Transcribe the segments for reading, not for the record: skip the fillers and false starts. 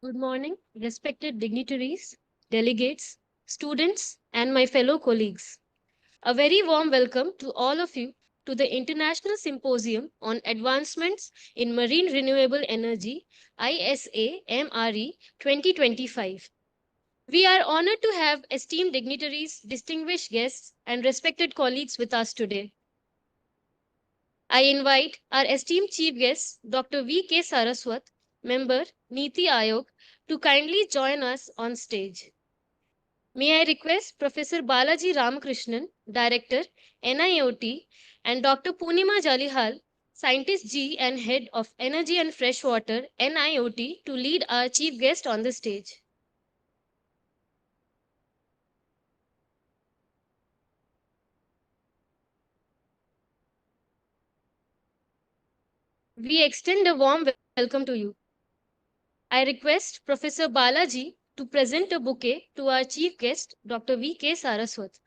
Good morning, respected dignitaries, delegates, students, and my fellow colleagues. A very warm welcome to all of you to the International Symposium on Advancements in Marine Renewable Energy ISA-MRE 2025. We are honored to have esteemed dignitaries, distinguished guests, and respected colleagues with us today. I invite our esteemed chief guest, Dr. V.K. Saraswat, member, Niti Aayog, to kindly join us on stage. May I request Professor Balaji Ramakrishnan, Director, NIOT, and Dr. Poonima Jalihal, Scientist G and Head of Energy and Freshwater, NIOT, to lead our chief guest on the stage. We extend a warm welcome to you. I request Professor Balaji to present a bouquet to our chief guest, Dr. V.K. Saraswat.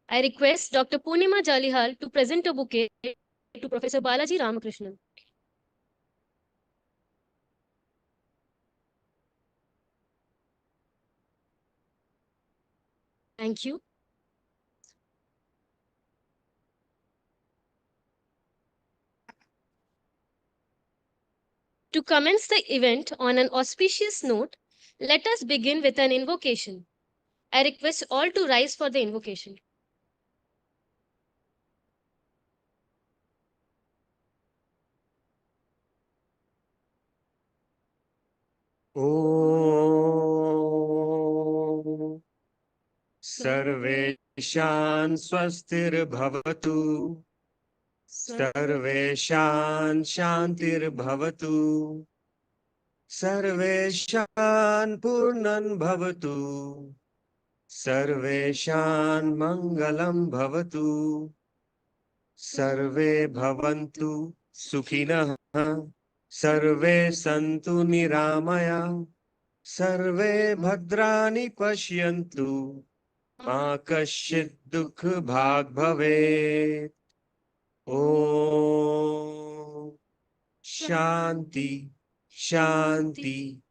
I request Dr. Poonima Jalihal to present a bouquet to Professor Balaji Ramakrishnan. Thank you. To commence the event on an auspicious note, let us begin with an invocation. I request all to rise for the invocation. ॐ सर्वेषां स्वस्तिर्भवतु सर्वेषां शान्तिर्भवतु सर्वेषां पूर्णं भवतु सर्वेषां मङ्गलं भवतु सर्वे भवन्तु सुखिनः सर्वे सन्तु निरामया सर्वे भद्राणि पश्यन्तु मा कश्चित् दुःखभाग् भवेत् ॐ शान्ति शान्ति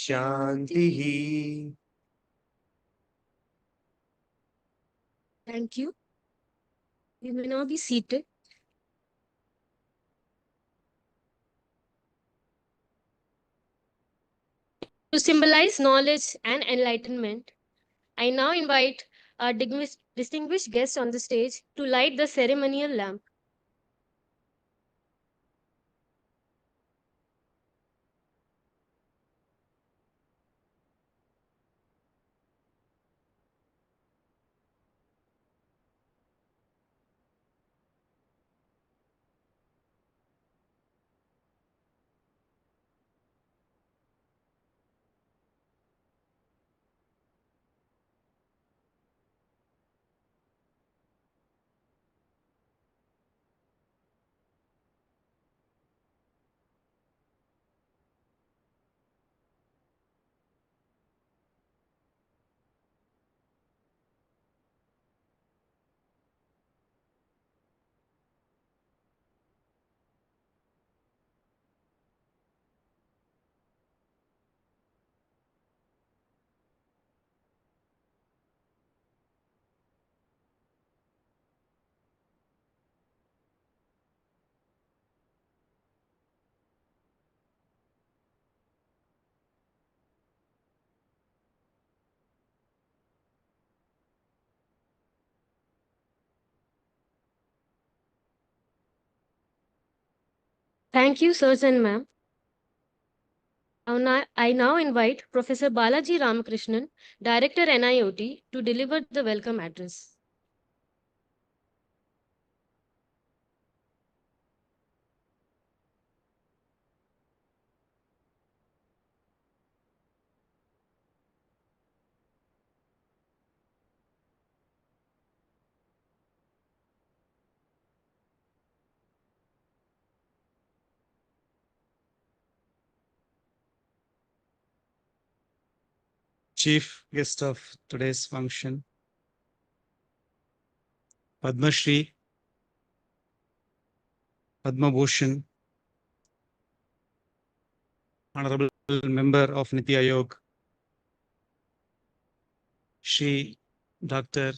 शान्तिः Thank you. You may now be seated. To symbolize knowledge and enlightenment, I now invite our distinguished guests on the stage to light the ceremonial lamp. Thank you, sirs and ma'am. I now invite Professor Balaji Ramakrishnan, Director NIOT, to deliver the welcome address. Chief guest of today's function, Padma Shri, Padma Bhushan, Honorable Member of Niti Aayog, Shri Dr.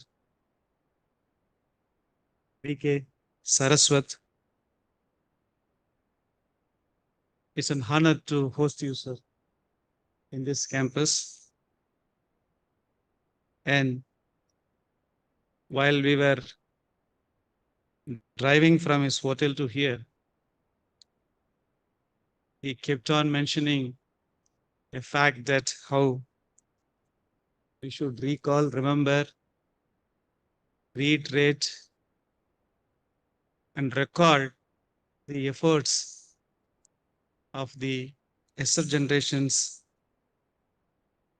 V.K. Saraswat. It's an honor to host you, sir, in this campus. And while we were driving from his hotel to here, he kept on mentioning a fact that how we should recall, remember, reiterate, and record the efforts of the SR generations,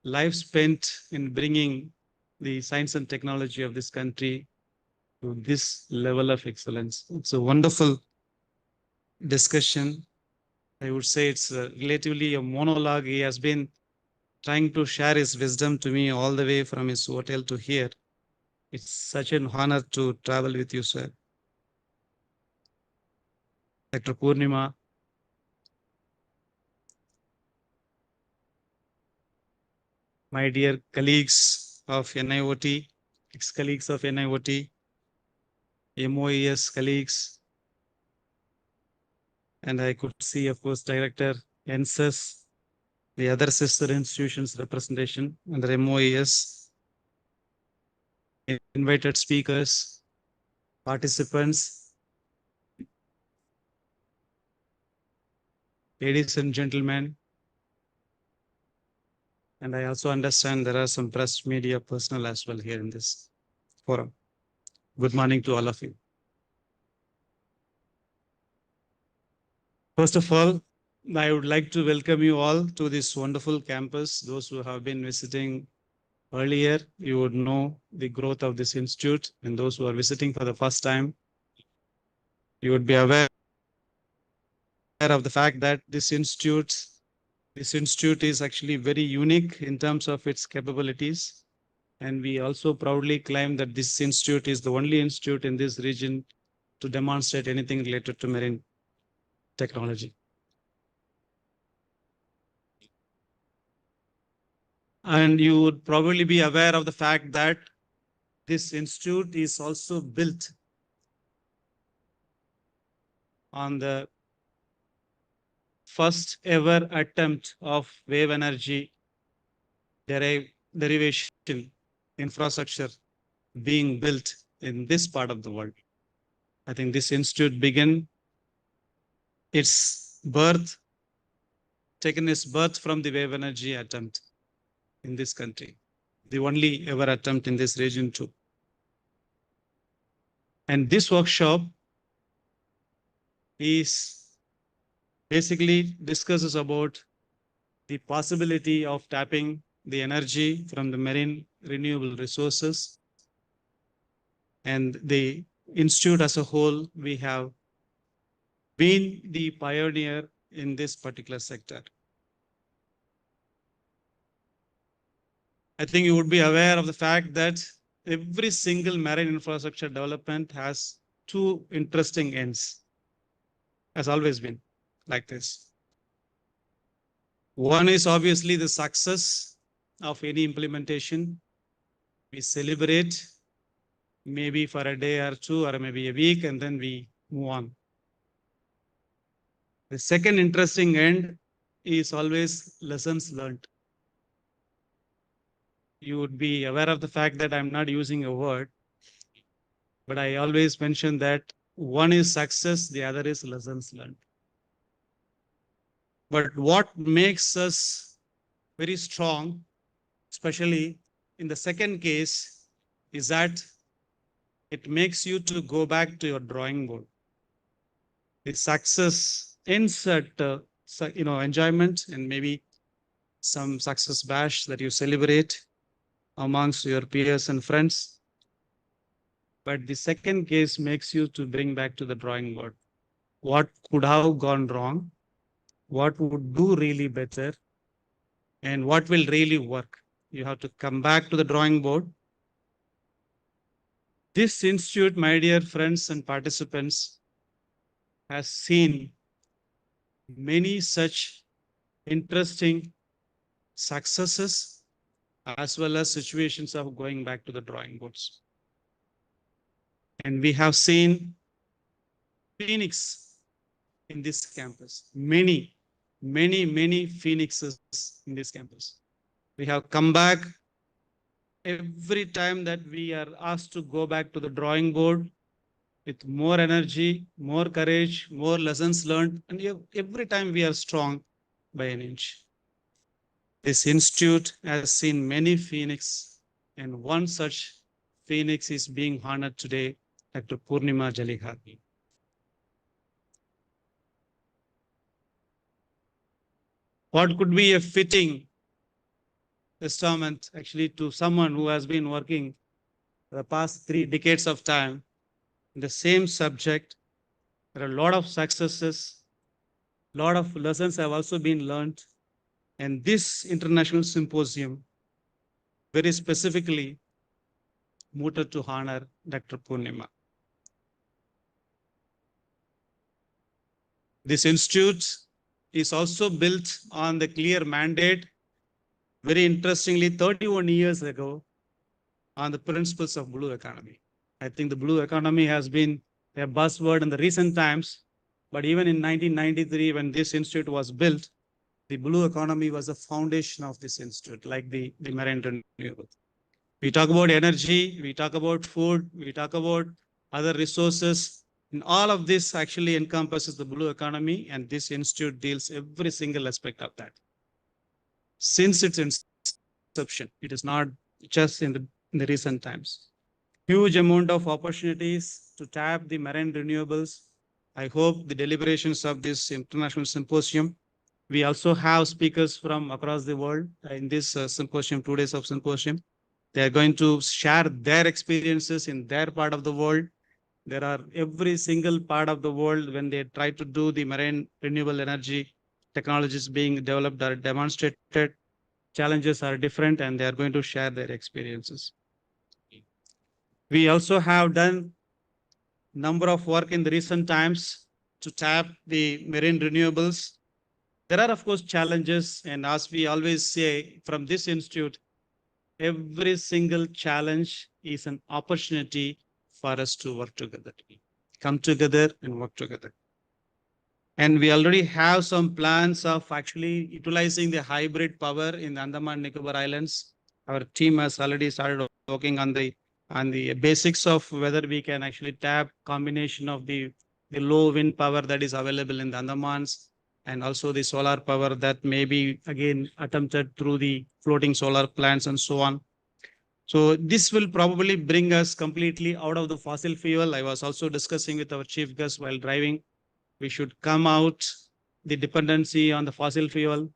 life spent in bringing the science and technology of this country to this level of excellence. It's a wonderful discussion. I would say it's relatively a monologue. He has been trying to share his wisdom to me all the way from his hotel to here. It's such an honor to travel with you, sir. Dr. Purnima, my dear colleagues of NIOT, ex-colleagues of NIOT, MOES colleagues, and I could see, of course, Director NSES, the other sister institutions representation under MOES, invited speakers, participants, ladies and gentlemen, and I also understand there are some press media personnel as well here in this forum. Good morning to all of you. First of all, I would like to welcome you all to this wonderful campus. Those who have been visiting earlier, you would know the growth of this institute, and those who are visiting for the first time, you would be aware of the fact that this institute is actually very unique in terms of its capabilities. And we also proudly claim that this institute is the only institute in this region to demonstrate anything related to marine technology. And you would probably be aware of the fact that this institute is also built on the first ever attempt of wave energy derivation infrastructure being built in this part of the world. I think this institute began its birth, taken its birth from the wave energy attempt in this country, the only ever attempt in this region too. And this workshop is basically discusses about the possibility of tapping the energy from the marine renewable resources. And the institute as a whole, we have been the pioneer in this particular sector. I think you would be aware of the fact that every single marine infrastructure development has two interesting ends, has always been like this. One is obviously the success of any implementation. We celebrate maybe for a day or two or maybe a week, and then we move on. The second interesting end is always lessons learned. You would be aware of the fact that I'm not using a word, but I always mention that one is success, the other is lessons learned. But what makes us very strong, especially in the second case, is that it makes you to go back to your drawing board. The success ends at enjoyment and maybe some success bash that you celebrate amongst your peers and friends. But the second case makes you to bring back to the drawing board. What could have gone wrong? What would do really better? And what will really work? You have to come back to the drawing board This institute, my dear friends and participants, has seen many such interesting successes as well as situations of going back to the drawing boards. And we have seen phoenix in this campus, many phoenixes in this campus. We have come back every time that we are asked to go back to the drawing board with more energy, more courage, more lessons learned, and every time we are strong by an inch. This institute has seen many phoenix, and one such phoenix is being honored today, Dr. Purnima Jalihari. What could be a fitting testament actually to someone who has been working for the past 3 decades of time in the same subject? There are a lot of successes, a lot of lessons have also been learned. And this international symposium very specifically mooted to honor Dr. Purnima. This institute is also built on the clear mandate, very interestingly, 31 years ago, on the principles of blue economy. I think the blue economy has been a buzzword in the recent times, but even in 1993, when this institute was built, the blue economy was the foundation of this institute, like the marine renewable. We talk about energy, we talk about food, we talk about other resources, and all of this actually encompasses the blue economy, and this institute deals every single aspect of that. Since its inception, it is not just in the recent times. Huge amount of opportunities to tap the marine renewables. I hope the deliberations of this international symposium. We also have speakers from across the world in this symposium, 2 days of symposium. They are going to share their experiences in their part of the world. There are every single part of the world when they try to do the marine renewable energy technologies being developed or demonstrated. Challenges are different and they are going to share their experiences. We also have done number of work in the recent times to tap the marine renewables. There are, of course, challenges. And as we always say from this institute, every single challenge is an opportunity for us to work together, come together and work together. And we already have some plans of actually utilizing the hybrid power in the Andaman and Nicobar Islands. Our team has already started working on the basics of whether we can actually tap combination of the low wind power that is available in the Andamans and also the solar power that may be again attempted through the floating solar plants and so on. So this will probably bring us completely out of the fossil fuel. I was also discussing with our chief guest while driving. We should come out the dependency on the fossil fuel,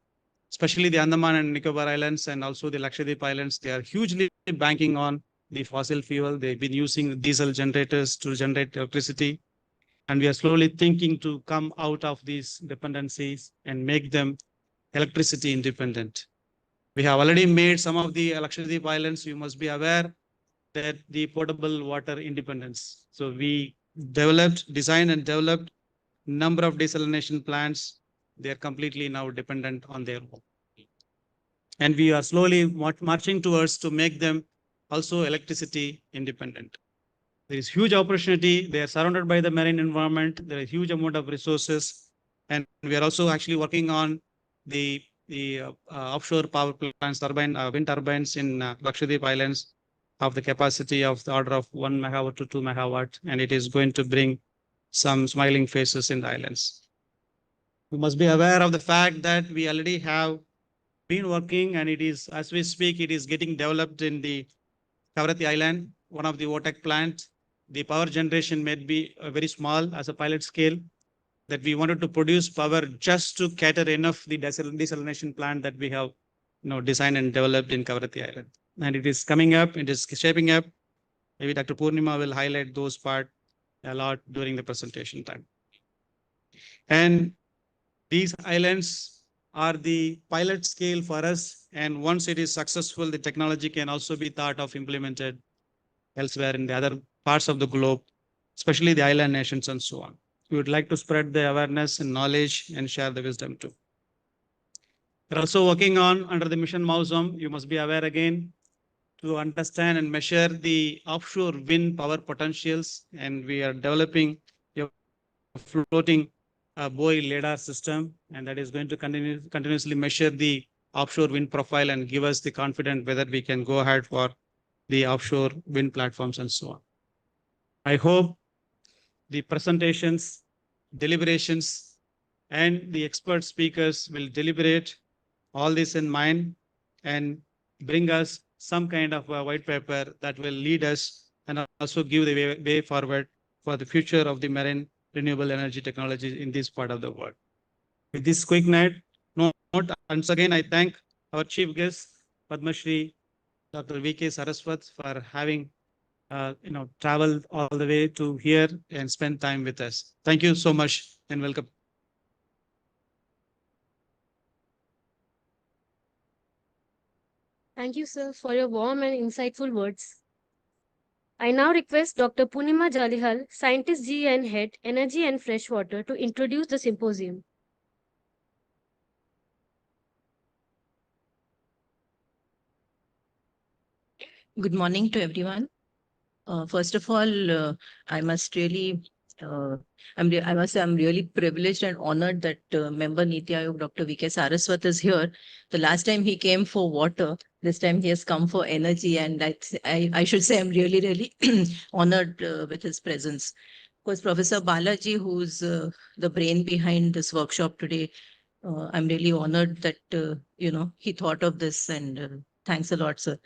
especially the Andaman and Nicobar Islands and also the Lakshadweep Islands. They are hugely banking on the fossil fuel. They've been using diesel generators to generate electricity. And we are slowly thinking to come out of these dependencies and make them electricity independent. We have already made some of the Lakshadweep Islands. You must be aware that the potable water independence. So we designed and developed number of desalination plants. They are completely now dependent on their own. And we are slowly marching towards to make them also electricity independent. There is huge opportunity. They are surrounded by the marine environment. There is huge amount of resources. And we are also actually working on the offshore power plants, wind turbines in Lakshadweep Islands of the capacity of the order of 1 megawatt to 2 megawatt. And it is going to bring some smiling faces in the islands. You must be aware of the fact that we already have been working and it is, as we speak, it is getting developed in the Kavaratti Island, one of the VOTEC plants. The power generation may be very small as a pilot scale, that we wanted to produce power just to cater enough the desalination plant that we have designed and developed in Kavaratti Island. And it is coming up, it is shaping up. Maybe Dr. Purnima will highlight those parts a lot during the presentation time. And these islands are the pilot scale for us. And once it is successful, the technology can also be thought of implemented elsewhere in the other parts of the globe, especially the island nations and so on. We would like to spread the awareness and knowledge and share the wisdom too. We're also working on under the mission Mausam. You must be aware again to understand and measure the offshore wind power potentials, and we are developing a floating buoy radar system, and that is going to continuously measure the offshore wind profile and give us the confidence whether we can go ahead for the offshore wind platforms and so on. I hope the presentations, deliberations, and the expert speakers will deliberate all this in mind and bring us some kind of a white paper that will lead us and also give the way forward for the future of the marine renewable energy technology in this part of the world. With this quick note, once again, I thank our chief guest, Padma Shri, Dr. V.K. Saraswat, for having traveled all the way to here and spend time with us. Thank you so much and welcome. Thank you, sir, for your warm and insightful words. I now request Dr. Punima Jalihal, Scientist G and Head, Energy and Freshwater, to introduce the symposium. Good morning to everyone. First of all, I must really, I must say I'm really privileged and honored that member Niti Aayog, Dr. V.K. Saraswat is here. The last time he came for water, this time he has come for energy, and I should say I'm really, really honored with his presence. Of course, Professor Balaji, who's the brain behind this workshop today, I'm really honored that, he thought of this, and thanks a lot, sir.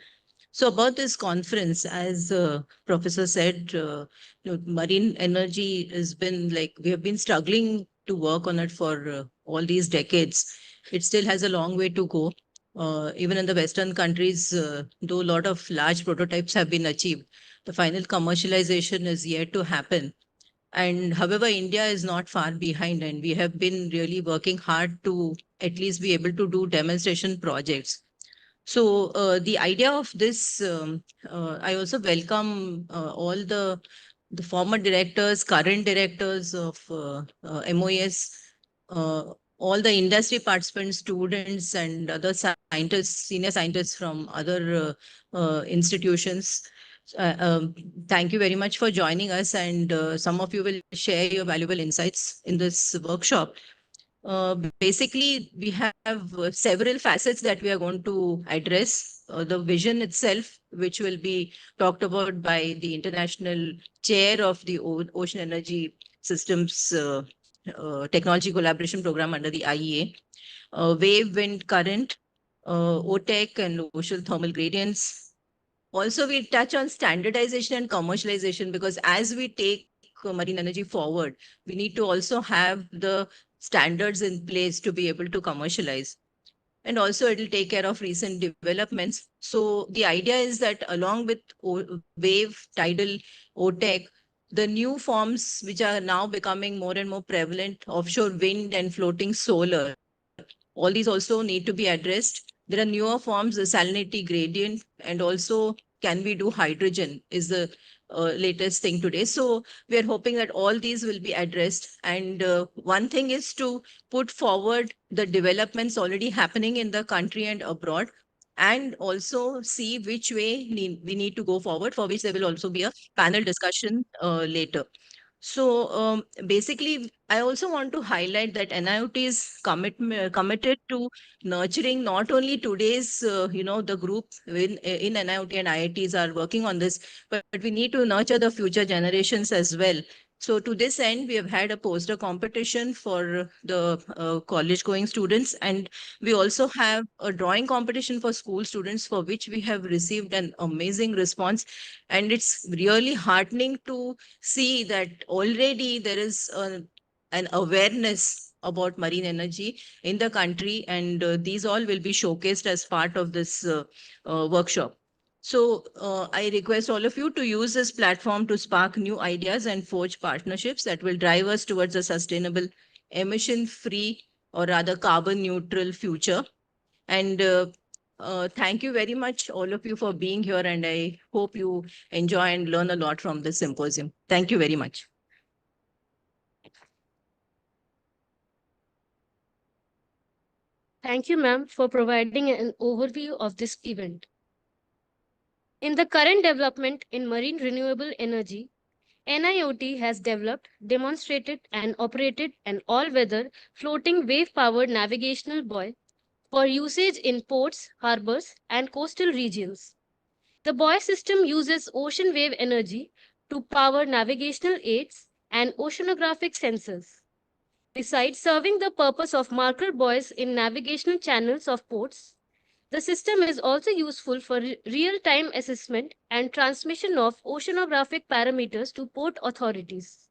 So about this conference, as Professor said, marine energy has been we have been struggling to work on it for all these decades. It still has a long way to go. Even in the Western countries, though a lot of large prototypes have been achieved, the final commercialization is yet to happen. And however, India is not far behind, and we have been really working hard to at least be able to do demonstration projects. So the idea of this, I also welcome all the former directors, current directors of MOS, all the industry participants, students, and other scientists, senior scientists from other institutions. Thank you very much for joining us, and some of you will share your valuable insights in this workshop. Basically, we have several facets that we are going to address. The vision itself, which will be talked about by the international chair of the Ocean Energy Systems Technology Collaboration Program under the IEA, wave, wind, current, OTEC, and ocean thermal gradients. Also, we touch on standardization and commercialization, because as we take marine energy forward, we need to also have the standards in place to be able to commercialize. And also it will take care of recent developments. So the idea is that along with wave, tidal, OTEC, the new forms which are now becoming more and more prevalent, offshore wind and floating solar, all these also need to be addressed. There are newer forms, the salinity gradient, and also can we do hydrogen is the latest thing today. So we are hoping that all these will be addressed. And one thing is to put forward the developments already happening in the country and abroad, and also see which way we need to go forward, for which there will also be a panel discussion later. So basically, I also want to highlight that NIOT is committed to nurturing not only today's, the group in NIOT and IITs are working on this, but we need to nurture the future generations as well. So to this end, we have had a poster competition for the college-going students, and we also have a drawing competition for school students, for which we have received an amazing response. And it's really heartening to see that already there is an awareness about marine energy in the country, and these all will be showcased as part of this workshop. So I request all of you to use this platform to spark new ideas and forge partnerships that will drive us towards a sustainable, emission-free, or rather carbon-neutral future. And Thank you very much, all of you, for being here, and I hope you enjoy and learn a lot from this symposium. Thank you very much. Thank you, ma'am, for providing an overview of this event. In the current development in marine renewable energy, NIOT has developed, demonstrated, and operated an all-weather floating wave-powered navigational buoy for usage in ports, harbors, and coastal regions. The buoy system uses ocean wave energy to power navigational aids and oceanographic sensors. Besides serving the purpose of marker buoys in navigational channels of ports, the system is also useful for real-time assessment and transmission of oceanographic parameters to port authorities.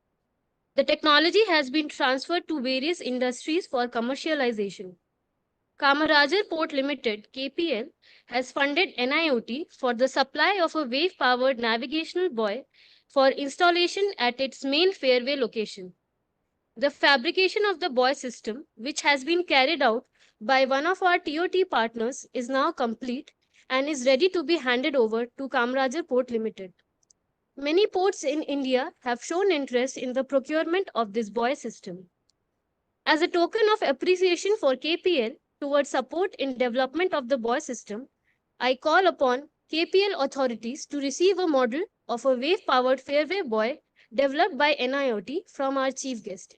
The technology has been transferred to various industries for commercialization. Kamarajar Port Limited (KPL) has funded NIOT for the supply of a wave-powered navigational buoy for installation at its main fairway location. The fabrication of the buoy system, which has been carried out by one of our TOT partners, is now complete and is ready to be handed over to Kamarajar Port Limited. Many ports in India have shown interest in the procurement of this buoy system. As a token of appreciation for KPL towards support in development of the buoy system, I call upon KPL authorities to receive a model of a wave-powered fairway buoy developed by NIOT from our chief guest.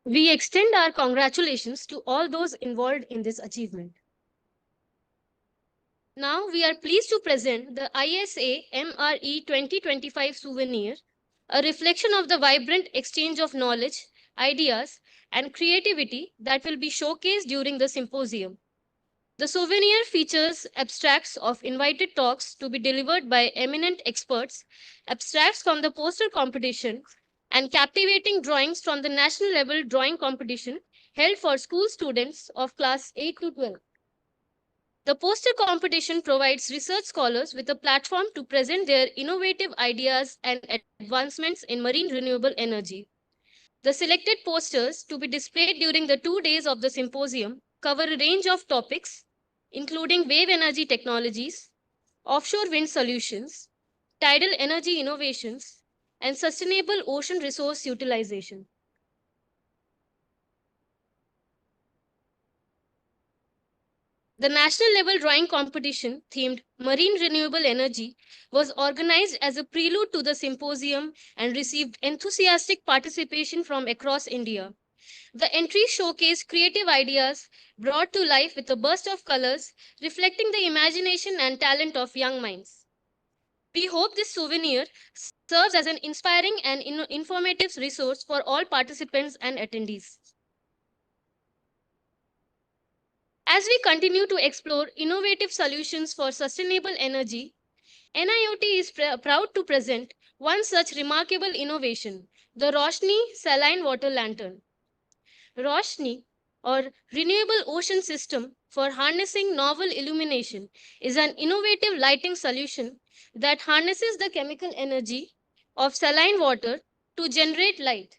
We extend our congratulations to all those involved in this achievement. Now we are pleased to present the ISA MRE 2025 souvenir, a reflection of the vibrant exchange of knowledge, ideas, and creativity that will be showcased during the symposium. The souvenir features abstracts of invited talks to be delivered by eminent experts, abstracts from the poster competition, and captivating drawings from the national level drawing competition held for school students of class 8 to 12. The poster competition provides research scholars with a platform to present their innovative ideas and advancements in marine renewable energy. The selected posters to be displayed during the 2 days of the symposium cover a range of topics, including wave energy technologies, offshore wind solutions, tidal energy innovations, and sustainable ocean resource utilization. The national level drawing competition themed Marine Renewable Energy was organized as a prelude to the symposium and received enthusiastic participation from across India. The entries showcased creative ideas brought to life with a burst of colors, reflecting the imagination and talent of young minds. We hope this souvenir serves as an inspiring and informative resource for all participants and attendees. As we continue to explore innovative solutions for sustainable energy, NIOT is proud to present one such remarkable innovation, the Roshni Saline Water Lantern. Roshni, or Renewable Ocean System for Harnessing Novel Illumination, is an innovative lighting solution that harnesses the chemical energy of saline water to generate light.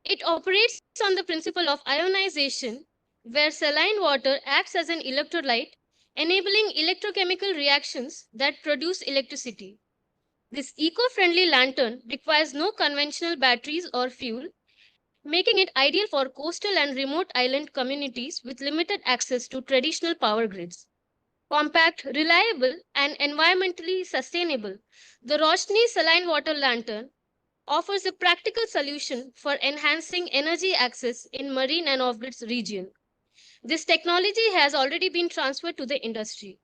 It operates on the principle of ionization, where saline water acts as an electrolyte, enabling electrochemical reactions that produce electricity. This eco-friendly lantern requires no conventional batteries or fuel, making it ideal for coastal and remote island communities with limited access to traditional power grids. Compact, reliable, and environmentally sustainable, the Roshni Saline Water Lantern offers a practical solution for enhancing energy access in marine and off-grid region. This technology has already been transferred to the industry.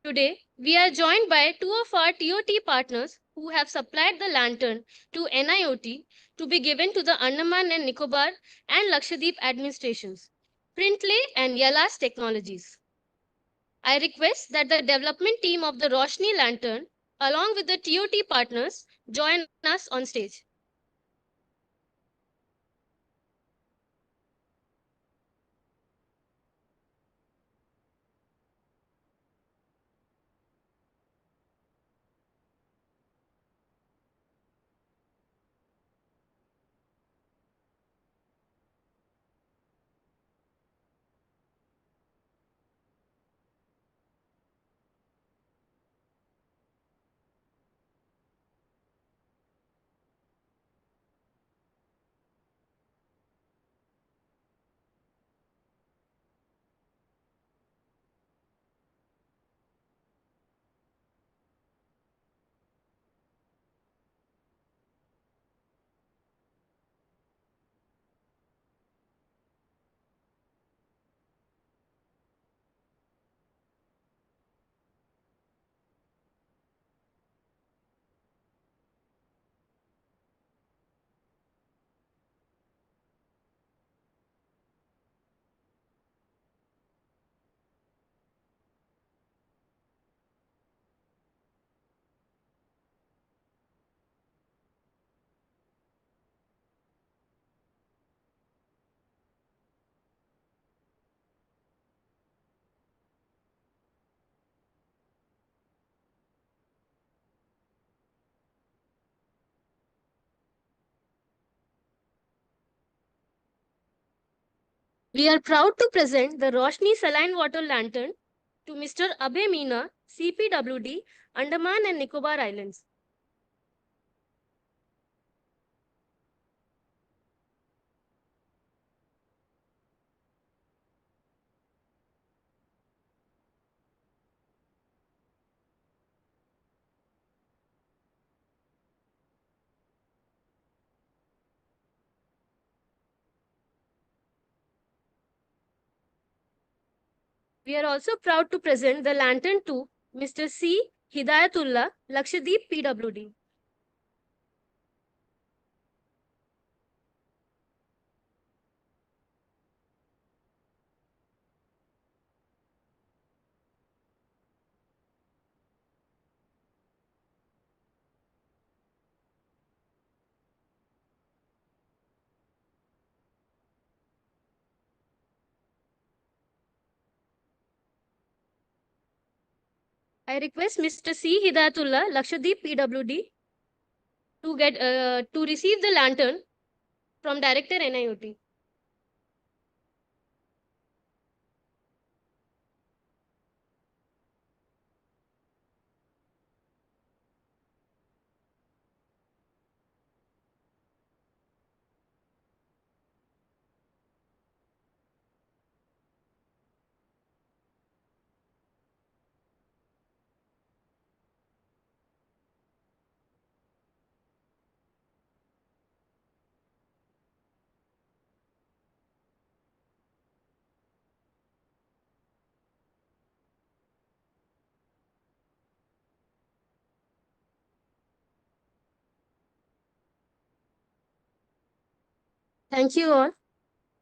Today, we are joined by two of our TOT partners who have supplied the lantern to NIOT to be given to the Andaman and Nicobar and Lakshadweep administrations, Printlay and Yalas Technologies. I request that the development team of the Roshni Lantern, along with the TOT partners, join us on stage. We are proud to present the Roshni Saline Water Lantern to Mr. Abhay Meena, CPWD, Andaman and Nicobar Islands. We are also proud to present the lantern to Mr. C. Hidayatullah, Lakshadweep PWD. I request Mr. C. Hidayatullah, Lakshadweep PWD, to receive the lantern from Director NIOT. Thank you all.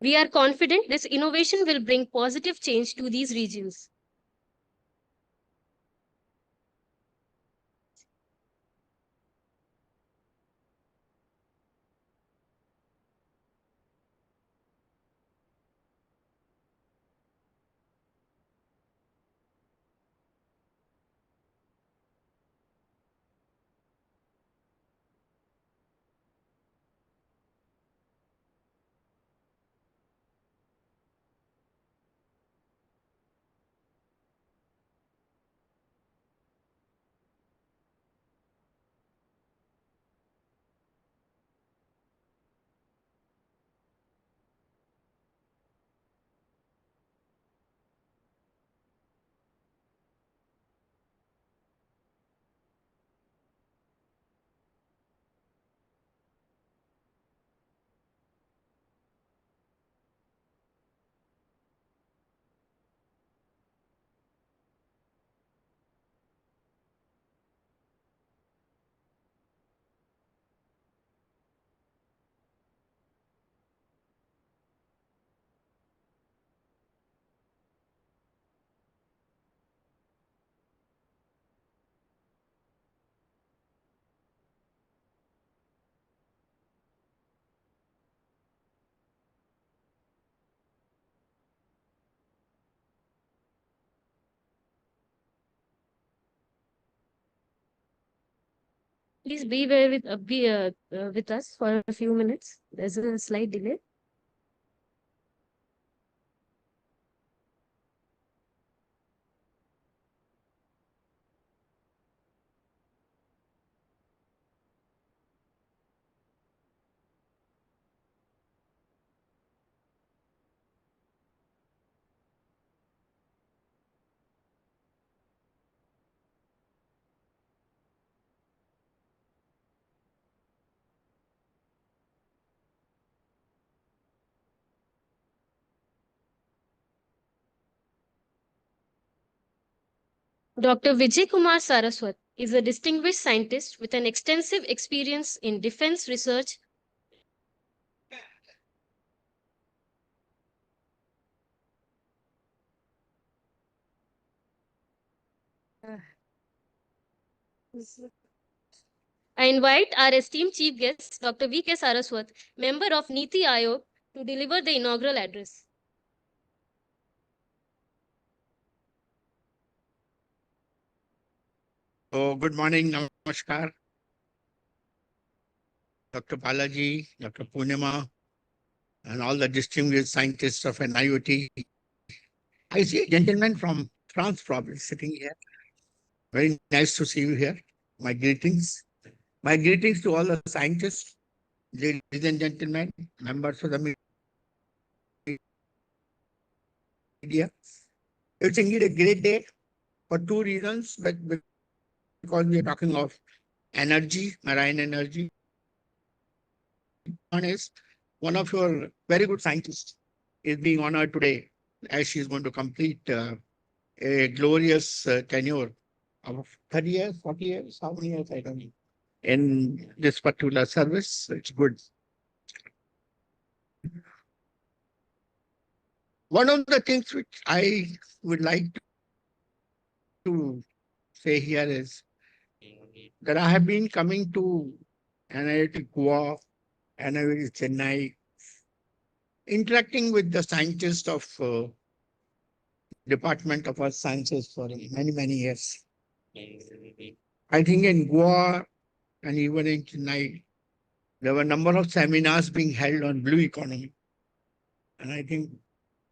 We are confident this innovation will bring positive change to these regions. Please be with us for a few minutes. There's a slight delay. Dr. Vijay Kumar Saraswat is a distinguished scientist with an extensive experience in defense research. I invite our esteemed chief guest, Dr. V.K. Saraswat, member of NITI Aayog, to deliver the inaugural address. So, good morning, namaskar. Dr. Balaji, Dr. Purnima, and all the distinguished scientists of NIOT. I see a gentleman from France probably sitting here. Very nice to see you here. My greetings. My greetings to all the scientists, ladies and gentlemen, members of the media. It's indeed a great day for two reasons, but because we are talking of energy, marine energy. One is one of your very good scientists is being honored today as she is going to complete a glorious tenure of 30 years, 40 years, how many years, I don't know, in this particular service. It's good. One of the things which I would like to say here is that I have been coming to NIT Goa, NIT Chennai, interacting with the scientists of Department of Earth Sciences for many, many years. I think in Goa and even in Chennai, there were a number of seminars being held on blue economy. And I think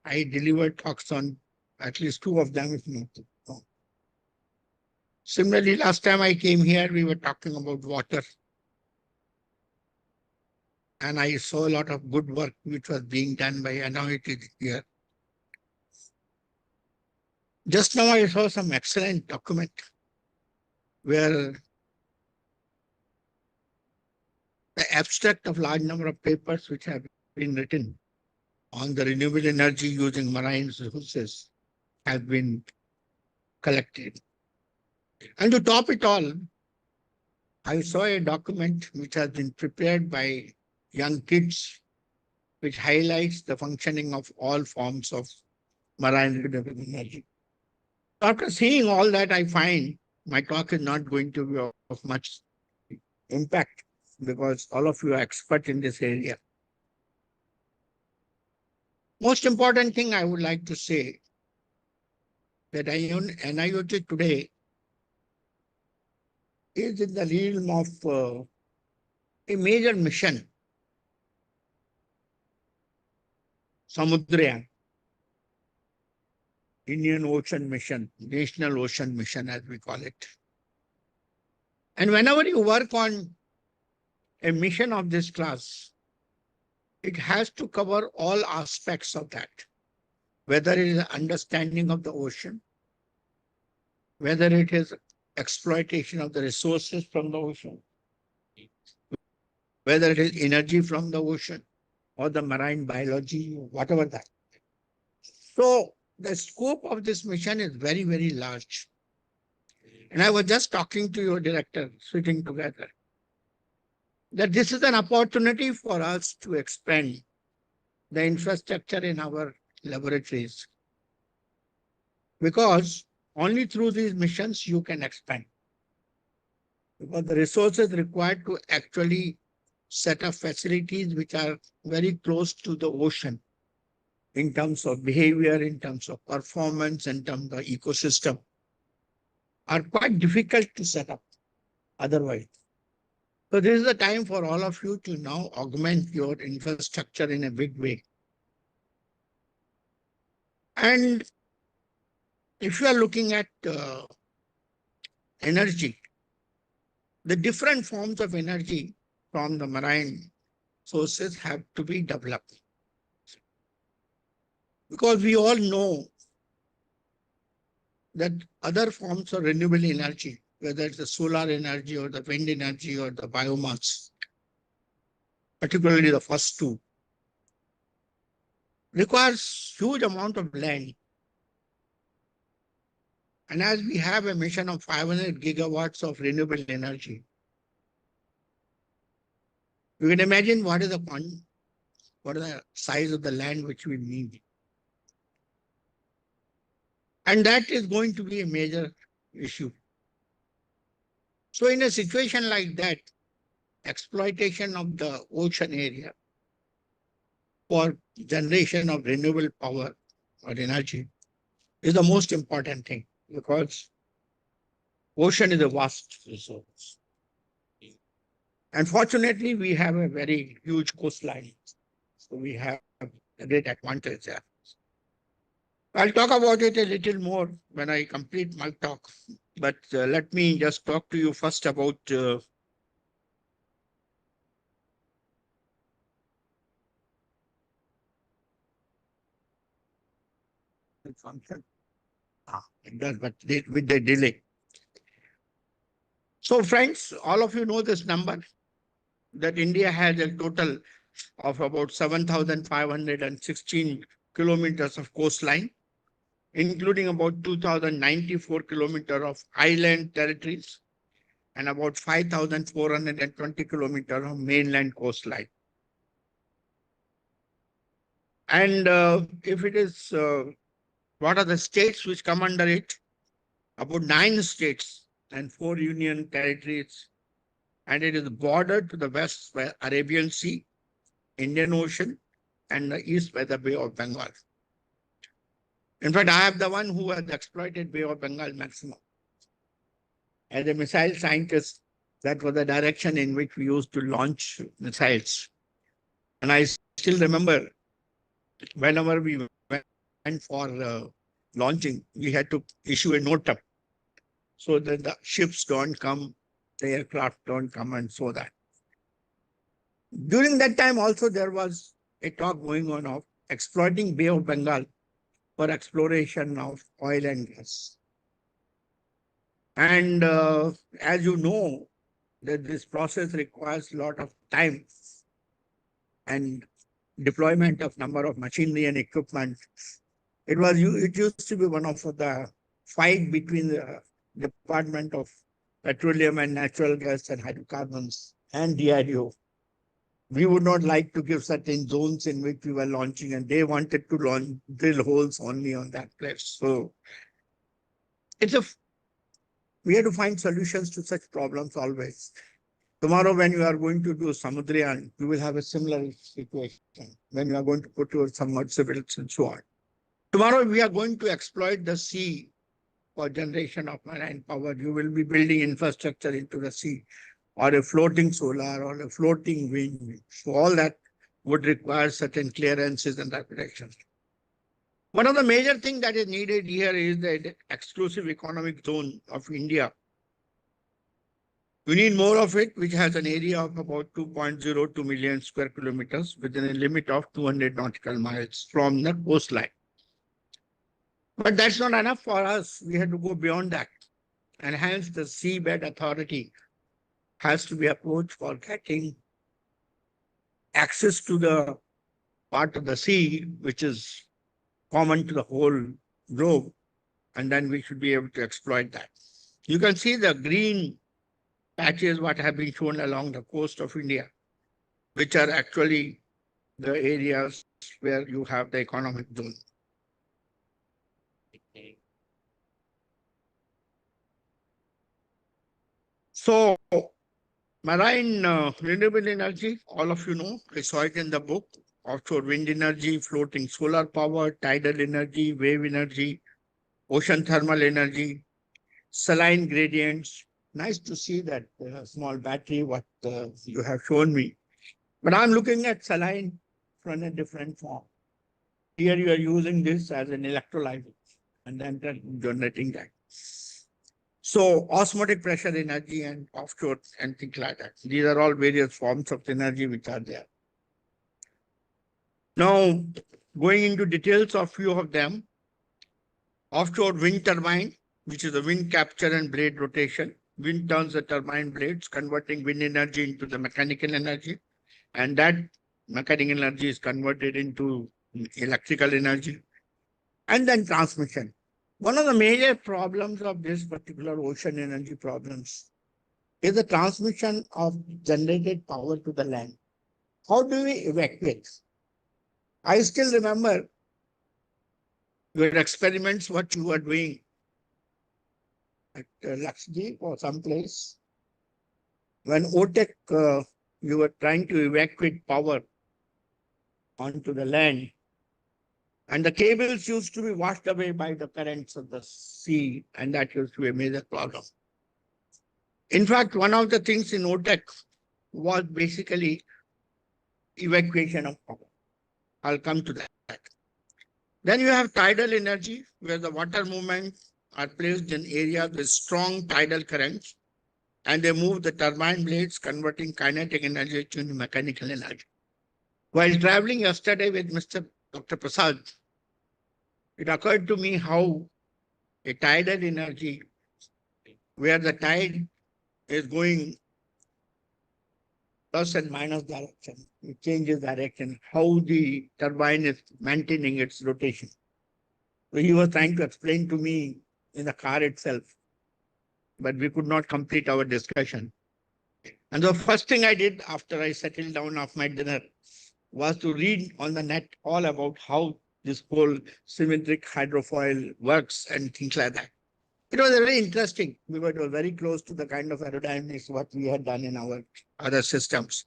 I delivered talks on at least two of them, if not more. Similarly, last time I came here, we were talking about water. And I saw a lot of good work which was being done by NIOT here. Just now I saw some excellent document where the abstract of large number of papers which have been written on the renewable energy using marine resources have been collected. And to top it all, I saw a document which has been prepared by young kids, which highlights the functioning of all forms of marine renewable energy. After seeing all that, I find my talk is not going to be of much impact because all of you are expert in this area. Most important thing I would like to say that NIOT today is in the realm of a major mission, Samudrayan, Indian Ocean Mission, National Ocean Mission as we call it. And whenever you work on a mission of this class, it has to cover all aspects of that, whether it is understanding of the ocean, whether it is exploitation of the resources from the ocean, whether it is energy from the ocean or the marine biology, whatever that. So the scope of this mission is very, very large. And I was just talking to your director, sitting together, that this is an opportunity for us to expand the infrastructure in our laboratories. Because only through these missions you can expand. Because the resources required to actually set up facilities which are very close to the ocean in terms of behavior, in terms of performance, in terms of the ecosystem, are quite difficult to set up otherwise. So this is the time for all of you to now augment your infrastructure in a big way. And if you are looking at energy, the different forms of energy from the marine sources have to be developed. Because we all know that other forms of renewable energy, whether it's the solar energy or the wind energy or the biomass, particularly the first two, requires huge amount of land. And as we have a mission of 500 gigawatts of renewable energy, you can imagine what is the size of the land which we need. And that is going to be a major issue. So in a situation like that, exploitation of the ocean area for generation of renewable power or energy is the most important thing, because ocean is a vast resource. And fortunately, we have a very huge coastline. So we have a great advantage there. I'll talk about it a little more when I complete my talk. But let me just talk to you first about function. It does, but with the delay. So friends, all of you know this number, that India has a total of about 7,516 kilometers of coastline, including about 2,094 kilometers of island territories and about 5,420 kilometers of mainland coastline. And if it is, what are the states which come under it? About 9 states and 4 union territories. And it is bordered to the west by Arabian Sea, Indian Ocean, and the east by the Bay of Bengal. In fact, I am the one who has exploited Bay of Bengal maximum. As a missile scientist, that was the direction in which we used to launch missiles. And I still remember whenever we went for launching, we had to issue a note up so that the ships don't come, the aircraft don't come, and so that. During that time also, there was a talk going on of exploiting Bay of Bengal for exploration of oil and gas. And as you know, that this process requires a lot of time and deployment of number of machinery and equipment. It used to be one of the fight between the Department of Petroleum and Natural Gas and Hydrocarbons and DRDO. We would not like to give certain zones in which we were launching, and they wanted to drill holes only on that place. So we have to find solutions to such problems always. Tomorrow, when you are going to do Samudrayan, you will have a similar situation when you are going to put your submersibles and so on. Tomorrow, we are going to exploit the sea for generation of marine power. You will be building infrastructure into the sea, or a floating solar, or a floating wind. So all that would require certain clearances and regulations. One of the major things that is needed here is the exclusive economic zone of India. We need more of it, which has an area of about 2.02 million square kilometers within a limit of 200 nautical miles from the coastline. But that's not enough for us. We have to go beyond that. And hence the Seabed Authority has to be approached for getting access to the part of the sea which is common to the whole globe, and then we should be able to exploit that. You can see the green patches what have been shown along the coast of India, which are actually the areas where you have the economic zone. So marine renewable energy, all of you know, I saw it in the book. Offshore wind energy, floating solar power, tidal energy, wave energy, ocean thermal energy, saline gradients, nice to see that small battery, what you have shown me. But I'm looking at saline from a different form. Here you are using this as an electrolyte and then generating that. So osmotic pressure energy and offshore and things like that. These are all various forms of energy which are there. Now, going into details of few of them, offshore wind turbine, which is the wind capture and blade rotation. Wind turns the turbine blades, converting wind energy into the mechanical energy. And that mechanical energy is converted into electrical energy. And then transmission. One of the major problems of this particular ocean energy problems is the transmission of generated power to the land. How do we evacuate? I still remember your experiments, what you were doing at Lakshadweep or someplace. When 𝐌𝐀𝐑𝐑𝐈𝐍𝐄, you were trying to evacuate power onto the land, and the cables used to be washed away by the currents of the sea, and that used to be a major problem. In fact, one of the things in 𝐷𝐿Tech was basically evacuation of power. I'll come to that. Then you have tidal energy, where the water movements are placed in areas with strong tidal currents, and they move the turbine blades, converting kinetic energy to mechanical energy. While traveling yesterday with Dr. Prasad, it occurred to me how a tidal energy, where the tide is going plus and minus direction, it changes direction, how the turbine is maintaining its rotation. So he was trying to explain to me in the car itself, but we could not complete our discussion. And the first thing I did after I settled down off my dinner was to read on the net all about how this whole symmetric hydrofoil works and things like that. It was very interesting because it was very close to the kind of aerodynamics what we had done in our other systems.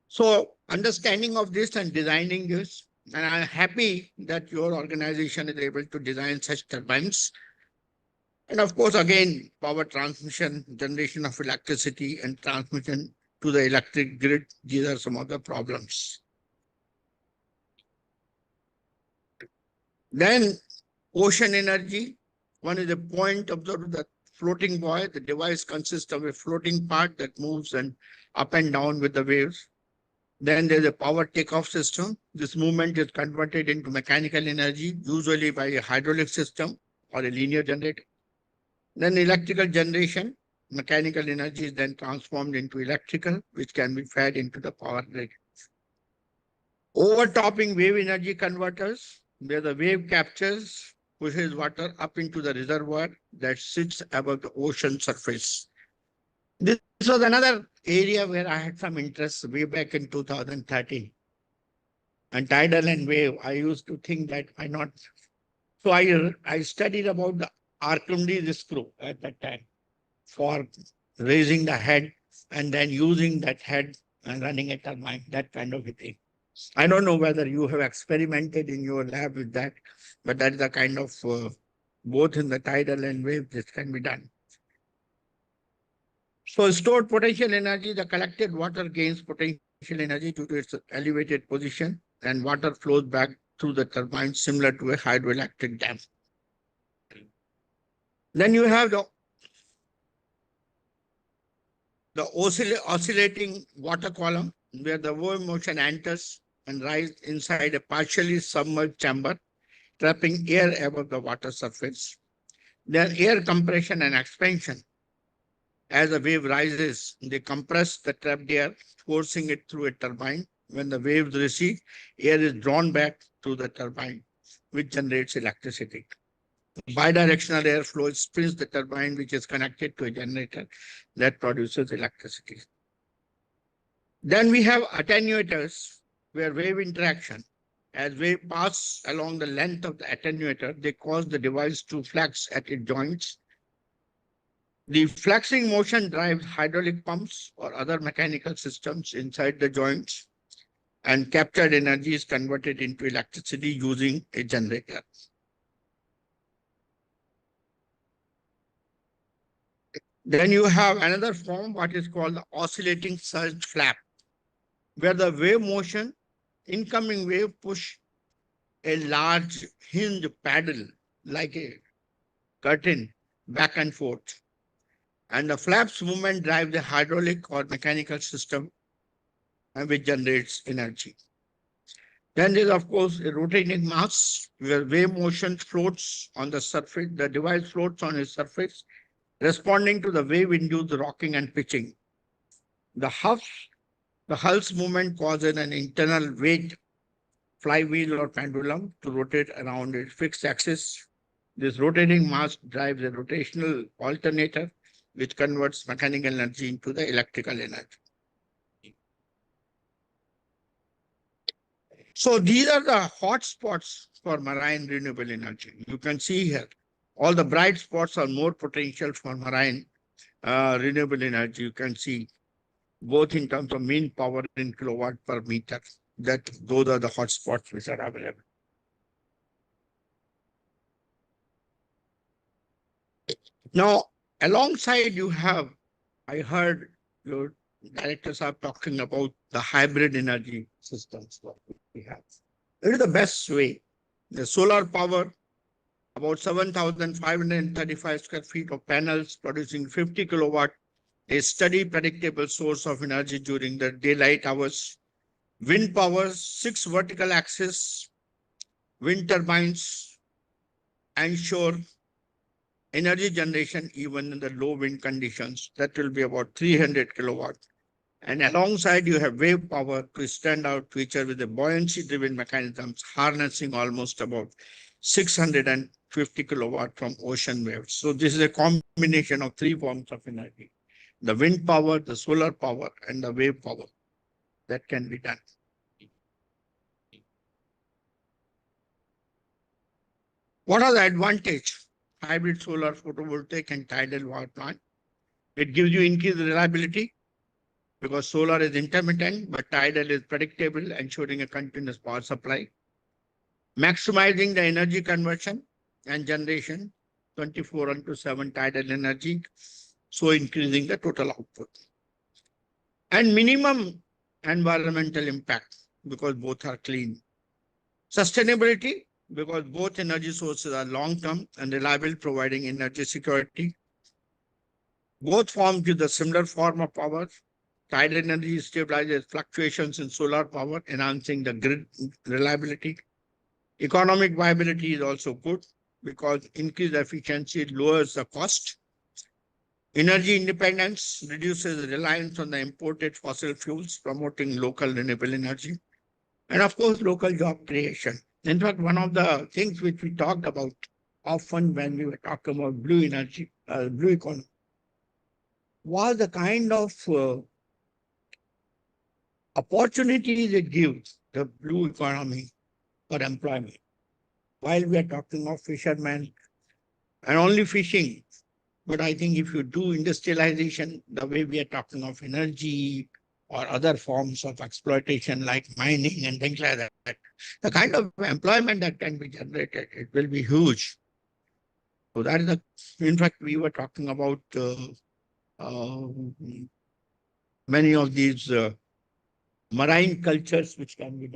So understanding of this and designing this, and I'm happy that your organization is able to design such turbines. And of course, again, power transmission, generation of electricity and transmission to the electric grid, these are some of the problems. Then ocean energy. One is a point observed, the floating buoy. The device consists of a floating part that moves and up and down with the waves. Then there's a power takeoff system. This movement is converted into mechanical energy, usually by a hydraulic system or a linear generator. Then electrical generation. Mechanical energy is then transformed into electrical, which can be fed into the power grid. Overtopping wave energy converters, where the wave captures, pushes water up into the reservoir that sits above the ocean surface. This was another area where I had some interest way back in 2013. And tidal and wave, I used to think that why not? So I studied about the 𝐷𝐿𝐻𝐂 screw at that time for raising the head and then using that head and running a turbine, that kind of a thing. I don't know whether you have experimented in your lab with that, but that is the kind of both in the tidal and wave this can be done. So stored potential energy, the collected water gains potential energy due to its elevated position, and water flows back through the turbine similar to a hydroelectric dam. Then you have the oscillating water column, where the wave motion enters and rises inside a partially submerged chamber, trapping air above the water surface. Then air compression and expansion. As the wave rises, they compress the trapped air, forcing it through a turbine. When the waves recede, air is drawn back to the turbine, which generates electricity. Bidirectional airflow spins the turbine, which is connected to a generator that produces electricity. Then we have attenuators, where wave interaction. As wave pass along the length of the attenuator, they cause the device to flex at its joints. The flexing motion drives hydraulic pumps or other mechanical systems inside the joints, and captured energy is converted into electricity using a generator. Then you have another form, what is called the oscillating surge flap, where the wave motion, incoming wave push a large hinge paddle like a curtain back and forth. And the flaps movement drives the hydraulic or mechanical system and which generates energy. Then there is, of course, a rotating mass where wave motion floats on the surface. The device floats on its surface, responding to the wave-induced rocking and pitching. The hull's movement causes an internal weight flywheel or pendulum to rotate around its fixed axis. This rotating mass drives a rotational alternator, which converts mechanical energy into the electrical energy. So these are the hot spots for marine renewable energy. You can see here, all the bright spots are more potential for marine renewable energy. You can see both in terms of mean power in kilowatt per meter, that those are the hot spots which are available. Now, alongside you have, I heard your directors are talking about the hybrid energy systems what we have. It is the best way. The solar power, about 7,535 square feet of panels producing 50 kilowatt, a steady, predictable source of energy during the daylight hours. Wind power, 6 vertical axis wind turbines ensure energy generation even in the low wind conditions. That will be about 300 kilowatt. And alongside you have wave power to stand out feature with the buoyancy driven mechanisms harnessing almost about 650 kilowatt from ocean waves. So this is a combination of 3 forms of energy: the wind power, the solar power, and the wave power that can be done. What are the advantages? Hybrid solar photovoltaic and tidal power plant. It gives you increased reliability because solar is intermittent, but tidal is predictable, ensuring a continuous power supply. Maximizing the energy conversion and generation, 24/7 tidal energy, so increasing the total output. And minimum environmental impact because both are clean. Sustainability, because both energy sources are long-term and reliable, providing energy security. Both forms give the similar form of power. Tidal energy stabilizes fluctuations in solar power, enhancing the grid reliability. Economic viability is also good because increased efficiency lowers the cost. Energy independence reduces reliance on the imported fossil fuels, promoting local renewable energy. And of course, local job creation. In fact, one of the things which we talked about often when we were talking about blue energy, blue economy, was the kind of opportunities it gives the blue economy for employment. While we are talking of fishermen and only fishing, but I think if you do industrialization, the way we are talking of energy or other forms of exploitation like mining and things like that, the kind of employment that can be generated, it will be huge. So that is the, in fact, we were talking about many of these marine cultures which can be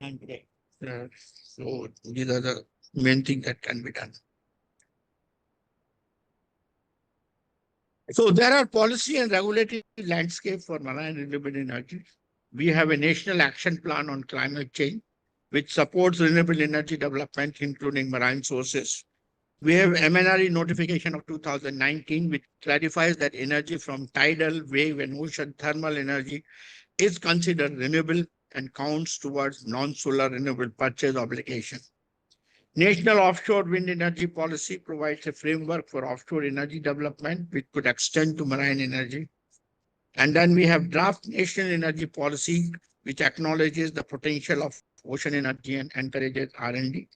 done today. So these are the main things that can be done. So there are policy and regulatory landscape for marine renewable energy. We have a national action plan on climate change, which supports renewable energy development, including marine sources. We have MNRE notification of 2019, which clarifies that energy from tidal, wave, and ocean thermal energy is considered renewable and counts towards non-solar renewable purchase obligation. National Offshore Wind Energy Policy provides a framework for offshore energy development, which could extend to marine energy. And then we have draft National Energy Policy, which acknowledges the potential of ocean energy and encourages R&D.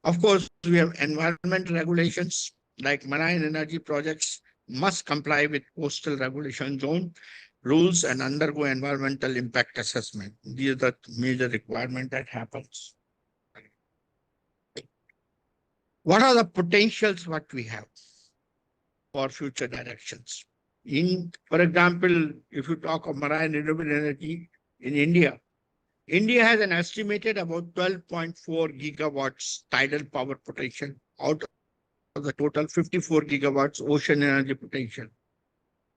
Of course, we have environmental regulations like marine energy projects must comply with coastal regulation zone rules and undergo environmental impact assessment. These are the major requirement that happens. What are the potentials what we have? for future directions. For example, if you talk of marine renewable energy in India, India has an estimated about 12.4 gigawatts tidal power potential out of the total 54 gigawatts ocean energy potential.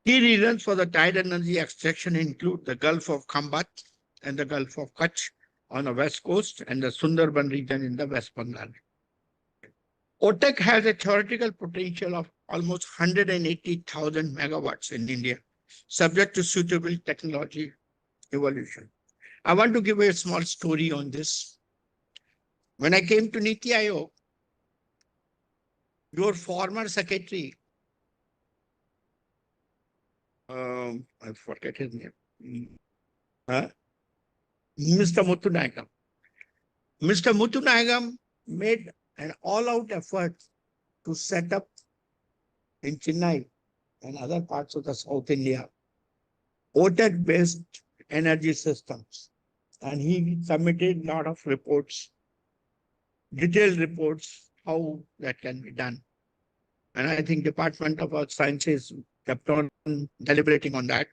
Key reasons for the tidal energy extraction include the Gulf of Khambat and the Gulf of Kutch on the west coast and the Sundarban region in the West Bengal. OTEC has a theoretical potential of almost 180,000 megawatts in India, subject to suitable technology evolution. I want to give a small story on this. When I came to NITI Aayog, your former secretary, I forget his name, Mr. Muthu Mr. Muthu made an all-out effort to set up in Chennai and other parts of the South India OTEC-based energy systems. And he submitted a lot of reports, detailed reports, how that can be done. And I think Department of Earth Sciences kept on deliberating on that.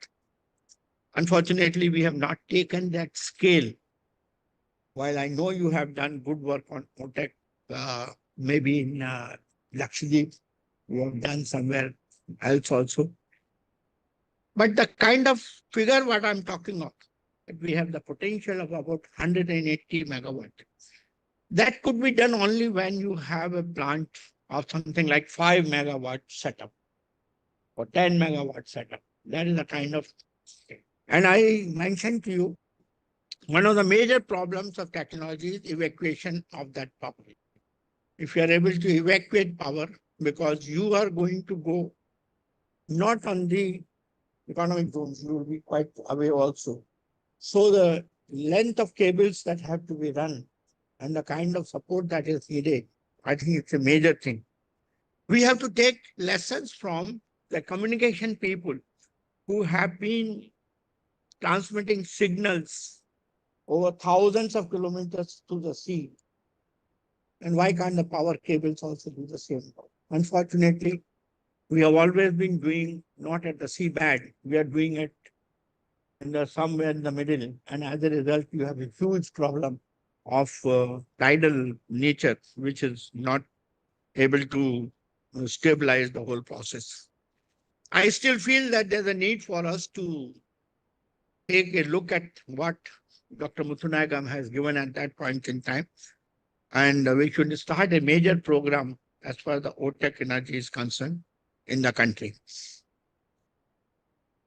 Unfortunately, we have not taken that scale. While I know you have done good work on OTEC, maybe in Lakshadweep, you have done somewhere else also. But the kind of figure what I'm talking of, we have the potential of about 180 megawatt. That could be done only when you have a plant of something like 5 megawatt setup or 10 megawatt setup. That is the kind of thing. And I mentioned to you, one of the major problems of technology is evacuation of that power. If you are able to evacuate power, because you are going to go not on the economic zones, you will be quite away also. So the length of cables that have to be run and the kind of support that is needed, I think it's a major thing. We have to take lessons from the communication people who have been transmitting signals over thousands of kilometers to the sea. And why can't the power cables also do the same? Unfortunately, we have always been doing not at the seabed, we are doing it somewhere in the middle. And as a result, you have a huge problem of tidal nature, which is not able to stabilize the whole process. I still feel that there's a need for us to take a look at what Dr. Muthu has given at that point in time. And we should start a major program as far as the OTEC energy is concerned in the country.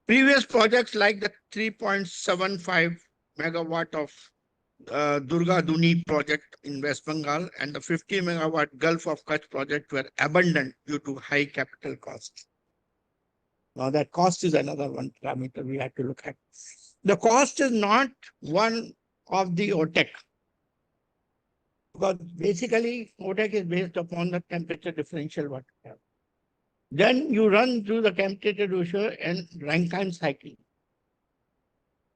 Previous projects like the 3.75 megawatt of Durga Duni project in West Bengal and the 50 megawatt Gulf of Kutch project were abandoned due to high capital costs. Now that cost is another one parameter we have to look at. The cost is not one of the OTEC. Because basically OTEC is based upon the temperature differential what we have. Then you run through the temperature differential and Rankine cycle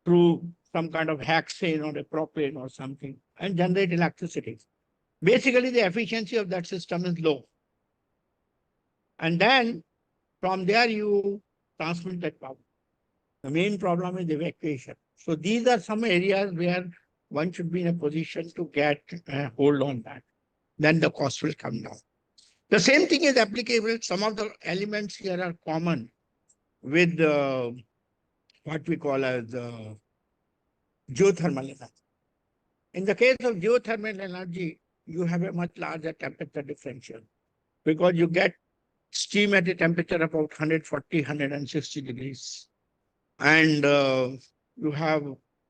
through some kind of hexane or a propane or something and generate electricity. Basically, the efficiency of that system is low. And then from there you transmit that power. The main problem is evacuation. So these are some areas where one should be in a position to get a hold on that. Then the cost will come down. The same thing is applicable. Some of the elements here are common with what we call as geothermal energy. In the case of geothermal energy, you have a much larger temperature differential because you get steam at a temperature of about 140, 160 degrees. And you have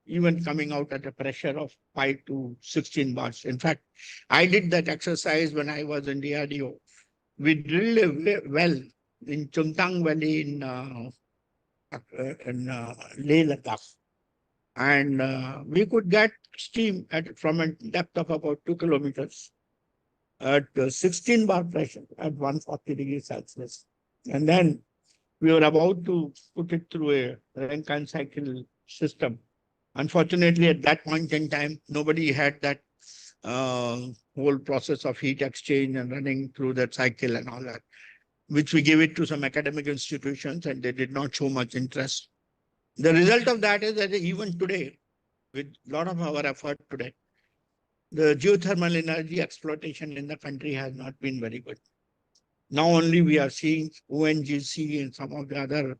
even coming out at a pressure of 5 to 16 bars. In fact, I did that exercise when I was in DRDO. We drilled a well in Chumtang Valley in Leh Ladakh. And we could get steam from a depth of about 2 kilometers at 16 bar pressure at 140 degrees Celsius. And then we were about to put it through a Rankine cycle system. Unfortunately, at that point in time, nobody had that whole process of heat exchange and running through that cycle and all that. which we give it to some academic institutions, and they did not show much interest. The result of that is that even today, with a lot of our effort today, the geothermal energy exploitation in the country has not been very good. Now only we are seeing ONGC and some of the other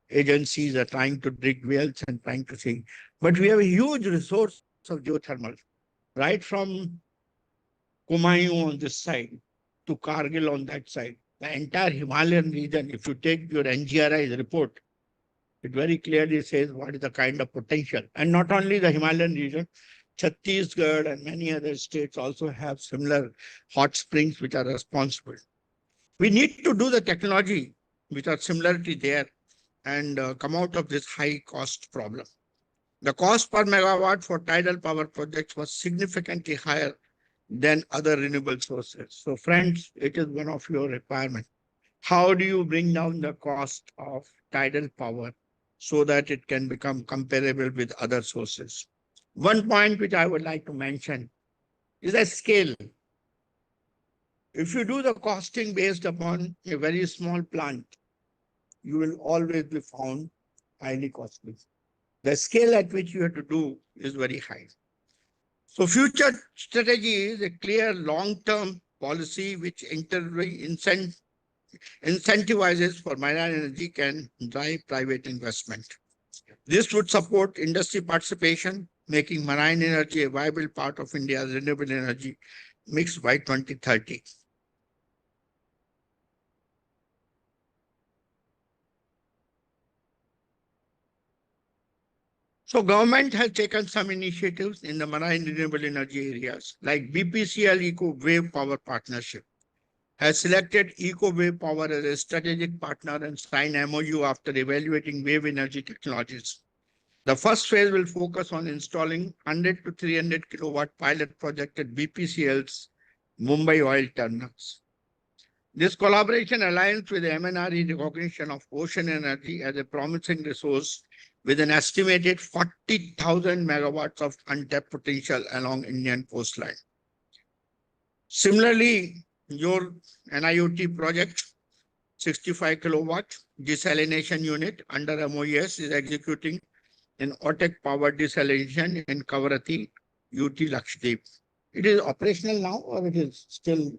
agencies are trying to dig wells and trying to see. But we have a huge resource of geothermal, right from Kumaon on this side to Kargil on that side. The entire Himalayan region, if you take your NGRI's report, it very clearly says what is the kind of potential. And not only the Himalayan region, Chhattisgarh and many other states also have similar hot springs which are responsible. We need to do the technology which are similarity there and come out of this high cost problem. The cost per megawatt for tidal power projects was significantly higher than other renewable sources. So friends, it is one of your requirements. How do you bring down the cost of tidal power so that it can become comparable with other sources? One point which I would like to mention is the scale. If you do the costing based upon a very small plant, you will always be found highly costly. The scale at which you have to do is very high. So future strategy is a clear long-term policy which incentivizes for marine energy can drive private investment. This would support industry participation, making marine energy a viable part of India's renewable energy mix by 2030. So government has taken some initiatives in the marine renewable energy areas, like BPCL Eco Wave Power Partnership has selected Eco Wave Power as a strategic partner and signed MOU after evaluating wave energy technologies. The first phase will focus on installing 100 to 300 kilowatt pilot project at BPCL's Mumbai oil terminals. This collaboration aligns with the MNRE recognition of ocean energy as a promising resource with an estimated 40,000 megawatts of untapped potential along Indian coastline. Similarly, your NIOT project, 65 kilowatt desalination unit under MOES is executing an OTEC power desalination in Kavaratti, UT Lakshadweep. It is operational now or it is still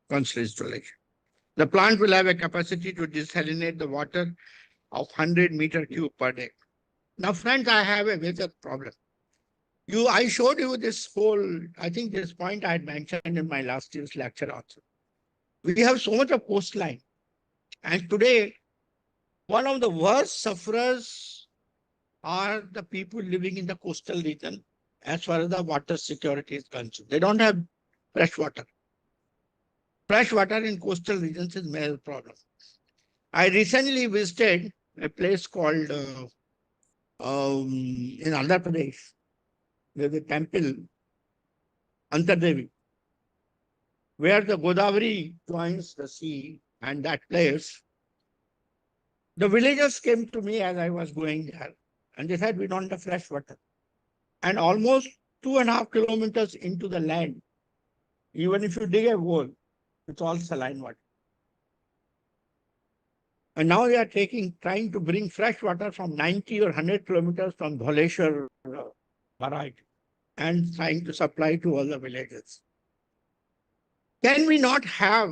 considered installation? The plant will have a capacity to desalinate the water of 100 meter cube per day. Now, friends, I have a major problem. I showed you this whole, I think this point I had mentioned in my last year's lecture also. We have so much of coastline. And today, one of the worst sufferers are the people living in the coastal region as far as the water security is concerned. They don't have fresh water. Fresh water in coastal regions is a major problem. I recently visited a place called in Andhra Pradesh. There's a temple, Antardevi, where the Godavari joins the sea, and that place. The villagers came to me as I was going there, and they said, we don't have fresh water. And almost 2.5 kilometers into the land, even if you dig a hole, it's all saline water. And now they are trying to bring fresh water from 90 or 100 kilometers from Dholeshwar Barrage and trying to supply to all the villages. Can we not have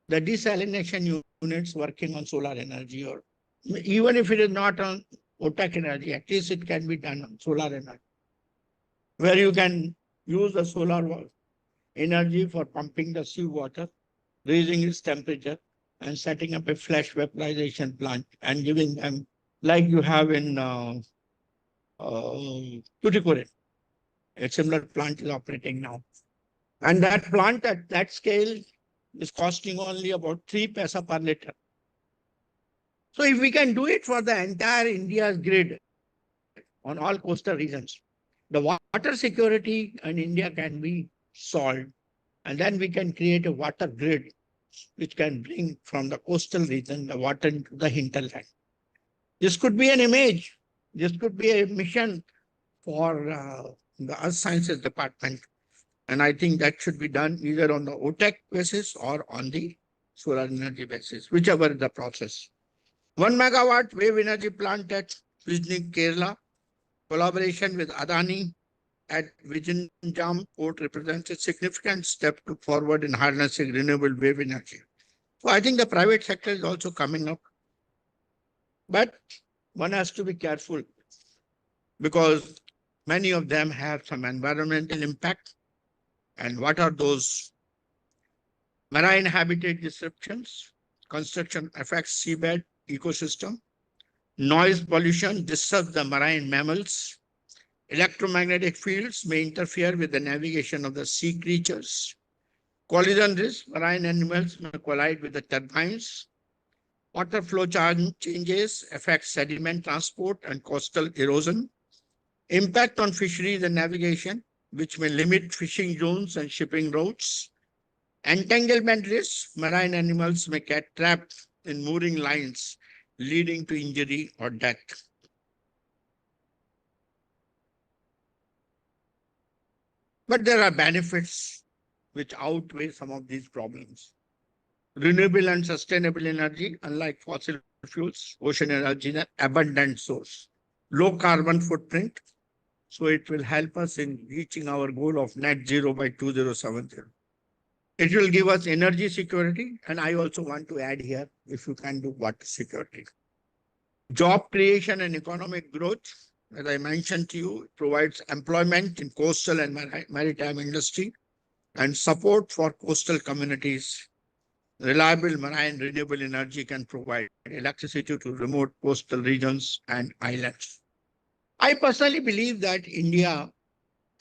the desalination units working on solar energy, or even if it is not on OTEC energy, at least it can be done on solar energy, where you can use the solar energy for pumping the seawater, raising its temperature, and setting up a flash vaporization plant and giving them, like you have in Tuticorin. A similar plant is operating now. And that plant at that scale is costing only about 3 paisa per liter. So if we can do it for the entire India's grid on all coastal regions, the water security in India can be solved. And then we can create a water grid which can bring from the coastal region the water into the hinterland. This could be an image. This could be a mission for the Earth Sciences Department. And I think that should be done either on the OTEC basis or on the solar energy basis, whichever is the process. 1 megawatt wave energy plant at Vizhniki, Kerala, collaboration with Adani at Vizhinjam port represents a significant step forward in harnessing renewable wave energy. So I think the private sector is also coming up. But one has to be careful because many of them have some environmental impact. And what are those? Marine habitat disruptions, construction affects seabed ecosystem, noise pollution disturbs the marine mammals, electromagnetic fields may interfere with the navigation of the sea creatures, collision risk, marine animals may collide with the turbines, water flow changes affect sediment transport and coastal erosion, impact on fisheries and navigation, which may limit fishing zones and shipping routes, entanglement risks, marine animals may get trapped in mooring lines, leading to injury or death. But there are benefits which outweigh some of these problems. Renewable and sustainable energy, unlike fossil fuels, ocean energy is an abundant source. Low carbon footprint, so it will help us in reaching our goal of net zero by 2070. It will give us energy security, and I also want to add here, if you can do water security. Job creation and economic growth, as I mentioned to you, it provides employment in coastal and maritime industry and support for coastal communities. Reliable marine renewable energy can provide electricity to remote coastal regions and islands. I personally believe that India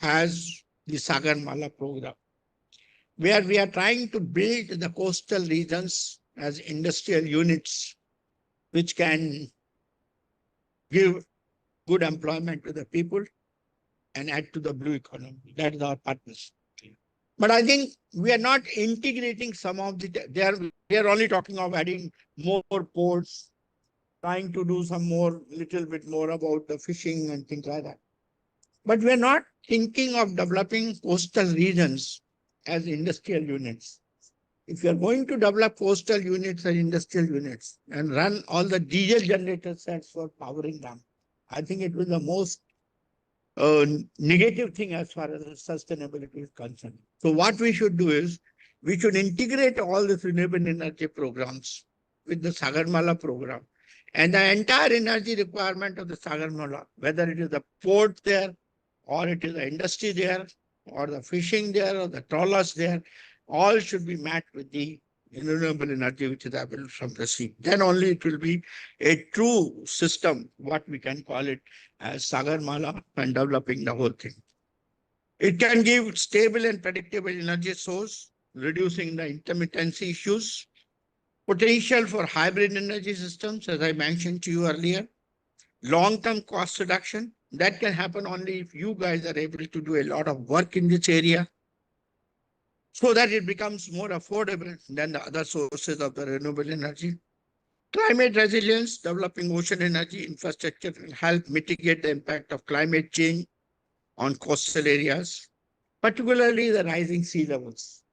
has the Sagarmala program, where we are trying to build the coastal regions as industrial units, which can give good employment to the people and add to the blue economy. That is our purpose. But I think we are not integrating some of we are only talking of adding more ports, trying to do some more, little bit more about the fishing and things like that. But we are not thinking of developing coastal regions as industrial units. If you are going to develop coastal units and industrial units and run all the diesel generator sets for powering them, I think it will be the most negative thing as far as sustainability is concerned. So what we should do is, we should integrate all these renewable energy programs with the Sagarmala program. And the entire energy requirement of the Sagarmala, whether it is the port there, or it is the industry there, or the fishing there, or the trawlers there, all should be met with the renewable energy which is available from the sea. Then only it will be a true system, what we can call it as Sagarmala, and developing the whole thing. It can give stable and predictable energy source, reducing the intermittency issues, potential for hybrid energy systems, as I mentioned to you earlier, long-term cost reduction. That can happen only if you guys are able to do a lot of work in this area, so that it becomes more affordable than the other sources of the renewable energy. Climate resilience, developing ocean energy infrastructure will help mitigate the impact of climate change on coastal areas, particularly the rising sea levels.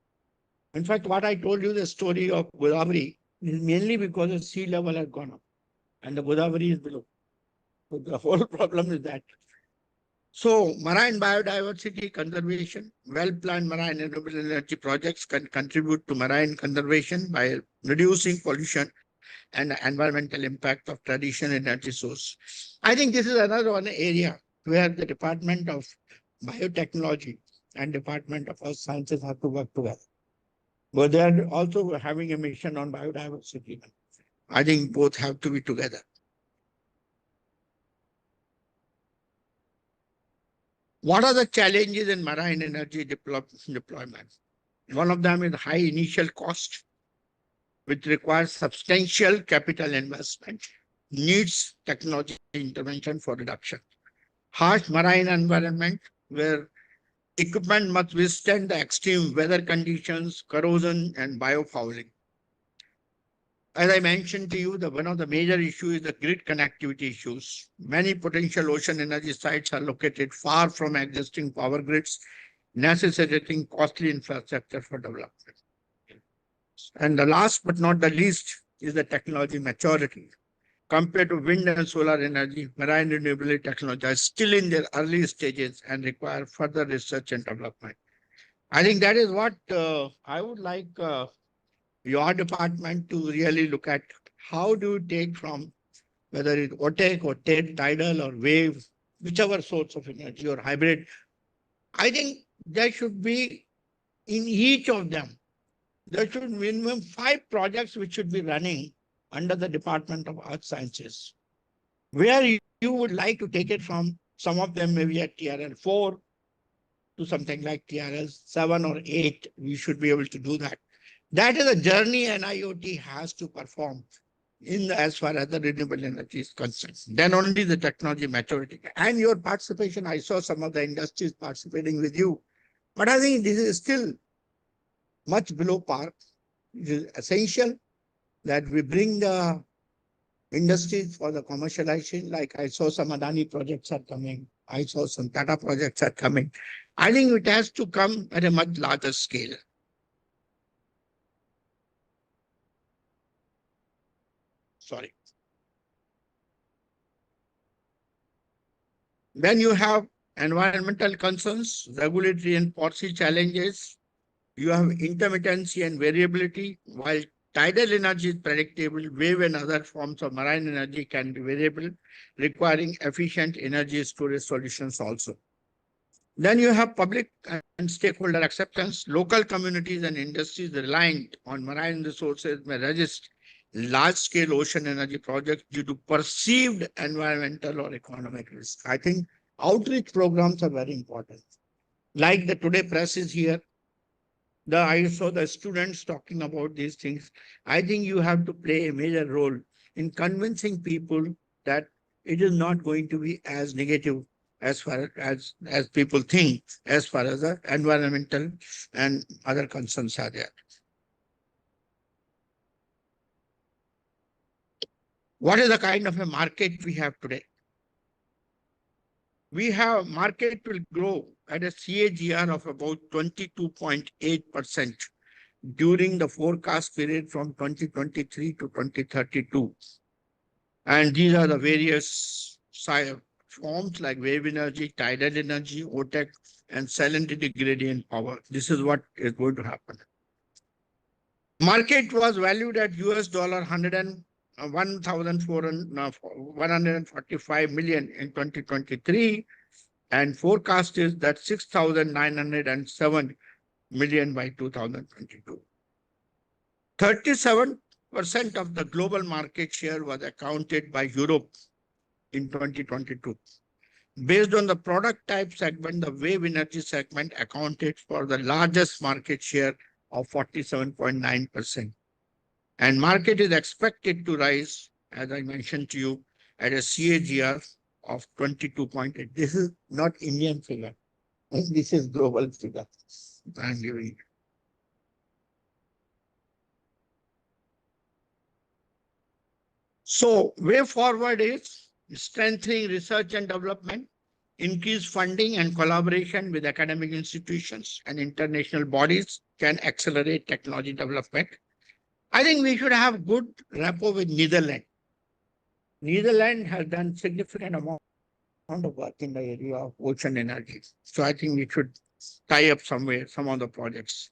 In fact, what I told you, the story of Godavari, is mainly because the sea level has gone up and the Godavari is below. So the whole problem is that. So marine biodiversity conservation, well-planned marine renewable energy projects can contribute to marine conservation by reducing pollution and the environmental impact of traditional energy source. I think this is another one area where the Department of Biotechnology and Department of Earth Sciences have to work together. But they are also having a mission on biodiversity. I think both have to be together. What are the challenges in marine energy deployment? One of them is high initial cost, which requires substantial capital investment, needs technology intervention for reduction. Harsh marine environment, where equipment must withstand the extreme weather conditions, corrosion, and biofouling. As I mentioned to you, one of the major issues is the grid connectivity issues. Many potential ocean energy sites are located far from existing power grids, necessitating costly infrastructure for development. And the last but not the least is the technology maturity. Compared to wind and solar energy, marine renewable technology are still in their early stages and require further research and development. I think that is what I would like your department to really look at. How do you take from whether it's OTEC or tidal or wave, whichever source of energy or hybrid. I think there should be in each of them, there should be minimum 5 projects which should be running under the Department of Earth Sciences. Where you would like to take it from, some of them maybe at TRL 4 to something like TRL 7 or 8, we should be able to do that. That is a journey NIOT has to perform as far as the renewable energy is concerned. Then only the technology maturity. And your participation, I saw some of the industries participating with you. But I think this is still much below par. It is essential that we bring the industries for the commercialization. Like I saw some Adani projects are coming. I saw some Tata projects are coming. I think it has to come at a much larger scale. Sorry. Then you have environmental concerns, regulatory and policy challenges. You have intermittency and variability. While tidal energy is predictable, wave and other forms of marine energy can be variable, requiring efficient energy storage solutions also. Then you have public and stakeholder acceptance. Local communities and industries reliant on marine resources may resist large-scale ocean energy projects due to perceived environmental or economic risk. I think outreach programs are very important. Like the Today Press is here. I saw the students talking about these things. I think you have to play a major role in convincing people that it is not going to be as negative as far as people think, as far as the environmental and other concerns are there. What is the kind of a market we have today? We have market will grow at a CAGR of about 22.8% during the forecast period from 2023 to 2032. And these are the various forms like wave energy, tidal energy, OTEC, and salinity gradient power. This is what is going to happen. Market was valued at $1,145 million in 2023, and forecast is that 6,907 million by 2022. 37% of the global market share was accounted by Europe in 2022. Based on the product type segment, the wave energy segment accounted for the largest market share of 47.9%. And market is expected to rise, as I mentioned to you, at a CAGR of 22.8. This is not Indian figure. This is global figure. I'm giving it. So way forward is strengthening research and development, increase funding and collaboration with academic institutions and international bodies can accelerate technology development. I think we should have good rapport with Netherlands. Netherlands has done significant amount of work in the area of ocean energy. So I think we should tie up somewhere some of the projects.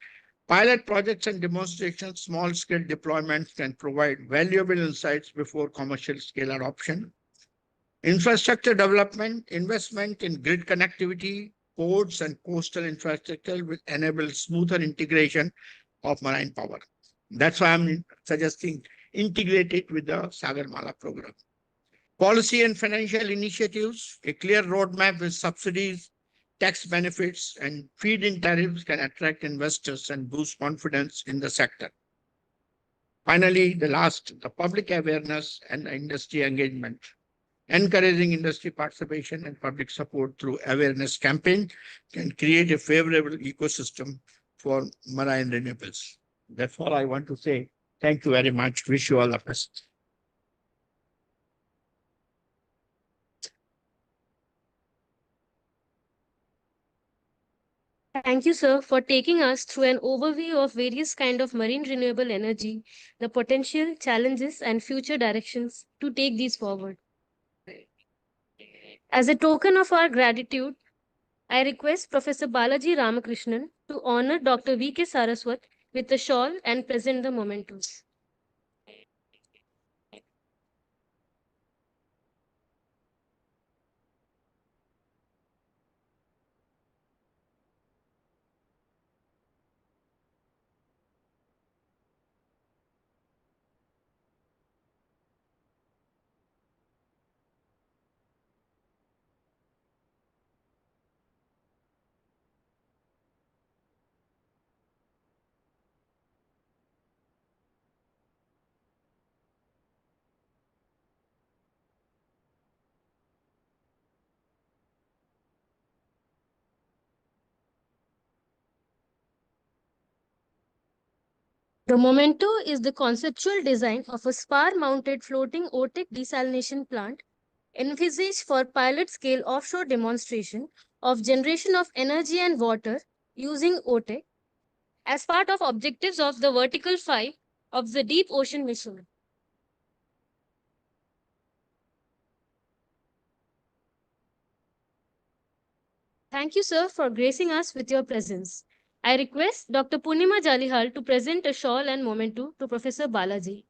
Pilot projects and demonstrations, small-scale deployments can provide valuable insights before commercial scale adoption. Infrastructure development, investment in grid connectivity, ports and coastal infrastructure will enable smoother integration of marine power. That's why I'm suggesting integrate it with the Sagarmala program. Policy and financial initiatives, a clear roadmap with subsidies, tax benefits, and feed-in tariffs can attract investors and boost confidence in the sector. Finally, the public awareness and industry engagement. Encouraging industry participation and public support through awareness campaign can create a favorable ecosystem for marine renewables. That's all I want to say. Thank you very much. Wish you all the best. Thank you, sir, for taking us through an overview of various kinds of marine renewable energy, the potential, challenges, and future directions to take these forward. As a token of our gratitude, I request Professor Balaji Ramakrishnan to honor Dr. V.K. Saraswat with a shawl and present the mementos. The memento is the conceptual design of a spar-mounted floating OTEC desalination plant envisaged for pilot-scale offshore demonstration of generation of energy and water using OTEC as part of objectives of the Vertical 5 of the Deep Ocean Mission. Thank you, sir, for gracing us with your presence. I request Dr. Purnima Jalihal to present a shawl and memento to Professor Balaji.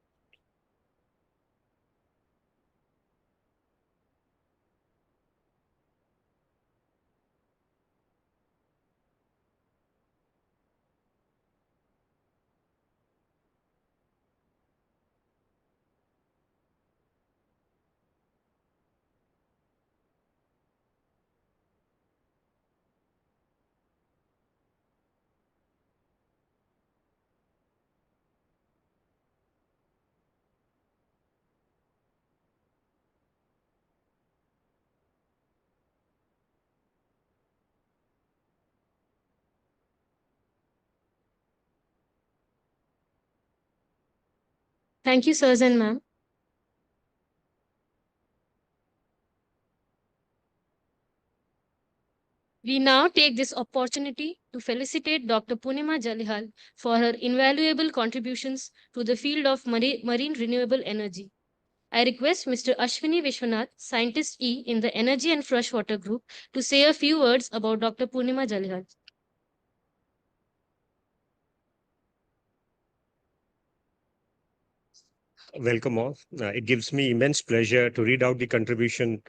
Thank you, sirs and ma'am. We now take this opportunity to felicitate Dr. Purnima Jalihal for her invaluable contributions to the field of marine renewable energy. I request Mr. Ashwini Vishwanath, Scientist E in the Energy and Freshwater Group, to say a few words about Dr. Purnima Jalihal. Welcome all. It gives me immense pleasure to read out the contribution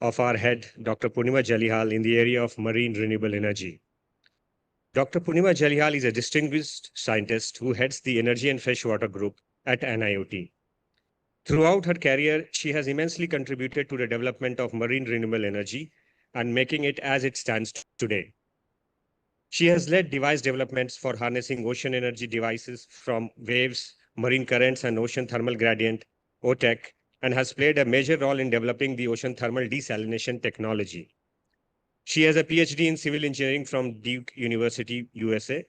of our head, Dr. Purnima Jalihal, in the area of marine renewable energy. Dr. Purnima Jalihal is a distinguished scientist who heads the Energy and Freshwater Group at NIOT. Throughout her career, she has immensely contributed to the development of marine renewable energy and making it as it stands today. She has led device developments for harnessing ocean energy devices from waves, marine currents, and ocean thermal gradient, OTEC, and has played a major role in developing the ocean thermal desalination technology. She has a PhD in civil engineering from Duke University, USA.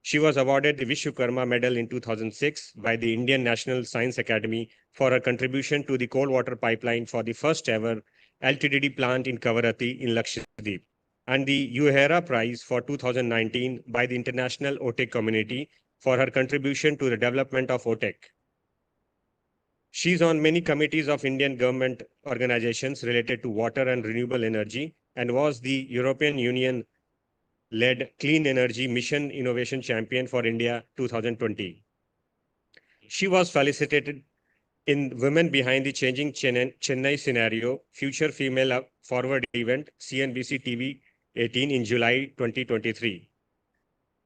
She was awarded the Vishwakarma Medal in 2006 by the Indian National Science Academy for her contribution to the coal water pipeline for the first ever LTDD plant in Kavarati in Lakshadweep, and the Uhera Prize for 2019 by the International OTEC community for her contribution to the development of OTEC. She's on many committees of Indian government organizations related to water and renewable energy and was the European Union led Clean Energy Mission Innovation Champion for India 2020. She was felicitated in Women Behind the Changing Chennai Scenario Future Female Forward event, CNBC TV 18 in July 2023.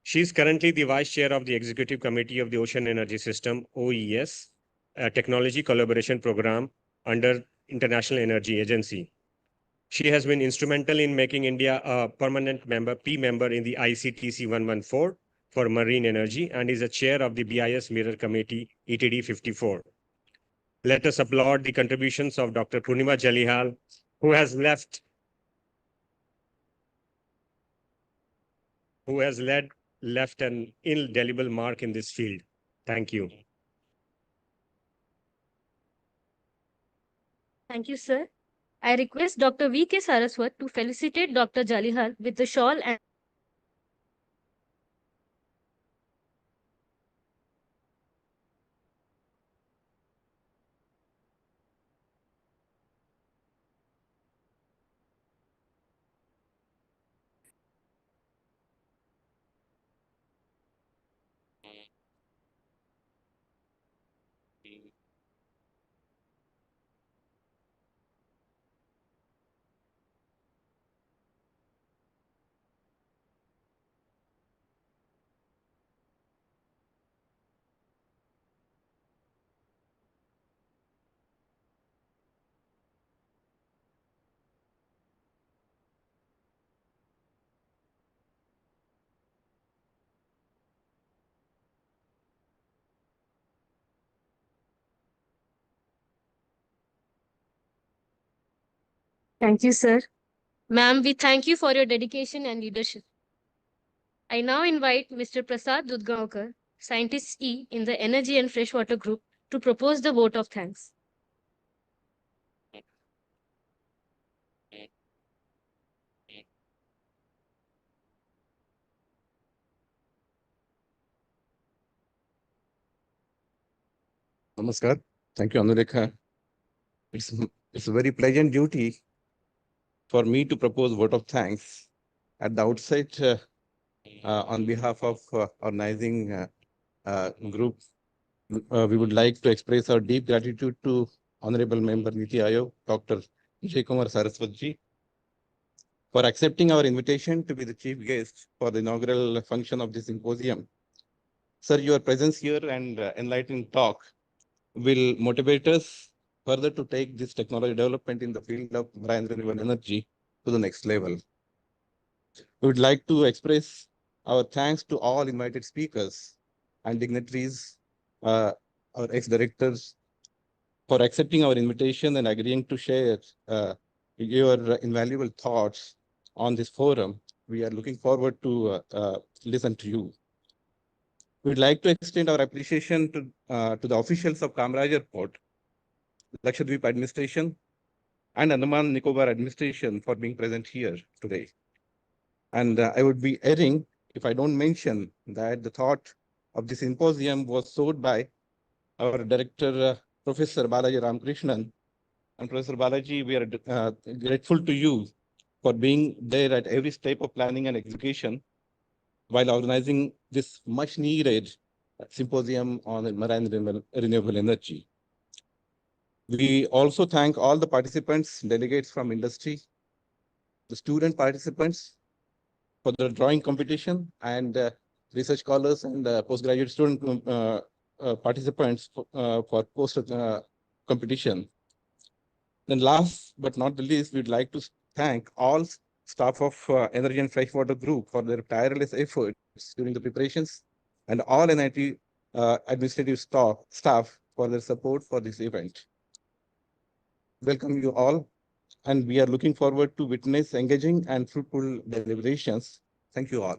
She is currently the Vice Chair of the Executive Committee of the Ocean Energy System, OES, a technology collaboration program under International Energy Agency. She has been instrumental in making India a permanent member, P member in the ICTC 114 for marine energy and is a chair of the BIS Mirror Committee, ETD 54. Let us applaud the contributions of Dr. Purnima Jalihal, who has left an indelible mark in this field. Thank you. Thank you, sir. I request Dr. V.K. Saraswat to felicitate Dr. Jalihal with the shawl and Thank you, sir. Ma'am, we thank you for your dedication and leadership. I now invite Mr. Prasad Dudgaonkar, Scientist E in the Energy and Freshwater Group, to propose the vote of thanks. Namaskar. Thank you, Anurekha. It's a very pleasant duty for me to propose vote of thanks. At the outset, on behalf of organizing group, we would like to express our deep gratitude to Honorable Member Niti Aayog, Dr. Vijay Kumar Saraswatji, for accepting our invitation to be the chief guest for the inaugural function of this symposium. Sir, your presence here and enlightening talk will motivate us further to take this technology development in the field of marine renewable energy to the next level. We would like to express our thanks to all invited speakers and dignitaries, our ex-directors, for accepting our invitation and agreeing to share your invaluable thoughts on this forum. We are looking forward to listen to you. We'd like to extend our appreciation to the officials of Kamarajar Port, Lakshadweep administration, and Andaman Nicobar administration for being present here today. And I would be erring if I don't mention that the thought of the symposium was sought by our director, Professor Balaji Ramakrishnan. And Professor Balaji, we are grateful to you for being there at every step of planning and execution while organizing this much needed symposium on marine renewable energy. We also thank all the participants, delegates from industry, the student participants for the drawing competition, and research scholars and postgraduate student participants for post competition. Then last but not the least, we'd like to thank all staff of Energy and Freshwater Group for their tireless efforts during the preparations, and all NIT administrative staff for their support for this event. Welcome you all, and we are looking forward to witness engaging and fruitful deliberations. Thank you all.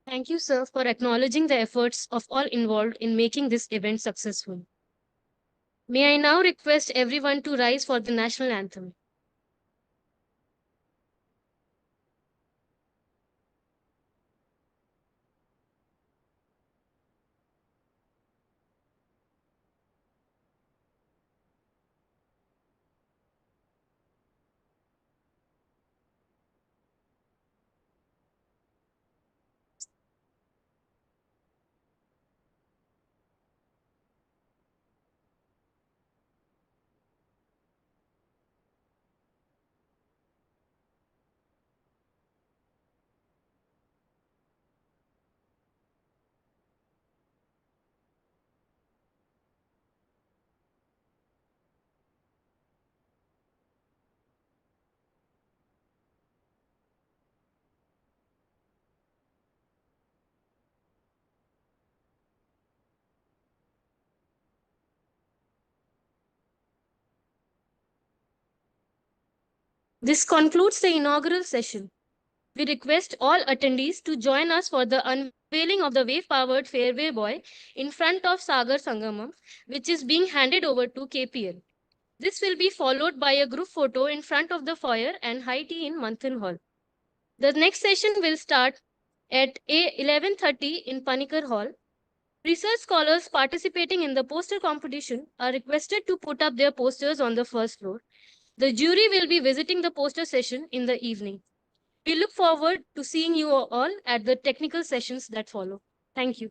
Thank you, sir, for acknowledging the efforts of all involved in making this event successful. May I now request everyone to rise for the national anthem. This concludes the inaugural session. We request all attendees to join us for the unveiling of the wave-powered Fairway Buoy in front of Sagar Sangamam, which is being handed over to KPL. This will be followed by a group photo in front of the foyer and high tea in Manthan Hall. The next session will start at 11:30 in Panikar Hall. Research scholars participating in the poster competition are requested to put up their posters on the first floor. The jury will be visiting the poster session in the evening. We look forward to seeing you all at the technical sessions that follow. Thank you.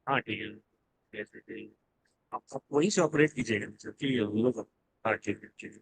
हाँ ठीक है, जैसे कि आप वहीं से operate कीजिएगा क्योंकि हम लोग, हाँ ठीक है ठीक है।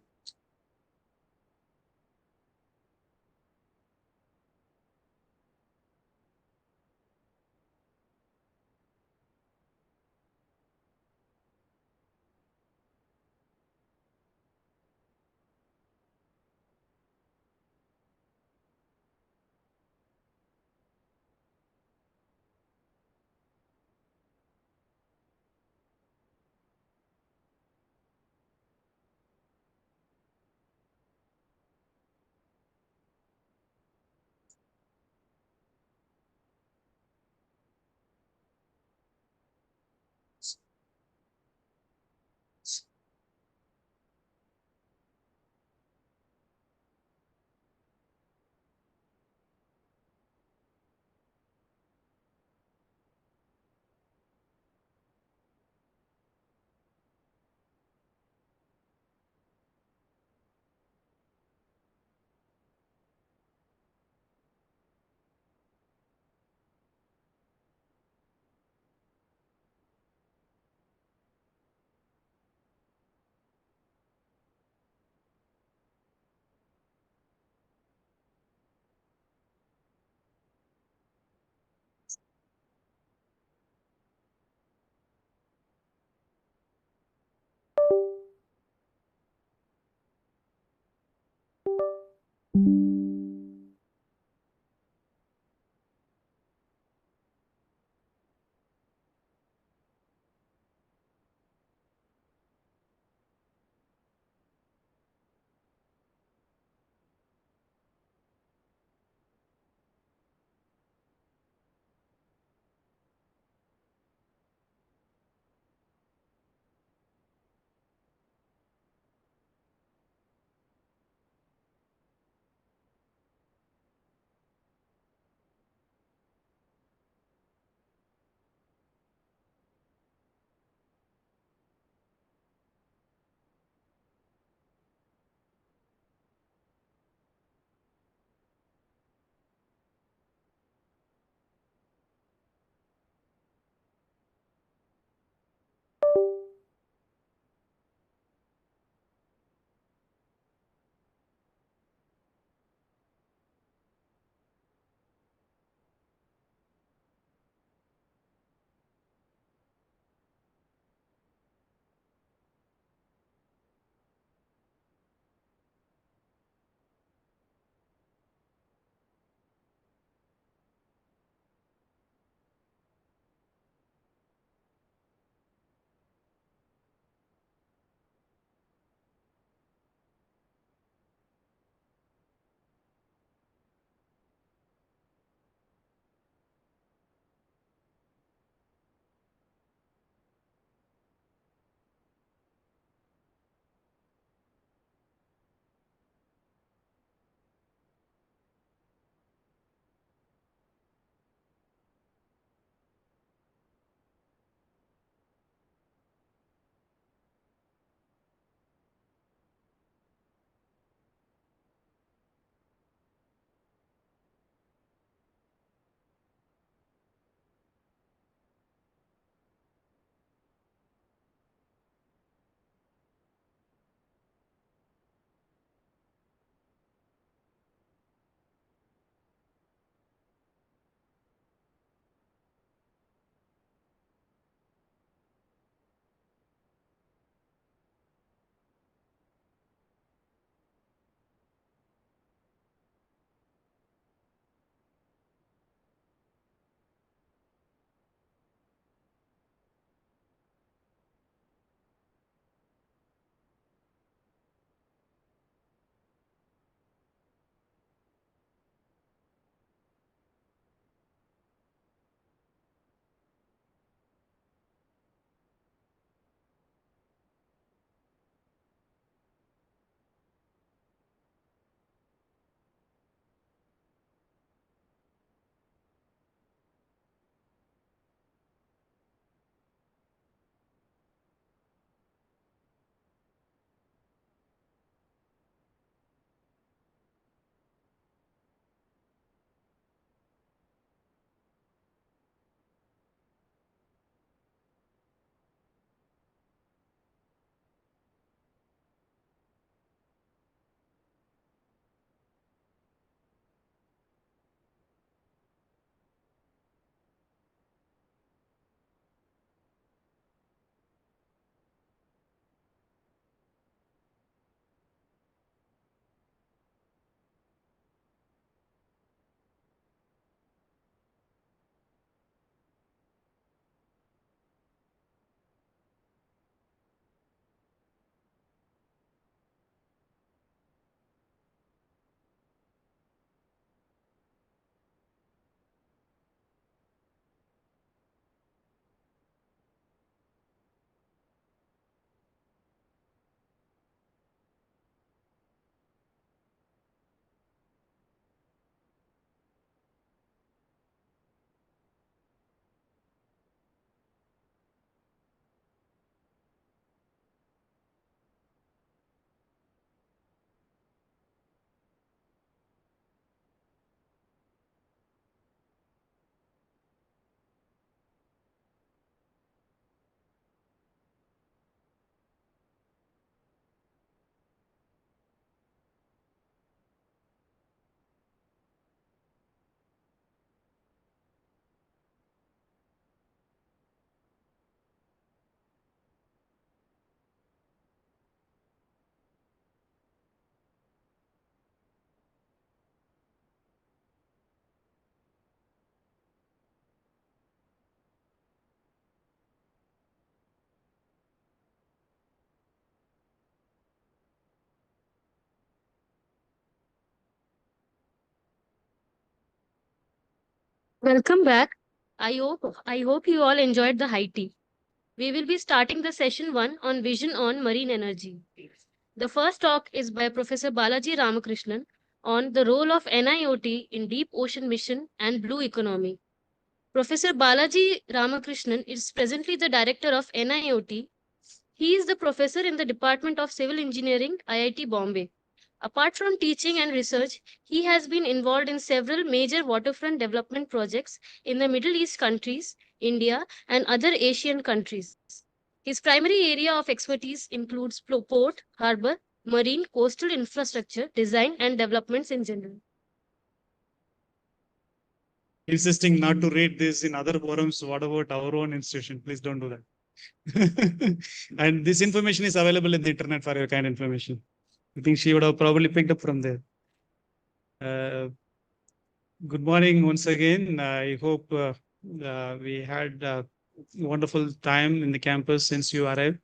Welcome back. I hope you all enjoyed the high tea. We will be starting the session 1 on vision on marine energy. The first talk is by Professor Balaji Ramakrishnan on the role of NIOT in deep ocean mission and blue economy. Professor Balaji Ramakrishnan is presently the director of NIOT. He is the professor in the Department of Civil Engineering, IIT Bombay. Apart from teaching and research, he has been involved in several major waterfront development projects in the Middle East countries, India, and other Asian countries. His primary area of expertise includes port, harbor, marine, coastal infrastructure, design, and developments in general. Insisting not to read this in other forums. What about our own institution? Please don't do that. And this information is available in the internet for your kind information. I think she would have probably picked up from there. Good morning once again. I hope we had a wonderful time in the campus since you arrived.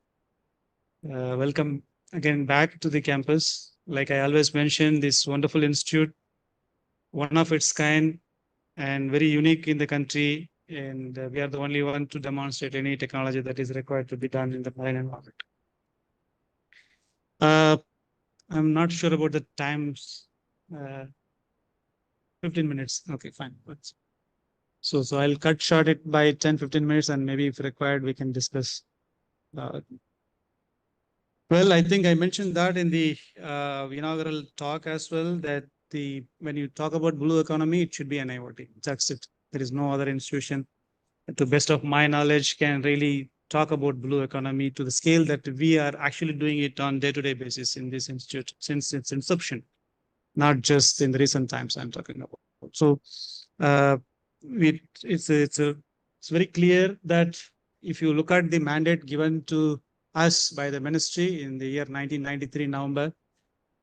Welcome again back to the campus. Like I always mention, this wonderful institute, one of its kind and very unique in the country. And we are the only one to demonstrate any technology that is required to be done in the marine environment. I'm not sure about the times. 15 minutes. Okay, fine. So I'll cut short it by 10-15 minutes, and maybe if required, we can discuss. Well, I think I mentioned that in the inaugural talk as well, that when you talk about blue economy, it should be NIOT. That's it. There is no other institution, to best of my knowledge, can really talk about blue economy to the scale that we are actually doing it on day-to-day basis in this institute since its inception, not just in the recent times I'm talking about. So it's very clear that if you look at the mandate given to us by the ministry in the year 1993 November,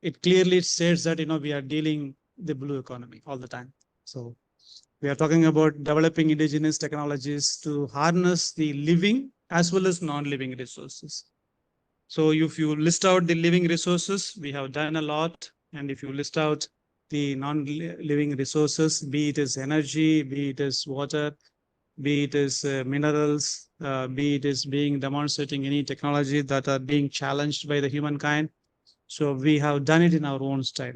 it clearly states that we are dealing the blue economy all the time. So we are talking about developing indigenous technologies to harness the living as well as non-living resources. So if you list out the living resources, we have done a lot. And if you list out the non-living resources, be it is energy, be it is water, be it is minerals, be it is being demonstrating any technology that are being challenged by the humankind. So we have done it in our own style.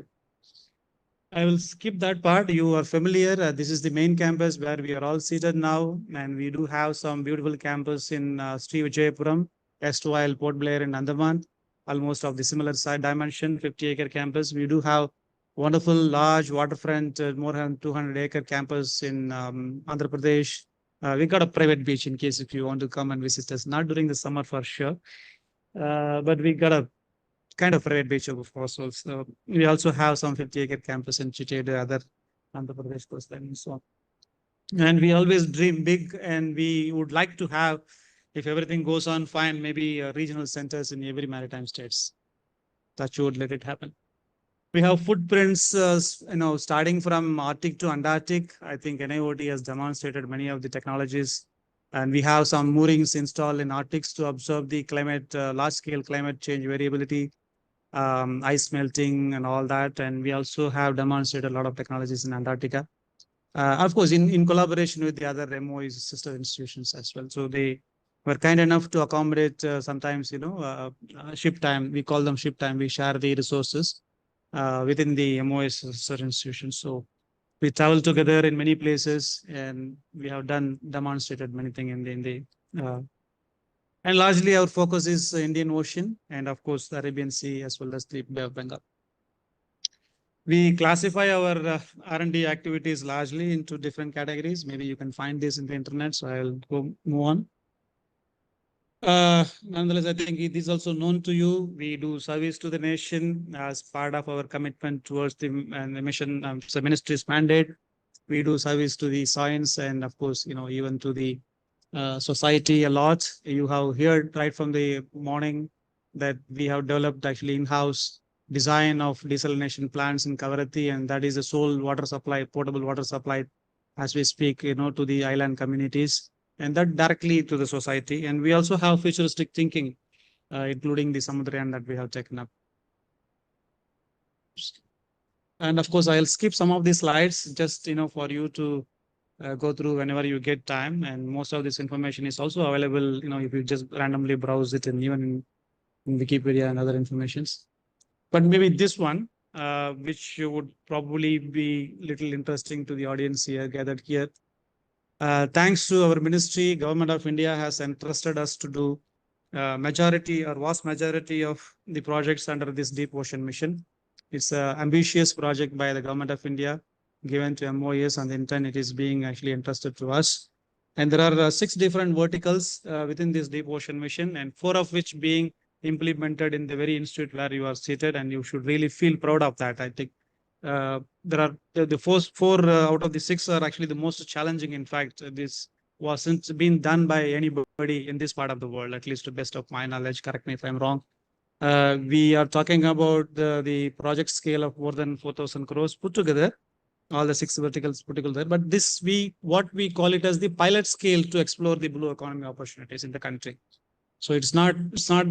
I will skip that part. You are familiar. This is the main campus where we are all seated now. And we do have some beautiful campus in Sri Vijayapuram, erstwhile Port Blair in Andaman, almost of the similar side dimension, 50-acre campus. We do have wonderful large waterfront, more than 200-acre campus in Andhra Pradesh. We got a private beach in case if you want to come and visit us, not during the summer for sure. But we got a kind of private beach of course. So we also have some 50-acre campus in Chitted, other Andhra Pradesh coastline and so on. And we always dream big, and we would like to have, if everything goes on fine, maybe regional centers in every maritime states. That would let it happen. We have footprints, starting from Arctic to Antarctic. I think NIOT has demonstrated many of the technologies, and we have some moorings installed in Arctic to observe the climate, large-scale climate change variability, ice melting and all that. And we also have demonstrated a lot of technologies in Antarctica. Of course, in collaboration with the other MOEs, sister institutions as well. So they were kind enough to accommodate sometimes, ship time. We call them ship time. We share the resources within the MOEs, sister institutions. So we travel together in many places, and we have demonstrated many things in the and largely our focus is Indian Ocean and of course the Arabian Sea as well as the Bay of Bengal. We classify our R&D activities largely into different categories. Maybe you can find this in the internet, so I'll move on. Nonetheless, I think it is also known to you. We do service to the nation as part of our commitment towards the mission, the ministry's mandate. We do service to the science and of course, even to the society a lot. You have heard right from the morning that we have developed actually in-house design of desalination plants in Kavaratti, and that is the sole water supply, potable water supply as we speak, to the island communities, and that directly to the society. And we also have futuristic thinking, including the Samudrayan that we have taken up. And of course, I'll skip some of these slides just, for you to go through whenever you get time. And most of this information is also available, if you just randomly browse it and even in Wikipedia and other informations. But maybe this one, which would probably be little interesting to the audience here gathered here. Thanks to our ministry, Government of India has entrusted us to do majority or vast majority of the projects under this deep ocean mission. It's an ambitious project by the Government of India given to MOEs, and in turn it is being actually entrusted to us. And there are 6 different verticals within this deep ocean mission, and 4 of which being implemented in the very institute where you are seated, and you should really feel proud of that. I think there are the first 4 out of the 6 are actually the most challenging. In fact, this wasn't been done by anybody in this part of the world, at least to best of my knowledge. Correct me if I'm wrong. We are talking about the project scale of more than 4,000 crores put together, all the 6 verticals put together. But this what we call it as the pilot scale to explore the blue economy opportunities in the country. So it's not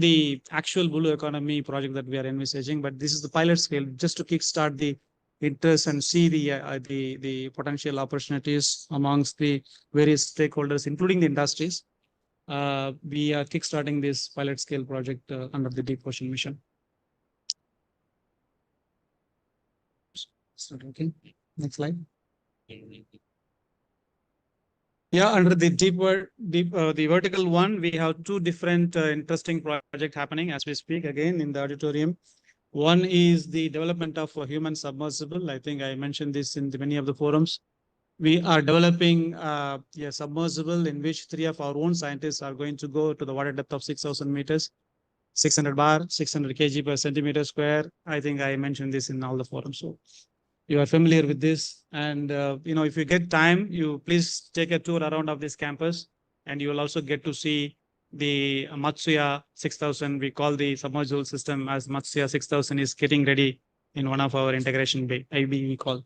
the actual blue economy project that we are envisaging, but this is the pilot scale just to kickstart the interest and see the potential opportunities amongst the various stakeholders, including the industries. We are kickstarting this pilot scale project under the Deep Ocean Mission. Okay. Next slide. Yeah, under the the vertical one, we have 2 different interesting projects happening as we speak again in the auditorium. One is the development of a human submersible. I think I mentioned this in many of the forums. We are developing a submersible in which 3 of our own scientists are going to go to the water depth of 6,000 meters, 600 bar, 600 kg per centimeter square. I think I mentioned this in all the forums. So you are familiar with this. And, if you get time, you please take a tour around of this campus, and you will also get to see the Matsuya 6000. We call the submersible system as Matsuya 6000 is getting ready in one of our integration bay, IB we call.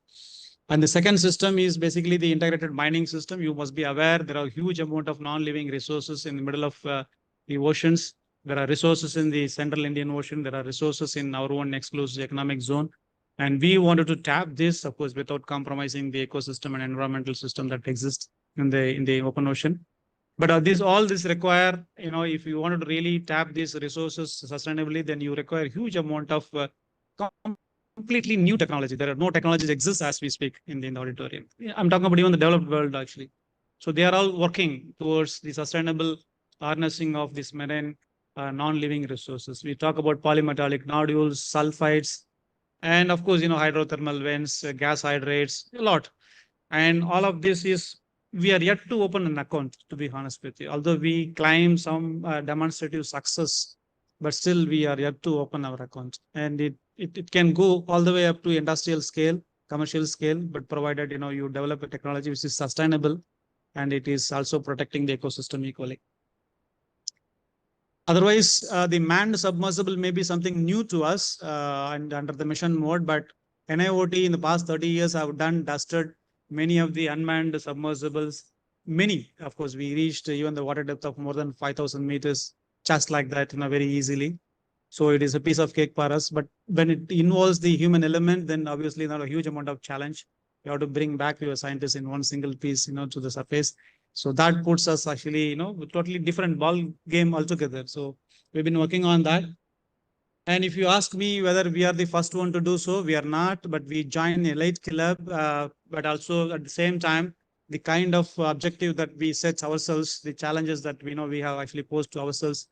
And the second system is basically the integrated mining system. You must be aware there are a huge amount of non-living resources in the middle of the oceans. There are resources in the Central Indian Ocean. There are resources in our own exclusive economic zone. And we wanted to tap this, of course, without compromising the ecosystem and environmental system that exists in the open ocean. But all this require, if you wanted to really tap these resources sustainably, then you require a huge amount of completely new technology. There are no technologies exist as we speak in the auditorium. I'm talking about even the developed world actually. So they are all working towards the sustainable harnessing of this marine non-living resources. We talk about polymetallic nodules, sulfides, and of course, hydrothermal vents, gas hydrates, a lot. And all of this we are yet to open an account, to be honest with you. Although we claim some demonstrative success, but still we are yet to open our account. And it can go all the way up to industrial scale, commercial scale, but provided, you develop a technology which is sustainable and it is also protecting the ecosystem equally. Otherwise, the manned submersible may be something new to us and under the mission mode, but NIOT in the past 30 years have dusted many of the unmanned submersibles. Many, of course, we reached even the water depth of more than 5,000 meters, just like that, very easily. So it is a piece of cake for us. But when it involves the human element, then obviously not a huge amount of challenge. You have to bring back your scientists in one single piece, to the surface. So that puts us actually, totally different ball game altogether. So we've been working on that. And if you ask me whether we are the first one to do so, we are not, but we join elite club. But also at the same time, the kind of objective that we set ourselves, the challenges that we have actually posed to ourselves,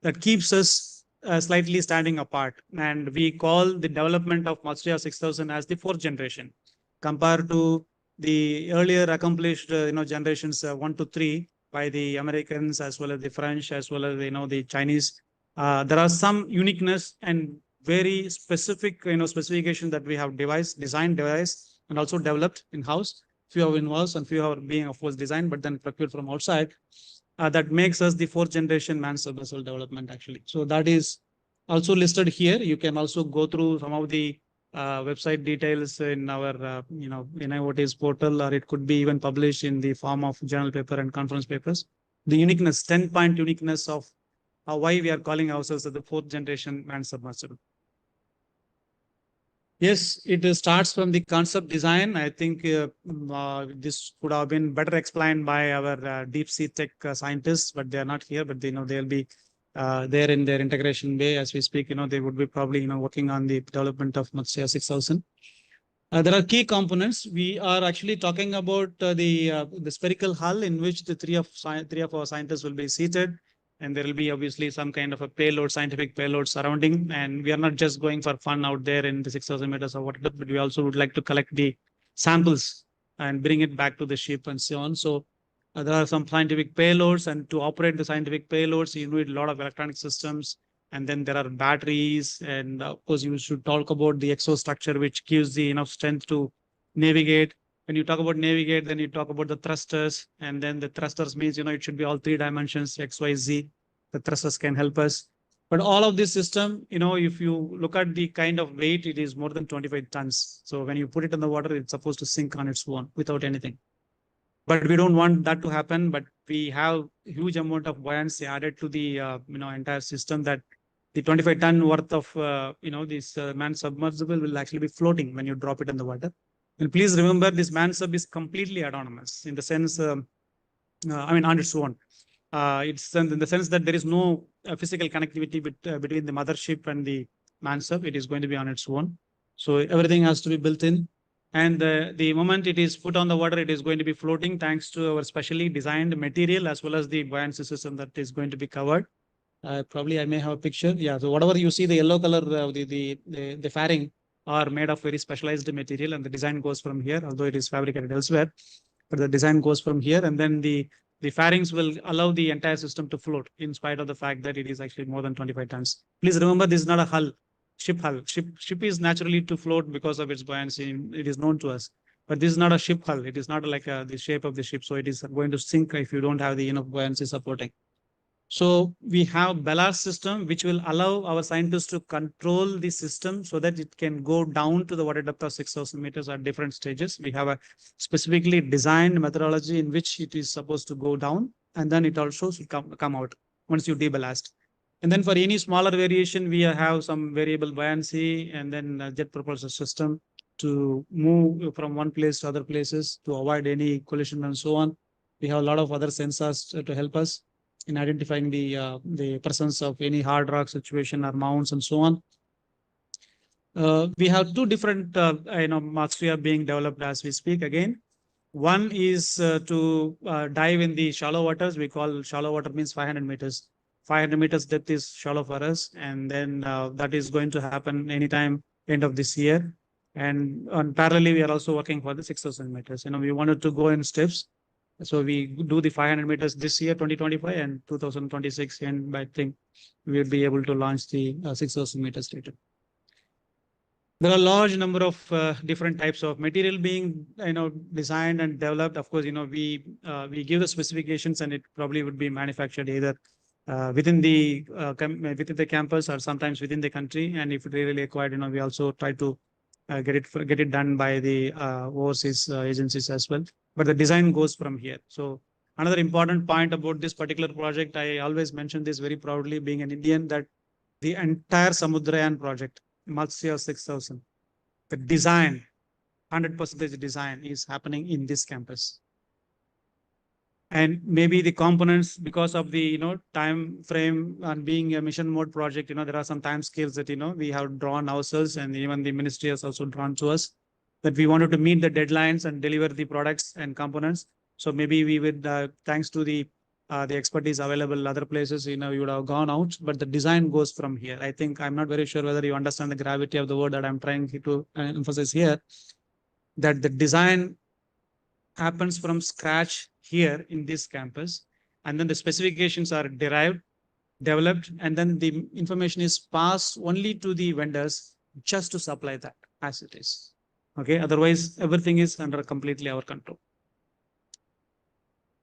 that keeps us slightly standing apart. And we call the development of Matsuya 6000 as the 4th generation, compared to the earlier accomplished generations 1 to 3 by the Americans as well as the French as well as the Chinese. There are some uniqueness and very specific specification that we have designed, and also developed in-house. Few are in-house and few are being of course designed but then procured from outside. That makes us the 4th generation manned submersible development actually. So that is also listed here. You can also go through some of the website details in our NIOT's portal, or it could be even published in the form of journal paper and conference papers. The uniqueness, 10-point uniqueness of why we are calling ourselves as the 4th generation manned submersible. Yes, it starts from the concept design. I think this could have been better explained by our deep sea tech scientists, but they are not here. But they'll be there in their integration bay as we speak. They would be probably working on the development of 𝐊𝐶 6000. There are key components. We are actually talking about the spherical hull in which the three of our scientists will be seated, and there will be obviously some kind of a payload, scientific payload surrounding. And we are not just going for fun out there in the 6,000 meters or whatever, but we also would like to collect the samples and bring it back to the ship and so on. So there are some scientific payloads, and to operate the scientific payloads, you need a lot of electronic systems. And then there are batteries, and of course you should talk about the exostructure, which gives the enough strength to navigate. When you talk about navigate, then you talk about the thrusters, and then the thrusters means it should be all 3 dimensions, X, Y, Z. The thrusters can help us. But all of this system, if you look at the kind of weight, it is more than 25 tons. So when you put it in the water, it's supposed to sink on its own without anything. But we don't want that to happen. But we have huge amount of buoyancy added to the entire system, that the 25-ton worth of this manned submersible will actually be floating when you drop it in the water. And please remember, this manned sub is completely autonomous in the sense, on its own. It's in the sense that there is no physical connectivity between the mothership and the manned sub. It is going to be on its own. So everything has to be built in. And the moment it is put on the water, it is going to be floating thanks to our specially designed material as well as the buoyancy system that is going to be covered. Probably I may have a picture. Yeah. So whatever you see, the yellow color, the fairing are made of very specialized material, and the design goes from here, although it is fabricated elsewhere. But the design goes from here, and then the fairings will allow the entire system to float in spite of the fact that it is actually more than 25 tons. Please remember, this is not a hull, ship hull. Ship is naturally to float because of its buoyancy. It is known to us. But this is not a ship hull. It is not like the shape of the ship. So it is going to sink if you don't have the enough buoyancy supporting. So we have ballast system, which will allow our scientists to control the system so that it can go down to the water depth of 6,000 meters at different stages. We have a specifically designed methodology in which it is supposed to go down, and then it also should come out once you deballast. And then for any smaller variation, we have some variable buoyancy and then a jet propulsion system to move from one place to other places to avoid any collision and so on. We have a lot of other sensors to help us in identifying the presence of any hard rock situation or mounts and so on. We have two different 𝐊𝐶 being developed as we speak again. One is to dive in the shallow waters. We call shallow water means 500 meters. 500 meters depth is shallow for us, and then that is going to happen anytime end of this year. And parallelly, we are also working for the 6,000 meters. We wanted to go in steps. So we do the 500 meters this year, 2025, and 2026, and I think we'll be able to launch the 6,000 meters later. There are a large number of different types of material being designed and developed. Of course, we give the specifications, and it probably would be manufactured either within the campus or sometimes within the country. And if really required, we also try to get it done by the overseas agencies as well. But the design goes from here. So another important point about this particular project, I always mention this very proudly, being an Indian, that the entire Samudrayan project, 𝐊𝐶 6000, the design, 100% design is happening in this campus. And maybe the components, because of the time frame and being a mission mode project, there are some time scales that we have drawn ourselves, and even the ministry has also drawn to us, that we wanted to meet the deadlines and deliver the products and components. So maybe we would, thanks to the expertise available other places, we would have gone out, but the design goes from here. I think I'm not very sure whether you understand the gravity of the word that I'm trying to emphasize here, that the design happens from scratch here in this campus, and then the specifications are developed, and then the information is passed only to the vendors just to supply that as it is. Okay, otherwise everything is under completely our control.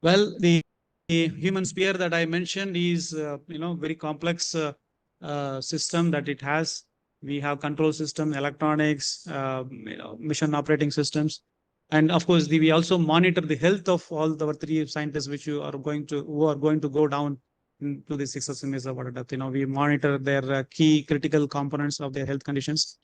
Well, the human sphere that I mentioned is very complex system that it has. We have control system, electronics, mission operating systems. And of course, we also monitor the health of all our 3 scientists, who are going to go down into the 6,000 meters of water depth. We monitor their key critical components of their health conditions.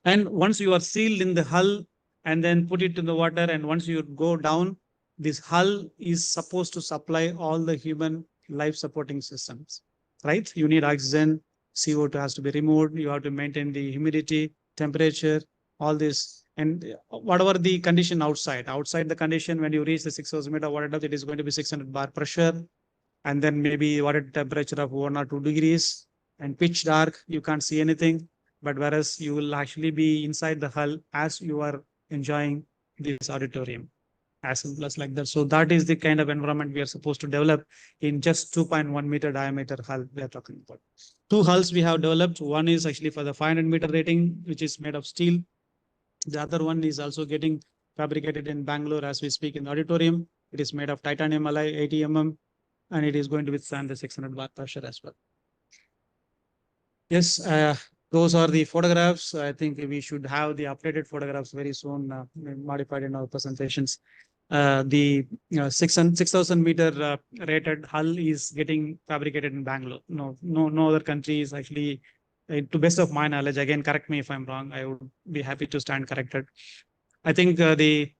And once you are sealed in the hull and then put it in the water, and once you go down, this hull is supposed to supply all the human life supporting systems, right? You need oxygen, CO2 has to be removed, you have to maintain the humidity, temperature, all this. And whatever the condition outside the condition, when you reach the 6,000 meter water depth, it is going to be 600 bar pressure, and then maybe water temperature of 1 or 2 degrees, and pitch dark, you can't see anything. But whereas you will actually be inside the hull as you are enjoying this auditorium, as simple as like that. So that is the kind of environment we are supposed to develop in just 2.1 meter diameter hull we are talking about. Two hulls we have developed. One is actually for the 500 meter rating, which is made of steel. The other one is also getting fabricated in Bangalore as we speak in the auditorium. It is made of titanium alloy, 80 and it is going to withstand the 600 bar pressure as well. Yes, those are the photographs. I think we should have the updated photographs very soon, modified in our presentations. The 6,000 meter rated hull is getting fabricated in Bangalore. No other country is actually, to best of my knowledge, again, correct me if I'm wrong, I would be happy to stand corrected. I think the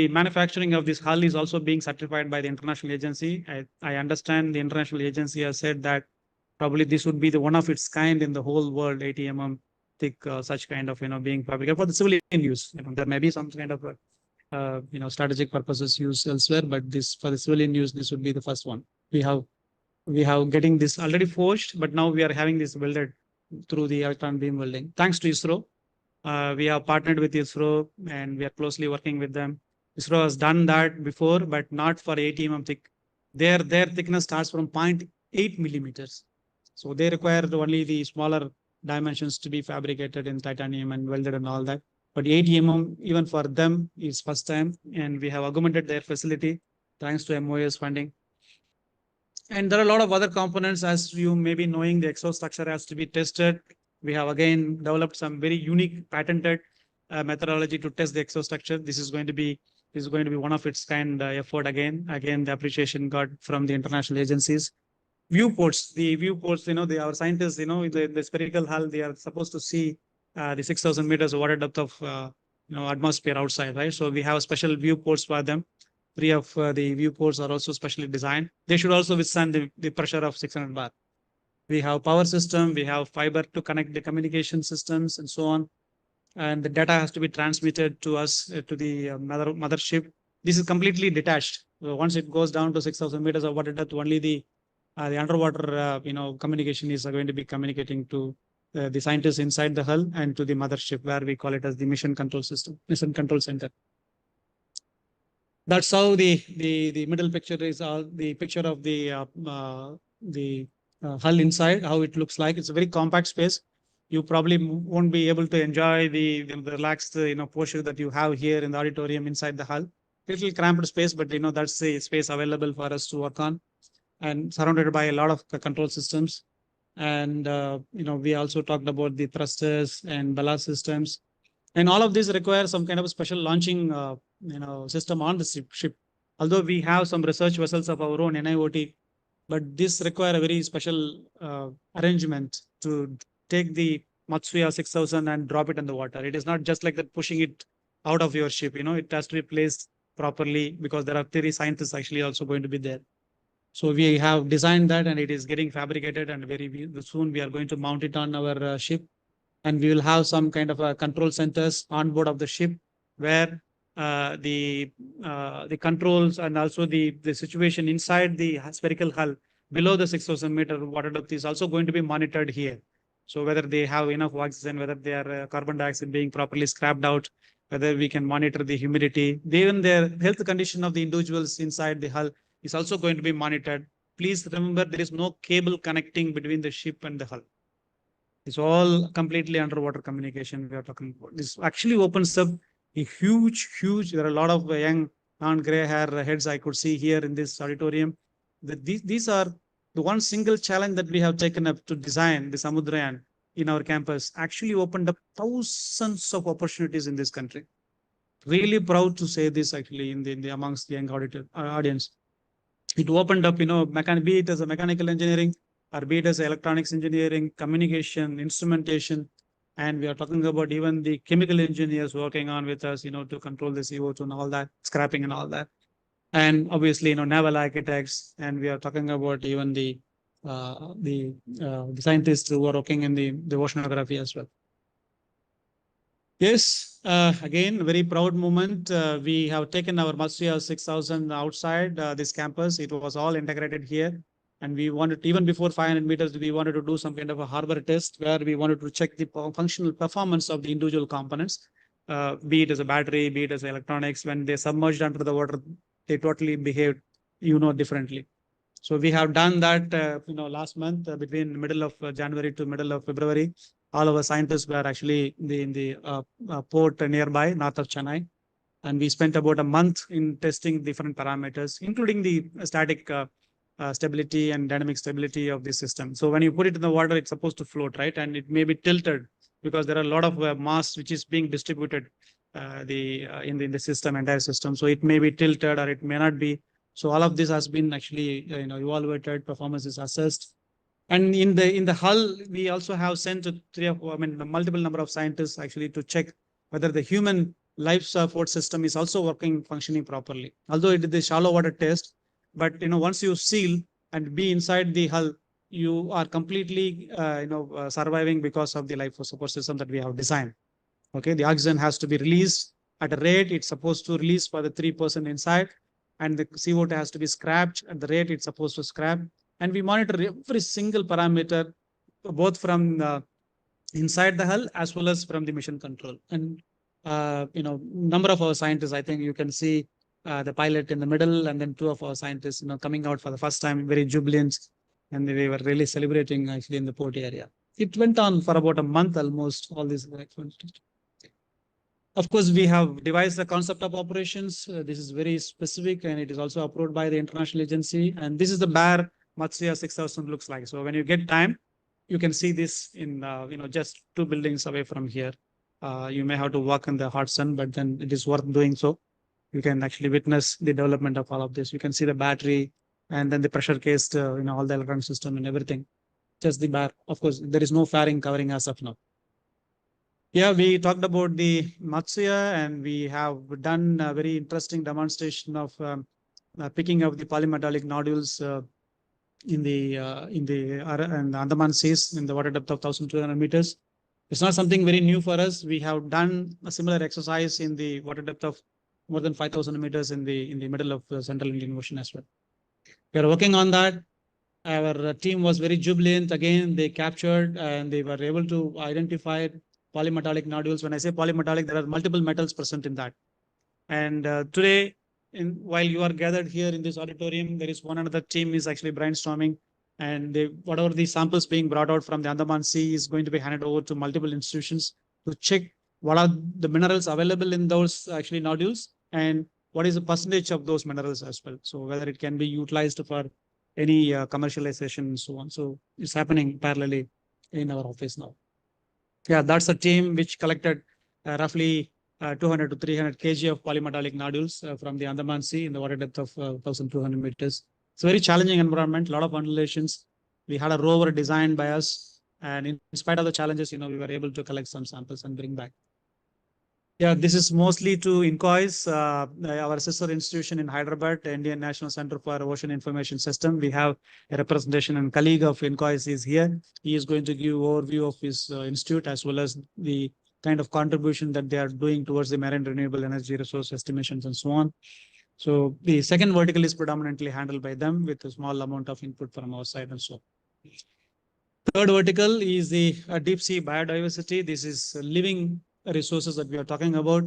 manufacturing of this hull is also being certified by the international agency. I understand the international agency has said that probably this would be the one of its kind in the whole world, 80 thick, such kind of, being fabricated for the civilian use. There may be some kind of, strategic purposes used elsewhere, but this for the civilian use, this would be the first one. We have getting this already forged, but now we are having this welded through the electron beam welding. Thanks to ISRO. We have partnered with ISRO and we are closely working with them. ISRO has done that before, but not for 80 thick. Their thickness starts from 0.8 millimeters. So they require only the smaller dimensions to be fabricated in titanium and welded and all that. But 80 even for them is first time, and we have augmented their facility thanks to MOA's funding. And there are a lot of other components, as you may be knowing, the exostructure has to be tested. We have again developed some very unique patented methodology to test the exostructure. This is going to be one of its kind effort again. Again, the appreciation got from the international agencies. Viewports, our scientists, the spherical hull, they are supposed to see the 6,000 meters water depth of atmosphere outside, right? So we have special viewports for them. 3 of the viewports are also specially designed. They should also withstand the pressure of 600 bar. We have power system, we have fiber to connect the communication systems and so on. And the data has to be transmitted to us, to the mothership. This is completely detached. So once it goes down to 6,000 meters of water depth, only the underwater, communication is going to be communicating to the scientists inside the hull and to the mothership, where we call it as the mission control center. That's how the middle picture is the picture of the hull inside, how it looks like. It's a very compact space. You probably won't be able to enjoy the relaxed posture that you have here in the auditorium inside the hull. Little cramped space, but that's the space available for us to work on, and surrounded by a lot of control systems. And we also talked about the thrusters and ballast systems, and all of these require some kind of a special launching system on the ship. Although we have some research vessels of our own, NIOT, but this require a very special arrangement to take the Matsuya 6000 and drop it in the water. It is not just like that pushing it out of your ship. It has to be placed properly, because there are 3 scientists actually also going to be there. So we have designed that, and it is getting fabricated, and very soon we are going to mount it on our ship, and we will have some kind of control centers on board of the ship, where the controls and also the situation inside the spherical hull below the 6,000 meter water depth is also going to be monitored here. So whether they have enough oxygen, whether they are carbon dioxide being properly scrapped out, whether we can monitor the humidity, even their health condition of the individuals inside the hull is also going to be monitored. Please remember, there is no cable connecting between the ship and the hull. It's all completely underwater communication we are talking about. This actually opens up a huge, there are a lot of young non-gray hair heads I could see here in this auditorium. These are the one single challenge that we have taken up to design the Samudrayan in our campus actually opened up thousands of opportunities in this country. Really proud to say this actually in the amongst the young audience. It opened up, be it as a mechanical engineering, or be it as electronics engineering, communication, instrumentation, And we are talking about even the chemical engineers working on with us, to control the CO2 and all that, scrapping and all that. And obviously, naval architects, and we are talking about even the scientists who are working in the oceanography as well. Yes, again, very proud moment. We have taken our Matsya 6000 outside this campus. It was all integrated here. And we wanted, even before 500 meters, we wanted to do some kind of a harbor test where we wanted to check the functional performance of the individual components, be it as a battery, be it as electronics. When they submerged under the water, they totally behaved, differently. So we have done that, last month between middle of January to middle of February. All our scientists were actually in the port nearby, north of Chennai. And we spent about a month in testing different parameters, including the static stability and dynamic stability of the system. So when you put it in the water, it's supposed to float, right? And it may be tilted because there are a lot of mass which is being distributed in the system, entire system. So it may be tilted or it may not be. So all of this has been actually evaluated, performance is assessed. And in the hull, we also have sent multiple number of scientists actually to check whether the human life support system is also functioning properly. Although it is a shallow water test, but once you seal and be inside the hull, you are completely surviving because of the life support system that we have designed. Okay, the oxygen has to be released at a rate it's supposed to release for the 3% inside, and the CO2 has to be scrapped at the rate it's supposed to scrap. And we monitor every single parameter, both from inside the hull as well as from the mission control. And number of our scientists, I think you can see the pilot in the middle, and then two of our scientists, coming out for the first time, very jubilant, and they were really celebrating actually in the port area. It went on for about a month almost, all these. Of course, we have devised the concept of operations. This is very specific, and it is also approved by the international agency. And this is the bare Matsya 6000 looks like. So when you get time, you can see this in just 2 buildings away from here. You may have to walk in the hot sun, but then it is worth doing so. You can actually witness the development of all of this. You can see the battery and then the pressure cased, all the electronic system and everything. Just the bare. Of course, there is no fairing covering as of now. Yeah, we talked about the Matsya, and we have done a very interesting demonstration of picking up the polymetallic nodules in the Andaman Seas in the water depth of 1,200 meters. It's not something very new for us. We have done a similar exercise in the water depth of more than 5,000 meters in the middle of the Central Indian Ocean as well. We are working on that. Our team was very jubilant. Again, they captured and they were able to identify polymetallic nodules. When I say polymetallic, there are multiple metals present in that. And today, while you are gathered here in this auditorium, there is one another team is actually brainstorming, and whatever the samples being brought out from the Andaman Sea is going to be handed over to multiple institutions to check what are the minerals available in those actually nodules and what is the percentage of those minerals as well. So whether it can be utilized for any commercialization and so on. So it's happening parallelly in our office now. Yeah, that's a team which collected roughly 200 to 300 kg of polymetallic nodules from the Andaman Sea in the water depth of 1,200 meters. It's a very challenging environment, a lot of undulations. We had a rover designed by us, and in spite of the challenges, we were able to collect some samples and bring back. Yeah, this is mostly to 𝐌𝐀𝐑𝐈𝐍𝐄, our sister institution in Hyderabad, the Indian National Center for Ocean Information System. We have a representation and colleague of 𝐌𝐀𝐑𝐈𝐍𝐄 is here. He is going to give overview of his institute as well as the kind of contribution that they are doing towards the marine renewable energy resource estimations and so on. So the second vertical is predominantly handled by them with a small amount of input from our side and so on. Third vertical is the deep sea biodiversity. This is living resources that we are talking about.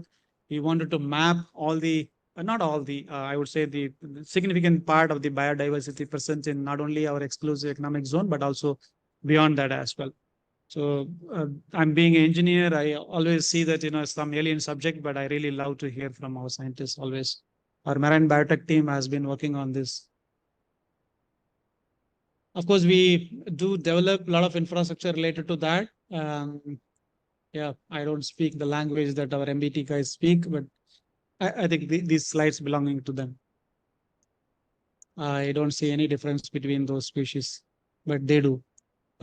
We wanted to map all the, not all the, I would say the significant part of the biodiversity present in not only our exclusive economic zone, but also beyond that as well. So I'm being an engineer. I always see that, it's some alien subject, but I really love to hear from our scientists always. Our marine biotech team has been working on this. Of course, we do develop a lot of infrastructure related to that. Yeah, I don't speak the language that our MBT guys speak, but I think these slides belonging to them. I don't see any difference between those species, but they do.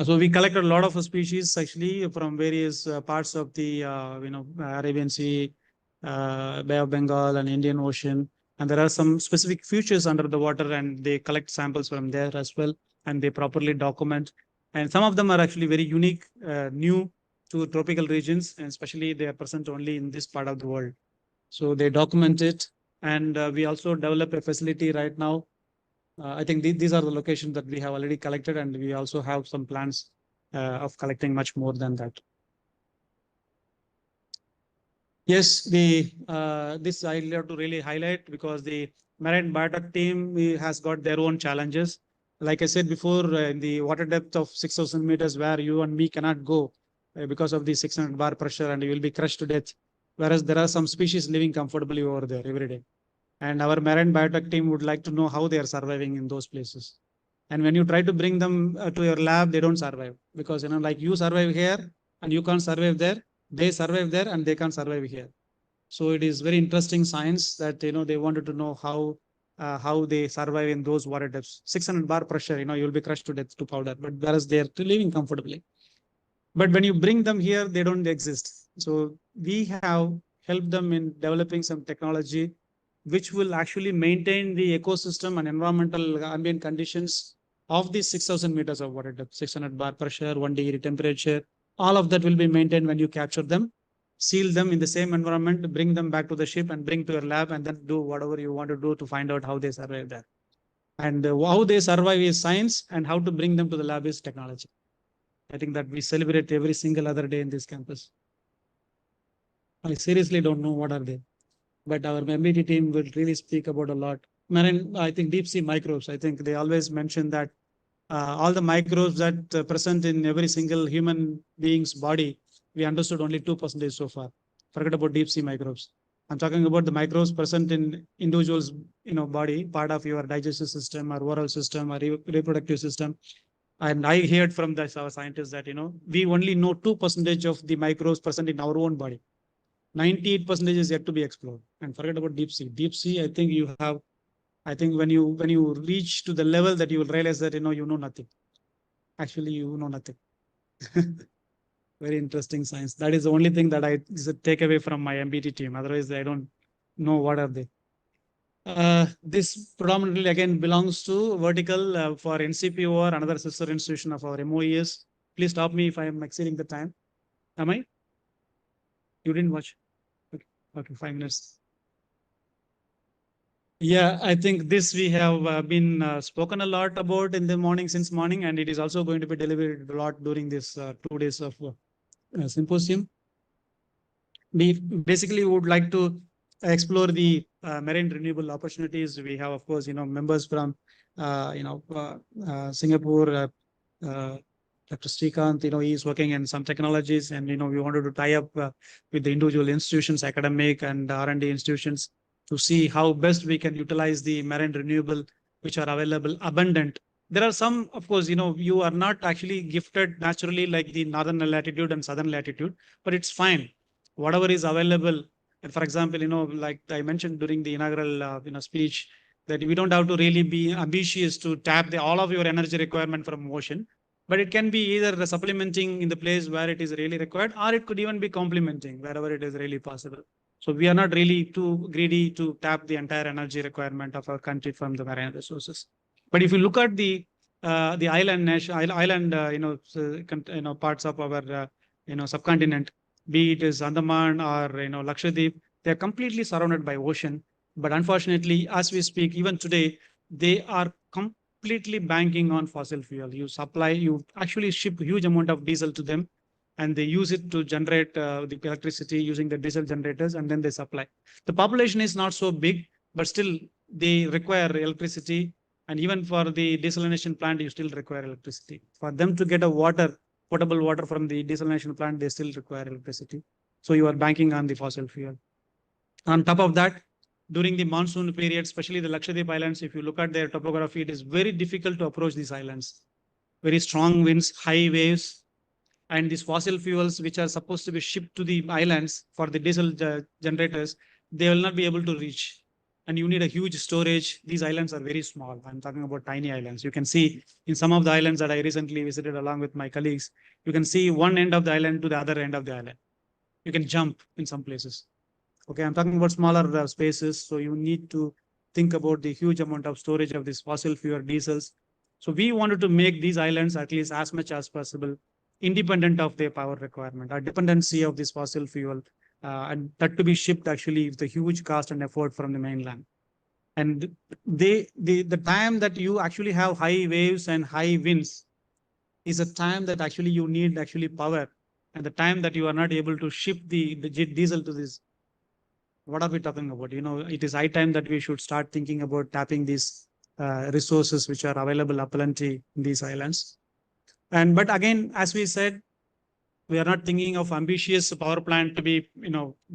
So we collected a lot of species actually from various parts of the Arabian Sea, Bay of Bengal, and Indian Ocean. And there are some specific features under the water, and they collect samples from there as well, and they properly document. And some of them are actually very unique, new to tropical regions, and especially they are present only in this part of the world. So they document it, and we also develop a facility right now. I think these are the locations that we have already collected, and we also have some plans of collecting much more than that. Yes, this I have to really highlight because the marine biotech team has got their own challenges. Like I said before, in the water depth of 6,000 meters, where you and me cannot go because of the 600 bar pressure, and you will be crushed to death. Whereas there are some species living comfortably over there every day. And our marine biotech team would like to know how they are surviving in those places. And when you try to bring them to your lab, they don't survive because, like you survive here and you can't survive there. They survive there and they can't survive here. So it is very interesting science that, they wanted to know how they survive in those water depths. 600 bar pressure, you'll be crushed to death to powder, but whereas they're living comfortably. But when you bring them here, they don't exist. So we have helped them in developing some technology which will actually maintain the ecosystem and environmental ambient conditions of these 6,000 meters of water depth, 600 bar pressure, 1 degree temperature. All of that will be maintained when you capture them, seal them in the same environment, bring them back to the ship and bring to your lab, and then do whatever you want to do to find out how they survive there. And how they survive is science, and how to bring them to the lab is technology. I think that we celebrate every single other day in this campus. I seriously don't know what are they, but our MBT team will really speak about a lot. I think deep sea microbes, I think they always mention that all the microbes that present in every single human being's body, we understood only 2% so far. Forget about deep sea microbes. I'm talking about the microbes present in individuals, body, part of your digestive system or oral system or reproductive system. And I heard from our scientists that, we only know 2% of the microbes present in our own body. 98% is yet to be explored. And forget about deep sea. Deep sea, I think when you reach to the level that you will realize that, you know nothing. Actually, you know nothing. Very interesting science. That is the only thing that I take away from my MBT team. Otherwise, I don't know what are they. This predominantly again belongs to vertical for NCPO, another sister institution of our MOES. Please stop me if I am exceeding the time. Am I? You didn't watch? Okay, 5 minutes. Yeah, I think this we have been spoken a lot about in the morning, since morning, and it is also going to be delivered a lot during this 2 days of symposium. We basically would like to explore the marine renewable opportunities. We have, of course, members from, Singapore. Dr. Srikanth, he is working in some technologies, and we wanted to tie up with the individual institutions, academic and R&D institutions, to see how best we can utilize the marine renewable which are available, abundant. There are some, of course, you are not actually gifted naturally like the northern latitude and southern latitude, but it's fine. Whatever is available. And for example, like I mentioned during the inaugural speech, that we don't have to really be ambitious to tap all of your energy requirement from ocean, but it can be either supplementing in the place where it is really required, or it could even be complementing wherever it is really possible. So we are not really too greedy to tap the entire energy requirement of our country from the marine resources. But if you look at the island parts of our subcontinent, be it is Andaman or Lakshadweep, they are completely surrounded by ocean. But unfortunately, as we speak, even today, they are completely banking on fossil fuel. You actually ship huge amount of diesel to them, and they use it to generate the electricity using the diesel generators, and then they supply. The population is not so big, but still they require electricity. And even for the desalination plant, you still require electricity. For them to get potable water from the desalination plant, they still require electricity. So you are banking on the fossil fuel. On top of that, during the monsoon period, especially the Lakshadweep Islands, if you look at their topography, it is very difficult to approach these islands. Very strong winds, high waves, and these fossil fuels, which are supposed to be shipped to the islands for the diesel generators, they will not be able to reach. and you need a huge storage. These islands are very small. I'm talking about tiny islands. You can see in some of the islands that I recently visited along with my colleagues, you can see one end of the island to the other end of the island. You can jump in some places. Okay, I'm talking about smaller spaces. So you need to think about the huge amount of storage of these fossil fuel diesels. So we wanted to make these islands at least as much as possible independent of their power requirement or dependency of this fossil fuel, and that to be shipped actually with a huge cost and effort from the mainland. And the time that you actually have high waves and high winds is a time that actually you need actually power, and the time that you are not able to ship the diesel to this. What are we talking about? It is high time that we should start thinking about tapping these resources which are available aplenty in these islands. But again, as we said, we are not thinking of ambitious power plant to be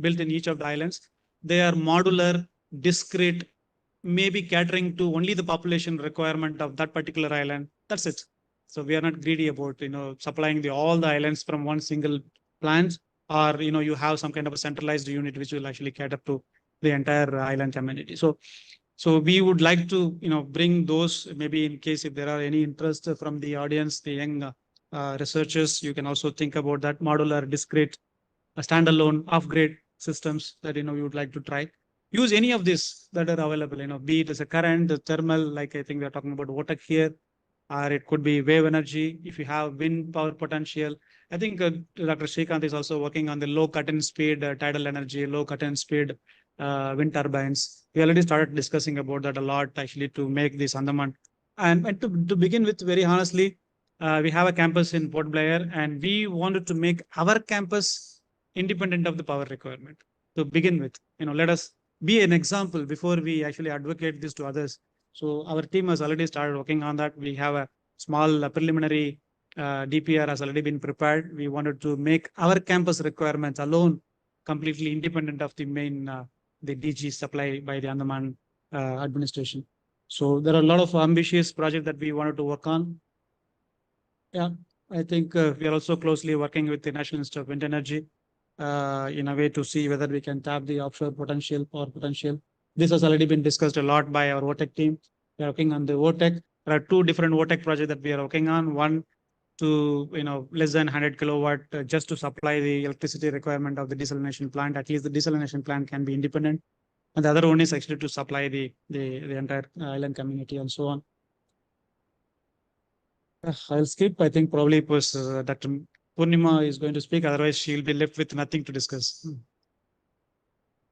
built in each of the islands. They are modular, discrete, maybe catering to only the population requirement of that particular island. That's it. So we are not greedy about supplying all the islands from one single plant, or you have some kind of a centralized unit which will actually cater to the entire island community. So we would like to bring those, maybe in case if there are any interest from the audience, the young researchers, you can also think about that modular, discrete, standalone, off-grid systems that we would like to try. Use any of these that are available, be it as a current, the thermal, like I think we are talking about `𝐻𝐾 here, or it could be wave energy. If you have wind power potential, I think Dr. 𝐿𝐀𝐑𝐈𝐍𝐾 is also working on the low cut-in speed tidal energy, low cut-in speed wind turbines. We already started discussing about that a lot actually to make this Andaman. And to begin with, very honestly, we have a campus in Port Blair, and we wanted to make our campus independent of the power requirement to begin with. Let us be an example before we actually advocate this to others. So our team has already started working on that. We have a small preliminary DPR has already been prepared. We wanted to make our campus requirements alone completely independent of the main the DG supply by the Andaman administration. So there are a lot of ambitious projects that we wanted to work on. Yeah, I think we are also closely working with the National Institute of Wind Energy in a way to see whether we can tap the offshore potential, power potential. This has already been discussed a lot by our 𝐻𝐾 team. We are working on the 𝐻𝐾. There are two different 𝐻𝐾 projects that we are working on. One to less than 100 kilowatt just to supply the electricity requirement of the desalination plant. At least the desalination plant can be independent. And the other one is actually to supply the entire island community and so on. I'll skip. I think probably Dr. Purnima is going to speak. Otherwise, she'll be left with nothing to discuss.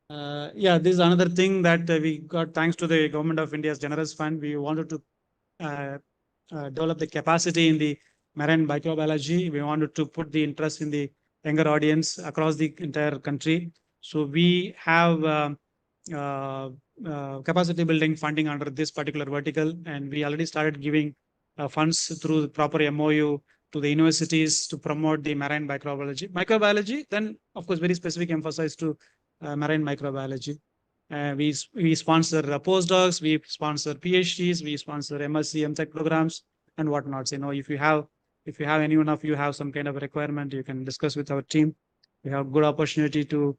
Yeah, this is another thing that we got thanks to the Government of India's generous fund. We wanted to develop the capacity in the marine microbiology. We wanted to put the interest in the younger audience across the entire country. So we have capacity building funding under this particular vertical, and we already started giving funds through the proper MOU to the universities to promote the marine microbiology. Then, of course, very specific emphasis to marine microbiology. We sponsor postdocs, we sponsor PhDs, we sponsor MSc, MTech programs, and whatnots. If you have anyone of you have some kind of a requirement, you can discuss with our team. We have good opportunity to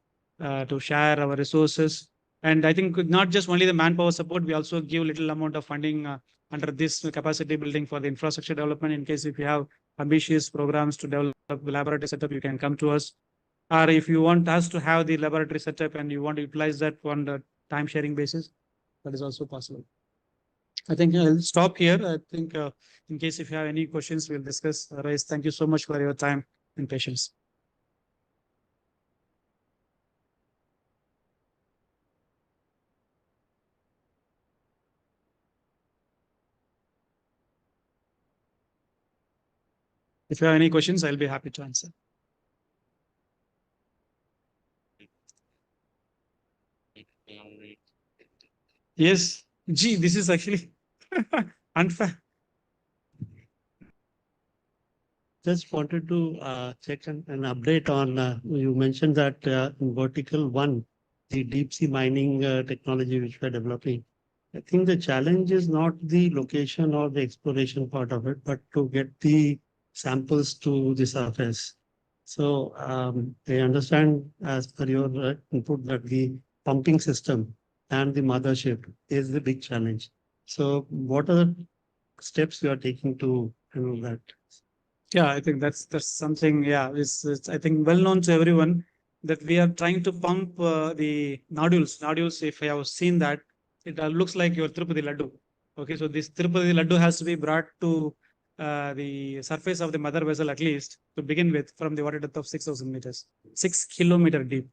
share our resources. And I think not just only the manpower support, we also give little amount of funding under this capacity building for the infrastructure development. In case if you have ambitious programs to develop laboratory setup, you can come to us. Or if you want us to have the laboratory setup and you want to utilize that on the time sharing basis, that is also possible. I think I'll stop here. I think in case if you have any questions, we'll discuss. Otherwise, thank you so much for your time and patience. If you have any questions, I'll be happy to answer. Yes, gee, this is actually unfair. Just wanted to check an update on, you mentioned that in vertical 1, the deep sea mining technology which we're developing. I think the challenge is not the location or the exploration part of it, but to get the samples to the surface. So I understand as per your input that the pumping system and the mothership is the big challenge. So what are the steps you are taking to handle that? Yeah, I think that's something. Yeah, it's I think well known to everyone that we are trying to pump the nodules. Nodules, if I have seen that, it looks like your Tirupati laddu. Okay, so this Tirupati laddu has to be brought to the surface of the mother vessel at least to begin with from the water depth of 6,000 meters, 6 kilometer deep.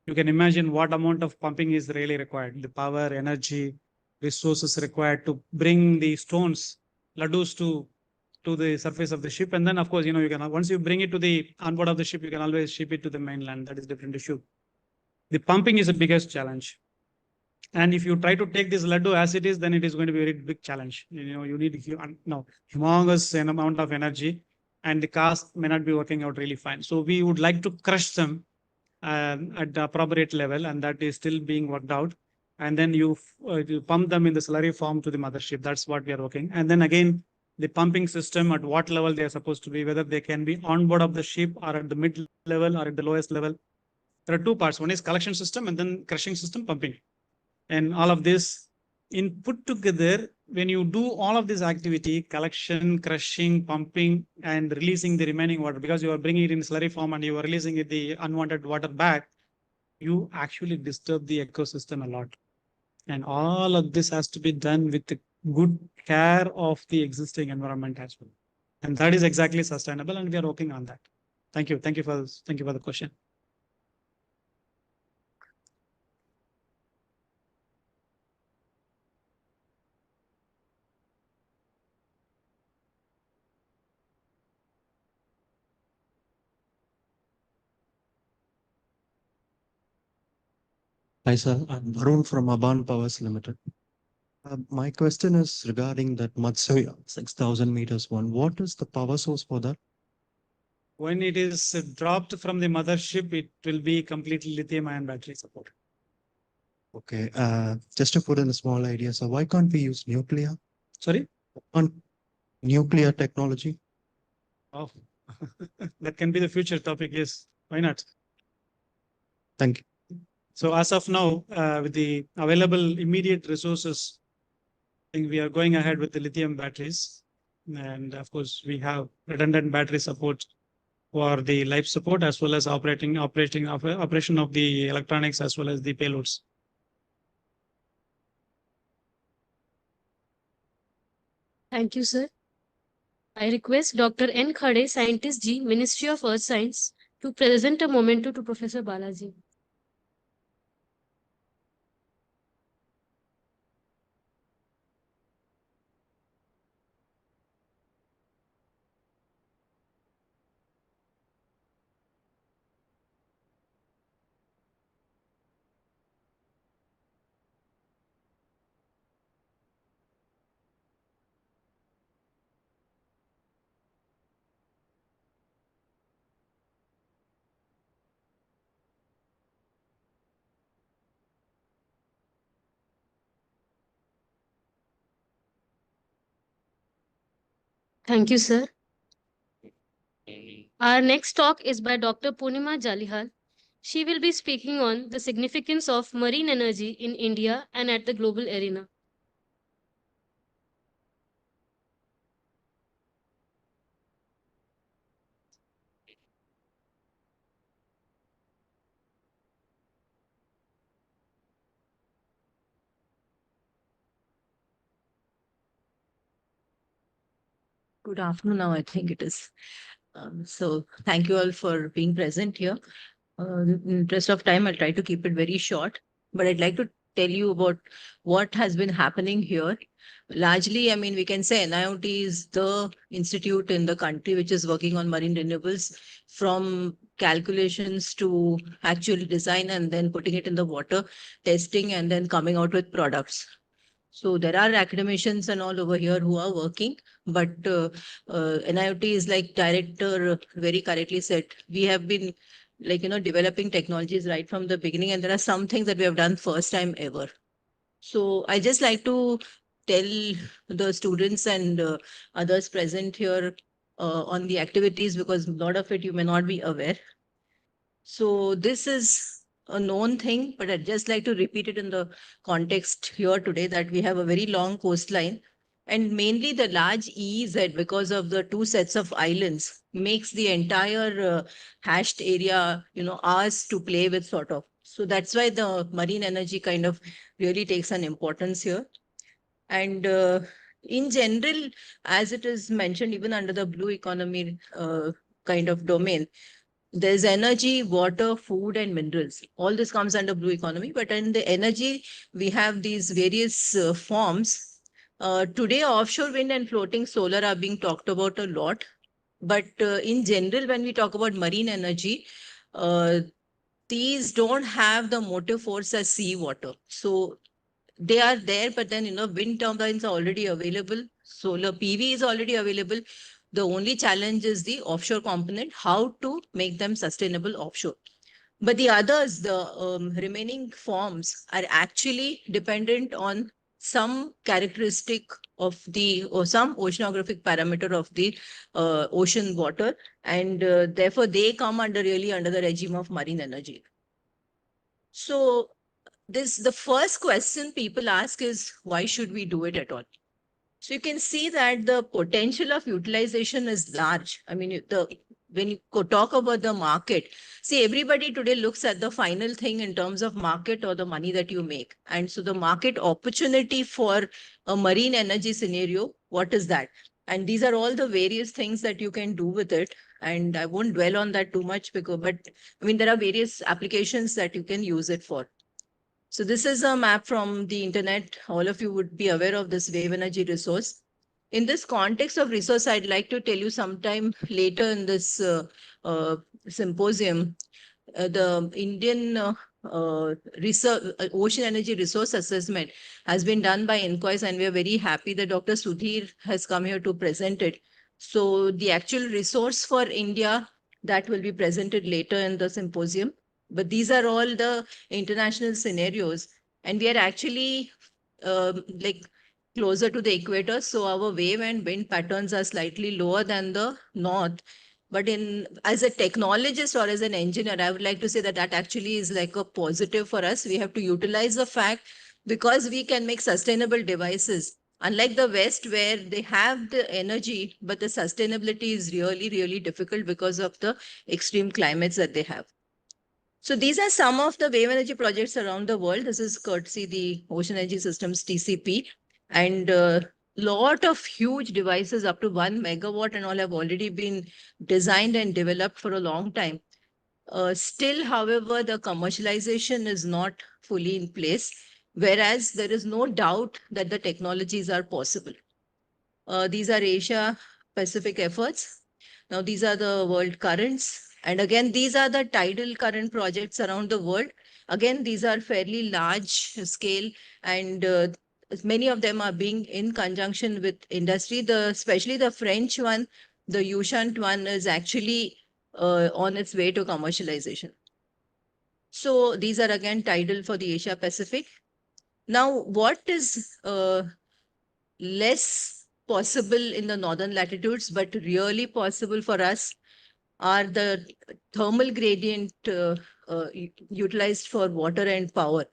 You can imagine what amount of pumping is really required. The power, energy, resources required to bring the stones, laddus to the surface of the ship. And then, of course, you know, you can, once you bring it to the onboard of the ship, you can always ship it to the mainland. That is different issue. The pumping is the biggest challenge. And if you try to take this laddu as it is, then it is going to be a very big challenge. You know, you need humongous amount of energy, and the cast may not be working out really fine. So we would like to crush them at the appropriate level, and that is still being worked out. And then you pump them in the slurry form to the mothership. That's what we are working. And then again, the pumping system, at what level they are supposed to be, whether they can be on board of the ship or at the mid level or at the lowest level. There are two parts. One is collection system and then crushing system, pumping. And all of this in put together, when you do all of this activity, collection, crushing, pumping, and releasing the remaining water, because you are bringing it in slurry form and you are releasing it, the unwanted water back, you actually disturb the ecosystem a lot. And all of this has to be done with the good care of the existing environment as well. And that is exactly sustainable, and we are working on that. Thank you. Thank you for the question. Hi, sir. I'm Varun from Aban Powers Limited. My question is regarding that Matsuya 6,000 meters one. What is the power source for that? When it is dropped from the mothership, it will be completely lithium-ion battery support. Okay. Just to put in a small idea, so why can't we use nuclear? Sorry? On nuclear technology? Oh, that can be the future topic. Yes, why not? Thank you. So as of now, with the available immediate resources, I think we are going ahead with the lithium batteries. And of course, we have redundant battery support for the life support as well as operation of the electronics as well as the payloads. Thank you, sir. I request Dr. 𝐌𝐀𝐑𝐈𝐍𝐄 Scientist G, Ministry of Earth Science, to present a memento to Professor Balaji. Thank you, sir. Our next talk is by Dr. Purnima Jalihal. She will be speaking on the significance of marine energy in India and at the global arena. Good afternoon now, I think it is. So thank you all for being present here. In the interest of time, I'll try to keep it very short, but I'd like to tell you about what has been happening here. Largely, I mean, we can say NIOT is the institute in the country which is working on marine renewables, from calculations to actual design and then putting it in the water, testing, and then coming out with products. So there are academicians and all over here who are working, but NIOT is, like director very correctly said, we have been developing technologies right from the beginning, and there are some things that we have done first time ever. So I just like to tell the students and others present here on the activities, because a lot of it you may not be aware. So this is a known thing, but I'd just like to repeat it in the context here today that we have a very long coastline. And mainly the large EEZ, because of the two sets of islands, makes the entire hashed area, ours to play with sort of. So that's why the marine energy kind of really takes an importance here. And in general, as it is mentioned, even under the blue economy kind of domain, there's energy, water, food, and minerals. All this comes under blue economy. But in the energy, we have these various forms. Today, offshore wind and floating solar are being talked about a lot. But in general, when we talk about marine energy, these don't have the motive force as seawater. So they are there, but then, wind turbines are already available. Solar PV is already available. The only challenge is the offshore component, how to make them sustainable offshore. But the others, the remaining forms are actually dependent on some characteristic of the, or some oceanographic parameter of the ocean water. And therefore they come really under the regime of marine energy. So the first question people ask is, why should we do it at all? So you can see that the potential of utilization is large. I mean, when you talk about the market, see, everybody today looks at the final thing in terms of market or the money that you make. And so the market opportunity for a marine energy scenario, what is that? And these are all the various things that you can do with it. And I won't dwell on that too much but I mean, there are various applications that you can use it for. So this is a map from the internet. All of you would be aware of this wave energy resource. In this context of resource, I'd like to tell you sometime later in this symposium, the Indian Ocean Energy Resource Assessment has been done by 𝐌𝐀𝐑𝐈𝐍𝐄, and we are very happy that Dr. Sudhir has come here to present it. So the actual resource for India, that will be presented later in the symposium. But these are all the international scenarios, and we are actually like closer to the equator. So our wave and wind patterns are slightly lower than the north. But as a technologist or as an engineer, I would like to say that actually is like a positive for us. We have to utilize the fact because we can make sustainable devices. Unlike the West, where they have the energy, but the sustainability is really, really difficult because of the extreme climates that they have. So these are some of the wave energy projects around the world. This is courtesy the Ocean Energy Systems TCP. And lot of huge devices up to 1 megawatt and all have already been designed and developed for a long time. Still, however, the commercialization is not fully in place, whereas there is no doubt that the technologies are possible. These are Asia Pacific efforts. Now, these are the world currents. And again, these are the tidal current projects around the world. Again, these are fairly large scale, and many of them are being in conjunction with industry. Especially the French one, the Yushant one, is actually on its way to commercialization. So these are again tidal for the Asia Pacific. Now, what is less possible in the northern latitudes, but really possible for us, are the thermal gradient utilized for water and power.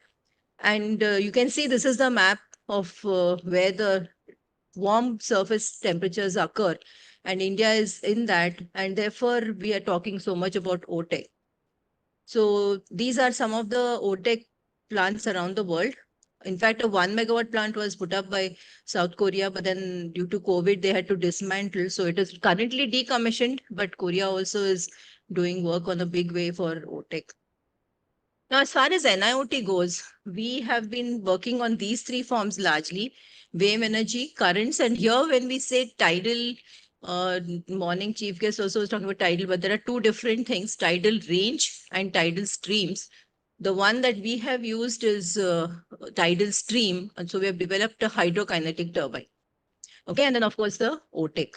And you can see this is the map of where the warm surface temperatures occur. And India is in that. And therefore, we are talking so much about 𝐻TEC. So these are some of the 𝐻TEC plants around the world. In fact, a 1 megawatt plant was put up by South Korea, but then due to COVID, they had to dismantle. So it is currently decommissioned, but Korea also is doing work on a big way for 𝐻TEC. Now, as far as NIoT goes, we have been working on these three forms largely: wave energy, currents, and here when we say tidal, morning chief guest also was talking about tidal, but there are two different things: tidal range and tidal streams. The one that we have used is tidal stream. And so we have developed a hydrokinetic turbine. Okay, and then of course the 𝐻TEC.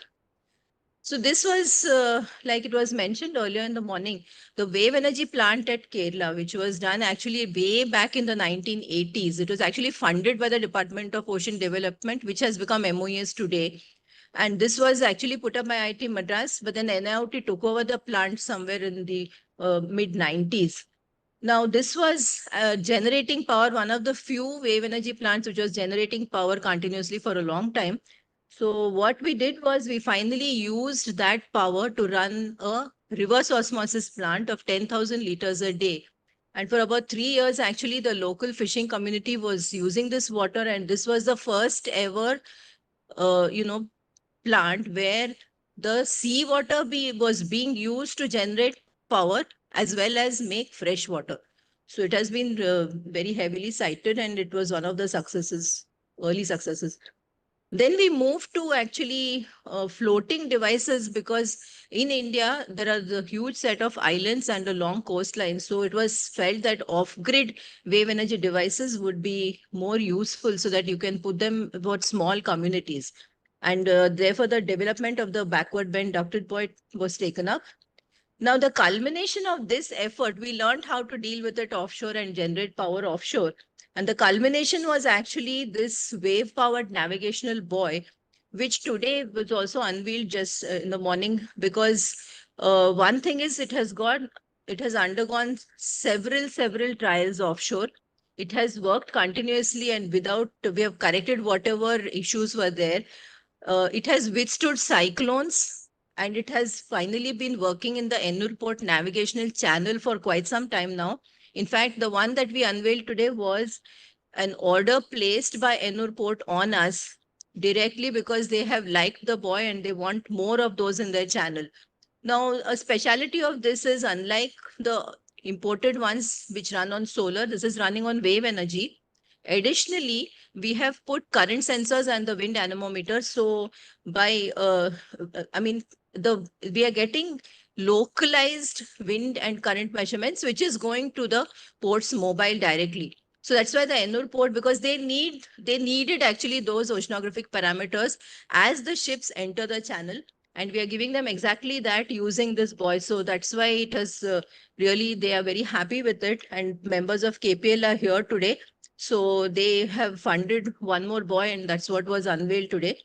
So this was, like it was mentioned earlier in the morning, the wave energy plant at Kerala, which was done actually way back in the 1980s. It was actually funded by the Department of Ocean Development, which has become MOES today. And this was actually put up by IIT Madras, but then NIOT took over the plant somewhere in the mid-90s. Now, this was generating power, one of the few wave energy plants which was generating power continuously for a long time. So what we did was we finally used that power to run a reverse osmosis plant of 10,000 liters a day. And for about 3 years, actually, the local fishing community was using this water. And this was the first ever, plant where the seawater was being used to generate power as well as make fresh water. So it has been very heavily cited, and it was one of the successes, early successes. Then we moved to actually floating devices, because in India, there are the huge set of islands and a long coastline. So it was felt that off-grid wave energy devices would be more useful so that you can put them about small communities. And therefore, the development of the backward bend ducted point was taken up. Now, the culmination of this effort, we learned how to deal with it offshore and generate power offshore. And the culmination was actually this wave-powered navigational buoy, which today was also unveiled just in the morning, because one thing is it has undergone several trials offshore. It has worked continuously, and we have corrected whatever issues were there. It has withstood cyclones, and it has finally been working in the Ennur Port navigational channel for quite some time now. In fact, the one that we unveiled today was an order placed by Ennur Port on us directly because they have liked the buoy and they want more of those in their channel. Now, a speciality of this is, unlike the imported ones which run on solar, this is running on wave energy. Additionally, we have put current sensors and the wind anemometer. So we are getting localized wind and current measurements, which is going to the port's mobile directly. So that's why the Ennur port, because they needed actually those oceanographic parameters as the ships enter the channel. And we are giving them exactly that using this buoy. So that's why it has really, they are very happy with it. And members of KPL are here today. So they have funded one more buoy, and that's what was unveiled today.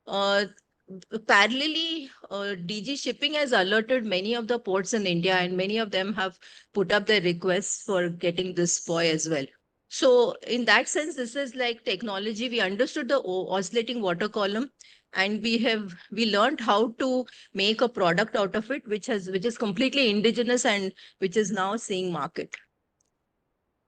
Parallelly, DG Shipping has alerted many of the ports in India, and many of them have put up their requests for getting this buoy as well. So in that sense, this is like technology. We understood the oscillating water column, and we learned how to make a product out of it, which is completely indigenous and which is now seeing market.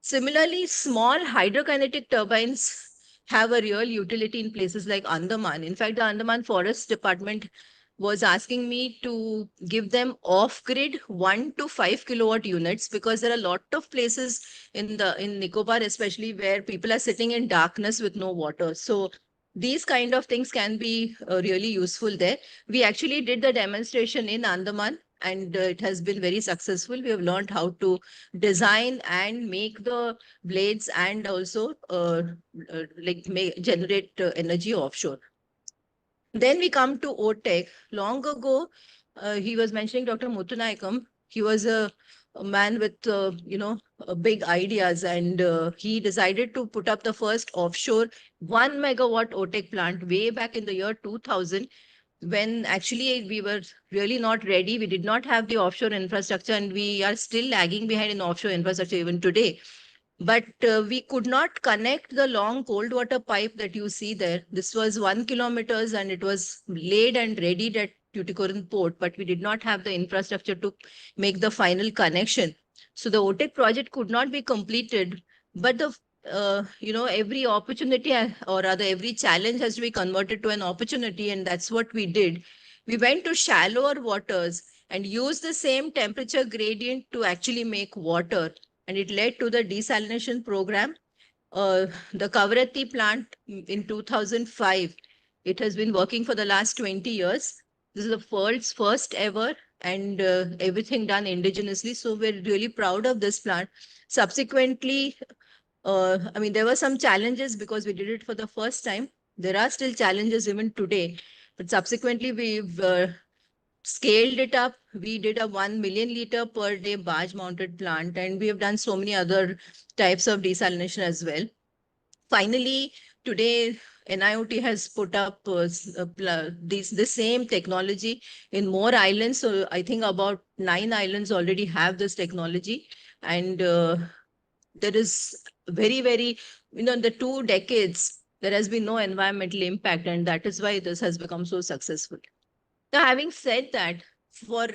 Similarly, small hydrokinetic turbines have a real utility in places like Andaman. In fact, the Andaman Forest Department was asking me to give them off-grid 1 to 5 kilowatt units, because there are a lot of places in Nicobar, especially, where people are sitting in darkness with no water. So these kind of things can be really useful there. We actually did the demonstration in Andaman, and it has been very successful. We have learned how to design and make the blades, and also generate energy offshore. Then we come to OTEC. Long ago, he was mentioning Dr. Muthunaikam. He was a man with big ideas, and he decided to put up the first offshore 1 megawatt OTEC plant way back in the year 2000, when actually we were really not ready. We did not have the offshore infrastructure, and we are still lagging behind in offshore infrastructure even today. But we could not connect the long cold water pipe that you see there. This was 1 kilometer, and it was laid and readied at Tuticorin port, but we did not have the infrastructure to make the final connection. So the OTEC project could not be completed, but every opportunity, or rather every challenge, has to be converted to an opportunity, and that's what we did. We went to shallower waters and used the same temperature gradient to actually make water, and it led to the desalination program. The Kavaratti plant in 2005, it has been working for the last 20 years. This is the world's first ever, and everything done indigenously. So we're really proud of this plant. Subsequently, there were some challenges because we did it for the first time. There are still challenges even today, but subsequently we've scaled it up. We did a 1 million liter per day barge mounted plant, and we have done so many other types of desalination as well. Finally, today, NIOT has put up the same technology in more islands. So I think about 9 islands already have this technology. And there is very, in the 2 decades, there has been no environmental impact, and that is why this has become so successful. Now, having said that, for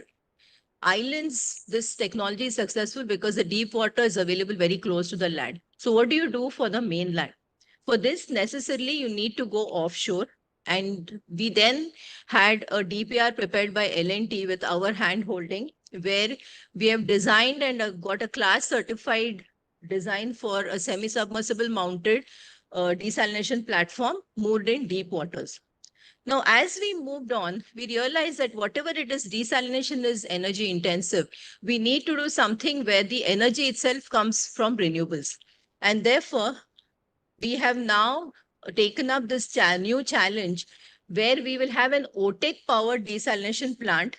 islands, this technology is successful because the deep water is available very close to the land. So what do you do for the mainland? For this, necessarily, you need to go offshore. And we then had a DPR prepared by L&T with our hand holding, where we have designed and got a class certified design for a semi-submersible mounted desalination platform moored in deep waters. Now, as we moved on, we realized that whatever it is, desalination is energy intensive. We need to do something where the energy itself comes from renewables. And therefore, we have now taken up this new challenge where we will have an OTEC powered desalination plant.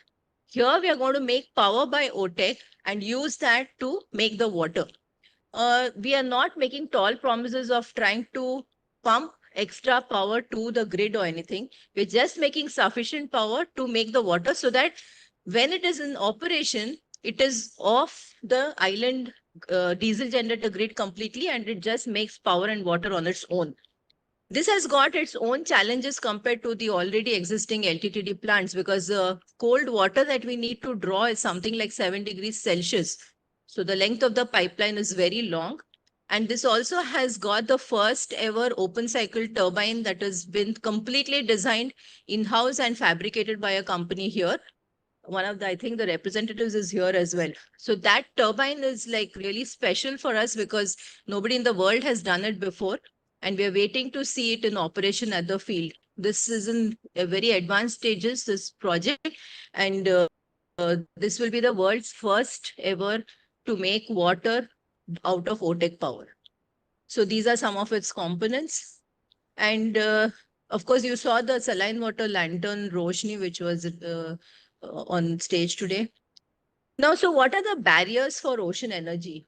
Here, we are going to make power by OTEC and use that to make the water. We are not making tall promises of trying to pump extra power to the grid or anything. We're just making sufficient power to make the water so that when it is in operation, it is off the island diesel generator grid completely, and it just makes power and water on its own. This has got its own challenges compared to the already existing LTTD plants, because the cold water that we need to draw is something like 7 degrees Celsius. So the length of the pipeline is very long. And this also has got the first ever open cycle turbine that has been completely designed in-house and fabricated by a company here. One of the, I think the representatives is here as well. So that turbine is like really special for us because nobody in the world has done it before. And we are waiting to see it in operation at the field. This is in a very advanced stages, this project. And this will be the world's first ever to make water out of OTEC power. So these are some of its components. And of course, you saw the saline water lantern Roshni, which was on stage today. Now, so what are the barriers for ocean energy?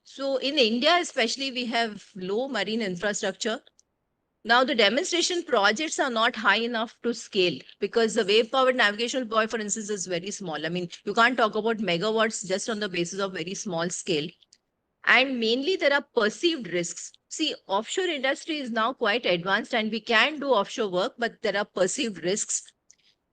So in India, especially, we have low marine infrastructure. Now, the demonstration projects are not high enough to scale because the wave-powered navigational buoy, for instance, is very small. I mean, you can't talk about megawatts just on the basis of very small scale. And mainly, there are perceived risks. See, offshore industry is now quite advanced and we can do offshore work, but there are perceived risks.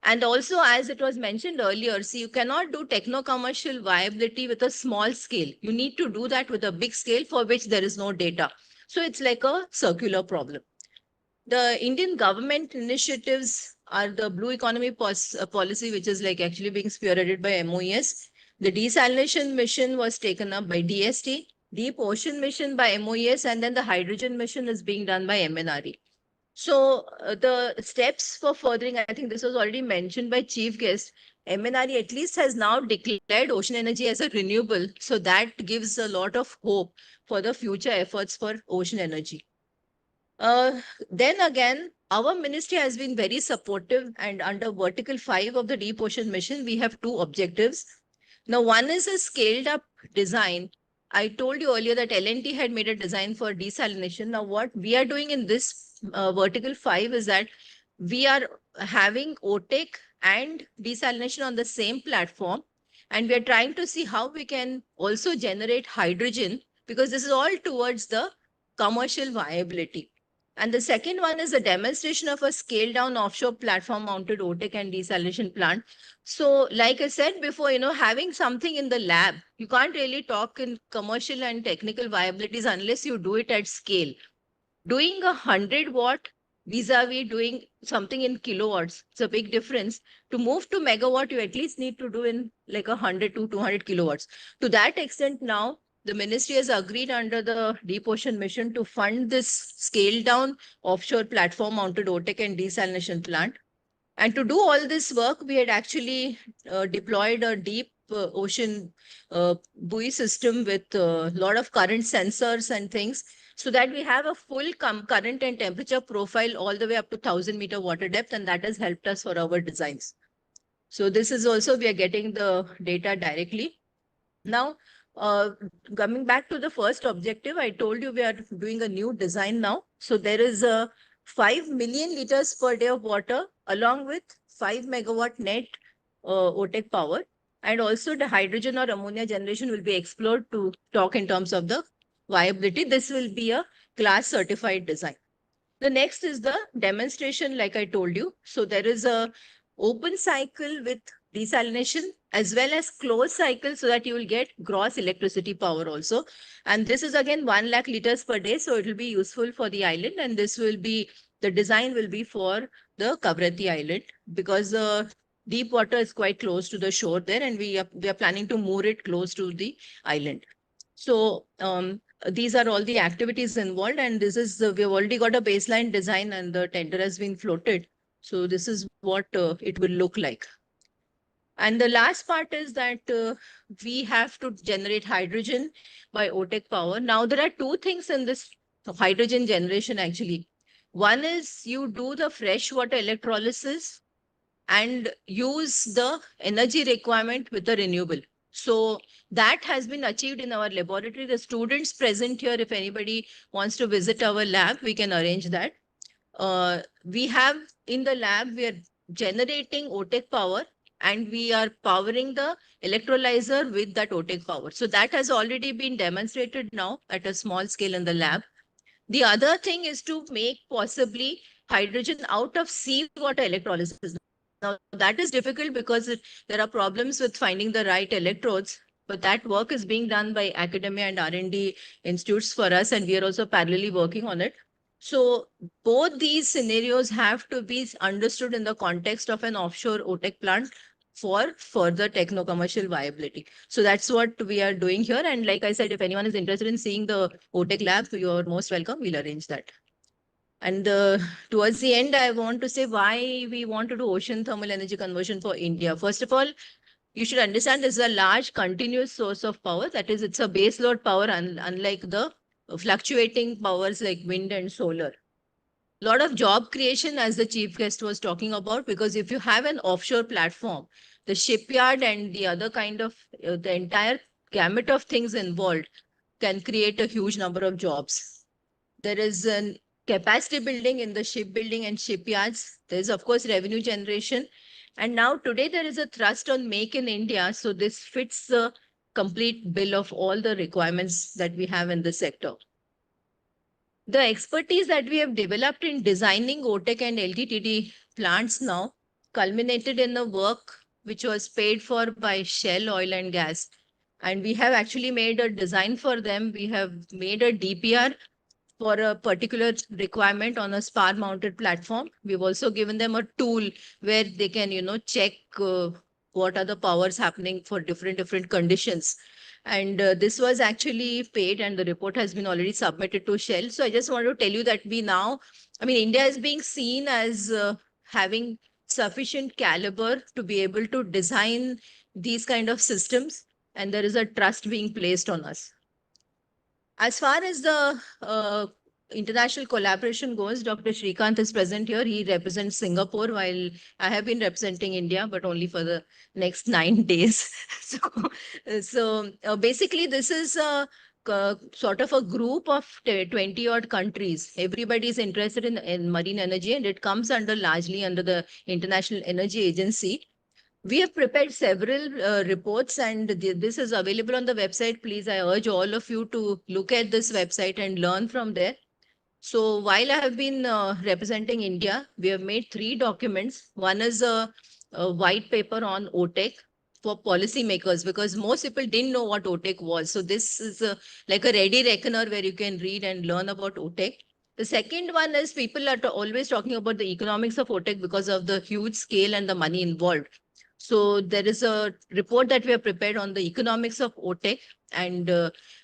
And also, as it was mentioned earlier, see, you cannot do techno-commercial viability with a small scale. You need to do that with a big scale for which there is no data. So it's like a circular problem. The Indian government initiatives are the Blue Economy policy, which is like actually being spearheaded by MOES. The desalination mission was taken up by DST, Deep Ocean mission by MOES, and then the hydrogen mission is being done by MNRE. So the steps for furthering, I think this was already mentioned by chief guest, MNRE at least has now declared ocean energy as a renewable. So that gives a lot of hope for the future efforts for ocean energy. Then again, our ministry has been very supportive, and under Vertical 5 of the Deep Ocean Mission, we have 2 objectives. Now, one is a scaled up design. I told you earlier that L&T had made a design for desalination. Now, what we are doing in this Vertical 5 is that we are having OTEC and desalination on the same platform. And we are trying to see how we can also generate hydrogen, because this is all towards the commercial viability. And the second one is a demonstration of a scaled down offshore platform mounted OTEC and desalination plant. So like I said before, having something in the lab, you can't really talk in commercial and technical viabilities unless you do it at scale. Doing 100 watt vis-a-vis doing something in kilowatts, it's a big difference. To move to megawatt, you at least need to do in like 100 to 200 kilowatts. To that extent now, the ministry has agreed under the Deep Ocean Mission to fund this scaled down offshore platform mounted OTEC and desalination plant. And to do all this work, we had actually deployed a deep ocean buoy system with a lot of current sensors and things, so that we have a full current and temperature profile all the way up to 1,000-meter water depth, and that has helped us for our designs. So this is also, we are getting the data directly. Now, coming back to the first objective, I told you we are doing a new design now. So there is a 5 million liters per day of water along with 5 megawatt net OTEC power. And also the hydrogen or ammonia generation will be explored to talk in terms of the viability. This will be a class certified design. The next is the demonstration, like I told you. So there is a open cycle with desalination as well as closed cycle so that you will get gross electricity power also. And this is again 1 lakh liters per day. So it will be useful for the island. And this will be, the design will be for the Kavrathi Island because the deep water is quite close to the shore there. And we are planning to moor it close to the island. So these are all the activities involved, and this is we've already got a baseline design and the tender has been floated. So this is what it will look like. And the last part is that we have to generate hydrogen by OTEC power. Now there are two things in this hydrogen generation actually. One is you do the freshwater electrolysis and use the energy requirement with the renewable. So that has been achieved in our laboratory. The students present here, if anybody wants to visit our lab, we can arrange that. We have in the lab, we are generating OTEC power and we are powering the electrolyzer with that OTEC power. So that has already been demonstrated now at a small scale in the lab. The other thing is to make possibly hydrogen out of seawater electrolysis. Now that is difficult because there are problems with finding the right electrodes, but that work is being done by academia and R&D institutes for us, and we are also parallelly working on it. So both these scenarios have to be understood in the context of an offshore OTEC plant for further techno-commercial viability. So that's what we are doing here. And like I said, if anyone is interested in seeing the OTEC lab, you're most welcome. We'll arrange that. And towards the end, I want to say why we want to do ocean thermal energy conversion for India. First of all, you should understand this is a large continuous source of power. That is, it's a base load power, unlike the fluctuating powers like wind and solar. A lot of job creation, as the chief guest was talking about, because if you have an offshore platform, the shipyard and the other kind of the entire gamut of things involved can create a huge number of jobs. There is an capacity building in the shipbuilding and shipyards. There is, of course, revenue generation. And now today there is a thrust on Make in India. So this fits the complete bill of all the requirements that we have in the sector. The expertise that we have developed in designing OTEC and LTTD plants now culminated in the work which was paid for by Shell Oil and Gas. And we have actually made a design for them. We have made a DPR for a particular requirement on a spar mounted platform. We've also given them a tool where they can, check what are the powers happening for different conditions. And this was actually paid and the report has been already submitted to Shell. So I just want to tell you that India is being seen as having sufficient caliber to be able to design these kind of systems. And there is a trust being placed on us. As far as the international collaboration goes, Dr. Srikanth is present here. He represents Singapore while I have been representing India, but only for the next 9 days. So basically, this is a sort of a group of 20 odd countries. Everybody is interested in marine energy, and it comes largely under the International Energy Agency. We have prepared several reports, and this is available on the website. Please, I urge all of you to look at this website and learn from there. So while I have been representing India, we have made 3 documents. One is a white paper on OTEC for policymakers, because most people didn't know what OTEC was. So this is like a ready reckoner where you can read and learn about OTEC. The second one is people are always talking about the economics of OTEC because of the huge scale and the money involved. So there is a report that we have prepared on the economics of OTEC, and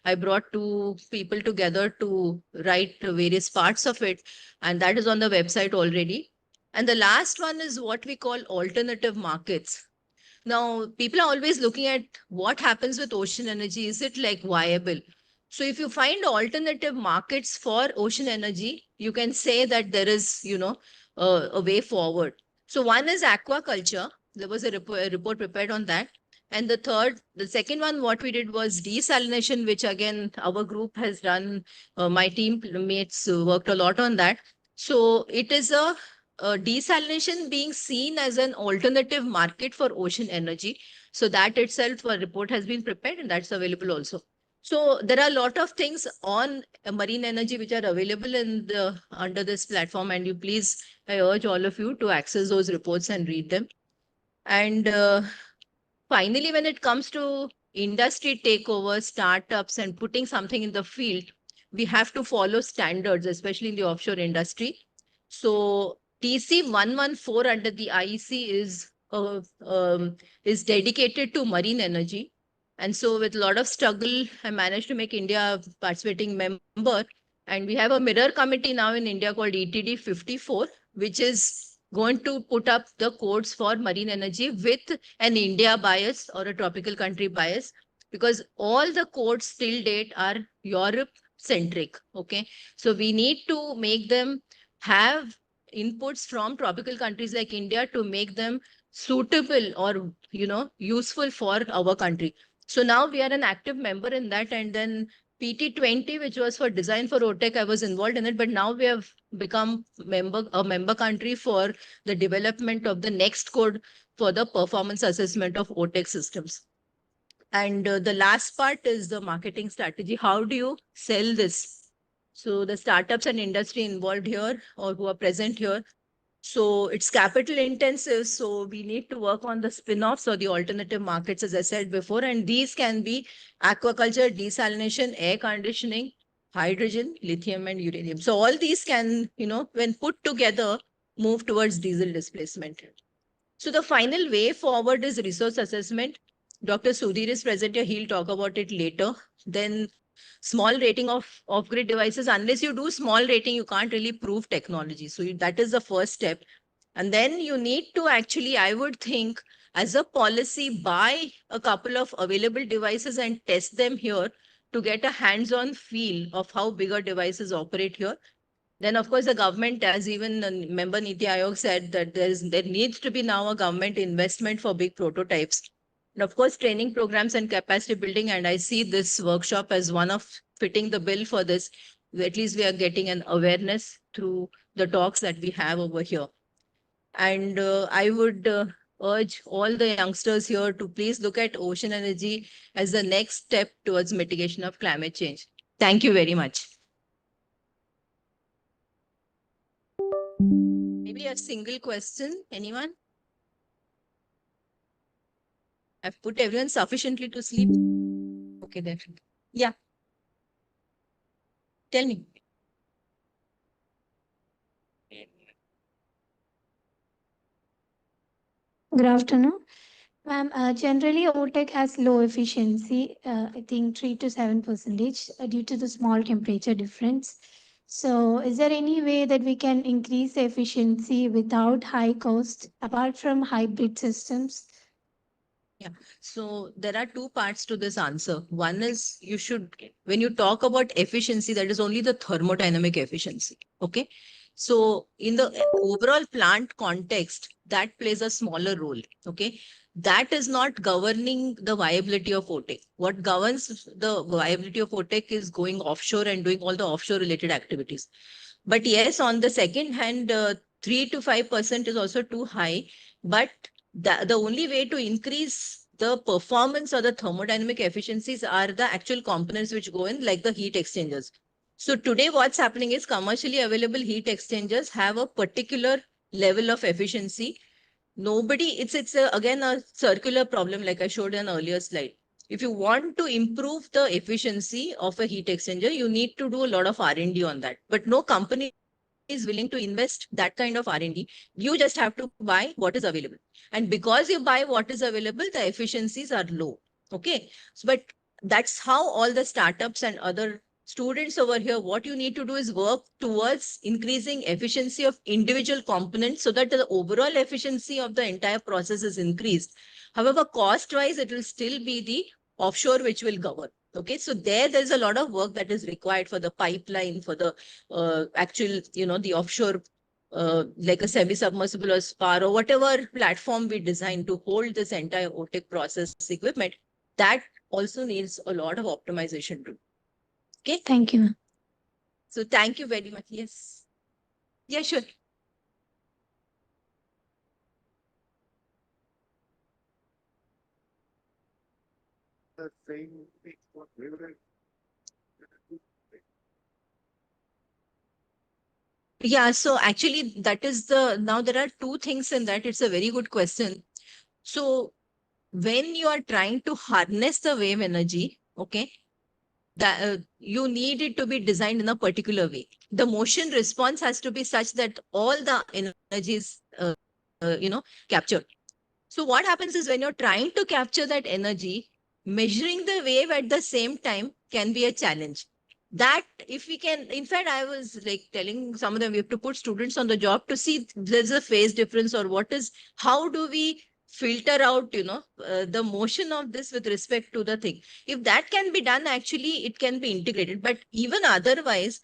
I brought 2 people together to write various parts of it, and that is on the website already. And the last one is what we call alternative markets. Now, people are always looking at what happens with ocean energy. Is it like viable? So if you find alternative markets for ocean energy, you can say that there is, a way forward. So one is aquaculture. There was a report prepared on that. And the second one, what we did was desalination, which again, our group has done. My teammates worked a lot on that. So it is desalination being seen as an alternative market for ocean energy. So that itself, a report has been prepared and that's available also. So there are a lot of things on marine energy which are available in the under this platform, and you please, I urge all of you to access those reports and read them. And finally, when it comes to industry takeover, startups, and putting something in the field, we have to follow standards, especially in the offshore industry. So TC 114 under the IEC is dedicated to marine energy. And so with a lot of struggle, I managed to make India a participating member. And we have a mirror committee now in India called ETD 54, which is going to put up the codes for marine energy with an India bias or a tropical country bias, because all the codes till date are Europe centric. Okay. So we need to make them have inputs from tropical countries like India to make them suitable or, useful for our country. So now we are an active member in that. And then PT20, which was for design for OTEC, I was involved in it, but now we have become a member country for the development of the next code for the performance assessment of OTEC systems. And the last part is the marketing strategy. How do you sell this? So the startups and industry involved here or who are present here, so it's capital intensive. So we need to work on the spin-offs or the alternative markets, as I said before. And these can be aquaculture, desalination, air conditioning, hydrogen, lithium, and uranium. So all these can, when put together, move towards diesel displacement. So the final way forward is resource assessment. Dr. Sudhir is present here. He'll talk about it later. Then small rating of off-grid devices. Unless you do small rating, you can't really prove technology. So that is the first step. And then you need to actually, I would think, as a policy, buy a couple of available devices and test them here to get a hands-on feel of how bigger devices operate here. Then, of course, the government, as even member Niti Aayog said, that there needs to be now a government investment for big prototypes. And of course, training programs and capacity building. And I see this workshop as one of fitting the bill for this. At least we are getting an awareness through the talks that we have over here. And I would urge all the youngsters here to please look at ocean energy as the next step towards mitigation of climate change. Thank you very much. Maybe a single question, anyone? I've put everyone sufficiently to sleep. Okay, then. Yeah. Tell me. Good afternoon. Ma'am, generally OTEC has low efficiency, I think 3 to 7% due to the small temperature difference. So is there any way that we can increase the efficiency without high cost apart from hybrid systems? Yeah. So there are two parts to this answer. One is when you talk about efficiency, that is only the thermodynamic efficiency. Okay. So in the overall plant context, that plays a smaller role. Okay. That is not governing the viability of OTEC. What governs the viability of OTEC is going offshore and doing all the offshore related activities. But yes, on the second hand, 3 to 5% is also too high. But the only way to increase the performance or the thermodynamic efficiencies are the actual components which go in, like the heat exchangers. So today what's happening is commercially available heat exchangers have a particular level of efficiency. It's again a circular problem, like I showed in an earlier slide. If you want to improve the efficiency of a heat exchanger, you need to do a lot of R&D on that. But no company is willing to invest that kind of R&D. You just have to buy what is available. And because you buy what is available, the efficiencies are low. Okay. So, but that's how all the startups and other students over here, what you need to do is work towards increasing efficiency of individual components so that the overall efficiency of the entire process is increased. However, cost-wise, it will still be the offshore which will govern. Okay, so there's a lot of work that is required for the pipeline, for the actual, the offshore, like a semi-submersible or spar or whatever platform we design to hold this entire OTEC process equipment, that also needs a lot of optimization too. Okay. Thank you. So thank you very much. Yes. Yeah, sure. Yeah, so actually that is now there are two things in that. It's a very good question. So when you are trying to harness the wave energy, okay, that you need it to be designed in a particular way. The motion response has to be such that all the energy is, captured. So what happens is when you're trying to capture that energy, measuring the wave at the same time can be a challenge. That if we can, in fact, I was like telling some of them, we have to put students on the job to see there's a phase difference or how do we filter out, the motion of this with respect to the thing. If that can be done, actually, it can be integrated. But even otherwise,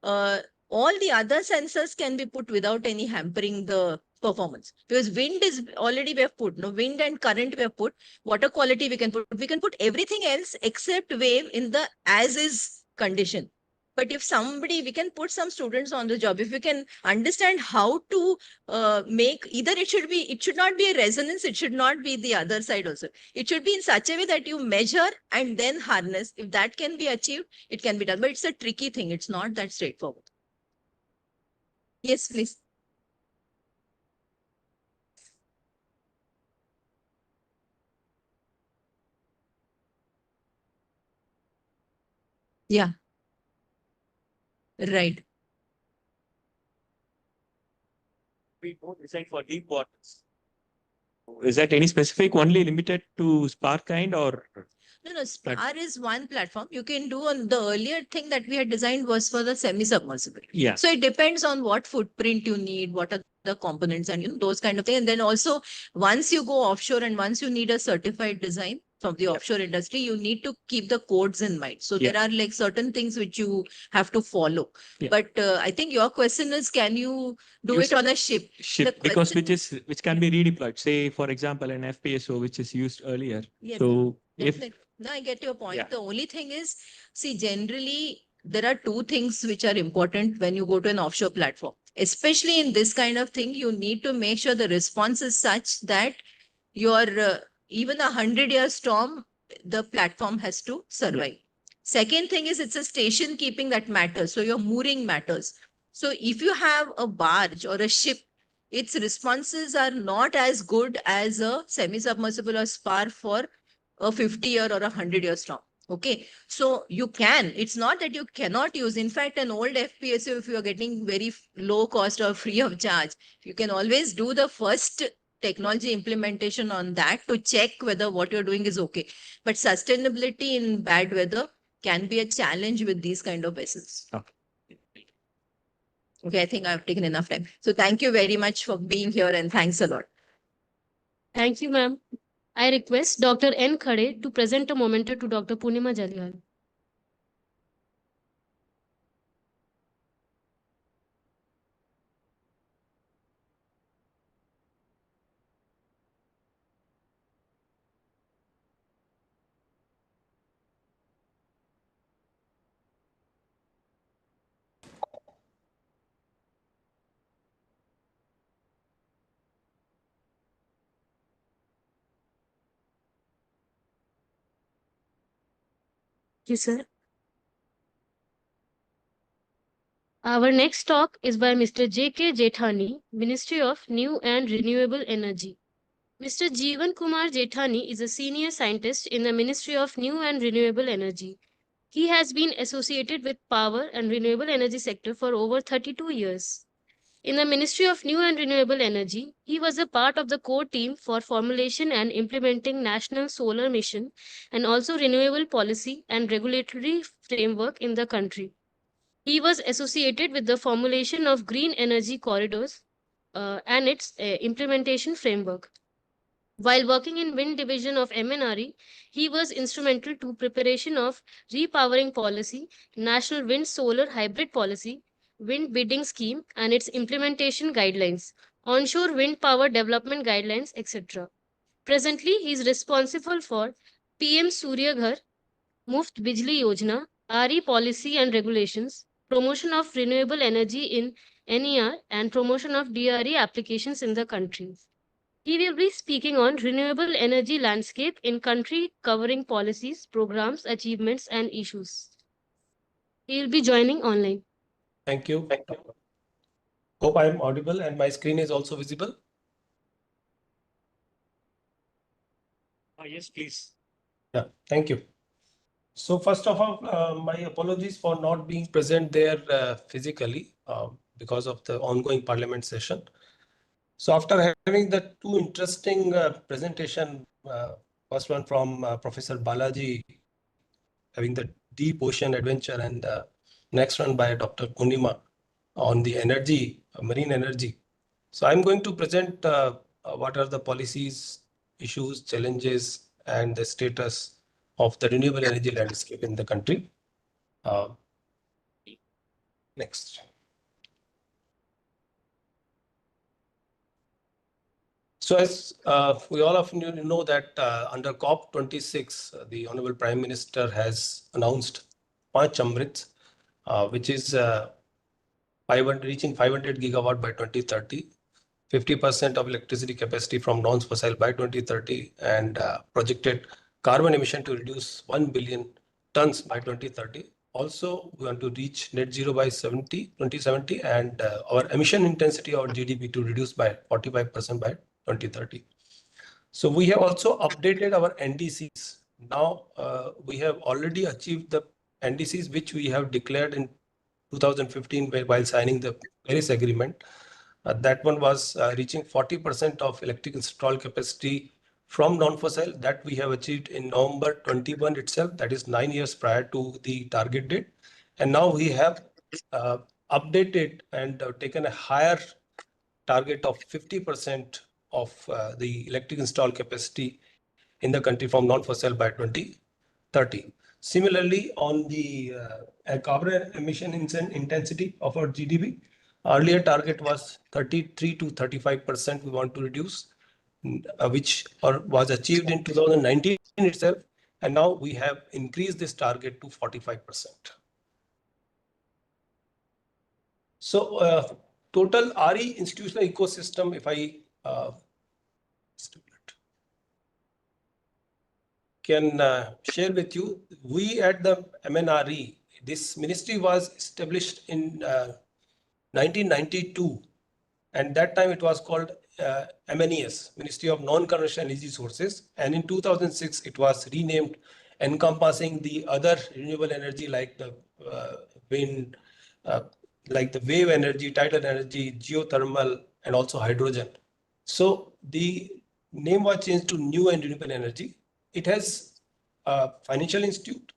uh, all the other sensors can be put without any hampering the performance, because wind is already we have put, no, wind and current we have put, water quality we can put everything else except wave in the as is condition. But if somebody, we can put some students on the job, if we can understand how to make either, it should not be a resonance, it should not be the other side also. It should be in such a way that you measure and then harness. If that can be achieved, it can be done. But it's a tricky thing. It's not that straightforward. Yes, please. Yeah. Right. We don't design for deep waters. Is that any specific, only limited to Spark kind, or? No, Spar is one platform. You can do on the earlier thing that we had designed was for the semi-submersible. Yeah. So it depends on what footprint you need, what are the components and those kind of things. And then also once you go offshore and once you need a certified design from the offshore industry, you need to keep the codes in mind. So there are like certain things which you have to follow. But I think your question is, can you do it on a ship? Because which can be redeployed. Say, for example, an FPSO, which is used earlier. Yes, so if no, I get your point. The only thing is, see, generally, there are two things which are important when you go to an offshore platform. Especially in this kind of thing, you need to make sure the response is such that your even 100-year storm, the platform has to survive. Second thing is, it's a station keeping that matters. So your mooring matters. So if you have a barge or a ship, its responses are not as good as a semi-submersible or spar for a 50-year or a 100-year storm. Okay, so you can, it's not that you cannot use. In fact, an old FPSO, if you are getting very low cost or free of charge, you can always do the first technology implementation on that to check whether what you're doing is okay. But sustainability in bad weather can be a challenge with these kind of vessels. Okay, I think I've taken enough time. So thank you very much for being here and thanks a lot. Thank you, ma'am. I request Dr. 𝐿𝐀𝐑𝐈𝐍𝐄 to present a memento to Dr. Purnima Jalihal. Thank you, sir. Our next talk is by Mr. J.K. Jethani, Ministry of New and Renewable Energy. Mr. Jeevan Kumar Jethani is a senior scientist in the Ministry of New and Renewable Energy. He has been associated with power and renewable energy sector for over 32 years. In the Ministry of New and Renewable Energy, he was a part of the core team for formulation and implementing National Solar Mission and also renewable policy and regulatory framework in the country. He was associated with the formulation of green energy corridors and its implementation framework. While working in wind division of MNRE, he was instrumental to preparation of repowering policy, national wind solar hybrid policy, wind bidding scheme and its implementation guidelines, onshore wind power development guidelines, etc. Presently, he is responsible for PM Surya Ghar, Muft Bijli Yojana, RE policy and regulations, promotion of renewable energy in NER and promotion of DRE applications in the country. He will be speaking on renewable energy landscape in country, covering policies, programs, achievements, and issues. He will be joining online. Thank you. Hope I am audible and my screen is also visible. Yes, please. Yeah, thank you. So first of all, my apologies for not being present there physically because of the ongoing parliament session. So after having the two interesting presentation, first one from Professor Balaji, having the deep ocean adventure, and next one by Dr. Purnima on the energy, marine energy. So I'm going to present what are the policies, issues, challenges, and the status of the renewable energy landscape in the country. Next. So as we all of you know that under COP26, the Honorable Prime Minister has announced 5 Amrit, which is reaching 500 gigawatt by 2030, 50% of electricity capacity from non-fossil by 2030, and projected carbon emission to reduce 1 billion tons by 2030. Also, we want to reach net zero by 2070, and our emission intensity or GDP to reduce by 45% by 2030. So we have also updated our NDCs. Now we have already achieved the NDCs which we have declared in 2015 while signing the Paris Agreement. That one was reaching 40% of electric installed capacity from non-fossil that we have achieved in November 21 itself, that is 9 years prior to the target date. And now we have updated and taken a higher target of 50% of the electric installed capacity in the country from non-fossil by 2030. Similarly, on the carbon emission intensity of our GDP, earlier target was 33 to 35% we want to reduce, which was achieved in 2019 itself. And now we have increased this target to 45%. So total RE institutional ecosystem, if I can share with you, we at the MNRE, this ministry was established in 1992, and that time it was called MNES, Ministry of Non-Conventional Energy Sources, and in 2006 it was renamed, encompassing the other renewable energy like the wind, like the wave energy, tidal energy, geothermal, and also hydrogen. So the name was changed to New and Renewable Energy. It has a financial institute.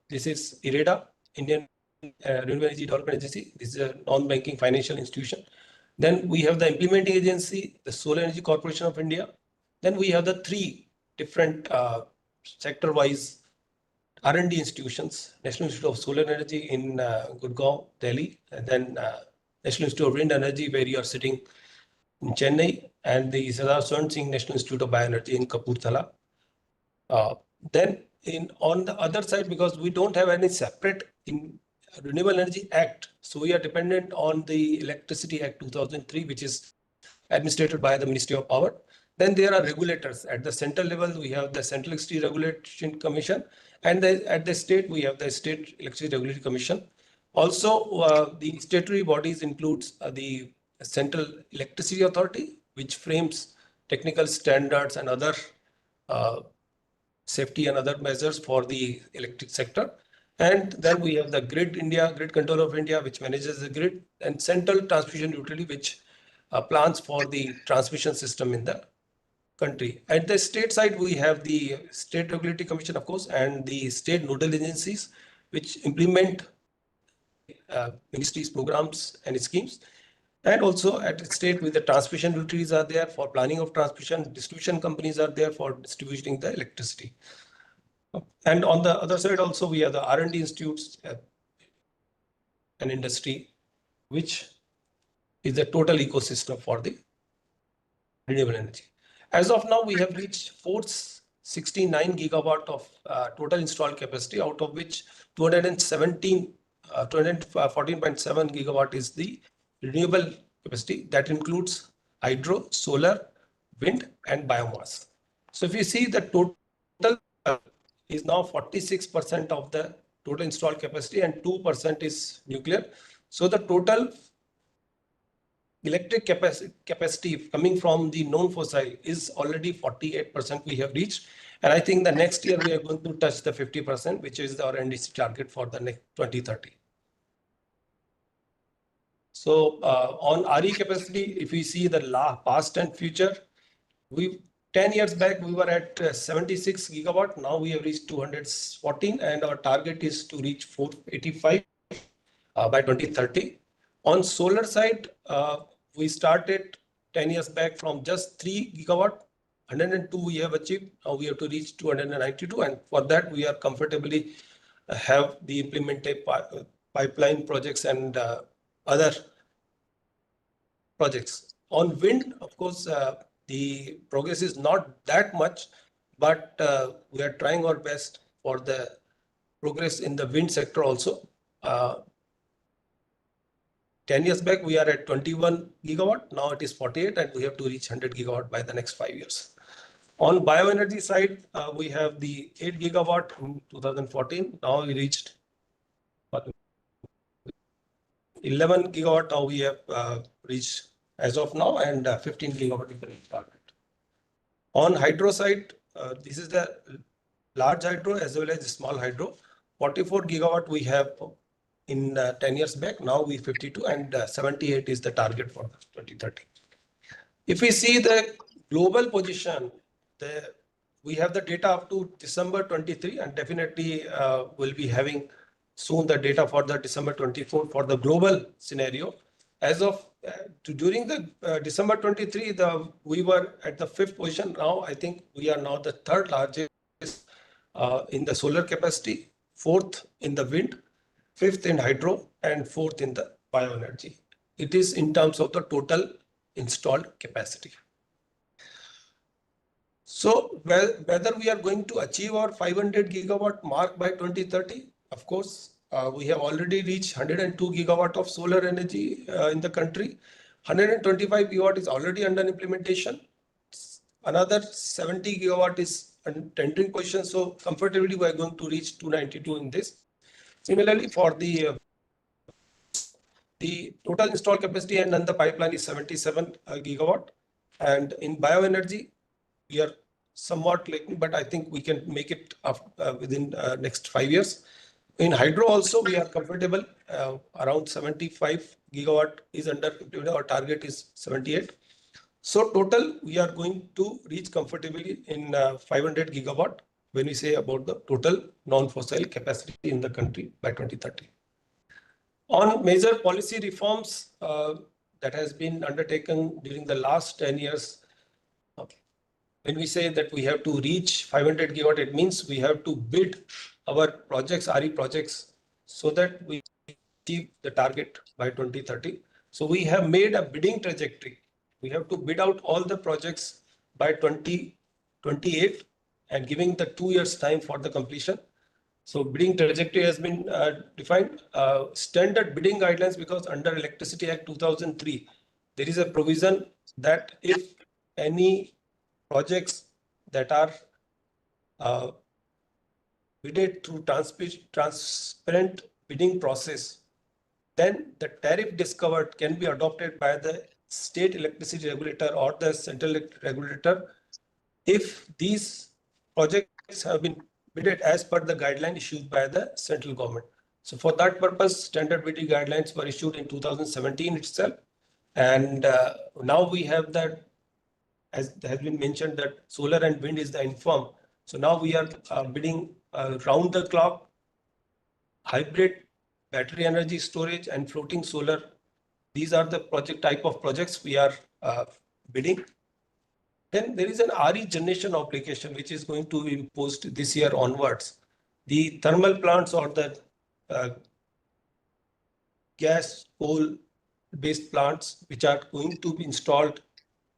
This is IREDA, Indian Renewable Energy Development Agency. This is a non-banking financial institution. Then we have the implementing agency, the Solar Energy Corporation of India. Then we have the 3 different sector-wise R&D institutions: National Institute of Solar Energy in Gurgaon, Delhi, and then National Institute of Wind Energy, where you are sitting in Chennai, and the Sardar Swaran Singh National Institute of Bioenergy in Kapurthala. Then on the other side, because we don't have any separate Renewable Energy Act, so we are dependent on the Electricity Act 2003, which is administered by the Ministry of Power. Then there are regulators. At the central level, we have the Central Electricity Regulation Commission, and at the state, we have the State Electricity Regulatory Commission. Also, the statutory bodies includes the Central Electricity Authority, which frames technical standards and other safety and other measures for the electric sector. And then we have the Grid Control of India, which manages the grid, and Central Transmission Utility, which plans for the transmission system in the country. At the state side, we have the State Regulatory Commission, of course, and the state nodal agencies, which implement ministries' programs and schemes. And also at the state, with the transmission utilities are there for planning of transmission, distribution companies are there for distributing the electricity. And on the other side also, we have the R&D institutes and industry, which is the total ecosystem for the renewable energy. As of now, we have reached 469 gigawatt of total installed capacity, out of which 214.7 gigawatt is the renewable capacity. That includes hydro, solar, wind and biomass. So if you see the total is now 46% of the total installed capacity and 2% is nuclear. So the total electric capacity coming from the non-fossil is already 48% we have reached. And I think the next year we are going to touch the 50%, which is our NDC target for the next 2030. So on RE capacity, if we see the past and future, 10 years back, we were at 76 gigawatt. Now we have reached 214 and our target is to reach 485 by 2030. On solar side, we started 10 years back from just 3 gigawatt, 102 we have achieved. Now we have to reach 292, and for that we are comfortably have the implemented pipeline projects and other projects. On wind, of course, the progress is not that much, but we are trying our best for the progress in the wind sector also. 10 years back, we are at 21 gigawatt. Now it is 48, and we have to reach 100 gigawatt by the next 5 years. On bioenergy side, we have the 8 gigawatt in 2014. Now we reached 11 gigawatt. Now we have reached as of now, and 15 gigawatt is the target. On hydro side, this is the large hydro as well as the small hydro. 44 gigawatt we have in 10 years back. Now we 52 and 78 is the target for 2030. If we see the global position, we have the data up to December 23, and definitely we'll be having soon the data for the December 24 for the global scenario. As of during the December 23, we were at the 5th position. Now I think we are now the 3rd largest in the solar capacity, 4th in the wind, 5th in hydro, and 4th in the bioenergy. It is in terms of the total installed capacity. So whether we are going to achieve our 500 gigawatt mark by 2030, of course, we have already reached 102 gigawatt of solar energy in the country. 125 gigawatt is already under implementation. Another 70 gigawatt is in tendering position. So comfortably, we are going to reach 292 in this. Similarly, for the total installed capacity and then the pipeline is 77 gigawatt. And in bioenergy, we are somewhat lacking, but I think we can make it within next 5 years. In hydro also, we are comfortable. Around 75 gigawatt is under, our target is 78. So total, we are going to reach comfortably in 500 gigawatt when we say about the total non-fossil capacity in the country by 2030. On major policy reforms that has been undertaken during the last 10 years, when we say that we have to reach 500 gigawatt, it means we have to bid our projects, RE projects, so that we achieve the target by 2030. So we have made a bidding trajectory. We have to bid out all the projects by 2028 and giving the 2 years time for the completion. So bidding trajectory has been defined. Standard bidding guidelines, because under Electricity Act 2003, there is a provision that if any projects that are bidded through transparent bidding process, then the tariff discovered can be adopted by the state electricity regulator or the central regulator if these projects have been bidded as per the guideline issued by the central government. So for that purpose, standard bidding guidelines were issued in 2017 itself. And now we have that, as has been mentioned, that solar and wind is the infirm. So now we are bidding round the clock, hybrid, battery energy storage, and floating solar. These are the type of projects we are bidding. Then there is an RE generation obligation which is going to be imposed this year onwards. The thermal plants or the gas, coal-based plants which are going to be installed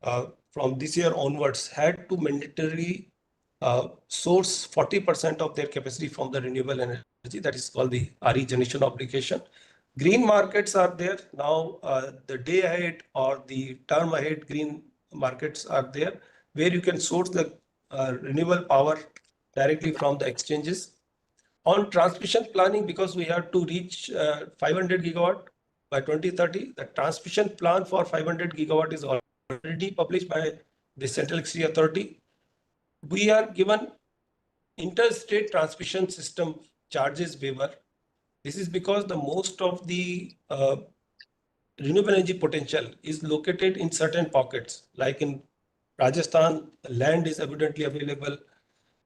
from this year onwards had to mandatorily source 40% of their capacity from the renewable energy. That is called the RE generation obligation. Green markets are there now. The day ahead or the term ahead green markets are there, where you can source the renewable power directly from the exchanges. On transmission planning, because we have to reach 500 gigawatt by 2030, the transmission plan for 500 gigawatt is already published by the Central Electricity Authority. We are given interstate transmission system charges waiver. This is because the most of the renewable energy potential is located in certain pockets, like in Rajasthan, land is evidently available.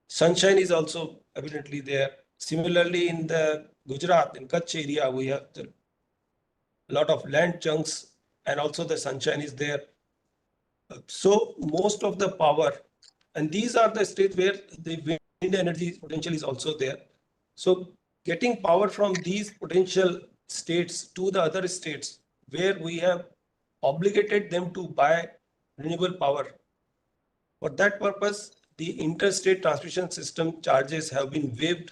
Sunshine is also evidently there. Similarly, in the Gujarat, in Kutch area, we have a lot of land chunks and also the sunshine is there. So most of the power, and these are the states where the wind energy potential is also there. So getting power from these potential states to the other states where we have obligated them to buy renewable power. For that purpose, the interstate transmission system charges have been waived.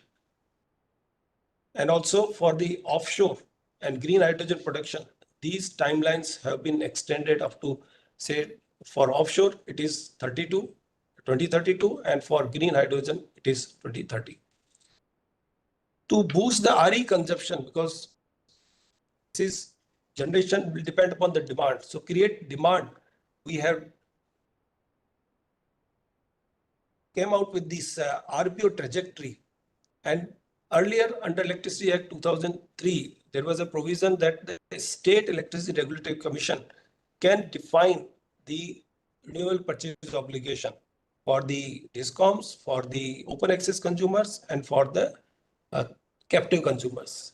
And also for the offshore and green hydrogen production, these timelines have been extended up to, say, for offshore, it is 2032, and for green hydrogen, it is 2030. To boost the RE consumption, because this is generation will depend upon the demand. So create demand. We have came out with this RPO trajectory. And earlier under Electricity Act 2003, there was a provision that the State Electricity Regulatory Commission can define the renewable purchase obligation for the DISCOMs, for the open access consumers, and for the captive consumers.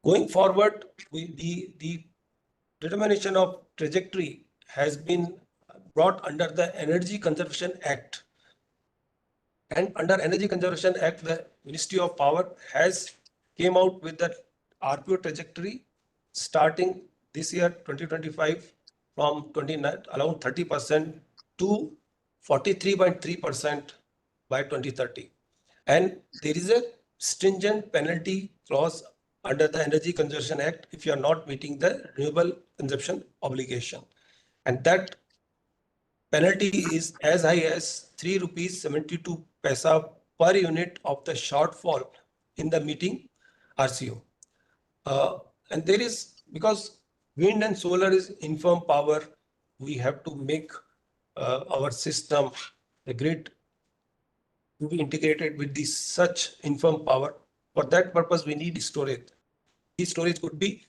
Going forward, the determination of trajectory has been brought under the Energy Conservation Act. And under Energy Conservation Act, the Ministry of Power has came out with the RPO trajectory starting this year, 2025, from 29, around 30% to 43.3% by 2030. And there is a stringent penalty clause under the Energy Conservation Act if you are not meeting the renewable consumption obligation. And that penalty is as high as 3 rupees 72 paisa per unit of the shortfall in the meeting RCO. And there is, because wind and solar is infirm power, we have to make our system, the grid, to be integrated with this such infirm power. For that purpose, we need storage. This storage could be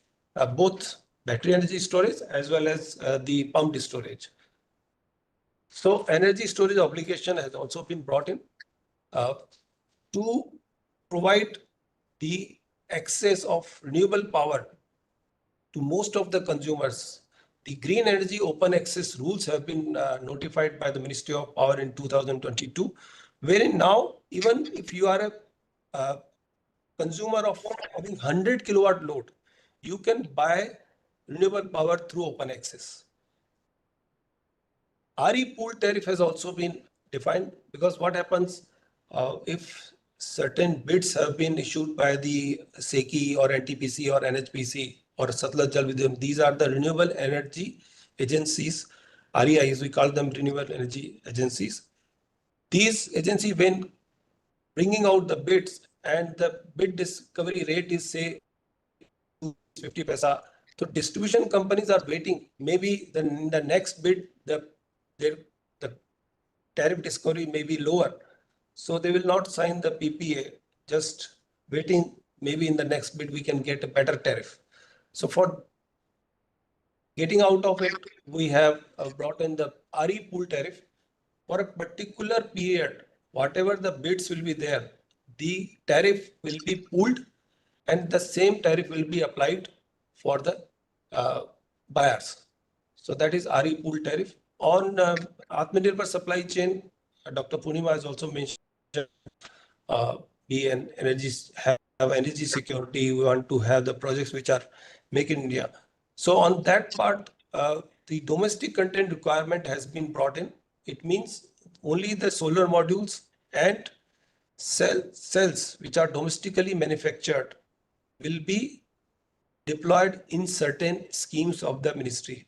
both battery energy storage as well as the pumped storage. So energy storage obligation has also been brought in to provide the access of renewable power to most of the consumers. The green energy open access rules have been notified by the Ministry of Power in 2022, wherein now even if you are a consumer of having 100 kilowatt load, you can buy renewable power through open access. RE pool tariff has also been defined, because what happens if certain bids have been issued by the SECI or NTPC or NHPC or Satluj Jal Vidhyam. These are the renewable energy agencies, REIs, we call them renewable energy agencies. These agencies, when bringing out the bids and the bid discovery rate is say 50 paisa, so distribution companies are waiting. Maybe in the next bid, the tariff discovery may be lower. So they will not sign the PPA, just waiting, maybe in the next bid we can get a better tariff. So for getting out of it, we have brought in the RE pool tariff for a particular period. Whatever the bids will be there, the tariff will be pooled and the same tariff will be applied for the buyers. So that is RE pool tariff. On Atmanirbhar supply chain, Dr. Purnima has also mentioned be an energy, have energy security. We want to have the projects which are make in India. So on that part, the domestic content requirement has been brought in. It means only the solar modules and cells which are domestically manufactured will be deployed in certain schemes of the ministry.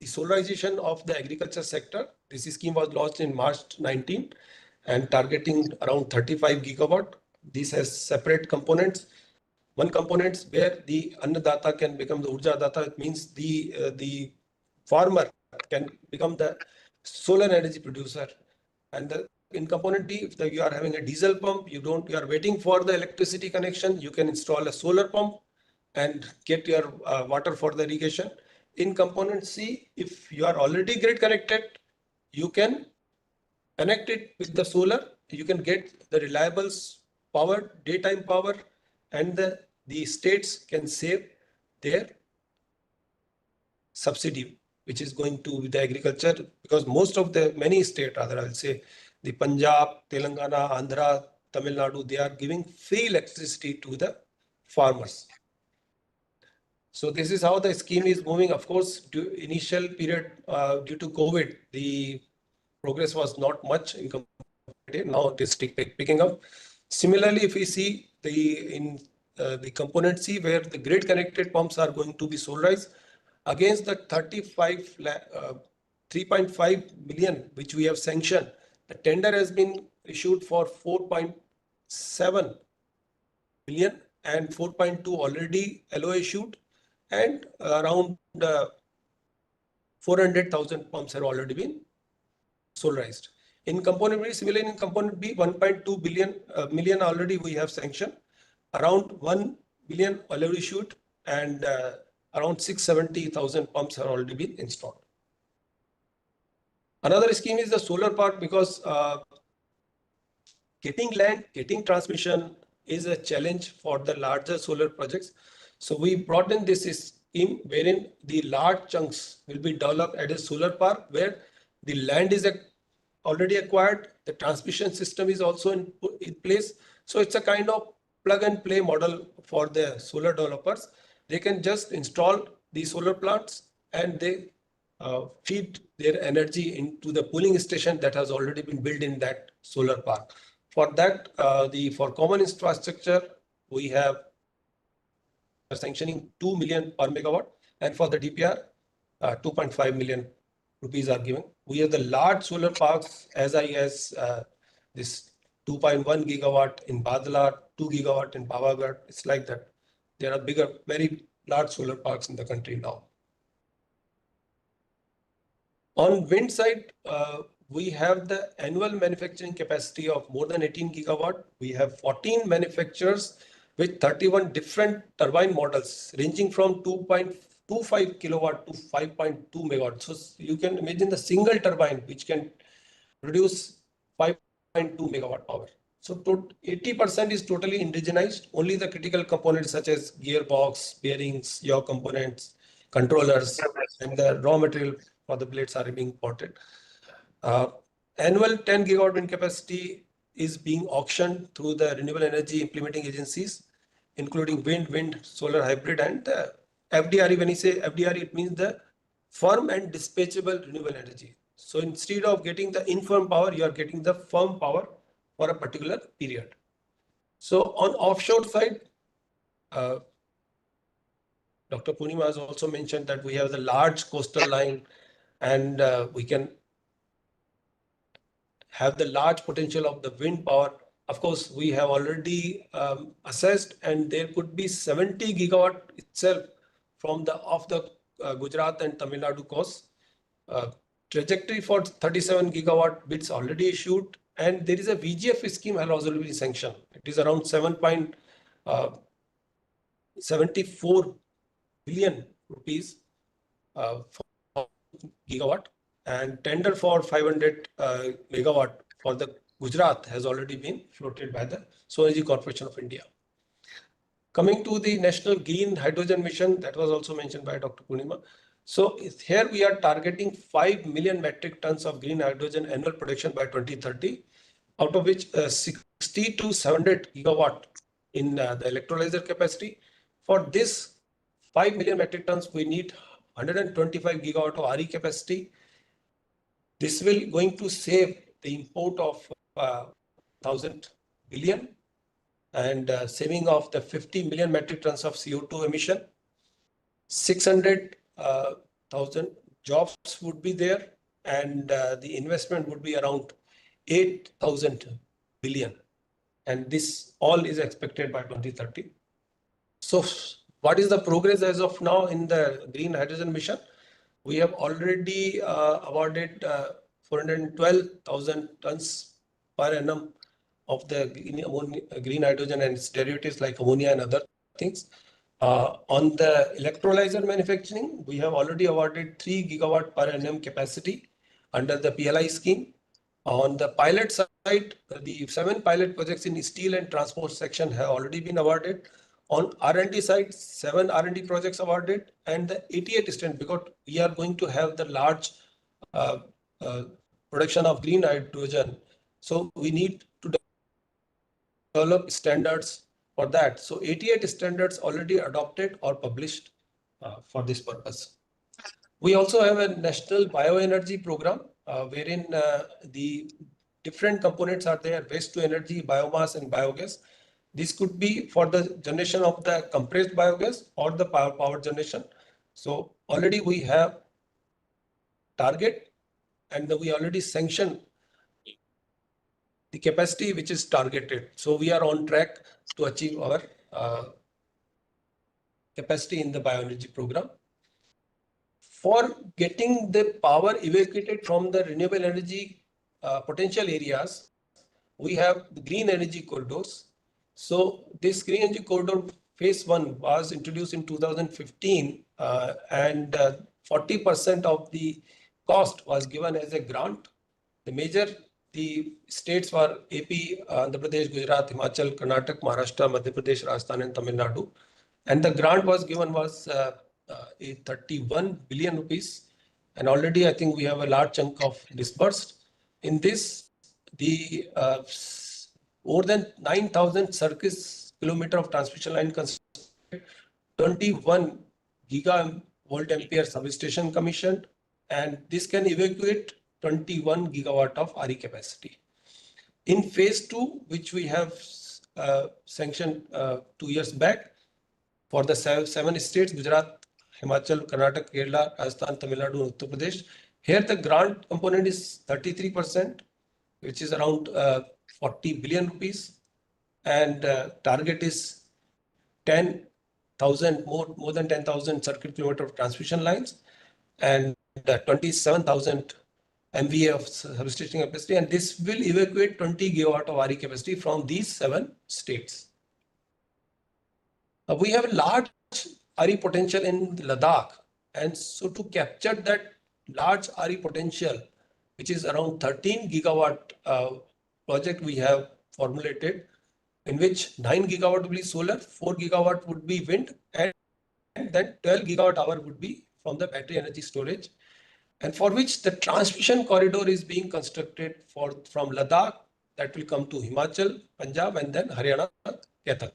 the solarization of the agriculture sector. This scheme was launched in March 19 and targeting around 35 gigawatt. This has separate components. One component where the Annadata can become the Urja Data. It means the farmer can become the solar energy producer. And in component D, if you are having a diesel pump, you are waiting for the electricity connection, you can install a solar pump and get your water for the irrigation. In component C, if you are already grid connected, you can connect it with the solar, you can get the reliable power, daytime power, and the states can save their subsidy, which is going to the agriculture, because most of the many states, rather I'll say, the Punjab, Telangana, Andhra, Tamil Nadu, they are giving free electricity to the farmers. So this is how the scheme is moving. Of course, initial period due to COVID, the progress was not much in comparison. Now it is picking up. Similarly, if we see the component C, where the grid connected pumps are going to be solarized against the 3.5 million which we have sanctioned, the tender has been issued for 4.7 million and 4.2 already LOA issued, and around 400,000 pumps have already been solarized. In component B, similarly in component B, 1.2 million already we have sanctioned, around 1 billion already issued, and around 670,000 pumps have already been installed. Another scheme is the solar park, because getting land, getting transmission is a challenge for the larger solar projects. So we brought in this scheme wherein the large chunks will be developed at a solar park where the land is already acquired, the transmission system is also in place. So it's a kind of plug and play model for the solar developers. They can just install the solar plants and they feed their energy into the pooling station that has already been built in that solar park. For that, for common infrastructure, we have sanctioning 2 million per megawatt, and for the DPR, 2.5 million rupees are given. We have the large solar parks as high as this 2.1 gigawatt in Badla, 2 gigawatt in Pavagadh. It's like that. There are bigger, very large solar parks in the country now. On wind side, we have the annual manufacturing capacity of more than 18 gigawatt. We have 14 manufacturers with 31 different turbine models ranging from 2.25 kilowatt to 5.2 megawatt. So you can imagine the single turbine which can produce 5.2 megawatt power. So 80% is totally indigenized. Only the critical components such as gearbox, bearings, yaw components, controllers, and the raw material for the blades are being imported. Annual 10 gigawatt wind capacity is being auctioned through the renewable energy implementing agencies, including wind, solar hybrid, and FDRE. When you say FDRE, it means the firm and dispatchable renewable energy. So instead of getting the infirm power, you are getting the firm power for a particular period. So on offshore side, Dr. Poonima has also mentioned that we have the large coastal line, and we can have the large potential of the wind power. Of course, we have already assessed, and there could be 70 gigawatt itself from the Gujarat and Tamil Nadu coast. Trajectory for 37 gigawatt bids already issued, and there is a VGF scheme has also been sanctioned. It is around 7.74 billion rupees for gigawatt, and tender for 500 megawatt for the Gujarat has already been floated by the Solar Energy Corporation of India. Coming to the National Green Hydrogen Mission, that was also mentioned by Dr. Poonima. So here we are targeting 5 million metric tons of green hydrogen annual production by 2030, out of which 60 to 700 gigawatt in the electrolyzer capacity. For this 5 million metric tons, we need 125 gigawatt of RE capacity. This will going to save the import of 1,000 billion and saving of the 50 million metric tons of CO2 emission, 600,000 jobs would be there, and the investment would be around 8,000 billion. And this all is expected by 2030. So what is the progress as of now in the green hydrogen mission? We have already awarded 412,000 tons per annum of the green hydrogen and its derivatives like ammonia and other things. On the electrolyzer manufacturing, we have already awarded 3 gigawatt per annum capacity under the PLI scheme. On the pilot side, the 7 pilot projects in steel and transport section have already been awarded. On R&D side, 7 R&D projects awarded, and the 88 stand, because we are going to have the large production of green hydrogen. So we need to develop standards for that. So 88 standards already adopted or published for this purpose. We also have a national bioenergy program wherein the different components are there: waste to energy, biomass, and biogas. This could be for the generation of the compressed biogas or the power generation. So already we have target, and we already sanctioned the capacity which is targeted. So we are on track to achieve our capacity in the bioenergy program. For getting the power evacuated from the renewable energy potential areas, we have the green energy corridors. So this green energy corridor phase 1 was introduced in 2015, and 40% of the cost was given as a grant. The states were AP, Andhra Pradesh, Gujarat, Himachal, Karnataka, Maharashtra, Madhya Pradesh, Rajasthan, and Tamil Nadu. And the grant was given was 31 billion rupees. And already I think we have a large chunk of disbursed. In this, the more than 9,000 circus kilometer of transmission line constructed, 21 gigavolt ampere substation commissioned, and this can evacuate 21 gigawatt of RE capacity. In phase 2, which we have sanctioned 2 years back for the 7 states, Gujarat, Himachal, Karnataka, Kerala, Rajasthan, Tamil Nadu, and Uttar Pradesh. Here the grant component is 33%, which is around 40 billion rupees, and target is 10,000, more than 10,000 circuit kilometer of transmission lines, and 27,000 MVA of substation capacity, and this will evacuate 20 gigawatt of RE capacity from these 7 states. We have a large RE potential in Ladakh, and so to capture that large RE potential, which is around 13 gigawatt project we have formulated, in which 9 gigawatt will be solar, 4 gigawatt would be wind, and then 12 gigawatt hour would be from the battery energy storage, and for which the transmission corridor is being constructed from Ladakh, that will come to Himachal, Punjab, and then Haryana, Kaithal.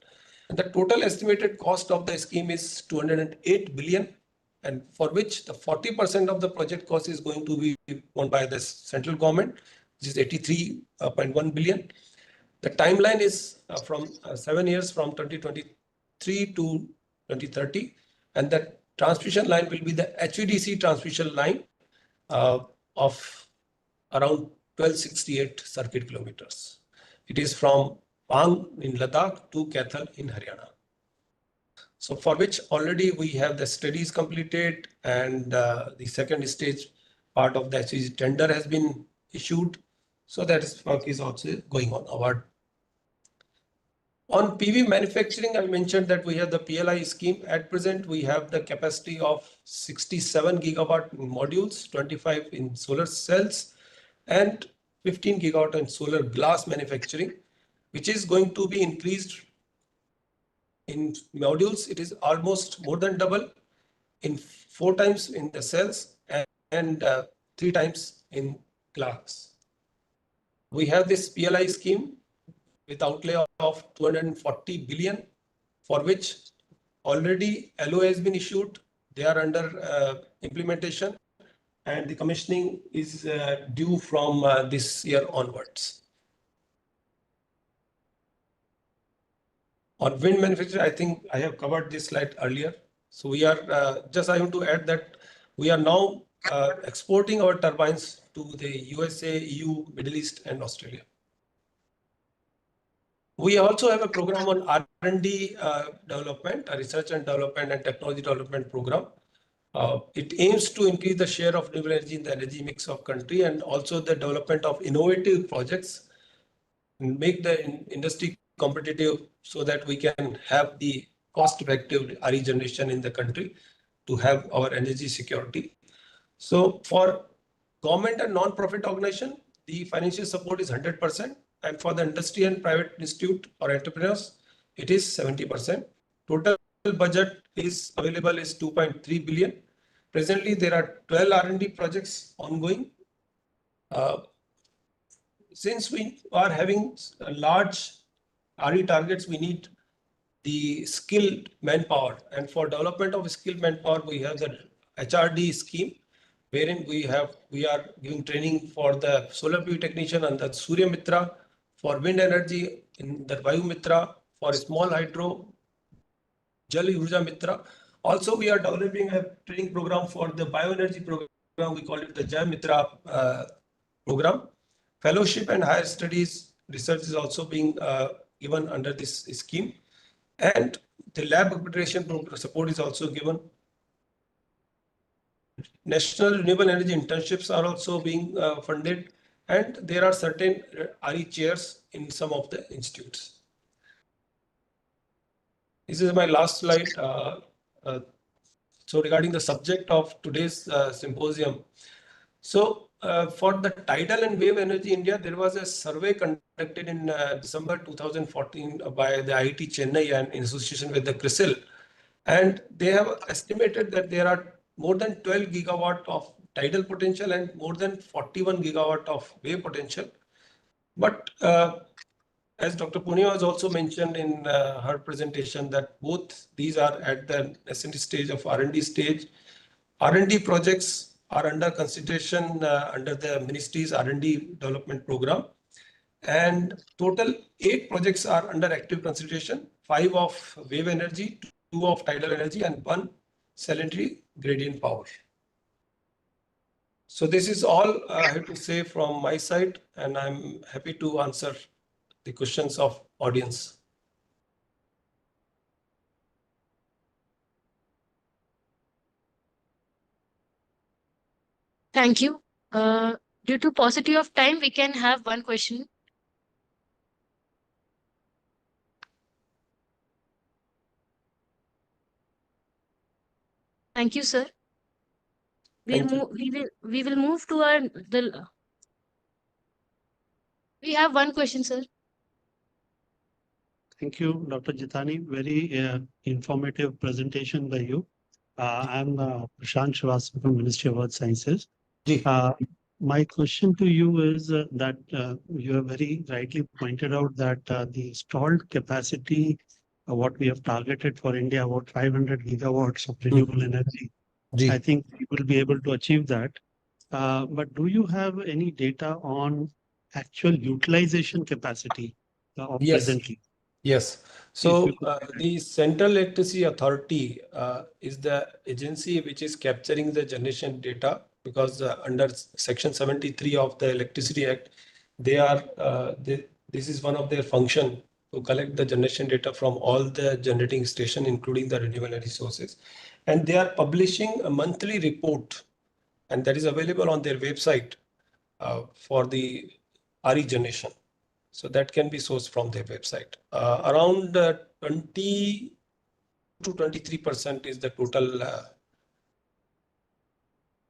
And the total estimated cost of the scheme is 208 billion, and for which the 40% of the project cost is going to be owned by the central government, which is 83.1 billion. The timeline is from 7 years, from 2023 to 2030, and the transmission line will be the HVDC transmission line of around 1268 circuit kilometers. It is from Pang in Ladakh to Kaithal in Haryana. So for which already we have the studies completed, and the second stage part of the HVDC tender has been issued. So that work is also going on. On PV manufacturing, I mentioned that we have the PLI scheme. At present, we have the capacity of 67 gigawatt in modules, 25 in solar cells, and 15 gigawatt in solar glass manufacturing, which is going to be increased. In modules, it is almost more than double, in 4 times in the cells, and 3 times in glass. We have this PLI scheme with outlay of 240 billion, for which already LOA has been issued. They are under implementation, and the commissioning is due from this year onwards. On wind manufacturing, I think I have covered this slide earlier. So we are I want to add that we are now exporting our turbines to the USA, EU, Middle East, and Australia. We also have a program on R&D development, a research and development and technology development program. It aims to increase the share of renewable energy in the energy mix of country and also the development of innovative projects and make the industry competitive so that we can have the cost-effective RE generation in the country to have our energy security. So for government and non-profit organization, the financial support is 100%. And for the industry and private institute or entrepreneurs, it is 70%. Total budget is available is 2.3 billion. Presently, there are 12 R&D projects ongoing. Since we are having large RE targets, we need the skilled manpower. And for development of skilled manpower, we have the HRD scheme, wherein we are giving training for the solar PV technician and the Surya Mitra, for wind energy in the Vayu Mitra, for small hydro, Jal Urja Mitra. Also, we are developing a training program for the bioenergy program. We call it the Jai Mitra program. Fellowship and higher studies research is also being given under this scheme. And the lab accreditation support is also given. National renewable energy internships are also being funded. And there are certain RE chairs in some of the institutes. This is my last slide. So regarding the subject of today's symposium. So for the tidal and wave energy India, there was a survey conducted in December 2014 by the IIT Chennai and in association with the CRISIL. And they have estimated that there are more than 12 gigawatt of tidal potential and more than 41 gigawatt of wave potential. But as Dr. Punia has also mentioned in her presentation that both these are at the nascent stage of R&D stage. R&D projects are under consideration under the ministry's R&D development program. And total 8 projects are under active consideration, 5 of wave energy, 2 of tidal energy, and 1 salinity gradient power. So this is all I have to say from my side, and I'm happy to answer the questions of audience. Thank you. Due to paucity of time, we can have one question. Thank you, sir. We will move to we have one question, sir. Thank you, Dr. Jitani. Very informative presentation by you. I'm Prashant Srivastava from Ministry of Earth Sciences. My question to you is that you have very rightly pointed out that the installed capacity, what we have targeted for India, about 500 gigawatts of renewable energy. I think we will be able to achieve that. But do you have any data on actual utilization capacity of presently? Yes. So the Central Electricity Authority is the agency which is capturing the generation data, because under Section 73 of the Electricity Act, this is one of their function to collect the generation data from all the generating station, including the renewable energy sources. And they are publishing a monthly report, and that is available on their website for the RE generation. So that can be sourced from their website. Around 20 to 23% is the total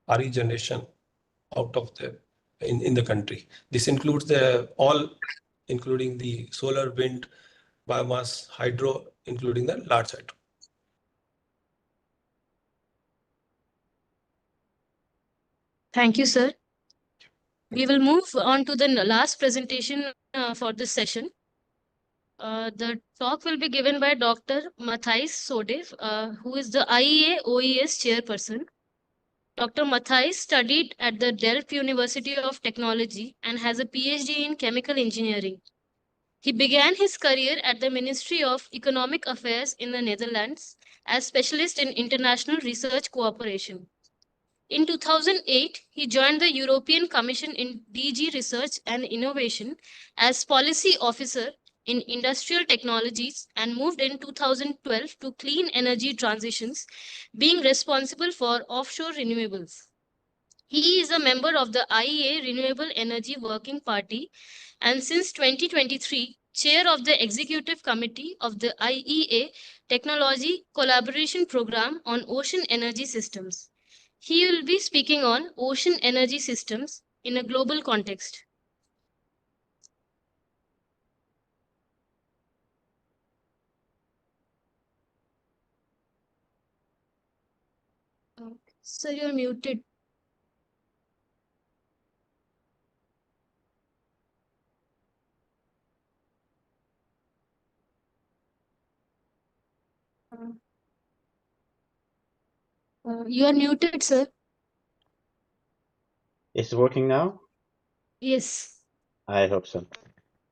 RE generation out of the in the country. This includes including the solar, wind, biomass, hydro, including the large hydro. Thank you, sir. We will move on to the last presentation for this session. The talk will be given by Dr. Matthijs Sodev, who is the IEA OES chairperson. Dr. Matthijs studied at the Delft University of Technology and has a PhD in chemical engineering. He began his career at the Ministry of Economic Affairs in the Netherlands as specialist in international research cooperation. In 2008, he joined the European Commission in DG Research and Innovation as Policy Officer in Industrial Technologies and moved in 2012 to Clean Energy Transitions, being responsible for offshore renewables. He is a member of the IEA Renewable Energy Working Party and since 2023, chair of the Executive Committee of the IEA Technology Collaboration Program on Ocean Energy Systems. He will be speaking on ocean energy systems in a global context. Sir, you're muted. You are muted, sir. Is it working now? Yes. I hope so.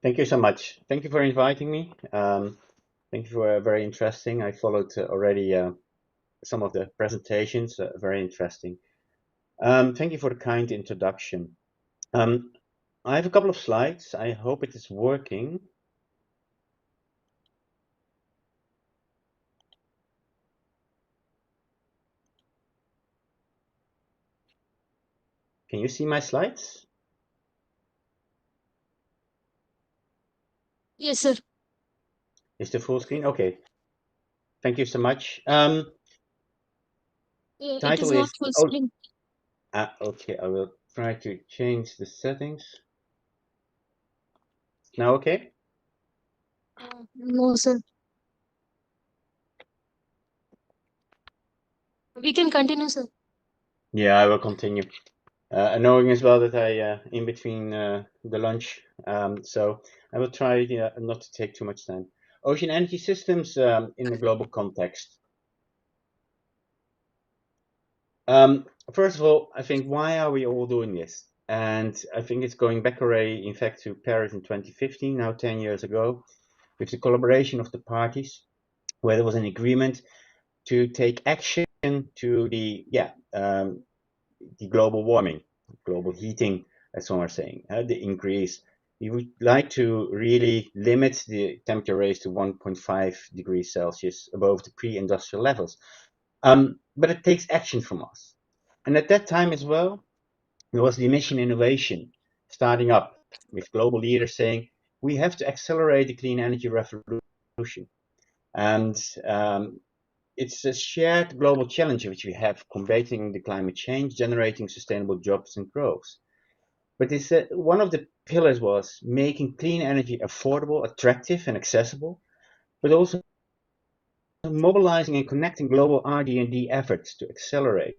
Thank you so much. Thank you for inviting me. Thank you for very interesting. I followed already some of the presentations, very interesting. Thank you for the kind introduction. I have a couple of slides. I hope it is working. Can you see my slides? Yes, sir. Is the full screen? Okay. Thank you so much. It is Title not is full screen. okay. I will try to change the settings. Now okay? No, sir. We can continue, sir. Yeah, I will continue. Knowing as well that I in between the lunch, so I will try not to take too much time. Ocean energy systems in the global context. First of all, I think why are we all doing this? And I think it's going back already, in fact, to Paris in 2015, now 10 years ago, with the collaboration of the parties, where there was an agreement to take action to the global warming, global heating, as some are saying, the increase. We would like to really limit the temperature rise to 1.5 degrees Celsius above the pre-industrial levels. But it takes action from us. And at that time as well, there was the emission innovation starting up with global leaders saying, we have to accelerate the clean energy revolution. And it's a shared global challenge which we have, combating the climate change, generating sustainable jobs and growth. But it's, one of the pillars was making clean energy affordable, attractive and accessible, but also mobilizing and connecting global RD&D efforts to accelerate,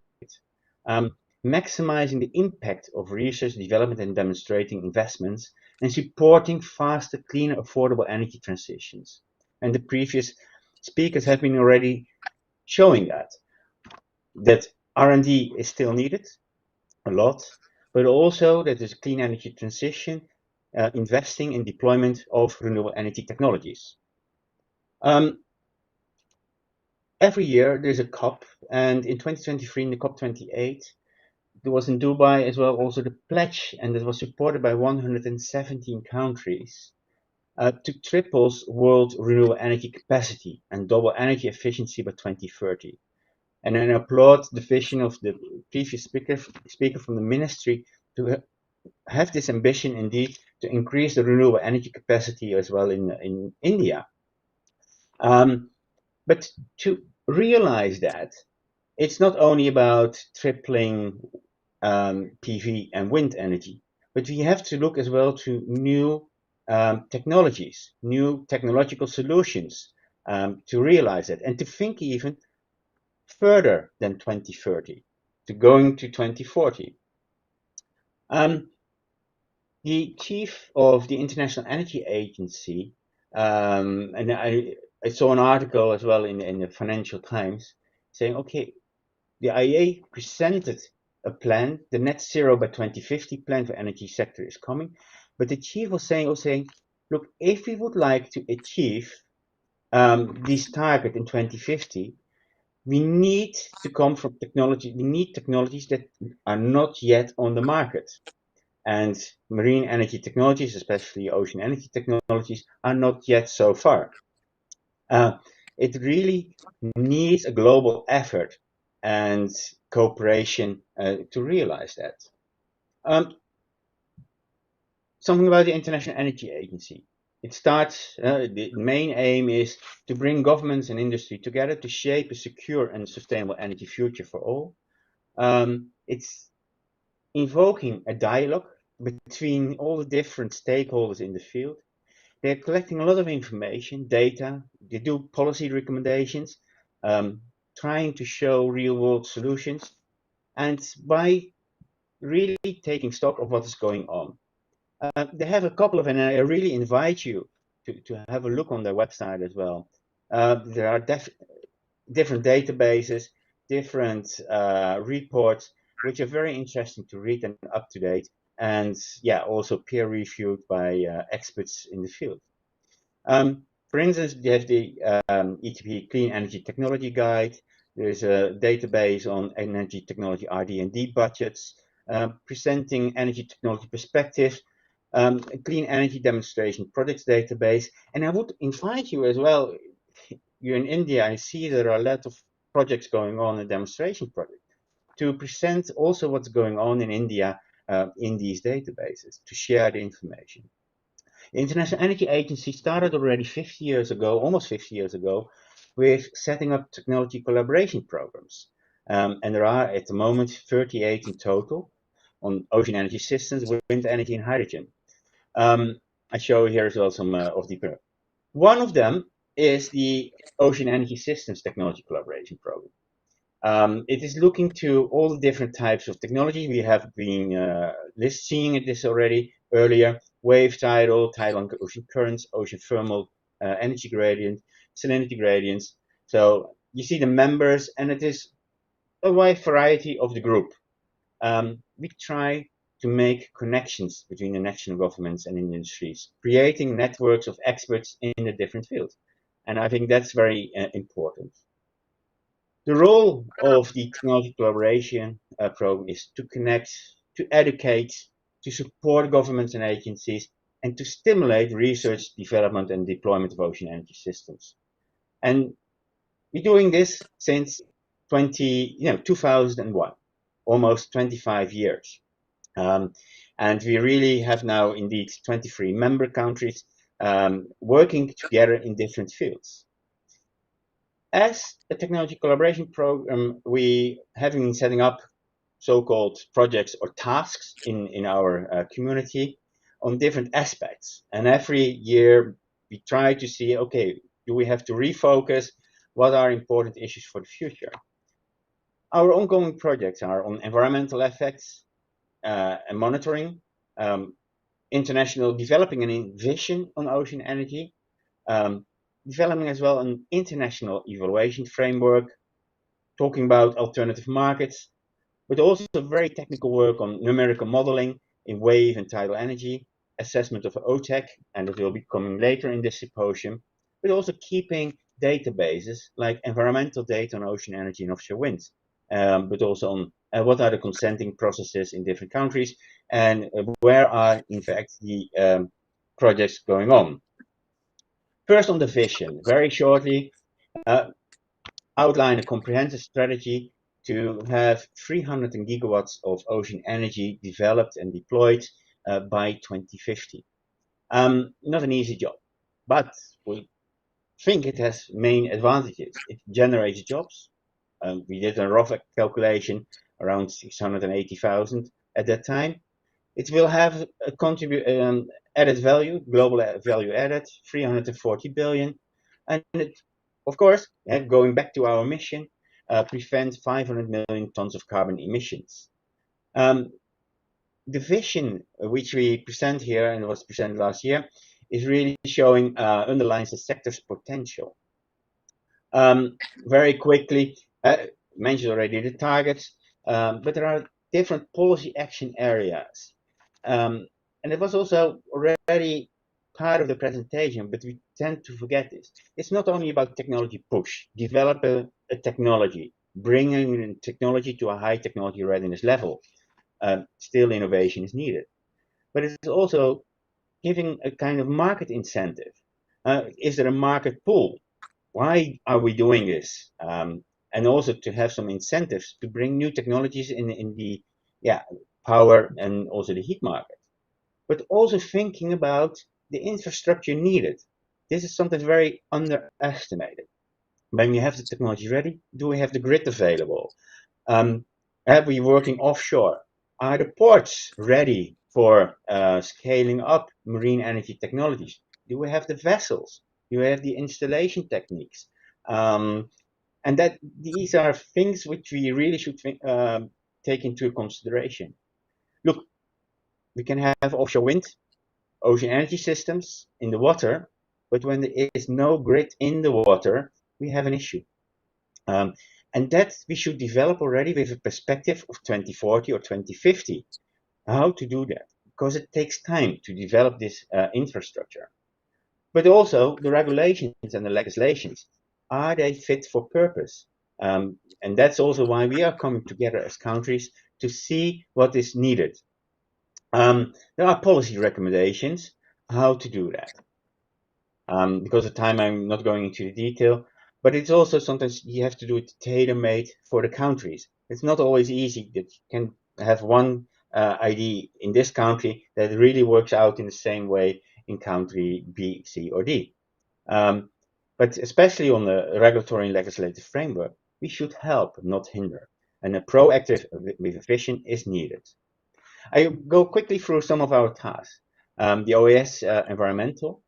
maximizing the impact of research, development and demonstrating investments, and supporting faster, cleaner, affordable energy transitions. And the previous speakers have been already showing that R&D is still needed a lot, but also that there's clean energy transition, investing in deployment of renewable energy technologies. Every year there's a COP, and in 2023 in the COP28 there was in Dubai as well also the pledge, and it was supported by 117 countries to triple world renewable energy capacity and double energy efficiency by 2030. And I applaud the vision of the previous speaker from the ministry to have this ambition indeed to increase the renewable energy capacity as well in India. But to realize that, it's not only about tripling PV and wind energy, but we have to look as well to new technologies, new technological solutions to realize it, and to think even further than 2030, to going to 2040. The chief of the International Energy Agency, and I saw an article as well in the Financial Times saying, okay, the IEA presented a plan, the net zero by 2050 plan for energy sector is coming, but the chief was saying, look, if we would like to achieve this target in 2050, we need to come from technology. We need technologies that are not yet on the market. And marine energy technologies, especially ocean energy technologies, are not yet so far. It really needs a global effort and cooperation to realize that. Something about the International Energy Agency. It starts, the main aim is to bring governments and industry together to shape a secure and sustainable energy future for all. It's invoking a dialogue between all the different stakeholders in the field. They're collecting a lot of information, data, they do policy recommendations, trying to show real world solutions, and by really taking stock of what is going on. They have a couple of, and I really invite you to have a look on their website as well. There are different databases, different reports, which are very interesting to read and up to date, and yeah, also peer reviewed by experts in the field. For instance, you have the ETP Clean Energy Technology Guide. There's a database on energy technology RD&D budgets, presenting energy technology perspectives, a clean energy demonstration projects database. And I would invite you as well, you're in India, I see there are a lot of projects going on, a demonstration project, to present also what's going on in India in these databases, to share the information. The International Energy Agency started already 50 years ago, almost 50 years ago, with setting up technology collaboration programs. And there are at the moment 38 in total on ocean energy systems, wind energy and hydrogen. I show here as well some of the. One of them is the Ocean Energy Systems Technology Collaboration Program. It is looking to all the different types of technology. We have been seeing this already earlier: wave tidal, tidal and ocean currents, ocean thermal energy gradient, salinity gradients. So you see the members, and it is a wide variety of the group. We try to make connections between the national governments and industries, creating networks of experts in the different fields. And I think that's very important. The role of the technology collaboration program is to connect, to educate, to support governments and agencies, and to stimulate research, development, and deployment of ocean energy systems. And we're doing this since 2001, almost 25 years. And we really have now indeed 23 member countries working together in different fields. As a technology collaboration program, we have been setting up so-called projects or tasks in our community on different aspects. And every year we try to see, okay, do we have to refocus? What are important issues for the future? Our ongoing projects are on environmental effects and monitoring, international developing an vision on ocean energy, developing as well an international evaluation framework, talking about alternative markets, but also very technical work on numerical modeling in wave and tidal energy, assessment of OTEC, and it will be coming later in this symposium, but also keeping databases like environmental data on ocean energy and offshore wind, but also on what are the consenting processes in different countries, and where are, in fact, the projects going on. First on the vision, very shortly, outline a comprehensive strategy to have 300 gigawatts of ocean energy developed and deployed by 2050. Not an easy job, but we think it has main advantages. It generates jobs. We did a rough calculation around 680,000 at that time. It will have a added value, global value added, 340 billion. And it, of course, going back to our mission, prevent 500 million tons of carbon emissions. The vision which we present here and was presented last year is really showing, underlines the sector's potential. Very quickly, mentioned already the targets, but there are different policy action areas. And it was also already part of the presentation, but we tend to forget this. It's not only about technology push, develop a a technology, bringing technology to a high technology readiness level. Still innovation is needed. But it's also giving a kind of market incentive. Is there a market pull? Why are we doing this? And also to have some incentives to bring new technologies in the power and also the heat market. But also thinking about the infrastructure needed. This is something very underestimated. When we have the technology ready, do we have the grid available? Are we working offshore? Are the ports ready for scaling up marine energy technologies? Do we have the vessels? Do we have the installation techniques? And that these are things which we really should take into consideration. Look, we can have offshore wind, ocean energy systems in the water, but when there is no grid in the water, we have an issue. And that we should develop already with a perspective of 2040 or 2050. How to do that? Because it takes time to develop this infrastructure. But also the regulations and the legislations, are they fit for purpose? And that's also why we are coming together as countries to see what is needed. There are policy recommendations how to do that. Because of time, I'm not going into the detail, but it's also sometimes you have to do it tailor-made for the countries. It's not always easy that you can have one idea in this country that really works out in the same way in country B, C, or D. But especially on the regulatory and legislative framework, we should help, not hinder. And a proactive with a vision is needed. I go quickly through some of our tasks. The OAS environmental.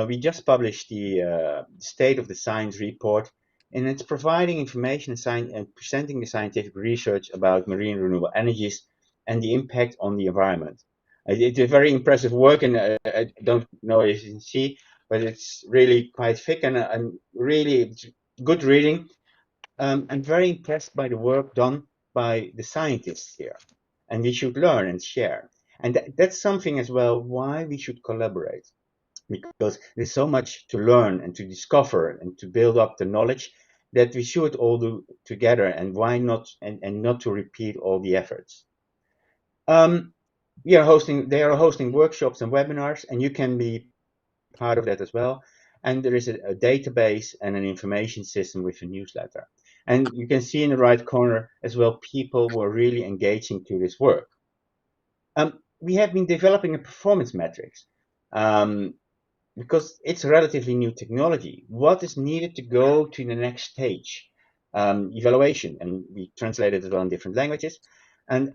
We just published the State of the Science report, and it's providing information and presenting the scientific research about marine renewable energies and the impact on the environment. It's a very impressive work, and I don't know if you can see, but it's really quite thick and really good reading. I'm very impressed by the work done by the scientists here, and we should learn and share. And that's something as well why we should collaborate, because there's so much to learn and to discover and to build up the knowledge that we should all do together, and why not, and not to repeat all the efforts. They are hosting workshops and webinars, and you can be part of that as well. And there is a database and an information system with a newsletter. And you can see in the right corner as well, people who are really engaging to this work. We have been developing a performance metrics because it's a relatively new technology. What is needed to go to the next stage? Evaluation, and we translate it as well in different languages. And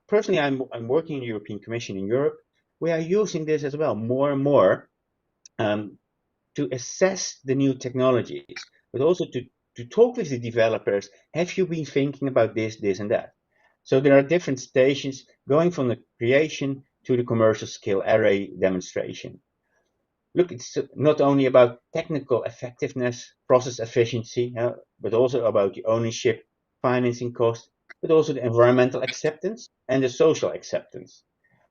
personally, I'm working in the European Commission in Europe. We are using this as well more and more to assess the new technologies, but also to talk with the developers. Have you been thinking about this, and that? So there are different stations going from the creation to the commercial scale array demonstration. Look, it's not only about technical effectiveness, process efficiency, but also about the ownership, financing cost, but also the environmental acceptance and the social acceptance.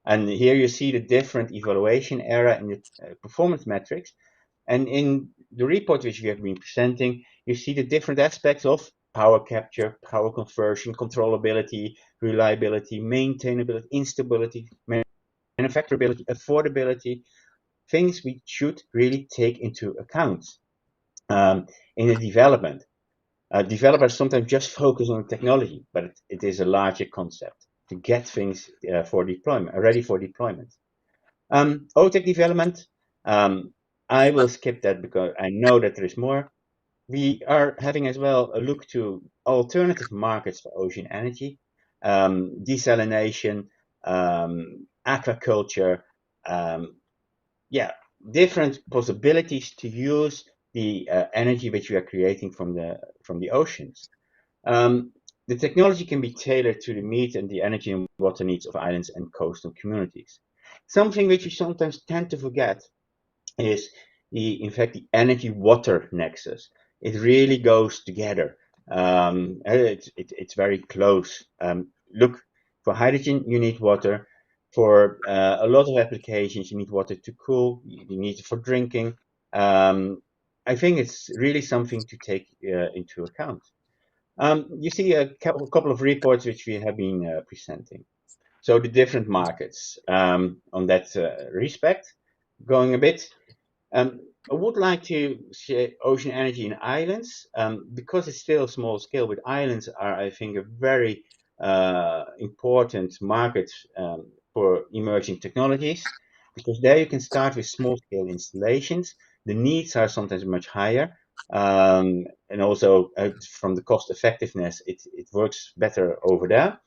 And here you see the different evaluation area and the performance metrics. And in the report which we have been presenting, you see the different aspects of power capture, power conversion, controllability, reliability, maintainability, instability, manufacturability, affordability, things we should really take into account in the development. Developers sometimes just focus on technology, but it is a larger concept to get things for deployment, ready for deployment. OTEC development, I will skip that because I know that there is more. We are having as well a look to alternative markets for ocean energy, desalination, aquaculture, different possibilities to use the energy which we are creating from the oceans. The technology can be tailored to the meet and the energy and water needs of islands and coastal communities. Something which we sometimes tend to forget is in fact the energy water nexus. It really goes together. It's very close. Look, for hydrogen you need water. For a lot of applications you need water to cool. You need it for drinking. I think it's really something to take into account. You see a couple of reports which we have been presenting. So the different markets on that respect, going a bit. I would like to say ocean energy in islands, because it's still a small scale, but islands are, I think, a very important market for emerging technologies, because there you can start with small scale installations. The needs are sometimes much higher. And also from the cost effectiveness, it works better over there.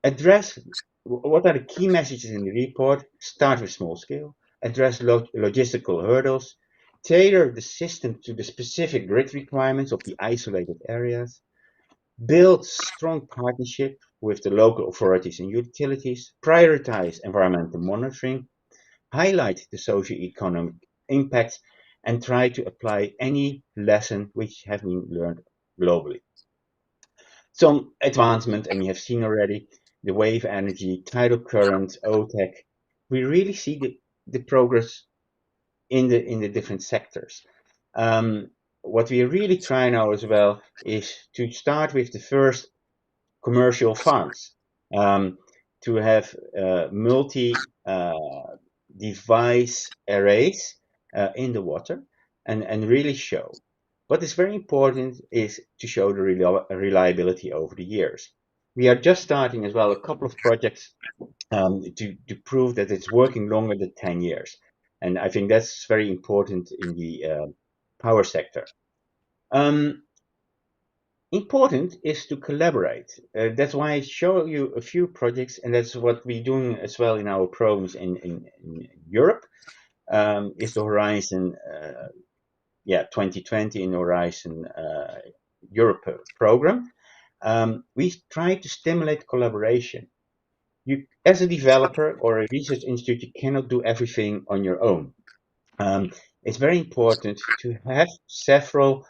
Address what are the key messages in the report. Start with small scale, address logistical hurdles, tailor the system to the specific grid requirements of the isolated areas, build strong partnership with the local authorities and utilities, prioritize environmental monitoring, highlight the socio-economic impact, and try to apply any lesson which have been learned globally. Some advancement, and you have seen already, the wave energy, tidal current, OTEC. We really see the progress in the different sectors. What we really try now as well is to start with the first commercial farms, to have multi device arrays in the water, and really show. What is very important is to show the reliability over the years. We are just starting as well a couple of projects to prove that it's working longer than 10 years. And I think that's very important in the power sector. Important is to collaborate. That's why I show you a few projects, and that's what we're doing as well in our programs in Europe, is the Horizon 2020 in Horizon Europe program. We try to stimulate collaboration. You, as a developer or a research institute, you cannot do everything on your own. It's very important to have several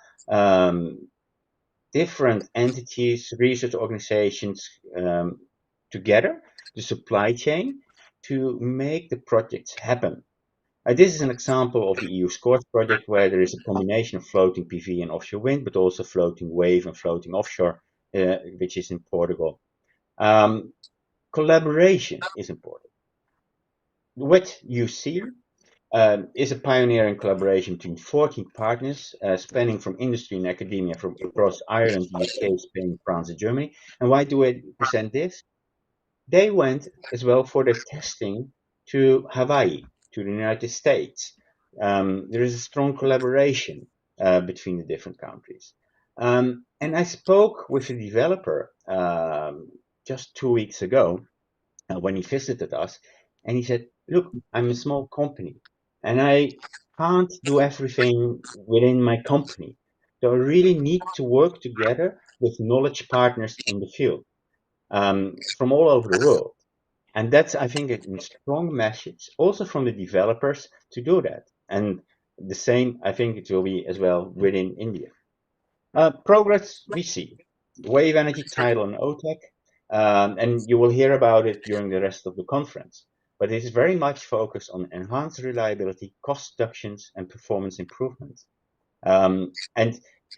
different entities, research organizations together, the supply chain, to make the projects happen. This is an example of the EU SCORES project, where there is a combination of floating PV and offshore wind, but also floating wave and floating offshore, which is in Portugal. Collaboration is important. What you see is a pioneering collaboration between 14 partners, spanning from industry and academia from across Ireland, UK, Spain, France, and Germany. And why do I present this? They went as well for the testing to Hawaii, to the United States. There is a strong collaboration between the different countries. And I spoke with a developer just 2 weeks ago when he visited us, and he said, look, I'm a small company and I can't do everything within my company. So I really need to work together with knowledge partners in the field from all over the world. And that's, I think, a strong message also from the developers to do that. And the same, I think it will be as well within India. Progress we see. Wave energy, tidal, and OTEC. And you will hear about it during the rest of the conference. But it is very much focused on enhanced reliability, cost reductions, and performance improvements. And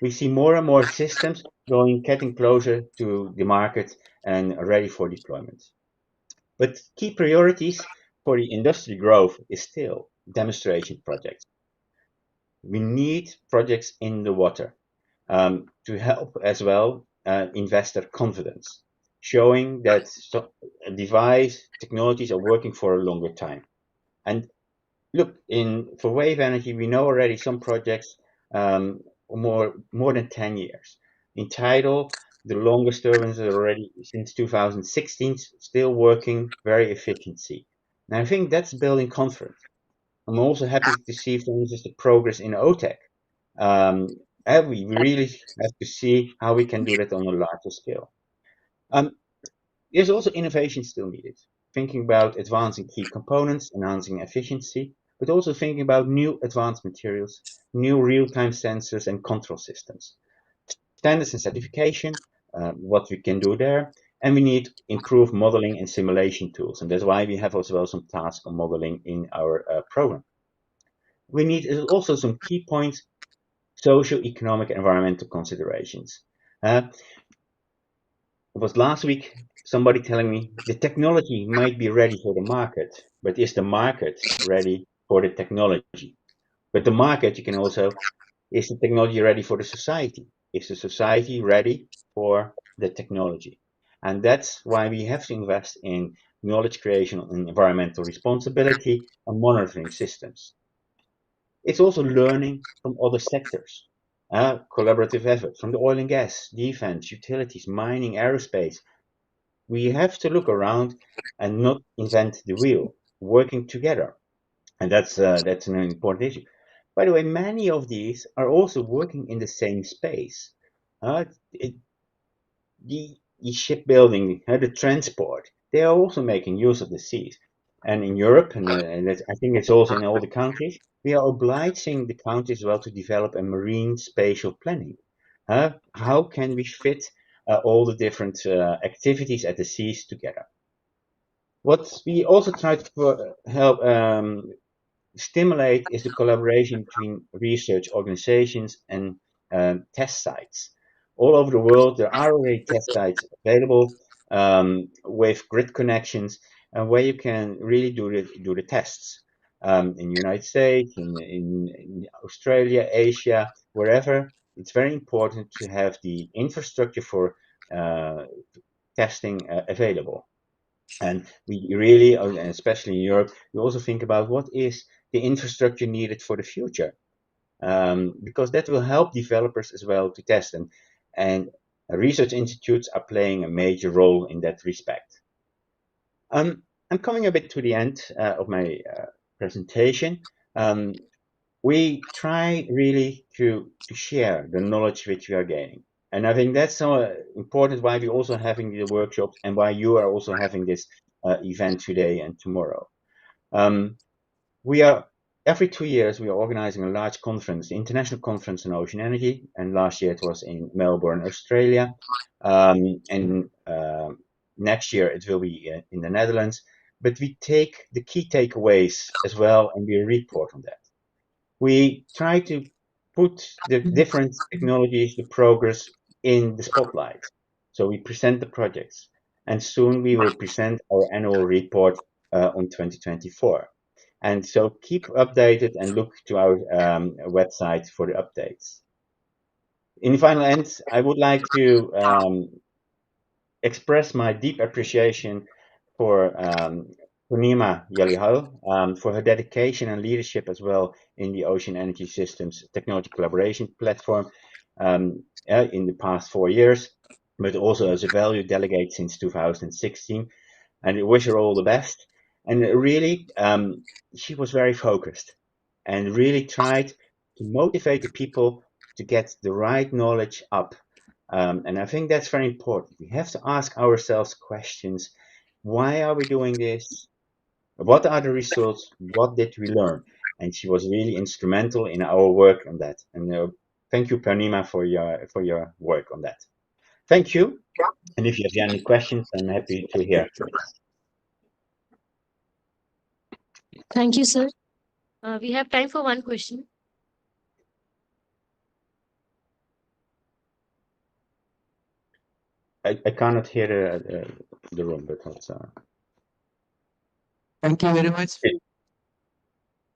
we see more and more systems getting closer to the market and ready for deployment. But key priorities for the industry growth is still demonstration projects. We need projects in the water to help as well investor confidence, showing that device technologies are working for a longer time. And look, for wave energy, we know already some projects more than 10 years. In tidal, the longest turbines are already since 2016, still working very efficiently. And I think that's building confidence. I'm also happy to see, for instance, the progress in OTEC. We really have to see how we can do that on a larger scale. There's also innovation still needed. Thinking about advancing key components, enhancing efficiency, but also thinking about new advanced materials, new real-time sensors and control systems. Standards and certification, what we can do there. And we need improved modeling and simulation tools. And that's why we have as well some tasks on modeling in our program. We need also some key points, social, economic, environmental considerations. It was last week somebody telling me the technology might be ready for the market, but is the market ready for the technology? But the market, you can also, is the technology ready for the society? Is the society ready for the technology? And that's why we have to invest in knowledge creation and environmental responsibility and monitoring systems. It's also learning from other sectors, collaborative efforts from the oil and gas, defense, utilities, mining, aerospace. We have to look around and not invent the wheel, working together. And that's an important issue. By the way, many of these are also working in the same space. The shipbuilding, the transport, they are also making use of the seas. And in Europe, and I think it's also in all the countries, we are obliging the countries as well to develop a marine spatial planning. How can we fit all the different activities at the seas together? What we also try to help stimulate is the collaboration between research organizations and test sites. All over the world, there are already test sites available with grid connections where you can really do the tests. In the United States, in Australia, Asia, wherever, it's very important to have the infrastructure for testing available. And we really, and especially in Europe, we also think about what is the infrastructure needed for the future, because that will help developers as well to test them. And research institutes are playing a major role in that respect. I'm coming a bit to the end of my presentation. We try really to share the knowledge which we are gaining. And I think that's so important why we're also having the workshops and why you are also having this event today and tomorrow. We are, every 2 years, we are organizing a large conference, the International Conference on Ocean Energy. And last year it was in Melbourne, Australia. And next year it will be in the Netherlands. But we take the key takeaways as well and we report on that. We try to put the different technologies, the progress in the spotlight. So we present the projects, and soon we will present our annual report on 2024. And so keep updated and look to our website for the updates. In the final end, I would like to express my deep appreciation for Purnima Jalihal for her dedication and leadership as well in the Ocean Energy Systems Technology Collaboration Platform in the past 4 years, but also as a valued delegate since 2016. And I wish her all the best. And really, she was very focused and really tried to motivate the people to get the right knowledge up. And I think that's very important. We have to ask ourselves questions. Why are we doing this? What are the results? What did we learn? And she was really instrumental in our work on that. And thank you, Purnima, for your work on that. Thank you. And if you have any questions, I'm happy to hear. Thank you, sir. We have time for one question. I cannot hear the room, but that's. Thank you very much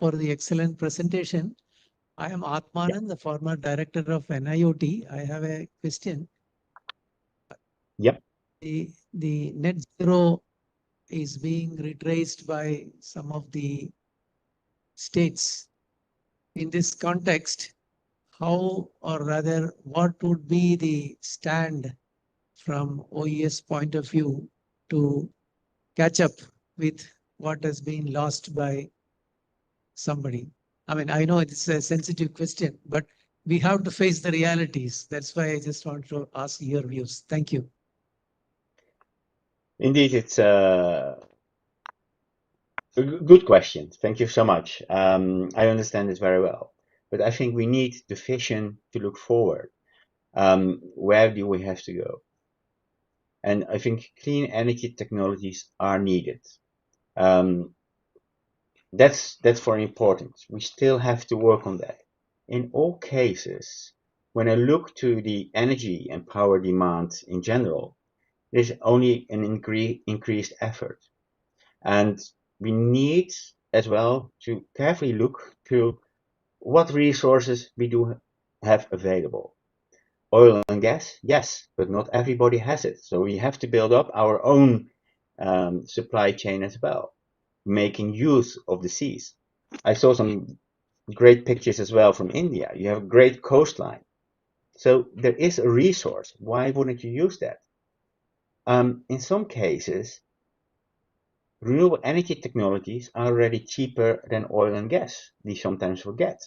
for the excellent presentation. I am Atmanand, the former director of NIOT. I have a question. Yep. The net zero is being retraced by some of the states. In this context, how or rather what would be the stand from OES point of view to catch up with what has been lost by somebody? I mean, I know it's a sensitive question, but we have to face the realities. That's why I just want to ask your views. Thank you. Indeed, it's a good question. Thank you so much. I understand it very well, but I think we need the vision to look forward. Where do we have to go? And I think clean energy technologies are needed. That's very important. We still have to work on that. In all cases, when I look to the energy and power demand in general, there's only an increased effort. And we need as well to carefully look to what resources we do have available. Oil and gas, yes, but not everybody has it. So we have to build up our own supply chain as well, making use of the seas. I saw some great pictures as well from India. You have a great coastline. So there is a resource. Why wouldn't you use that? In some cases, renewable energy technologies are already cheaper than oil and gas. We sometimes forget.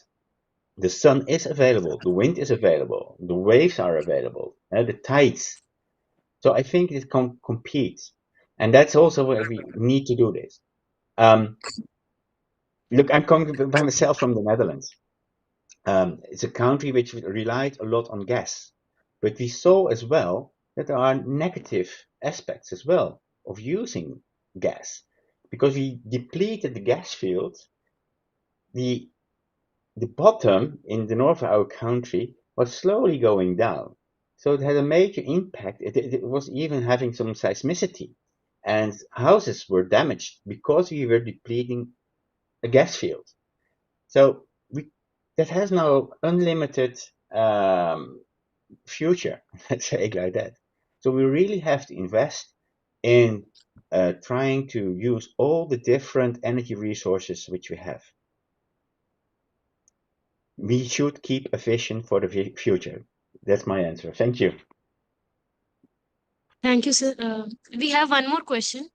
The sun is available, the wind is available, the waves are available, the tides. So I think it can compete. And that's also where we need to do this. Look, I'm coming by myself from the Netherlands. It's a country which relied a lot on gas. But we saw as well that there are negative aspects as well of using gas. Because we depleted the gas field, the bottom in the north of our country was slowly going down. So it had a major impact. It was even having some seismicity. And houses were damaged because we were depleting a gas field. So that has now unlimited future, let's say it like that. So we really have to invest in trying to use all the different energy resources which we have. We should keep efficient for the future. That's my answer. Thank you. Thank you, sir. We have one more question.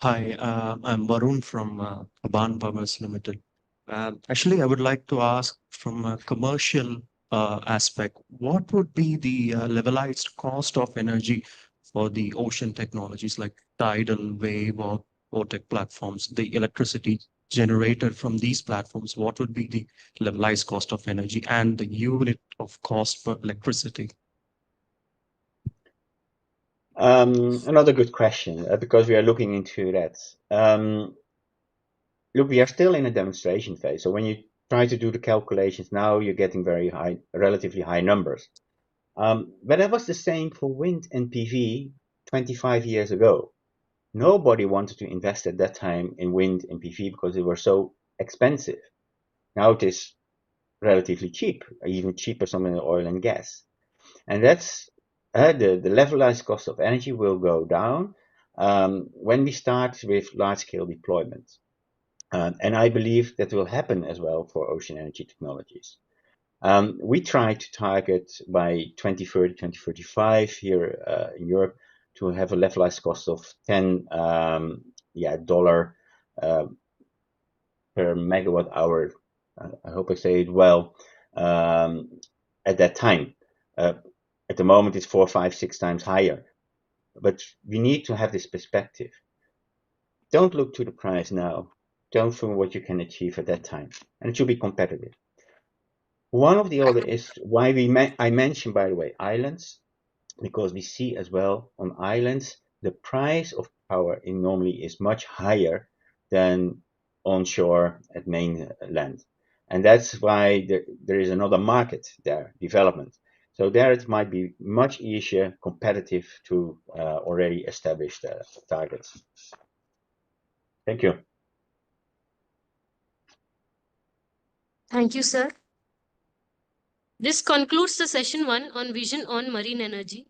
Hi, I'm Varun from 𝐷𝐶 Powers Limited. Actually, I would like to ask from a commercial aspect, what would be the levelized cost of energy for the ocean technologies like tidal, wave, or VOTEC platforms, the electricity generated from these platforms? What would be the levelized cost of energy and the unit of cost for electricity? Another good question, because we are looking into that. Look, we are still in a demonstration phase. So when you try to do the calculations now, you're getting very high, relatively high numbers. But that was the same for wind and PV 25 years ago. Nobody wanted to invest at that time in wind and PV because they were so expensive. Now it is relatively cheap, even cheaper some in oil and gas. And that's the levelized cost of energy will go down when we start with large-scale deployment. And I believe that will happen as well for ocean energy technologies. We try to target by 2030, 2035 here in Europe to have a levelized cost of $10 per megawatt hour. I hope I say it well. At that time, at the moment it's 4, 5, 6 times higher. But we need to have this perspective. Don't look to the price now. Don't think what you can achieve at that time, and it should be competitive. One of the other is why I mentioned, by the way, islands, because we see as well on islands the price of power normally is much higher than onshore at mainland, and that's why there is another market there, development. So there it might be much easier, competitive to already established targets. Thank you. Thank you, sir. This concludes the session 1 on Vision on Marine Energy.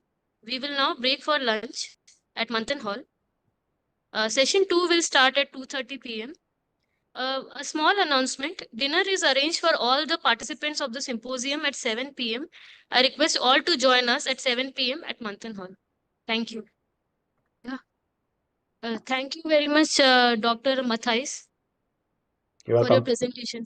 We will now break for lunch at Manthan Hall. Session 2 will start at 2:30 p.m. A small announcement. Dinner is arranged for all the participants of the symposium at 7 p.m. I request all to join us at 7 p.m. at Manthan Hall. Thank you. Yeah. Thank you very much, Dr. Mathais, You're for your welcome. presentation.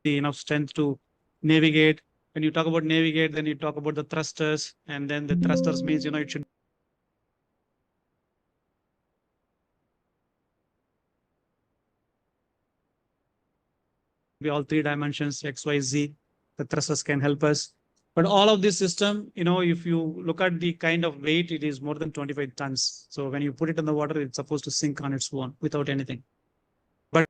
enough strength to navigate. When you talk about navigate, then you talk about the thrusters, and then the thrusters means, it should be all three dimensions, X, Y, Z. The thrusters can help us. But all of this system, if you look at the kind of weight, it is more than 25 tons. So when you put it in the water, it's supposed to sink on its own without anything. But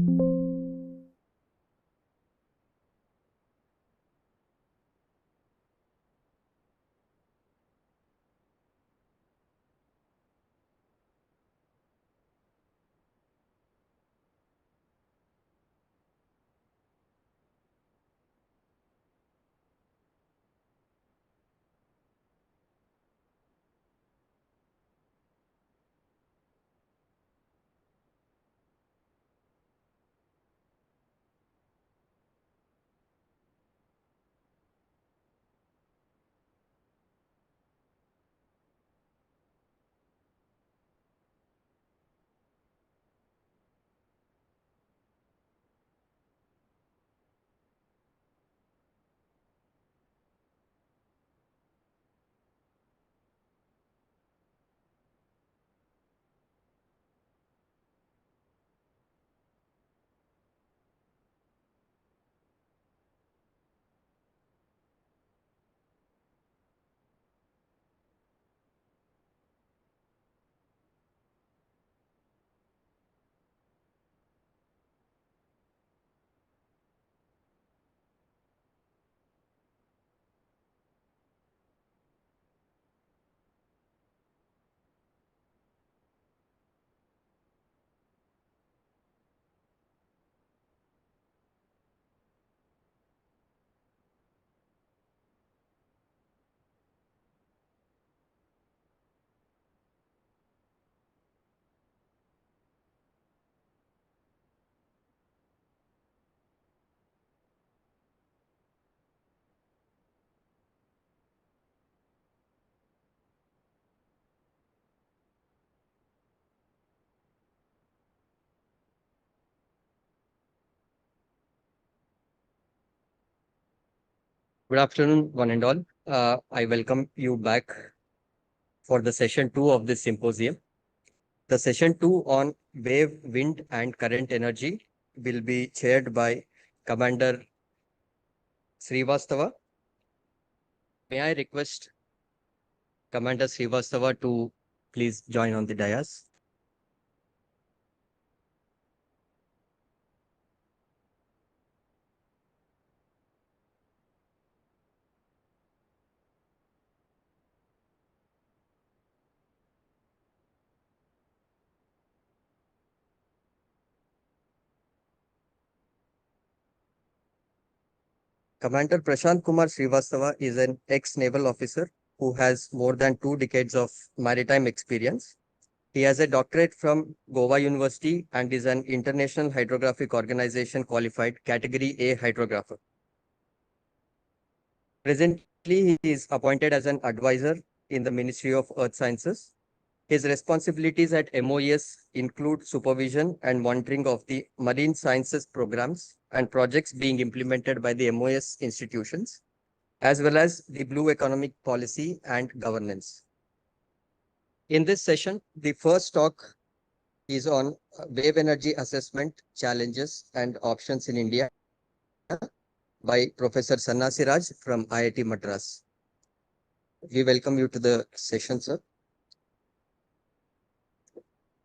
Good afternoon, one and all. I welcome you back for the session 2 of this symposium. The session 2 on wave, wind, and current energy will be chaired by Commander Srivastava. May I request Commander Srivastava to please join on the dais? Commander Prashant Kumar Srivastava is an ex-naval officer who has more than 2 decades of maritime experience. He has a doctorate from Goa University and is an International Hydrographic Organization qualified Category A hydrographer. Presently, he is appointed as an advisor in the Ministry of Earth Sciences. His responsibilities at MOES include supervision and monitoring of the marine sciences programs and projects being implemented by the MOES institutions, as well as the blue economic policy and governance. In this session, the first talk is on wave energy assessment challenges and options in India by Professor Sannasi Raj from IIT Madras. We welcome you to the session, sir.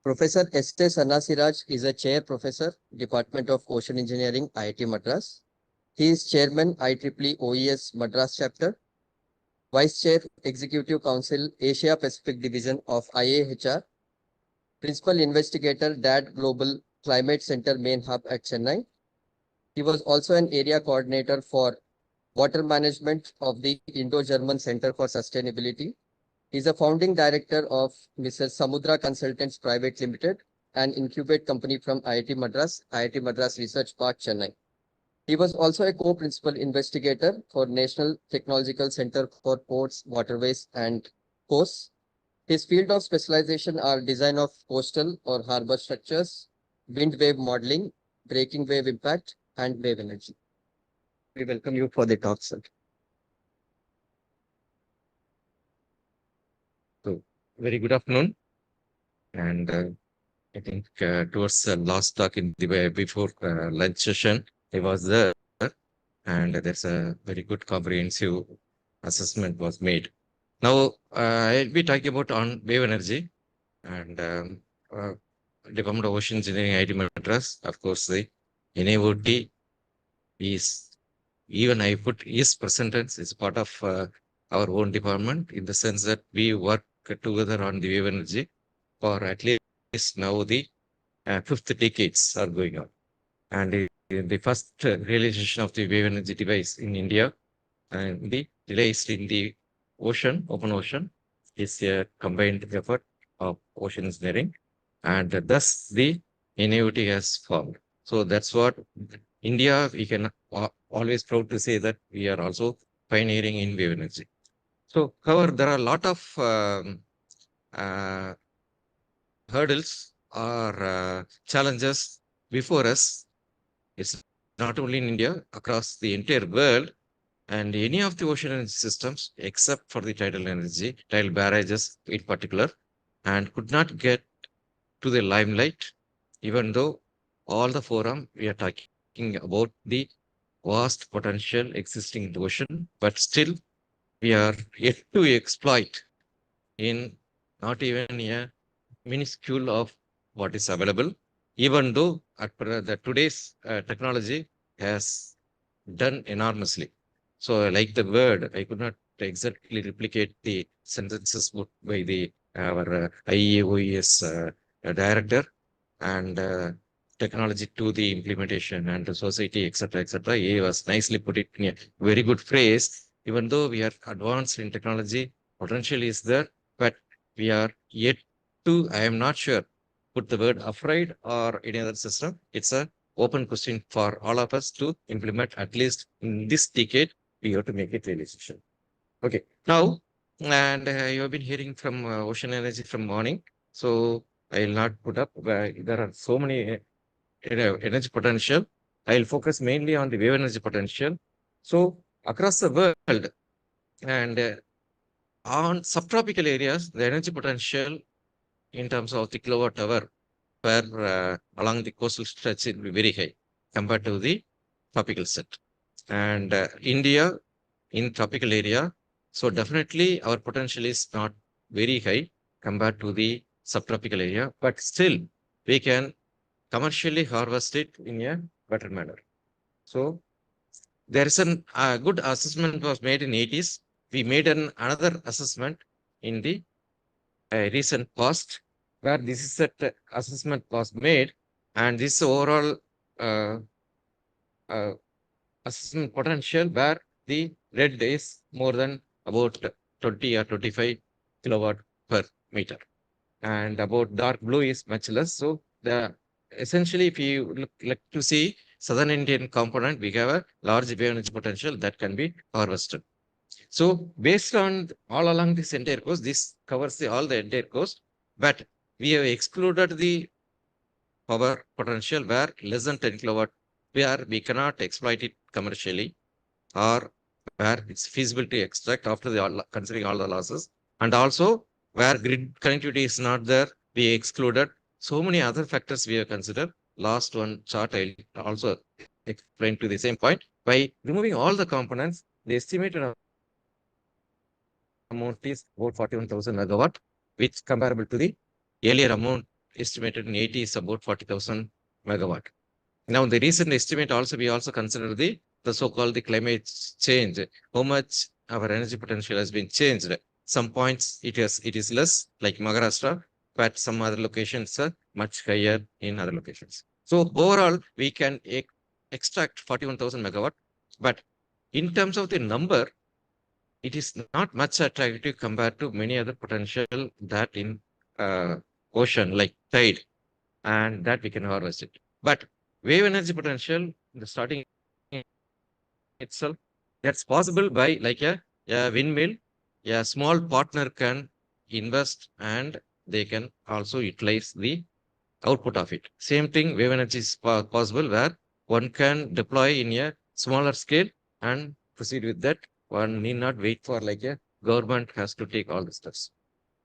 Professor S.T. Sannasi Raj is a chair professor, Department of Ocean Engineering, IIT Madras. He is chairman, IEEE OES Madras chapter, vice chair, Executive Council, Asia Pacific Division of IAHR, principal investigator, DAD Global Climate Center Main Hub at Chennai. He was also an area coordinator for water management of the Indo-German Center for Sustainability. He is a founding director of Mrs. Samudra Consultants Private Limited, an incubate company from IIT Madras Research Park, Chennai. He was also a co-principal investigator for National Technological Center for Ports, Waterways, and Coasts. His field of specialization are design of coastal or harbor structures, wind wave modeling, breaking wave impact, and wave energy. We welcome you for the talk, sir. So, very good afternoon. And I think towards the last talk in the way before lunch session, I was there, and there's a very good comprehensive assessment was made. Now, I'll be talking about on wave energy, and Department of Ocean Engineering, IIT Madras. Of course, the NAOT is, even I put is present tense, is part of our own department, in the sense that we work together on the wave energy for at least now the fifth decades are going on. And the first realization of the wave energy device in India and the realized in the ocean, open ocean, is a combined effort of ocean engineering, and thus the NAOT has formed. So that's what India, we can always proud to say that we are also pioneering in wave energy. So, however, there are a lot of hurdles or challenges before us. It's not only in India, across the entire world, and any of the ocean energy systems, except for the tidal energy, tidal barrages in particular, and could not get to the limelight, even though all the forum we are talking about the vast potential existing in the ocean, but still we are yet to exploit in not even a minuscule of what is available, even though the today's technology has done enormously. So, like the word, I could not exactly replicate the sentences put by the our IEOES director, and technology to the implementation and the society, etc., etc. He was nicely put it in a very good phrase. Even though we are advanced in technology, potential is there, but we are yet to, I am not sure, put the word afraid or any other system. It's a open question for all of us to implement, at least in this decade. We have to make it realization. Okay, now, and you have been hearing from ocean energy from morning, so I will not put up. There are so many energy potential. I will focus mainly on the wave energy potential. So across the world and on subtropical areas, the energy potential in terms of the kilowatt hour per along the coastal stretch will be very high compared to the tropical set. And India in tropical area, so definitely our potential is not very high compared to the subtropical area, but still we can commercially harvest it in a better manner. So there is a good assessment was made in 80s. We made another assessment in the recent past, where this is that assessment was made, and this overall assessment potential where the red is more than about 20 or 25 kilowatt per meter, and about dark blue is much less. So the essentially, if you look to see southern Indian component, we have a large wave energy potential that can be harvested. So based on all along this entire coast, this covers all the entire coast, but we have excluded the power potential where less than 10 kilowatt, where we cannot exploit it commercially, or where it's feasible to extract after considering all the losses, and also where grid connectivity is not there, we excluded. So many other factors we have considered. Last one chart I'll also explain to the same point. By removing all the components, the estimated amount is about 41,000 megawatt, which comparable to the earlier amount estimated in 80 is about 40,000 megawatt. Now, the recent estimate also, we also consider the so-called the climate change, how much our energy potential has been changed. Some points it is less, like Maharashtra, but some other locations are much higher in other locations. So overall, we can extract 41,000 megawatt, but in terms of the number, it is not much attractive compared to many other potential that in ocean, like tide, and that we can harvest it. But wave energy potential, the starting itself, that's possible by like a windmill. A small partner can invest and they can also utilize the output of it. Same thing, wave energy is possible where one can deploy in a smaller scale and proceed with that. One need not wait for like a government has to take all the steps.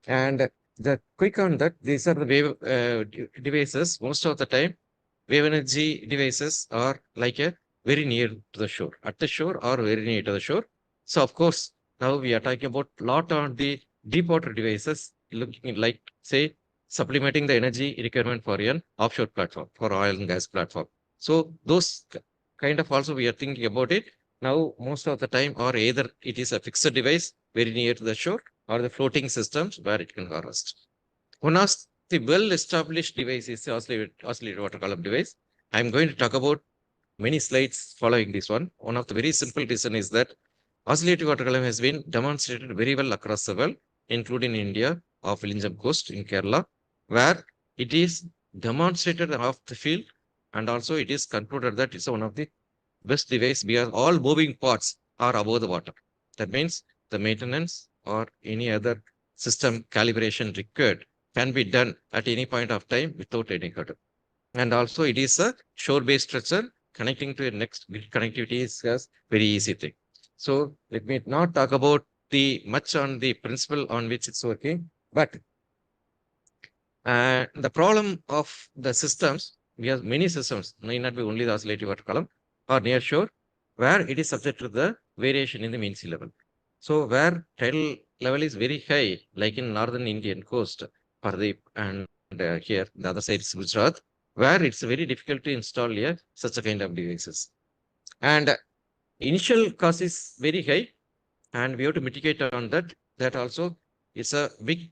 And the quick on that, these are the wave devices. Most of the time, wave energy devices are like a very near to the shore, at the shore or very near to the shore. So of course, now we are talking about lot on the deep water devices, looking like say supplementing the energy requirement for an offshore platform, for oil and gas platform. So those kind of also we are thinking about it. Now, most of the time, or either it is a fixed device very near to the shore, or the floating systems where it can harvest. One of the well-established device is the oscillated water column device. I'm going to talk about many slides following this one. One of the very simple reason is that oscillated water column has been demonstrated very well across the world, including India, of 𝐿𝐊𝐿 coast in Kerala, where it is demonstrated off the field, and also it is concluded that it's one of the best device because all moving parts are above the water. That means the maintenance or any other system calibration required can be done at any point of time without any hurdle. And also it is a shore-based structure connecting to a next grid connectivity is a very easy thing. So let me not talk about the much on the principle on which it's working, but the problem of the systems, we have many systems, may not be only the oscillating water column or near shore, where it is subject to the variation in the mean sea level. So where tidal level is very high, like in northern Indian coast, Pardeep, and here the other side is Gujarat, where it's very difficult to install here such a kind of devices. And initial cost is very high, and we have to mitigate on that. That also is a big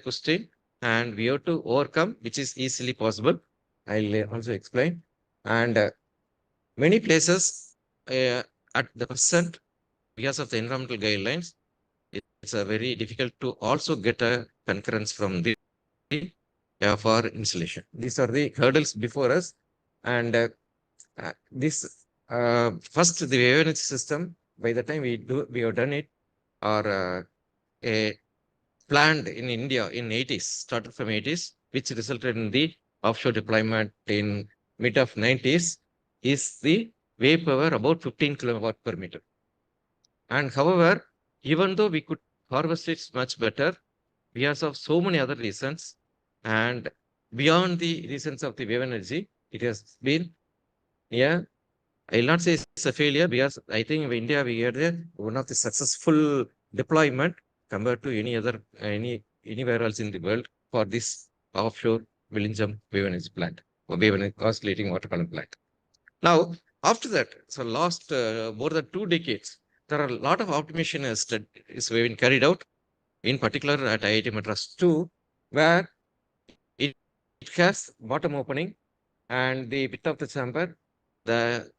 question, and we have to overcome, which is easily possible. I'll also explain. And many places at the present, because of the environmental guidelines, it's a very difficult to also get a concurrence from the for installation. These are the hurdles before us, and this first the wave energy system. By the time we have done it, or planned in India in 80s, started from 80s, which resulted in the offshore deployment in mid of 90s, is the wave power about 15 kilowatt per meter. And however, even though we could harvest it much better, because of so many other reasons, and beyond the reasons of the wave energy, it has been, I will not say it's a failure, because I think in India we had one of the successful deployment compared to any other anywhere else in the world for this offshore 𝐿𝐿𝐿 wave energy plant or wave energy oscillating water column plant. Now, after that, so last more than 2 decades, there are a lot of optimization that is being carried out, in particular at IIT Madras 2, where it has bottom opening and the width of the chamber, the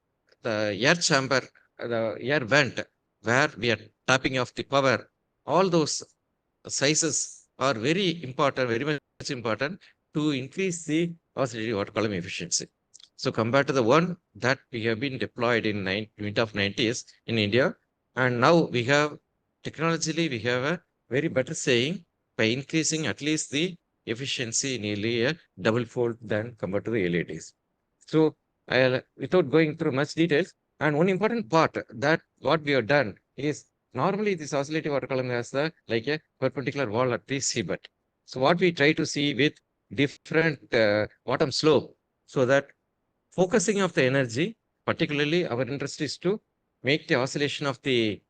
air chamber, the air vent, where we are tapping off the power. All those sizes are very important, very much important to increase the oscillating water column efficiency. So compared to the one that we have been deployed in mid of 90s in India, and now we have technologically we have a very better saying by increasing at least the efficiency nearly a double fold than compared to the earlier days. So without going through much details, and one important part that what we have done is normally this oscillating water column has like a perpendicular wall at the seabed. So what we try to see with different bottom slope, so that focusing of the energy, particularly our interest is to make the oscillation of the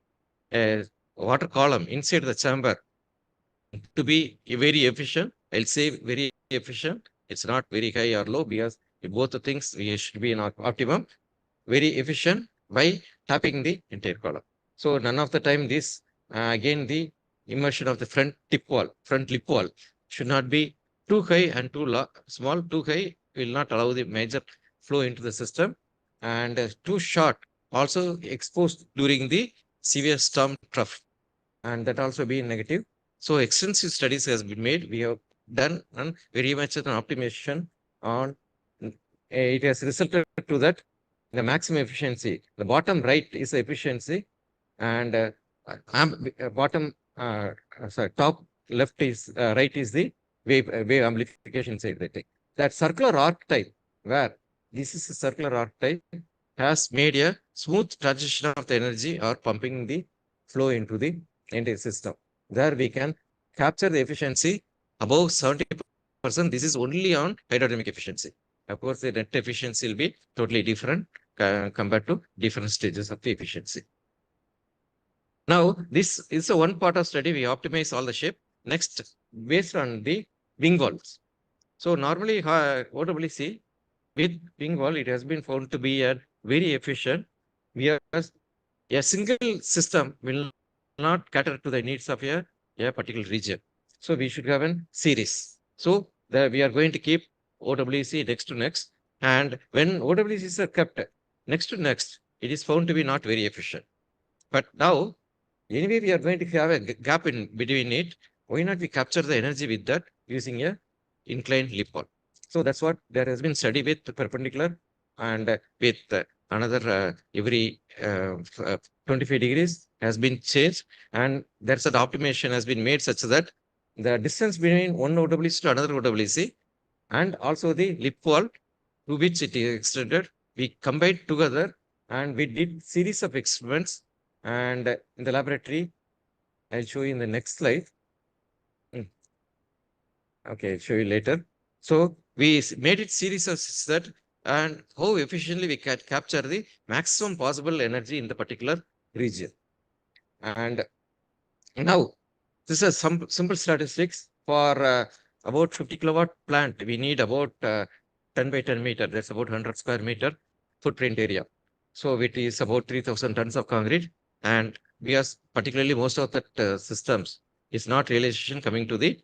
water column inside the chamber to be very efficient. I'll say very efficient. It's not very high or low, because both the things we should be in optimum, very efficient by tapping the entire column. So none of the time this, again, the immersion of the front lip wall should not be too high and too small. Too high will not allow the major flow into the system, and too short also exposed during the severe storm trough, and that also be negative. So extensive studies has been made. We have done very much an optimization on. It has resulted to that the maximum efficiency. The bottom right is the efficiency, and top left is right is the wave amplification side. That circular archetype, where this is a circular archetype, has made a smooth transition of the energy or pumping the flow into the entire system. There we can capture the efficiency above 70%. This is only on hydrodynamic efficiency. Of course, the net efficiency will be totally different compared to different stages of the efficiency. Now, this is a one part of study. We optimize all the shape. Next, based on the wing walls. So normally OWC with wing wall, it has been found to be a very efficient, because a single system will not cater to the needs of a particular region. So we should have a series. So we are going to keep OWC next to next. And when OWCs are kept next to next, it is found to be not very efficient. But now, anyway, we are going to have a gap in between it. Why not we capture the energy with that using a inclined lip wall? So that's what there has been study with perpendicular and with another every 25 degrees has been changed, and there's an optimization has been made such that the distance between one OWC to another OWC and also the lip wall to which it is extended, we combined together and we did series of experiments, and in the laboratory, I'll show you in the next slide. Okay, I'll show you later. So we made it series of that, and how efficiently we can capture the maximum possible energy in the particular region. And now, this is some simple statistics for about 50 kilowatt plant. We need about 10 by 10 meter. That's about 100 square meter footprint area. So it is about 3,000 tons of concrete. And we are particularly most of that systems is not realization coming to the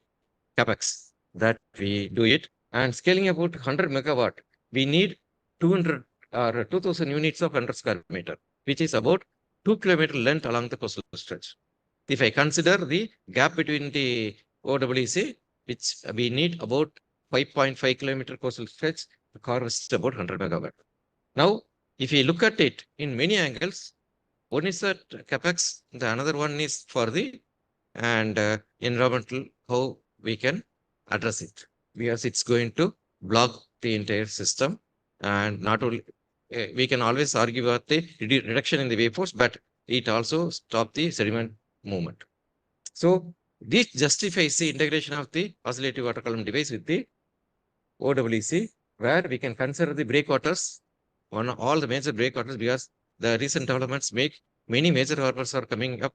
capex that we do it. And scaling about 100 megawatt, we need 200 or 2,000 units of 100 square meter, which is about 2 kilometer length along the coastal stretch. If I consider the gap between the OWC, which we need about 5.5 kilometer coastal stretch, the car is about 100 megawatt. Now, if you look at it in many angles, one is that capex, the another one is for the environmental, how we can address it, because it's going to block the entire system. And not only we can always argue about the reduction in the wave force, but it also stop the sediment movement. So this justifies the integration of the oscillating water column device with the OWC, where we can consider the breakwaters on all the major breakwaters, because the recent developments make many major harbors are coming up,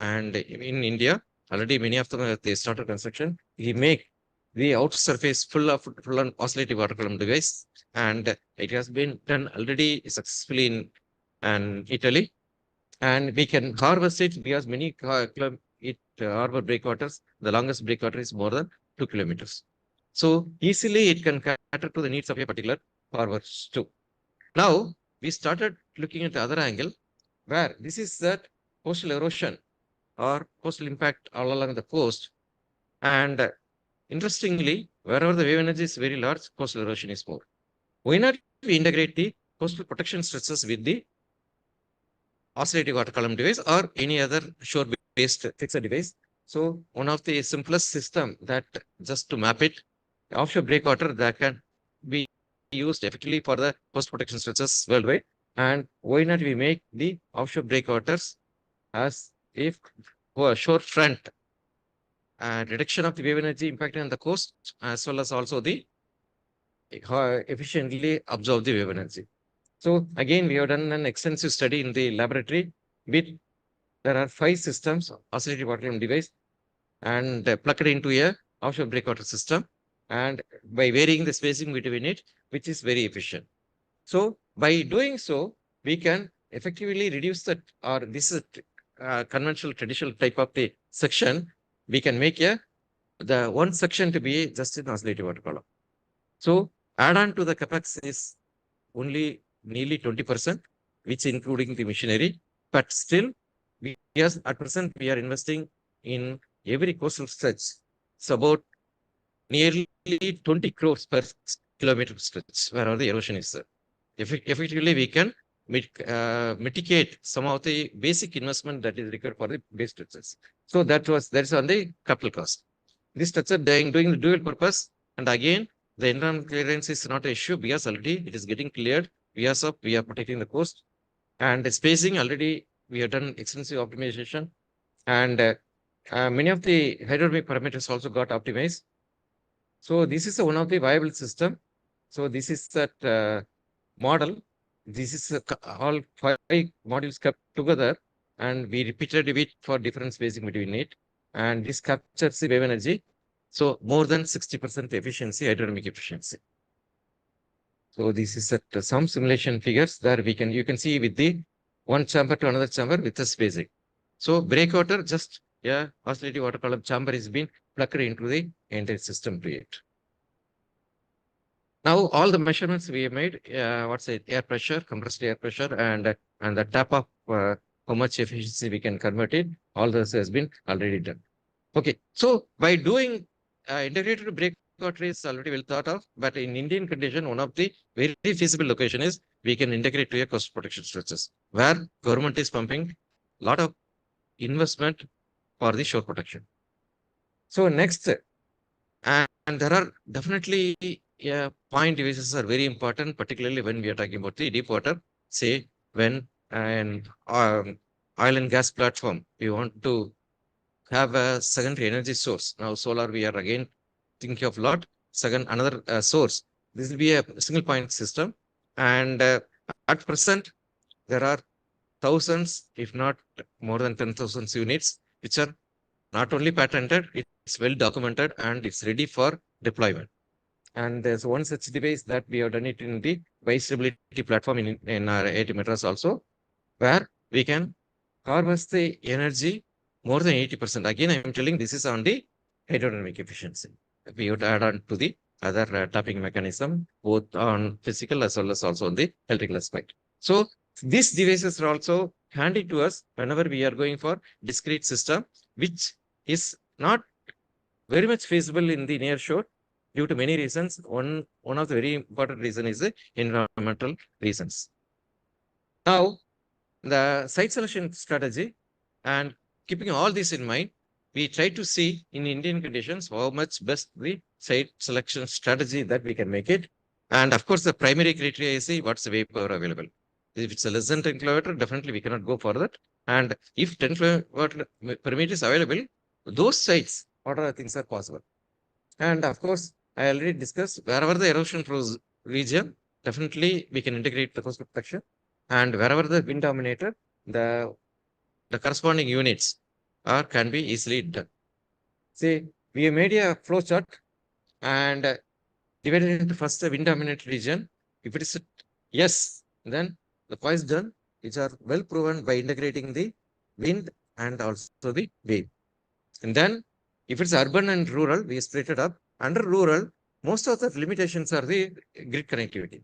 and in India already many of them they started construction. We make the outer surface full on oscillating water column device, and it has been done already successfully in Italy. And we can harvest it because many harbor breakwaters, the longest breakwater is more than 2 kilometers. So easily it can cater to the needs of a particular harbor too. Now we started looking at the other angle, where this is that coastal erosion or coastal impact all along the coast. And interestingly, wherever the wave energy is very large, coastal erosion is more. Why not we integrate the coastal protection stresses with the oscillating water column device or any other shore-based fixed device? So one of the simplest system that just to map it, offshore breakwater that can be used effectively for the coast protection stresses worldwide. And why not we make the offshore breakwaters as if shore front reduction of the wave energy impacting on the coast, as well as also the efficiently absorb the wave energy. So again, we have done an extensive study in the laboratory there are 5 systems, oscillating water column device, and plugged into a offshore breakwater system, and by varying the spacing between it, which is very efficient. So by doing so, we can effectively reduce that, or this is conventional traditional type of the section, we can make the one section to be just an oscillating water column. So add on to the capex is only nearly 20%, which including the machinery, but still yes, at present we are investing in every coastal stretch. It's about nearly 20 crores per kilometer stretch, wherever the erosion is there. Effectively, we can mitigate some of the basic investment that is required for the base stretches. So that's on the capital cost. This structure doing the dual purpose, and again, the environmental clearance is not an issue because already it is getting cleared. We are protecting the coast, and the spacing already we have done extensive optimization, and many of the hydrodynamic parameters also got optimized. So this is one of the viable system. So this is that model. This is all 5 modules kept together, and we repeated it for different spacing between it, and this captures the wave energy. So more than 60% efficiency, hydrodynamic efficiency. So this is at some simulation figures that you can see with the one chamber to another chamber with the spacing. So breakwater, just oscillating water column chamber is being plugged into the entire system to it. Now all the measurements we have made, air pressure, compressed air pressure, and the tap of how much efficiency we can convert it, all this has been already done. Okay, so by doing integrated breakwater is already well thought of, but in Indian condition, one of the very feasible location is we can integrate to a coastal protection structures where government is pumping a lot of investment for the shore protection. So next, and there are definitely point devices are very important, particularly when we are talking about the deep water. Say when an oil and gas platform, we want to have a secondary energy source. Now solar, we are again thinking of lot. Second, another source. This will be a single point system. And at present, there are thousands, if not more than 10,000 units, which are not only patented, it's well documented and it's ready for deployment. And there's one such device that we have done it in the 𝐈𝐍 platform in our IIT Madras also, where we can harvest the energy more than 80%. Again, I'm telling this is on the hydrodynamic efficiency. We would add on to the other tapping mechanism, both on physical as well as also on the electrical aspect. So these devices are also handy to us whenever we are going for discrete system, which is not very much feasible in the near shore due to many reasons. One of the very important reason is the environmental reasons. Now, the site selection strategy, and keeping all this in mind, we try to see in Indian conditions how much best the site selection strategy that we can make it. And of course, the primary criteria is what's the wave power available. If it's a less than 10 kW, definitely we cannot go for that. And if 10 kW permit is available, those sites, what other things are possible. And of course, I already discussed wherever the erosion region, definitely we can integrate the coastal protection. And wherever the wind dominator, the corresponding units can be easily done. See, we have made a flow chart and divided into first the wind dominated region. If it is yes, then the points done, which are well proven by integrating the wind and also the wave. And then if it's urban and rural, we split it up. Under rural, most of the limitations are the grid connectivity.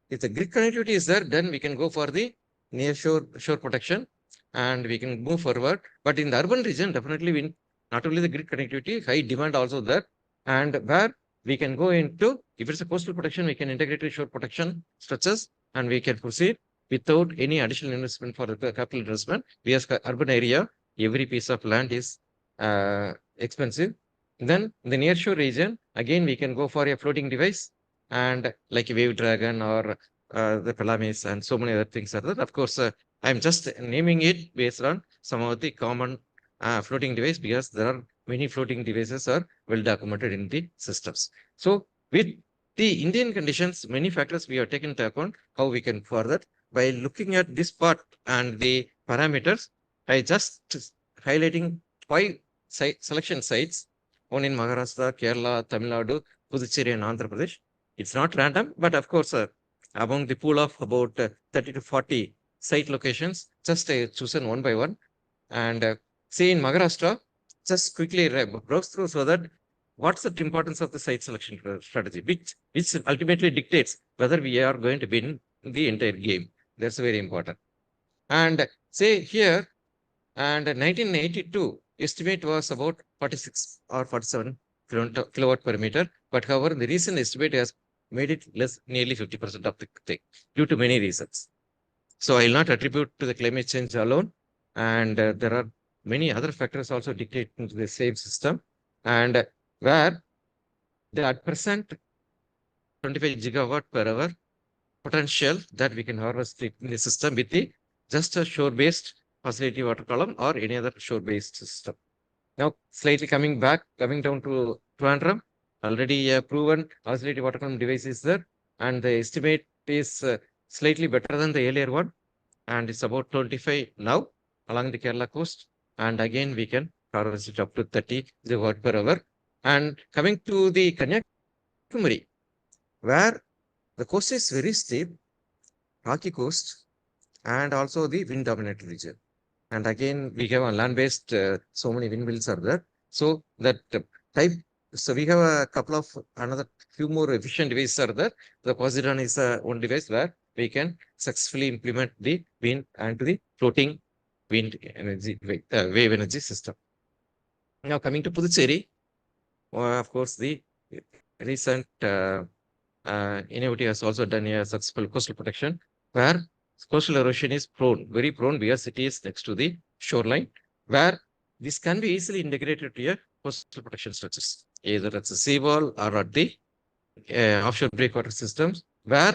If the grid connectivity is there, then we can go for the near shore protection and we can move forward. But in the urban region, definitely we not only the grid connectivity, high demand also there, and where we can go into, if it's a coastal protection, we can integrate with shore protection structures and we can proceed without any additional investment for the capital investment. Because urban area, every piece of land is expensive. Then in the near shore region, again, we can go for a floating device and like a wave dragon or the Pelamis and so many other things are there. Of course, I'm just naming it based on some of the common floating device because there are many floating devices are well documented in the systems. So with the Indian conditions, many factors we have taken into account how we can further. By looking at this part and the parameters, I just highlighting 5 selection sites, one in Maharashtra, Kerala, Tamil Nadu, Puducherry and Andhra Pradesh. It's not random, but of course, among the pool of about 30 to 40 site locations, just chosen one by one. And say in Maharashtra, just quickly browse through so that what's the importance of the site selection strategy, which ultimately dictates whether we are going to win the entire game. That's very important. And say here, and 1982, estimate was about 46 or 47 kilowatt per meter. But however, the recent estimate has made it less, nearly 50% of the thing due to many reasons. So I will not attribute to the climate change alone. And there are many other factors also dictating to the same system. And where the at present 25 gigawatt per hour potential that we can harvest in the system with the just a shore-based facility water column or any other shore-based system. Now, slightly coming down to Trivandrum, already proven facility water column device is there, and the estimate is slightly better than the earlier one, and it's about 25 now along the Kerala coast, and again we can harvest it up to 30 gigawatt per hour. And coming to the Kanyakumari, where the coast is very steep, rocky coast, and also the wind dominated region. And again, we have a land-based, so many windmills are there. So that type, so we have a couple of another few more efficient devices are there. The Poseidon is one device where we can successfully implement the wind and the floating wind energy, wave energy system. Now coming to Puducherry, of course, the recent innovative has also done a successful coastal protection where coastal erosion is prone, very prone because it is next to the shoreline, where this can be easily integrated to your coastal protection structures, either at the seawall or at the offshore breakwater systems, where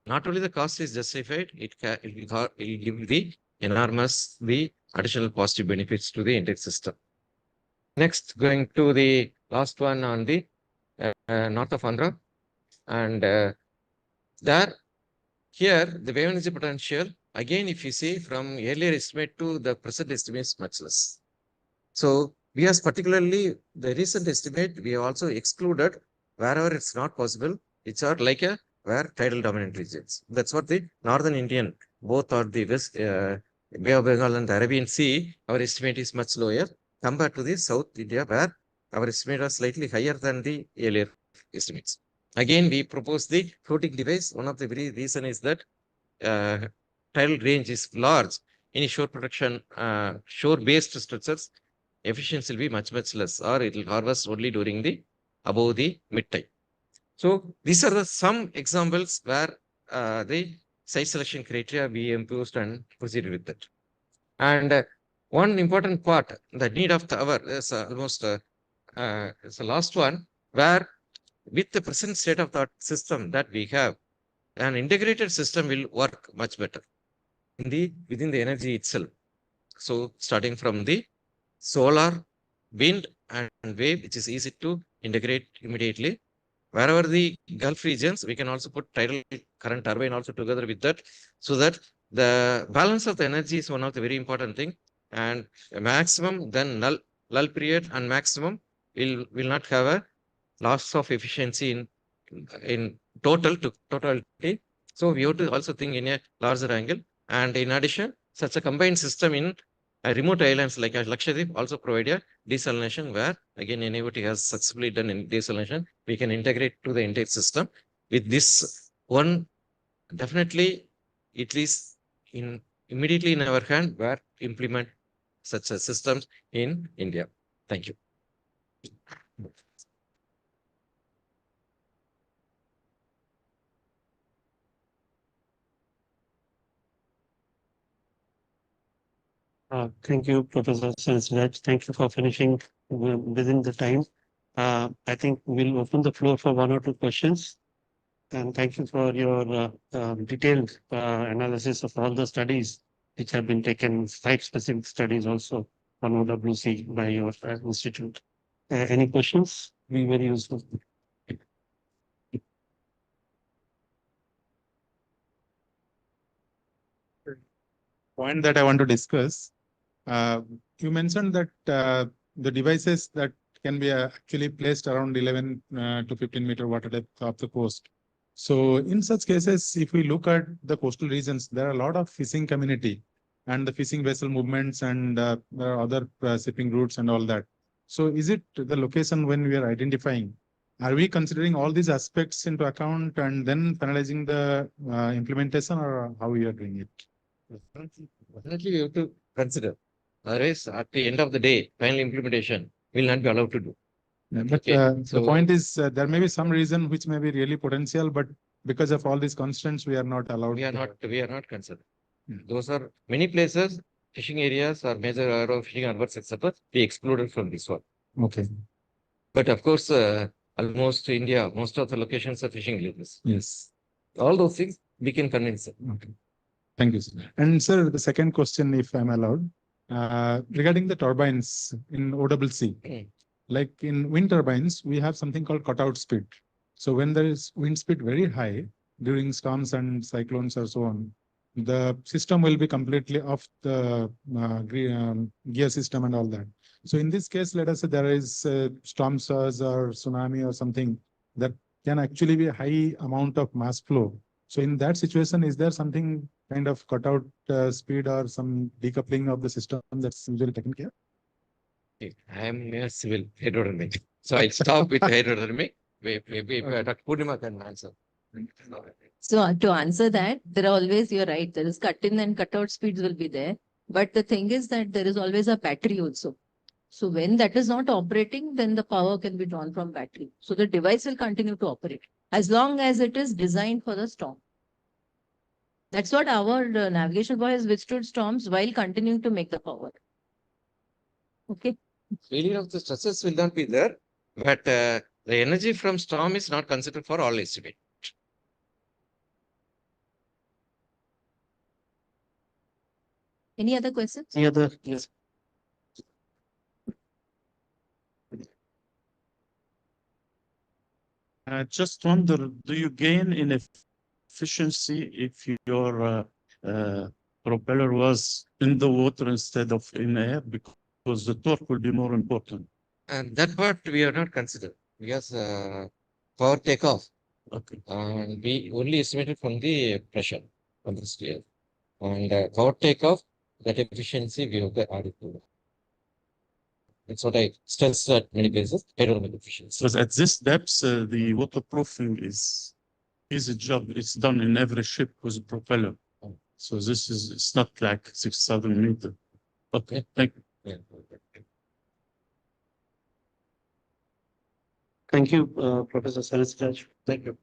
not only the cost is justified, it will give the enormous, the additional positive benefits to the entire system. Next, going to the last one on the north of Andhra, and there, here the wave energy potential, again, if you see from earlier estimate to the present estimate is much less. So we have particularly the recent estimate, we have also excluded wherever it's not possible, which are like a where tidal dominant regions. That's what the northern Indian, both are the west, Bay of Bengal and the Arabian Sea, our estimate is much lower compared to the South India, where our estimate was slightly higher than the earlier estimates. Again, we propose the floating device. One of the very reason is that tidal range is large. Any shore protection, shore-based structures, efficiency will be much less, or it will harvest only during the above the mid-tide. So these are the some examples where the site selection criteria we imposed and proceeded with it. And one important part, the need of the hour is almost it's the last one, where with the present state of the system that we have, an integrated system will work much better within the energy itself. So starting from the solar, wind and wave, which is easy to integrate immediately. Wherever the Gulf regions, we can also put tidal current turbine also together with that, so that the balance of the energy is one of the very important thing. And maximum, then null period and maximum will not have a loss of efficiency in totality. So we have to also think in a larger angle. And in addition, such a combined system in remote islands like Lakshadweep also provide a desalination, where again NIOT has successfully done in desalination. We can integrate to the entire system. With this one, definitely it is immediately in our hand where implement such a systems in India. Thank you. Thank you, Professor Siraj. Thank you for finishing within the time. I think we'll open the floor for one or two questions. And thank you for your detailed analysis of all the studies which have been taken, site-specific studies also on OWC by your institute. Any questions? Be very useful. Point that I want to discuss. You mentioned that the devices that can be actually placed around 11 to 15 meter water depth of the coast. So in such cases, if we look at the coastal regions, there are a lot of fishing community and the fishing vessel movements, and there are other shipping routes and all that. So is it the location when we are identifying? Are we considering all these aspects into account and then finalizing the implementation, or how we are doing it? Definitely we have to consider. Otherwise, at the end of the day, final implementation will not be allowed to do. Yeah, but the point is, there may be some reason which may be really potential, but because of all these constraints, we are not allowed. We are not considered. Those are many places, fishing areas or major area of fishing harbors, etc. We excluded from this one. Okay. But of course, almost India, most of the locations are fishing villages. Yes. All those things we can convince them. Okay. Thank you, sir. And sir, the second question, if I'm allowed, regarding the turbines in OWC, like in wind turbines, we have something called cutout speed. So when there is wind speed very high during storms and cyclones or so on, the system will be completely off the gear system and all that. So in this case, let us say there is storm surge or tsunami or something that can actually be a high amount of mass flow. So in that situation, is there something kind of cutout speed or some decoupling of the system that's usually taken care? I am a civil hydrodynamic. So I'll stop with hydrodynamic. Maybe Dr. Purnima can answer. So to answer that, there are always, you're right, there is cut in and cut out speeds will be there. But the thing is that there is always a battery also. So when that is not operating, then the power can be drawn from battery. So the device will continue to operate as long as it is designed for the storm. That's what our navigation buoy has withstood storms while continuing to make the power. Okay. Failure of the stresses will not be there, but the energy from storm is not considered for all estimate. Any other questions? Any other? Yes. Just wonder, do you gain in efficiency if your propeller was in the water instead of in air, because the torque will be more important? And that part we are not considered because for takeoff, okay, and we only estimated from the pressure from the steer. And for takeoff, that efficiency we have to add it to that. That's what I stress at many places, aerodynamic efficiency. Because at this depth, the waterproofing is a job. It's done in every ship with a propeller. So this is, it's not like 6,000 meters. Okay, thank you. Yeah. Thank you, Professor Saraswaj. Thank you.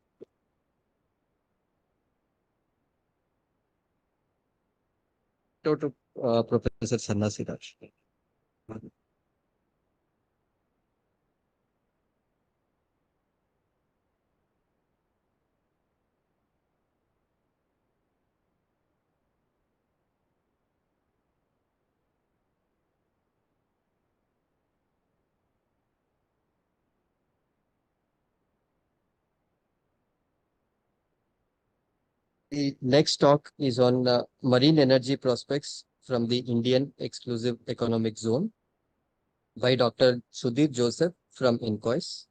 To Professor Sannasiraj. The next talk is on marine energy prospects from the Indian Exclusive Economic Zone by Dr. Sudhir Joseph from INCOIS.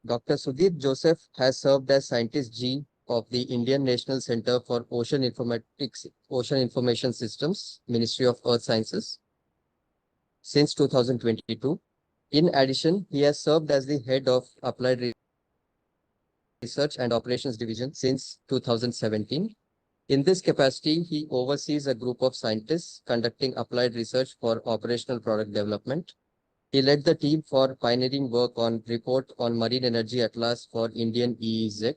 Dr. Sudhir Joseph has served as Scientist G of the Indian National Center for Ocean Information Systems, Ministry of Earth Sciences, since 2022. In addition, he has served as the head of Applied Research and Operations Division since 2017. In this capacity, he oversees a group of scientists conducting applied research for operational product development. He led the team for pioneering work on report on marine energy atlas for Indian EEZ.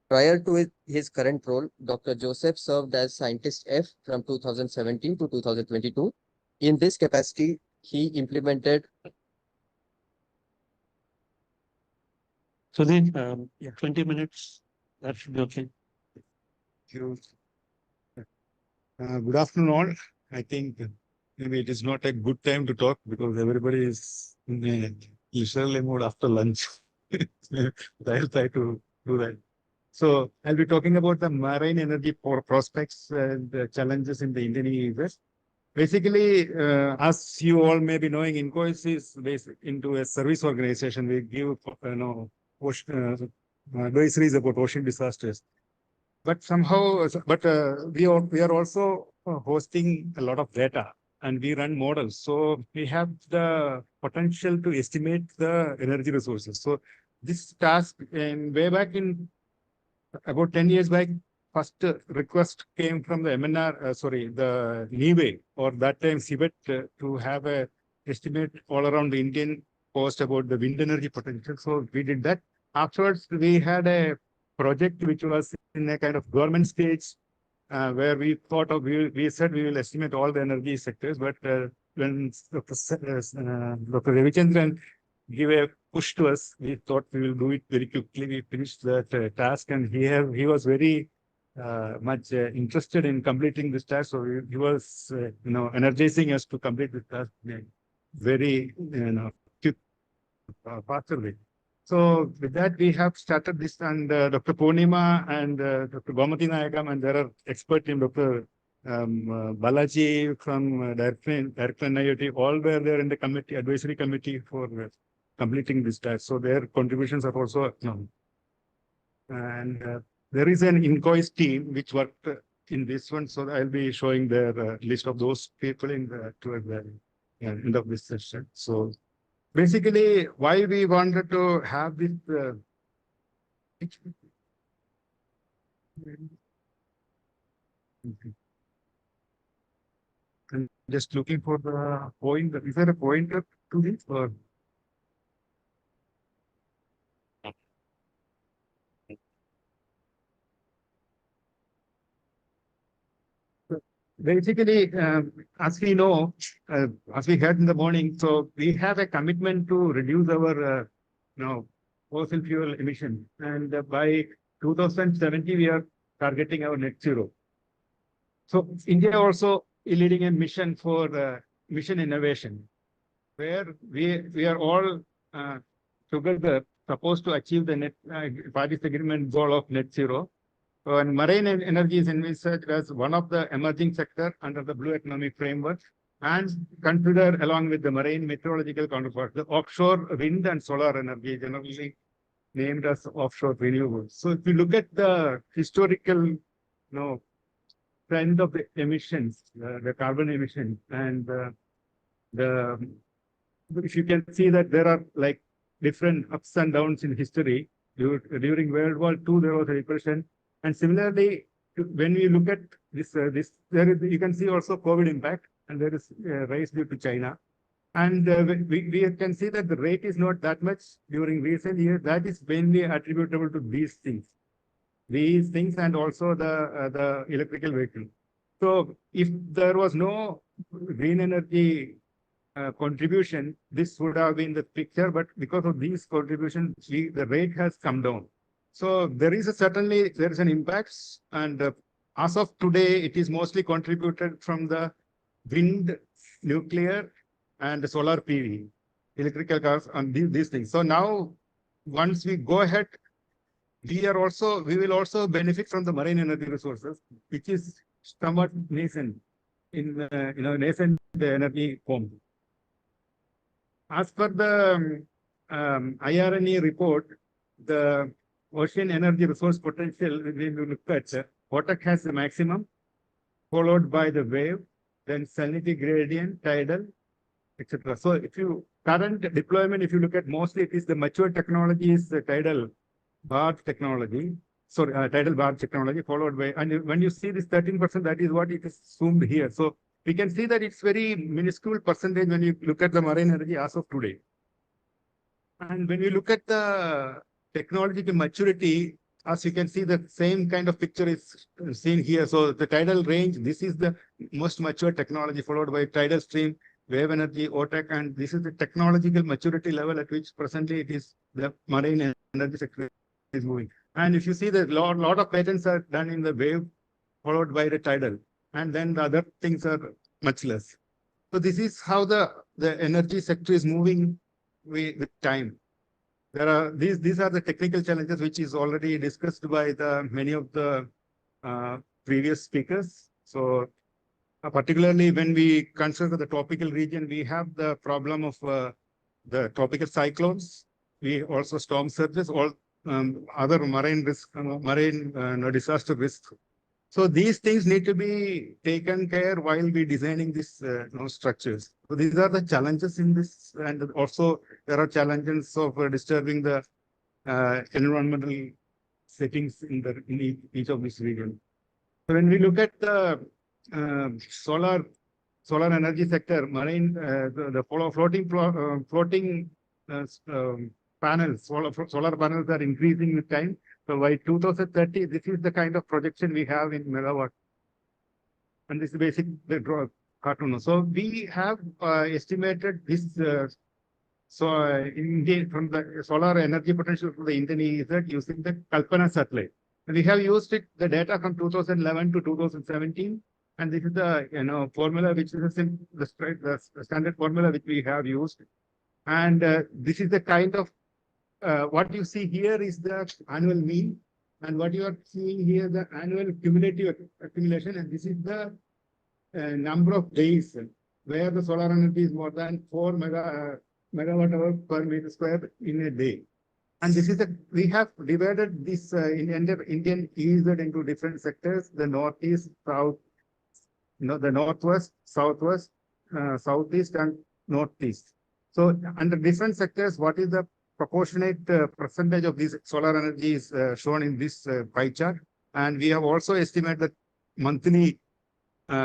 Prior to his current role, Dr. Joseph served as Scientist F from 2017 to 2022. In this capacity, he implemented. So then, 20 minutes, that should be okay. Thank you. Good afternoon all. I think maybe it is not a good time to talk because everybody is in a leisurely mode after lunch. I'll try to do that. So I'll be talking about the marine energy prospects and the challenges in the Indian EEZ. Basically, as you all may be knowing, INCOIS is based into a service organization. We give advisories about ocean disasters. But somehow, we are also hosting a lot of data and we run models. So we have the potential to estimate the energy resources. So this task, and way back in about 10 years back, first request came from the the NEWE, or that time CBET, to have a estimate all around the Indian coast about the wind energy potential. So we did that. Afterwards, we had a project which was in a kind of government stage, where we thought of, we said we will estimate all the energy sectors, but when Dr. Ravichandran gave a push to us, we thought we will do it very quickly. We finished that task, and he was very much interested in completing this task. So he was, energizing us to complete this task in a very, quick, faster way. So with that, we have started this, and Dr. Purnima and Dr. Gomathi Nayakam, and there are expert team, Dr. Balaji from Director IoT, all were there in the committee, advisory committee for completing this task. So their contributions are also acknowledged. And there is an invoice team which worked in this one. So I'll be showing their list of those people in the towards the end of this session. So basically, why we wanted to have this. I'm just looking for the pointer. Is there a pointer to this or? Basically, as we know, as we heard in the morning, so we have a commitment to reduce our fossil fuel emission, and by 2070 we are targeting our net zero. So India also is leading a mission for mission innovation, where we are all together supposed to achieve the net Paris Agreement goal of net zero. And marine energy is envisaged as one of the emerging sector under the blue economic framework, and consider along with the marine meteorological counterparts, the offshore wind and solar energy, generally named as offshore renewables. So if you look at the historical trend of the emissions, the carbon emission, and if you can see that there are like different ups and downs in history. During World War II, there was a depression. And similarly, when we look at this, you can see also COVID impact, and there is a rise due to China. And we can see that the rate is not that much during recent years. That is mainly attributable to these things, and also the electrical vehicle. So if there was no green energy contribution, this would have been the picture. But because of these contributions, the rate has come down. So there is certainly an impact, and as of today, it is mostly contributed from the wind, nuclear, and solar PV, electrical cars, and these things. So now, once we go ahead, we will also benefit from the marine energy resources, which is somewhat nascent in nascent energy form. As per the IRNE report, the ocean energy resource potential, when we look at 𝐸𝐻𝑇EC has the maximum, followed by the wave, then salinity gradient, tidal, etc. So if you current deployment, if you look at mostly it is the mature technology is the tidal barge technology. Sorry, tidal barge technology, followed by, and when you see this 13%, that is what it is zoomed here. So we can see that it's very minuscule percentage when you look at the marine energy as of today. And when you look at the technological maturity, as you can see, the same kind of picture is seen here. So the tidal range, this is the most mature technology, followed by tidal stream, wave energy, 𝐸𝐻𝑇EC, and this is the technological maturity level at which presently it is the marine energy sector is moving. And if you see, the lot of patents are done in the wave, followed by the tidal, and then the other things are much less. So this is how the energy sector is moving with time. There are these are the technical challenges which is already discussed by many of the previous speakers. So particularly when we consider the tropical region, we have the problem of the tropical cyclones. We also storm surges, all other marine risk, disaster risks. So these things need to be taken care while we designing these structures. So these are the challenges in this, and also there are challenges of disturbing the environmental settings in each of these regions. So when we look at the solar energy sector, marine, the floating panels, solar panels are increasing with time. So by 2030, this is the kind of projection we have in megawatt. And this is basic the cartoon. So we have estimated this from the solar energy potential from the Indian EEZ using the Kalpana satellite. And we have used the data from 2011 to 2017. And this is the formula which is the standard formula which we have used. And this is the kind of what you see here is the annual mean, and what you are seeing here the annual cumulative accumulation, and this is the number of days where the solar energy is more than 4 megawatt hour per meter square in a day. And this is the, we have divided this Indian EEZ into different sectors: the northeast, south, the northwest, southwest, southeast, and northeast. So under different sectors, what is the proportionate percentage of this solar energy is shown in this pie chart. And we have also estimated the monthly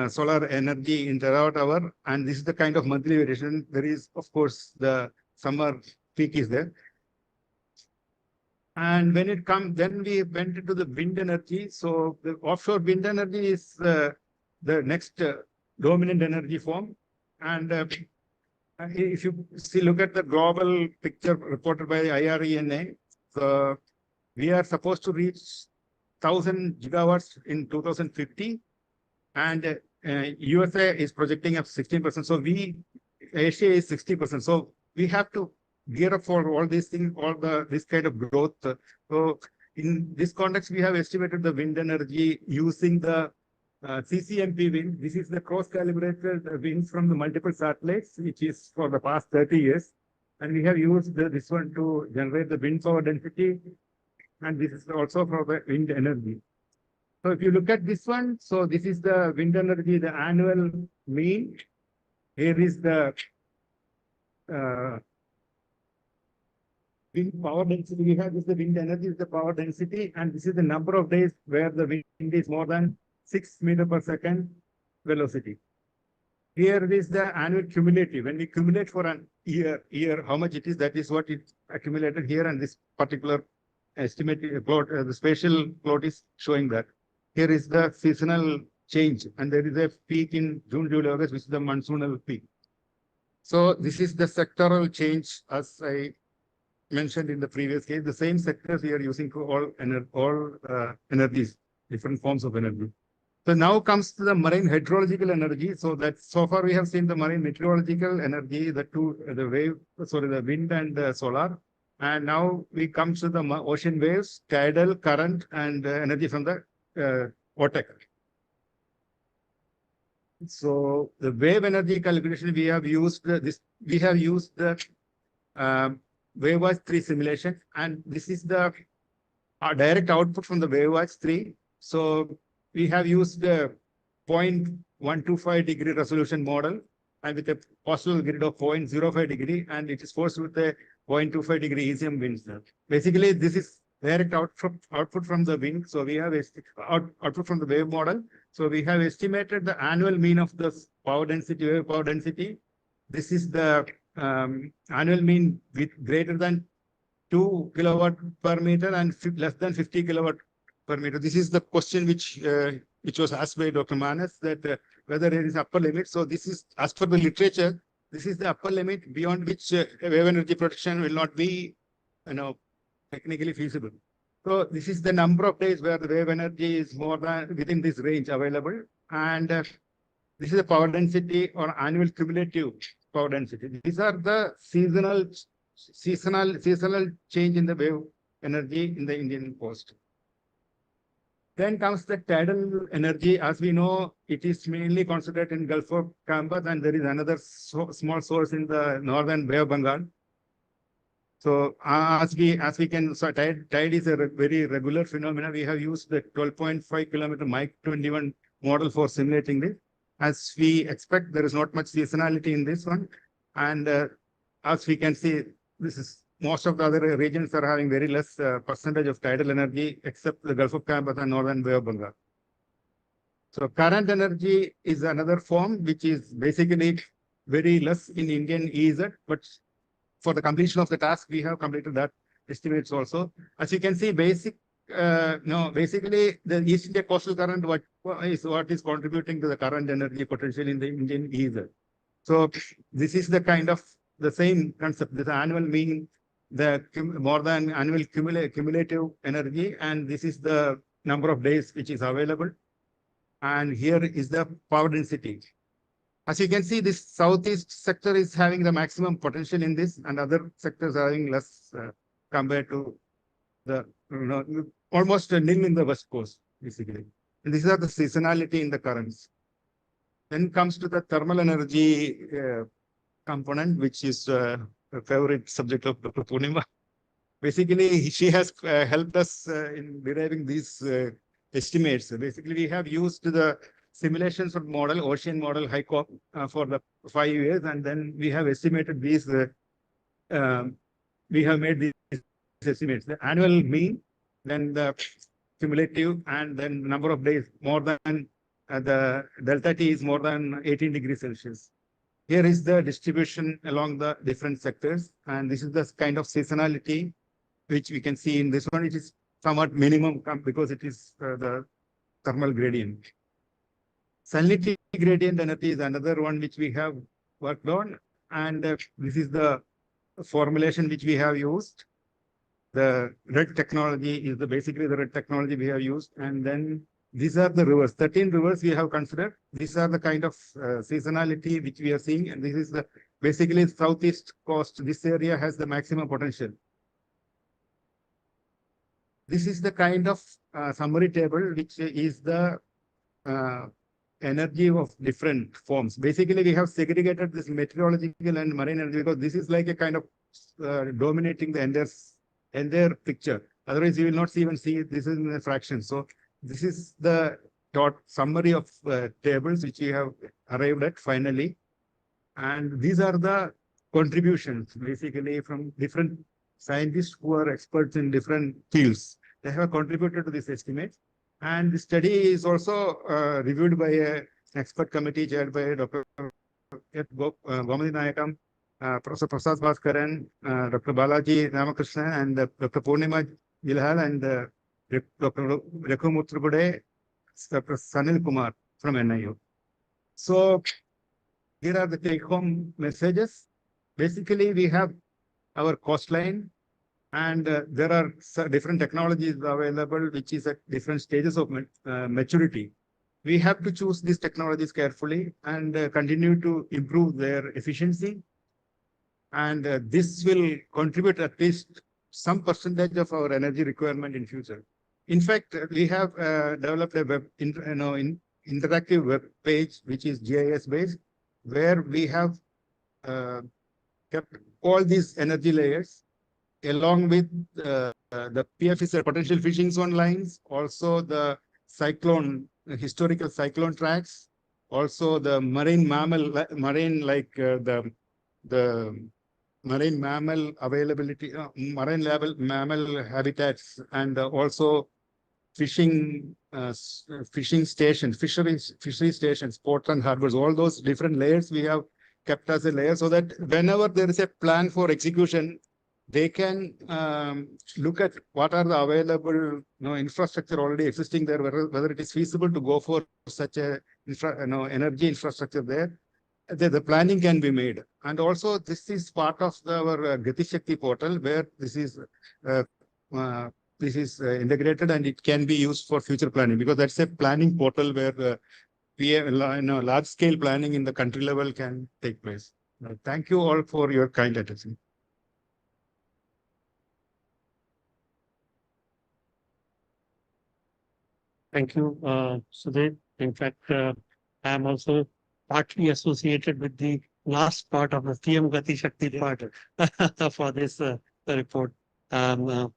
solar energy in terawatt hour, and this is the kind of monthly variation. There is, of course, the summer peak is there. And when it comes, then we went into the wind energy. So the offshore wind energy is the next dominant energy form. And if you see, look at the global picture reported by IRENA, so we are supposed to reach 1,000 gigawatts in 2050, and USA is projecting up 16%. So Asia is 60%. So we have to gear up for all these things, this kind of growth. So in this context, we have estimated the wind energy using the CCMP wind. This is the cross-calibrated winds from the multiple satellites, which is for the past 30 years. And we have used this one to generate the wind power density. And this is also for the wind energy. So if you look at this one, so this is the wind energy, the annual mean. Here is the wind power density. We have this, the wind energy is the power density, and this is the number of days where the wind is more than 6 meters per second velocity. Here is the annual cumulative. When we cumulate for an year, how much it is, that is what it accumulated here, and this particular estimated plot, the spatial plot is showing that. Here is the seasonal change, and there is a peak in June, July, August, which is the monsoonal peak. So this is the sectoral change, as I mentioned in the previous case. The same sectors we are using for all energies, different forms of energy. So now comes to the marine hydrological energy. So that so far we have seen the marine meteorological energy, the wind and solar. And now we come to the ocean waves, tidal, current, and energy from the vortex. So the wave energy calculation, we have used this. We have used the WaveWatch 3 simulation, and this is the direct output from the WaveWatch 3. So we have used the 0.125 degree resolution model, and with a possible grid of 0.05 degree, and it is forced with a 0.25 degree ECM winds. Basically, this is direct output from the wind. So we have output from the wave model. So we have estimated the annual mean of the power density, wave power density. This is the annual mean with greater than 2 kilowatt per meter and less than 50 kilowatt per meter. This is the question which was asked by Dr. Manas, that whether there is upper limit. So this is, as per the literature, this is the upper limit beyond which wave energy protection will not be, technically feasible. So this is the number of days where the wave energy is more than within this range available, and this is the power density or annual cumulative power density. These are the seasonal change in the wave energy in the Indian coast. Then comes the tidal energy. As we know, it is mainly concentrated in Gulf of Camber, and there is another small source in the northern Bay of Bengal. So as we can, so tide is a very regular phenomenon. We have used the 12.5 kilometer Mike 21 model for simulating this. As we expect, there is not much seasonality in this one, and as we can see, this is most of the other regions are having very less percentage of tidal energy, except the Gulf of Camber and northern Bay of Bengal. So current energy is another form which is basically very less in Indian EEZ, but for the completion of the task, we have completed that estimates also. As you can see, basically the East India coastal current what is contributing to the current energy potential in the Indian EEZ. So this is the kind of the same concept, the annual mean, the more than annual cumulative energy, and this is the number of days which is available. And here is the power density. As you can see, this southeast sector is having the maximum potential in this, and other sectors are having less compared to the almost a nil in the west coast, basically. And these are the seasonality in the currents. Then comes to the thermal energy component, which is a favorite subject of Dr. Purnima. Basically, she has helped us in deriving these estimates. Basically, we have used the simulations of model, ocean model, 𝐻𝐂 for the 5 years, and then we have estimated these. We have made these estimates: the annual mean, then the cumulative, and then number of days more than the delta T is more than 18 degrees Celsius. Here is the distribution along the different sectors, and this is the kind of seasonality which we can see in this one. It is somewhat minimum because it is the thermal gradient. Salinity gradient energy is another one which we have worked on, and this is the formulation which we have used. The red technology is basically the red technology we have used, and then these are the rivers. 13 rivers we have considered. These are the kind of seasonality which we are seeing, and this is the basically southeast coast. This area has the maximum potential. This is the kind of summary table which is the energy of different forms. Basically, we have segregated this meteorological and marine energy because this is like a kind of dominating the entire picture. Otherwise, you will not even see it. This is in a fraction. So this is the summary of tables which we have arrived at finally. And these are the contributions basically from different scientists who are experts in different fields. They have contributed to this estimate. And the study is also reviewed by an expert committee chaired by Dr. 𝐌𝐀𝐑𝐈𝐍𝐄 𝑑𝐄𝐍𝐄 Professor Prasad Bhaskaran, Dr. Balaji Ramakrishnan, and Dr. Purnima Jellihal, and Dr. Rekhu Muthugude, Dr. Sanil Kumar from NIU. So here are the take-home messages. Basically, we have our coastline, and there are different technologies available, which is at different stages of maturity. We have to choose these technologies carefully and continue to improve their efficiency. And this will contribute at least some percentage of our energy requirement in future. In fact, we have developed a interactive web page, which is GIS based, where we have kept all these energy layers along with the PFZ, potential fishing zone lines, also the historical cyclone tracks, also the marine mammal, the marine mammal availability, marine mammal habitats, and also fishery stations, fishery stations, ports and harbors, all those different layers we have kept as a layer so that whenever there is a plan for execution, they can look at what are the available infrastructure already existing there, whether it is feasible to go for such a energy infrastructure there. The planning can be made. And also this is part of our Gati Shakti portal, where this is integrated and it can be used for future planning, because that's a planning portal where large scale planning in the country level can take place. Thank you all for your kind attention. Thank you, Sudhir. In fact, I am also partly associated with the last part of the PM Gati Shakti part for this report. Floor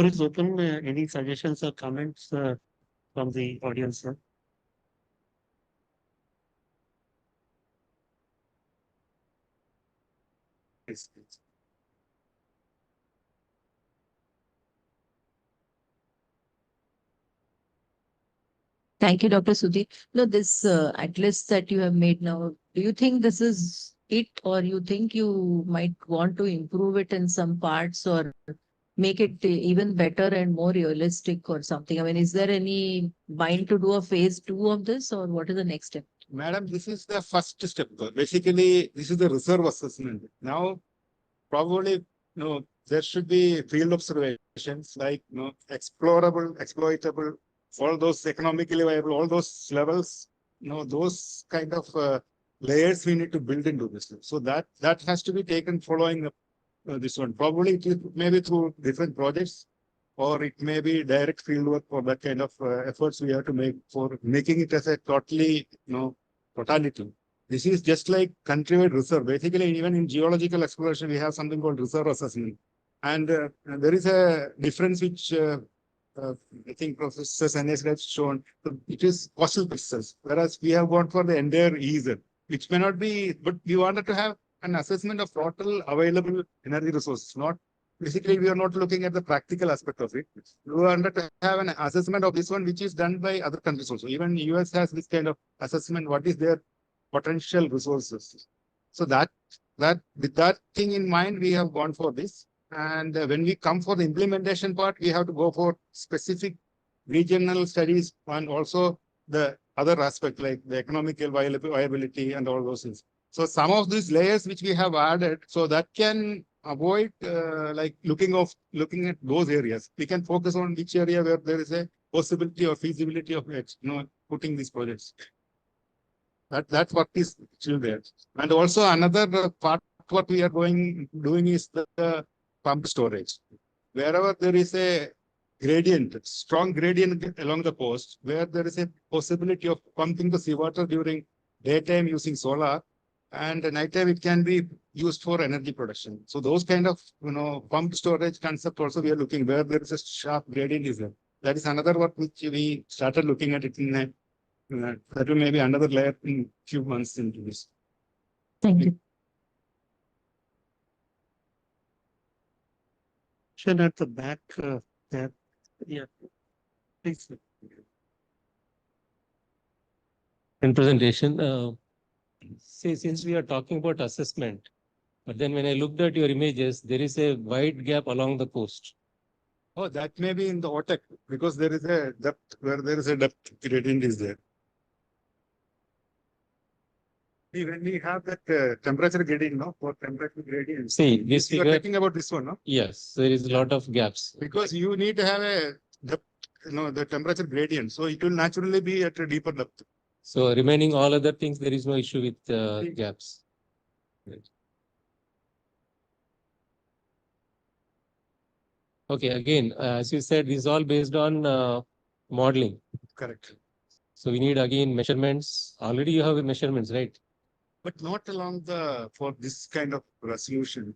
is open. Any suggestions or comments from the audience? Sir? Yes, please. Thank you, Dr. Sudhir. No, this atlas that you have made now, do you think this is it, or you think you might want to improve it in some parts or make it even better and more realistic or something? I mean, is there any mind to do a phase 2 of this, or what is the next step? Madam, this is the first step. Basically, this is the reserve assessment. Now, probably, there should be field observations like, explorable, exploitable, all those economically viable, all those levels, those kind of layers we need to build into this. So that has to be taken following this one. Probably it is maybe through different projects, or it may be direct field work for that kind of efforts we have to make for making it as a totally, totality. This is just like countrywide reserve. Basically, even in geological exploration, we have something called reserve assessment. And there is a difference which I think Professor Sanes has shown. It is fossil pixels, whereas we have gone for the entire EZ, which may not be, but we wanted to have an assessment of total available energy resources. Not basically, we are not looking at the practical aspect of it. We wanted to have an assessment of this one, which is done by other countries also. Even US has this kind of assessment. What is their potential resources? So with that thing in mind, we have gone for this. And when we come for the implementation part, we have to go for specific regional studies and also the other aspect like the economical viability and all those things. So some of these layers which we have added, so that can avoid like looking at those areas. We can focus on which area where there is a possibility or feasibility of putting these projects. That's what is still there. And also another part what we are doing is the pump storage. Wherever there is a gradient, strong gradient along the coast, where there is a possibility of pumping the seawater during daytime using solar, and at nighttime it can be used for energy production. So those kind of pump storage concept also we are looking where there is a sharp gradient is there. That is another work which we started looking at it in that will maybe another layer in few months into this. Thank you. At the back there. Yeah, please. In presentation, since we are talking about assessment, but then when I looked at your images, there is a wide gap along the coast. Oh, that may be in the OTEC because there is a depth where there is a depth gradient is there. When we have that temperature gradient, for temperature gradient. See, this you figure. are talking about this one, no? Yes, there is a lot of gaps. Because you need to have a depth, the temperature gradient. So it will naturally be at a deeper depth. So remaining all other things, there is no issue with gaps. Right. Okay, again, as you said, this is all based on modeling. Correct. So we need again measurements. Already you have measurements, right? But not along for this kind of resolution.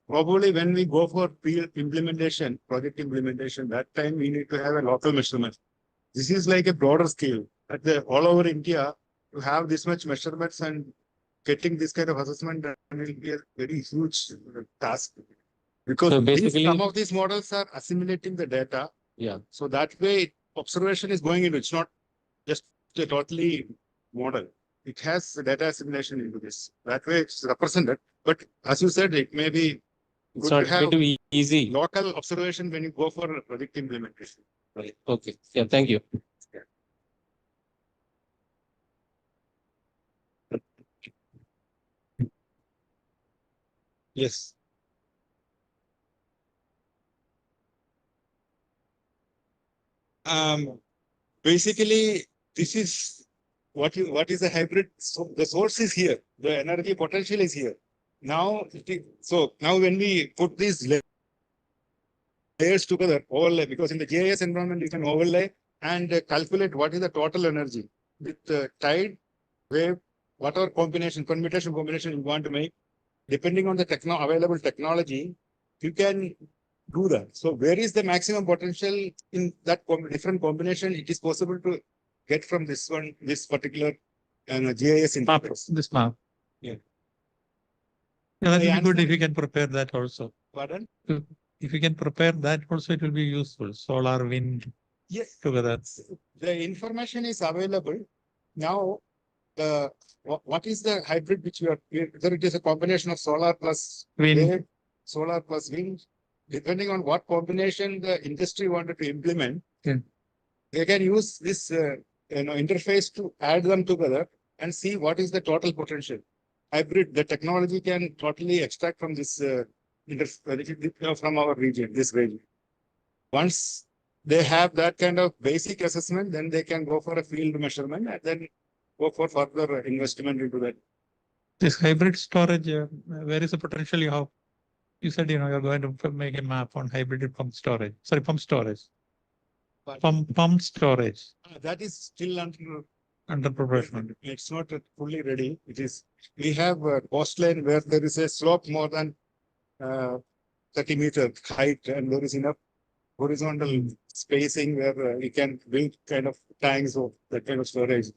Probably when we go for implementation, project implementation, that time we need to have a local measurement. This is like a broader scale. All over India, to have this much measurements and getting this kind of assessment will be a very huge task. Because so basically, some of these models are assimilating the data. Yeah. So that way observation is going into it's not just a totally model. It has data assimilation into this. That way it's represented. But as you said, it may be it's not going to be easy. Local observation when you go for project implementation. Right. Okay. Yeah. Thank you. Yes. Basically, this is what is a hybrid. So the source is here. The energy potential is here. Now, now when we put these layers together, overlay, because in the GIS environment, you can overlay and calculate what is the total energy with tide, wave, whatever permutation combination you want to make. Depending on the available technology, you can do that. So where is the maximum potential in that different combination? It is possible to get from this particular GIS interface. This map. Yeah. Yeah, that would be good if you can prepare that also. Pardon? If you can prepare that also, it will be useful. Solar, wind, yes, together. The information is available. Now, what is the hybrid which we are, whether it is a combination of solar plus wind, solar plus wind, depending on what combination the industry wanted to implement, they can use this interface to add them together and see what is the total potential. Hybrid, the technology can totally extract from this from our region, this region. Once they have that kind of basic assessment, then they can go for a field measurement and then go for further investment into that. This hybrid storage, where is the potential you have? You said, you're going to make a map on hybrid pump storage. Sorry, pump storage. Pump storage. That is still Under preparation. It's not fully ready. We have a coastline where there is a slope more than 30 meter height, and there is enough horizontal spacing where we can build kind of tanks of that kind of storage,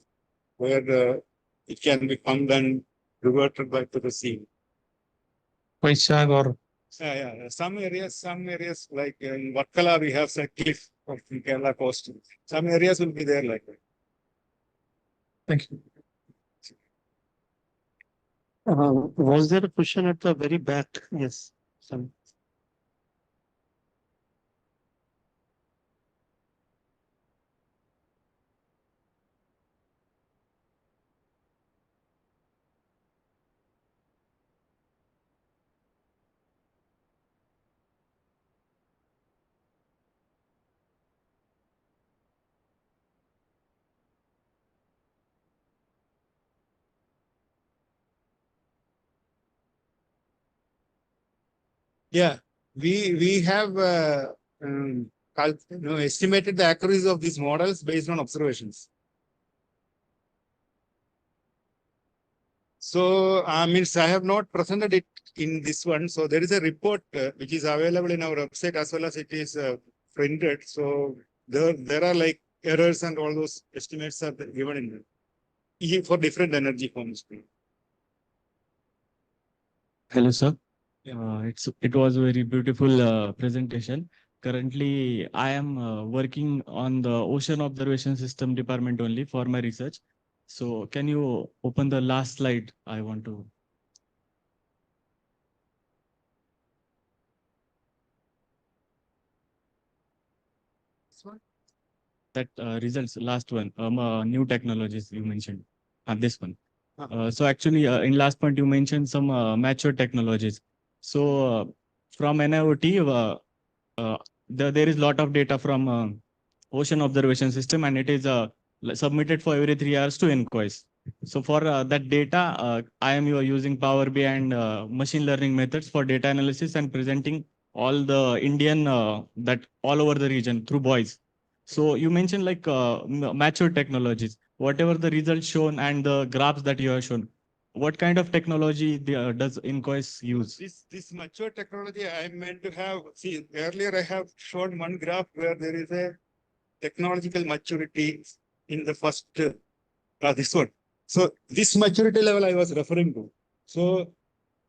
where it can be pumped and reverted back to the sea. Vaishag or Some areas like in Vatkala, we have a cliff of the Kerala coast. Some areas will be there like that. Thank you. Was there a question at the very back? Yes. Some. Yeah, we have estimated the accuracy of these models based on observations. So, I have not presented it in this one. So there is a report which is available in our website as well as it is printed. So there are like errors and all those estimates are given in there for different energy forms. Hello, sir. It was a very beautiful presentation. Currently, I am working on the Ocean Observation System department only for my research. So can you open the last slide? I want to. This one? That results, last one, new technologies you mentioned. This one. So actually, in last point, you mentioned some mature technologies. So from NIOT, there is a lot of data from Ocean Observation System, and it is submitted for every 3 hours to ENQUISE. So for that data, I am using Power BI and machine learning methods for data analysis and presenting all the Indian that all over the region through voice. So you mentioned like mature technologies, whatever the results shown and the graphs that you have shown. What kind of technology does ENQUISE use? This mature technology I meant to have. See, earlier I have shown one graph where there is a technological maturity in the first, this one. So this maturity level I was referring to. So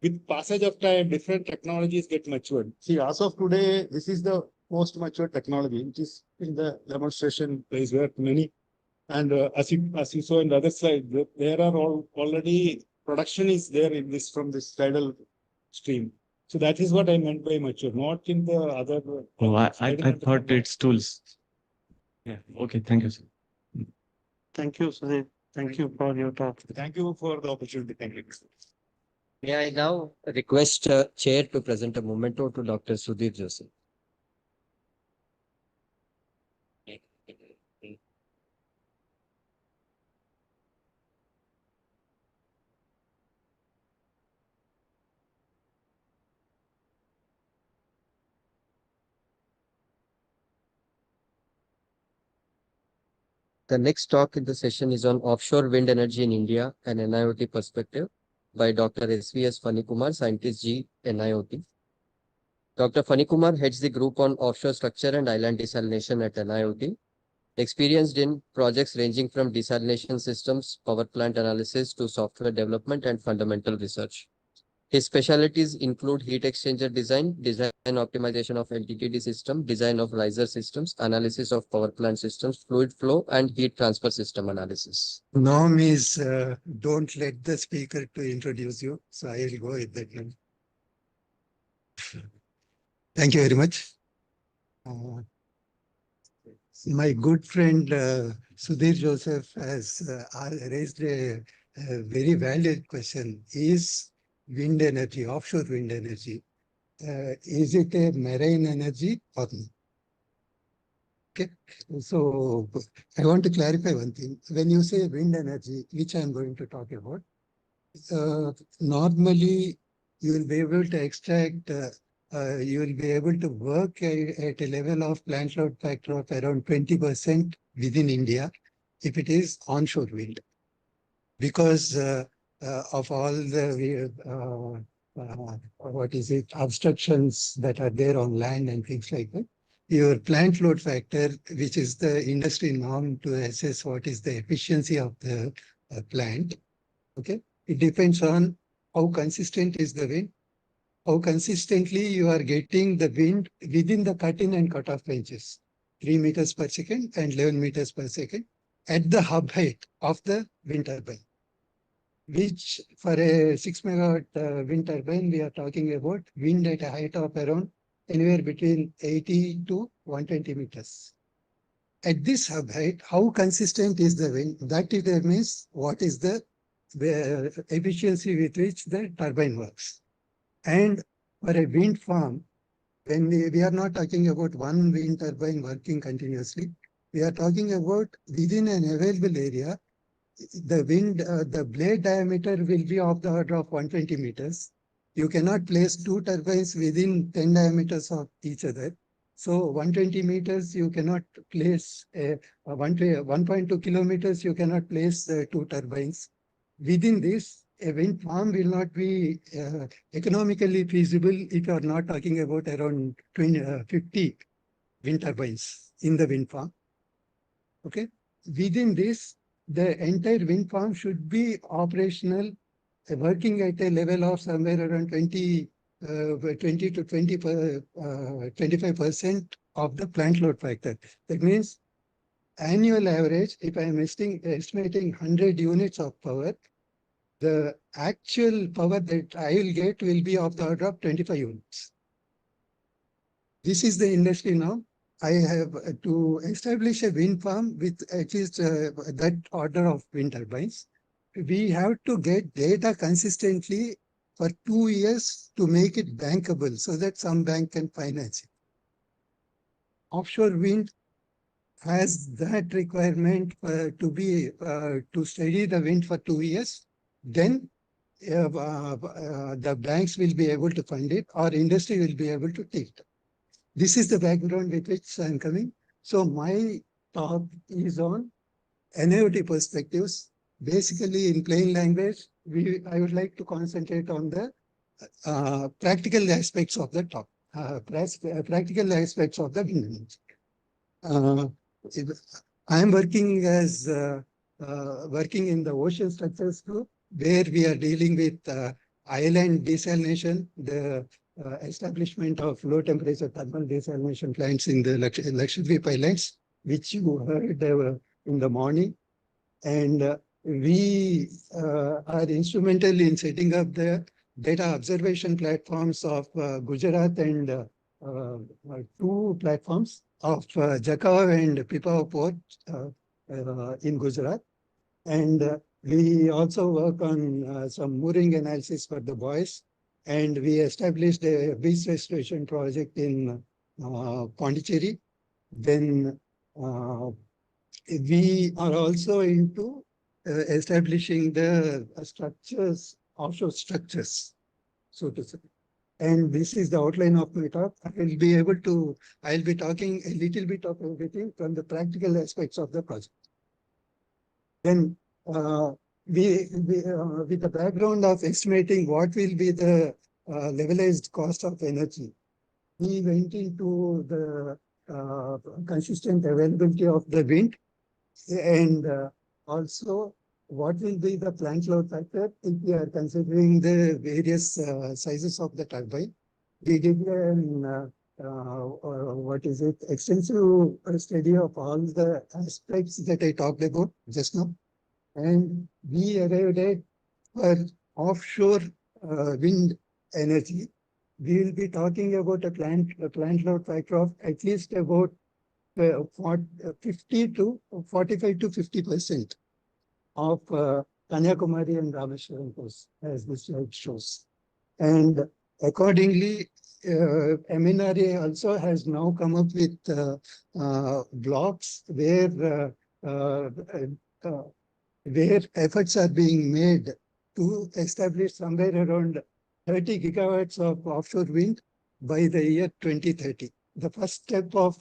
with passage of time, different technologies get matured. See, as of today, this is the most mature technology, which is in the demonstration place where many, and as you saw in the other slide, there are already production is there in this from this tidal stream. So that is what I meant by mature, not in the other. Oh, I thought it's tools. Yeah. Okay. Thank you, sir. Thank you, Sudhir. Thank you for your talk. Thank you for the opportunity. Thank you. May I now request Chair to present a memento to Dr. Sudhir Joseph. The next talk in the session is on offshore wind energy in India and NIOT perspective by Dr. S.V.S. Fanikumar, Scientist G, NIOT. Dr. Fanikumar heads the group on offshore structure and island desalination at NIOT. Experienced in projects ranging from desalination systems, power plant analysis to software development and fundamental research. His specialties include heat exchanger design, design optimization of LTTD system, design of riser systems, analysis of power plant systems, fluid flow, and heat transfer system analysis. Norm is don't let the speaker to introduce you. So I will go with that one. Thank you very much. My good friend Sudhir Joseph has raised a very valid question. Is wind energy, offshore wind energy, is it a marine energy or not? Okay, so I want to clarify one thing. When you say wind energy, which I am going to talk about, normally you will be able to extract you will be able to work at a level of plant load factor of around 20% within India if it is onshore wind. Because of all the obstructions that are there on land and things like that, your plant load factor, which is the industry norm to assess what is the efficiency of the plant, okay, it depends on how consistent is the wind, how consistently you are getting the wind within the cut-in and cut-off ranges, 3 meters per second and 11 meters per second at the hub height of the wind turbine, which for a 6 megawatt wind turbine, we are talking about wind at a height of around anywhere between 80 to 120 meters. At this hub height, how consistent is the wind? That determines what is the efficiency with which the turbine works. And for a wind farm, when we are not talking about one wind turbine working continuously, we are talking about within an available area, the wind, the blade diameter will be of the order of 120 meters. You cannot place two turbines within 10 diameters of each other. So 120 meters, you cannot place 1.2 kilometers, you cannot place two turbines. Within this, a wind farm will not be economically feasible if you are not talking about around 50 wind turbines in the wind farm. Okay. Within this, the entire wind farm should be operational, working at a level of somewhere around 20 to 25% of the plant load factor. That means annual average, if I am estimating 100 units of power, the actual power that I will get will be of the order of 25 units. This is the industry now. I have to establish a wind farm with at least that order of wind turbines. We have to get data consistently for 2 years to make it bankable so that some bank can finance it. Offshore wind has that requirement to study the wind for 2 years. Then the banks will be able to fund it, or industry will be able to take it. This is the background with which I am coming. So my talk is on annuity perspectives. Basically, in plain language, I would like to concentrate on the practical aspects of the talk, practical aspects of the wind energy. I am working working in the ocean structures group, where we are dealing with island desalination, the establishment of low temperature thermal desalination plants in the Lakshadweep Islands, which you heard in the morning. And we are instrumental in setting up the data observation platforms of Gujarat and 2 platforms of Jakhau and Pipavav port in Gujarat. And we also work on some mooring analysis for the buoys. And we established a beach restoration project in Pondicherry. Then we are also into establishing the structures, offshore structures, so to say. And this is the outline of my talk. I'll be talking a little bit of everything from the practical aspects of the project. Then with the background of estimating what will be the levelized cost of energy, we went into the consistent availability of the wind, and also what will be the plant load factor if we are considering the various sizes of the turbine. We did an extensive study of all the aspects that I talked about just now. And we arrived at for offshore wind energy, we will be talking about a plant load factor of at least about 50 to 45 to 50% of Kanyakumari and Rameshwaram coast, as this slide shows. And accordingly, MNRA also has now come up with blocks where efforts are being made to establish somewhere around 30 gigawatts of offshore wind by the year 2030. The first step of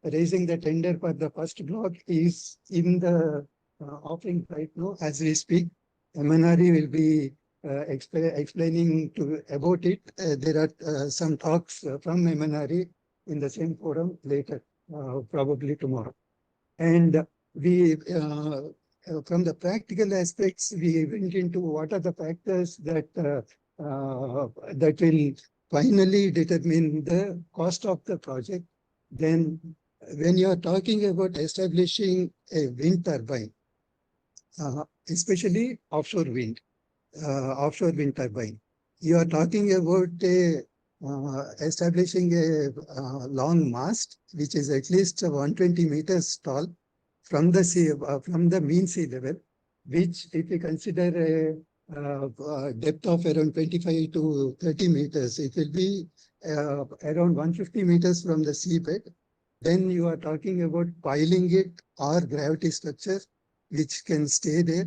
raising the tender for the first block is in the offering right now as we speak. MNRE will be explaining about it. There are some talks from MNRE in the same forum later, probably tomorrow. And we, from the practical aspects, we went into what are the factors that that will finally determine the cost of the project. Then when you are talking about establishing a wind turbine, especially offshore wind turbine, you are talking about establishing a long mast, which is at least 120 meters tall from the sea, from the mean sea level, which if you consider a depth of around 25 to 30 meters, it will be around 150 meters from the seabed. Then you are talking about piling it or gravity structure, which can stay there.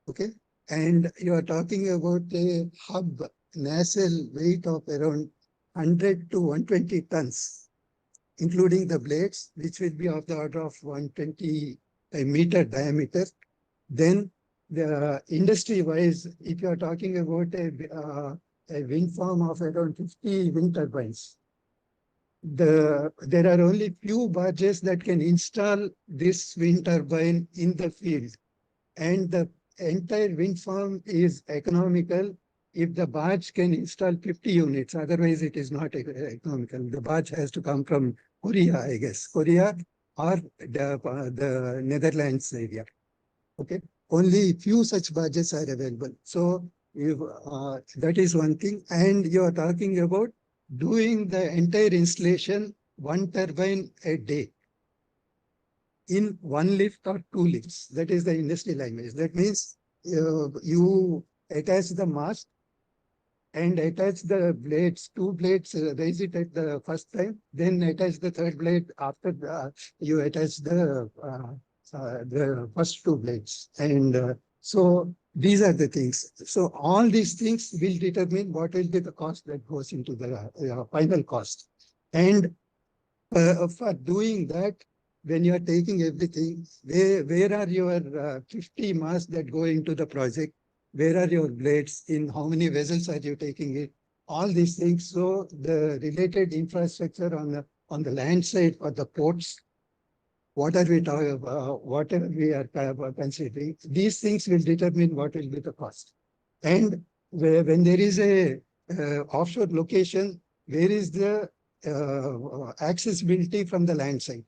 Okay. And you are talking about a hub nacelle weight of around 100 to 120 tons, including the blades, which will be of the order of 120 meter diameter. Then the industry-wise, if you are talking about a wind farm of around 50 wind turbines, there are only few barges that can install this wind turbine in the field. And the entire wind farm is economical if the barge can install 50 units. Otherwise, it is not economical. The barge has to come from Korea, I guess. Korea or the Netherlands area. Okay. Only few such barges are available. So if, that is one thing. And you are talking about doing the entire installation, one turbine a day, in one lift or two lifts. That is the industry language. That means you attach the mast and attach the blades, two blades, raise it at the first time, then attach the third blade after you attach the first two blades. And so these are the things. So all these things will determine what will be the cost that goes into the final cost. And for doing that, when you are taking everything, where are your 50 masts that go into the project? Where are your blades? In how many vessels are you taking it? All these things. So the related infrastructure on the land side for the ports, what are we talking about? Whatever we are considering, these things will determine what will be the cost. And when there is a offshore location, where is the accessibility from the land side?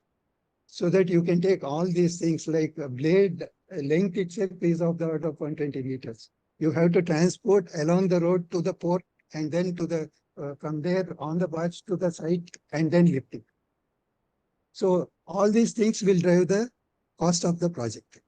So that you can take all these things like a blade length itself is of the order of 120 meters. You have to transport along the road to the port and then to the from there on the barge to the site and then lift it. So all these things will drive the cost of the project.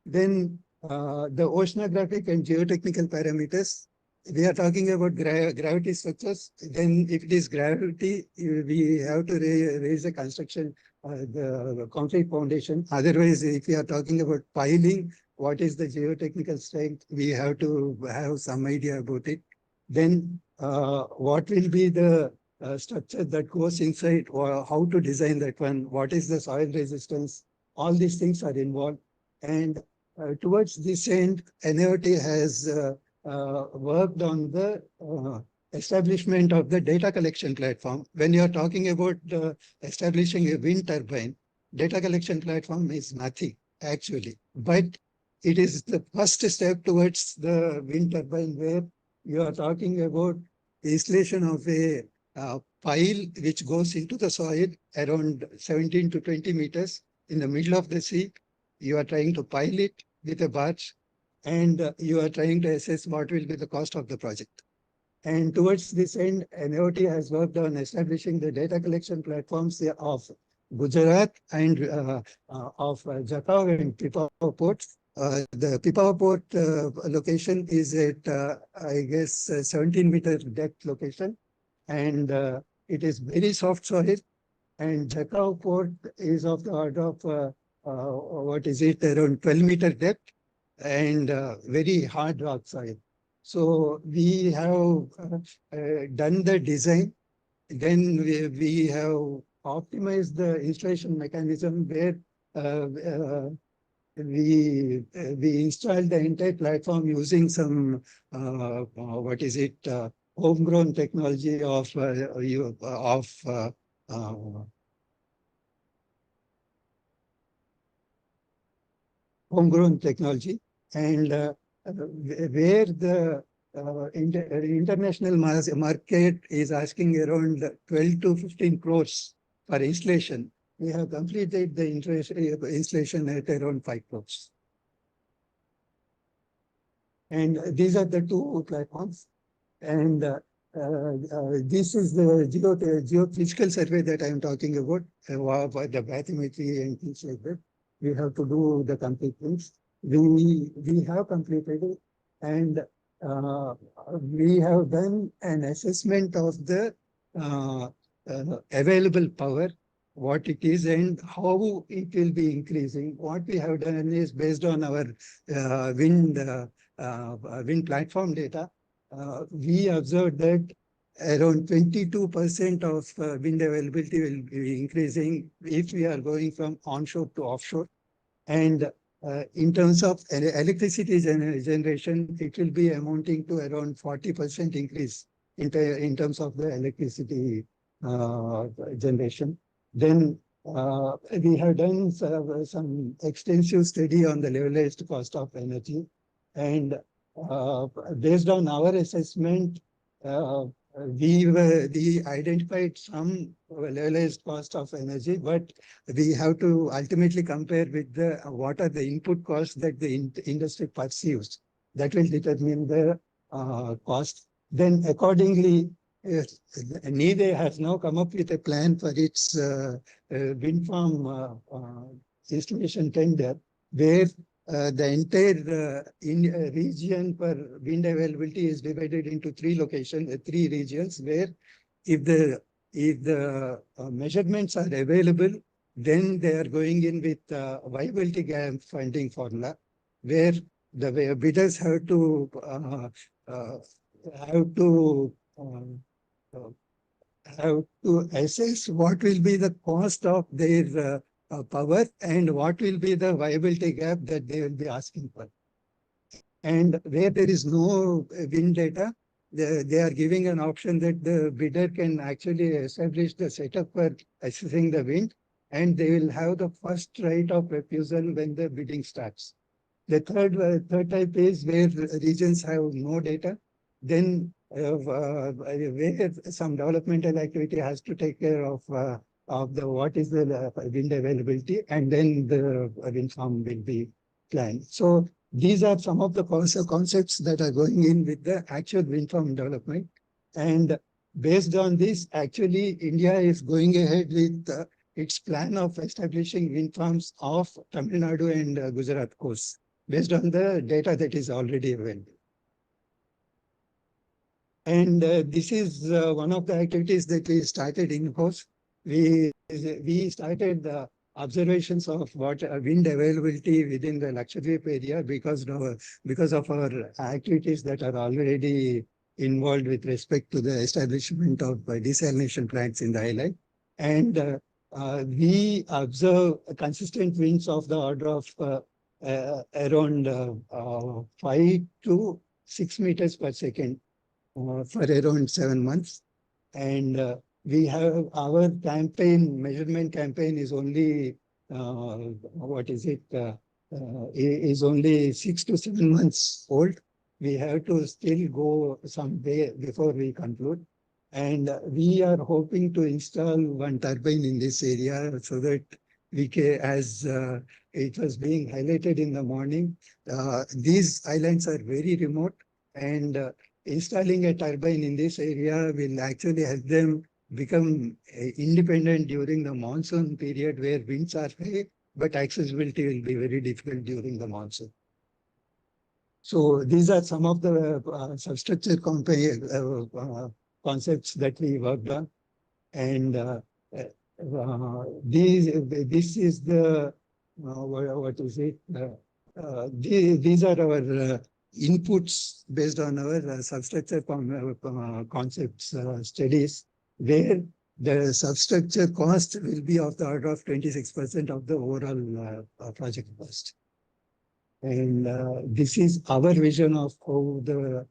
Then the oceanographic and geotechnical parameters. We are talking about gravity structures. Then if it is gravity, we have to raise the construction, the concrete foundation. Otherwise, if we are talking about piling, what is the geotechnical strength? We have to have some idea about it. Then what will be the structure that goes inside, or how to design that one? What is the soil resistance? All these things are involved. And towards this end, NIOT has worked on the establishment of the data collection platform. When you are talking about establishing a wind turbine, data collection platform is nothing actually, but it is the first step towards the wind turbine, where you are talking about installation of a pile which goes into the soil around 17 to 20 meters in the middle of the sea. You are trying to pile it with a barge, and you are trying to assess what will be the cost of the project. And towards this end, NIOT has worked on establishing the data collection platforms of Gujarat and of Jakhau and Pipavav ports. The Pipavav port location is at, I guess, 17-meter depth location, and it is very soft soil. And Jakhau port is of the order of, what is it, around 12-meter depth, and very hard rock soil. So we have done the design. Then we have optimized the installation mechanism where we installed the entire platform using some homegrown technology of homegrown technology, and where the international market is asking around 12 to 15 crores for installation. We have completed the installation at around 5 crores. And these are the two platforms. And this is the geophysical survey that I am talking about the bathymetry and things like that. We have to do the complete things. We have completed it, and we have done an assessment of the available power, what it is and how it will be increasing. What we have done is based on our wind platform data. We observed that around 22% of wind availability will be increasing if we are going from onshore to offshore. And in terms of electricity generation, it will be amounting to around 40% increase in terms of the electricity generation. Then we have done some extensive study on the levelized cost of energy. And based on our assessment, we identified some levelized cost of energy, but we have to ultimately compare with what are the input costs that the industry perceives. That will determine the cost. Then accordingly, NIDE has now come up with a plan for its wind farm installation tender, where the entire region for wind availability is divided into three regions, where if the measurements are available, then they are going in with viability gap funding formula, where the bidders have to assess what will be the cost of their power and what will be the viability gap that they will be asking for. And where there is no wind data, they are giving an option that the bidder can actually establish the setup for assessing the wind, and they will have the first right of refusal when the bidding starts. The third type is where regions have no data, then where some developmental activity has to take care of what is the wind availability, and then the wind farm will be planned. So these are some of the concepts that are going in with the actual wind farm development. And based on this, actually, India is going ahead with its plan of establishing wind farms of Tamil Nadu and Gujarat coast, based on the data that is already available. And this is one of the activities that we started in-house. We started the observations of what wind availability within the Lakshadweep area because of our activities that are already involved with respect to the establishment of desalination plants in the island. And we observe consistent winds of the order of around 5 to 6 meters per second for around 7 months. And we have our measurement campaign is only, is only 6 to 7 months old. We have to still go some way before we conclude. And we are hoping to install one turbine in this area so that we can, as it was being highlighted in the morning, these islands are very remote, and installing a turbine in this area will actually help them become independent during the monsoon period where winds are high, but accessibility will be very difficult during the monsoon. So these are some of the substructure concepts that we worked on. And this is the, these are our inputs based on our substructure concepts studies, where the substructure cost will be of the order of 26% of the overall project cost. And this is our vision of how the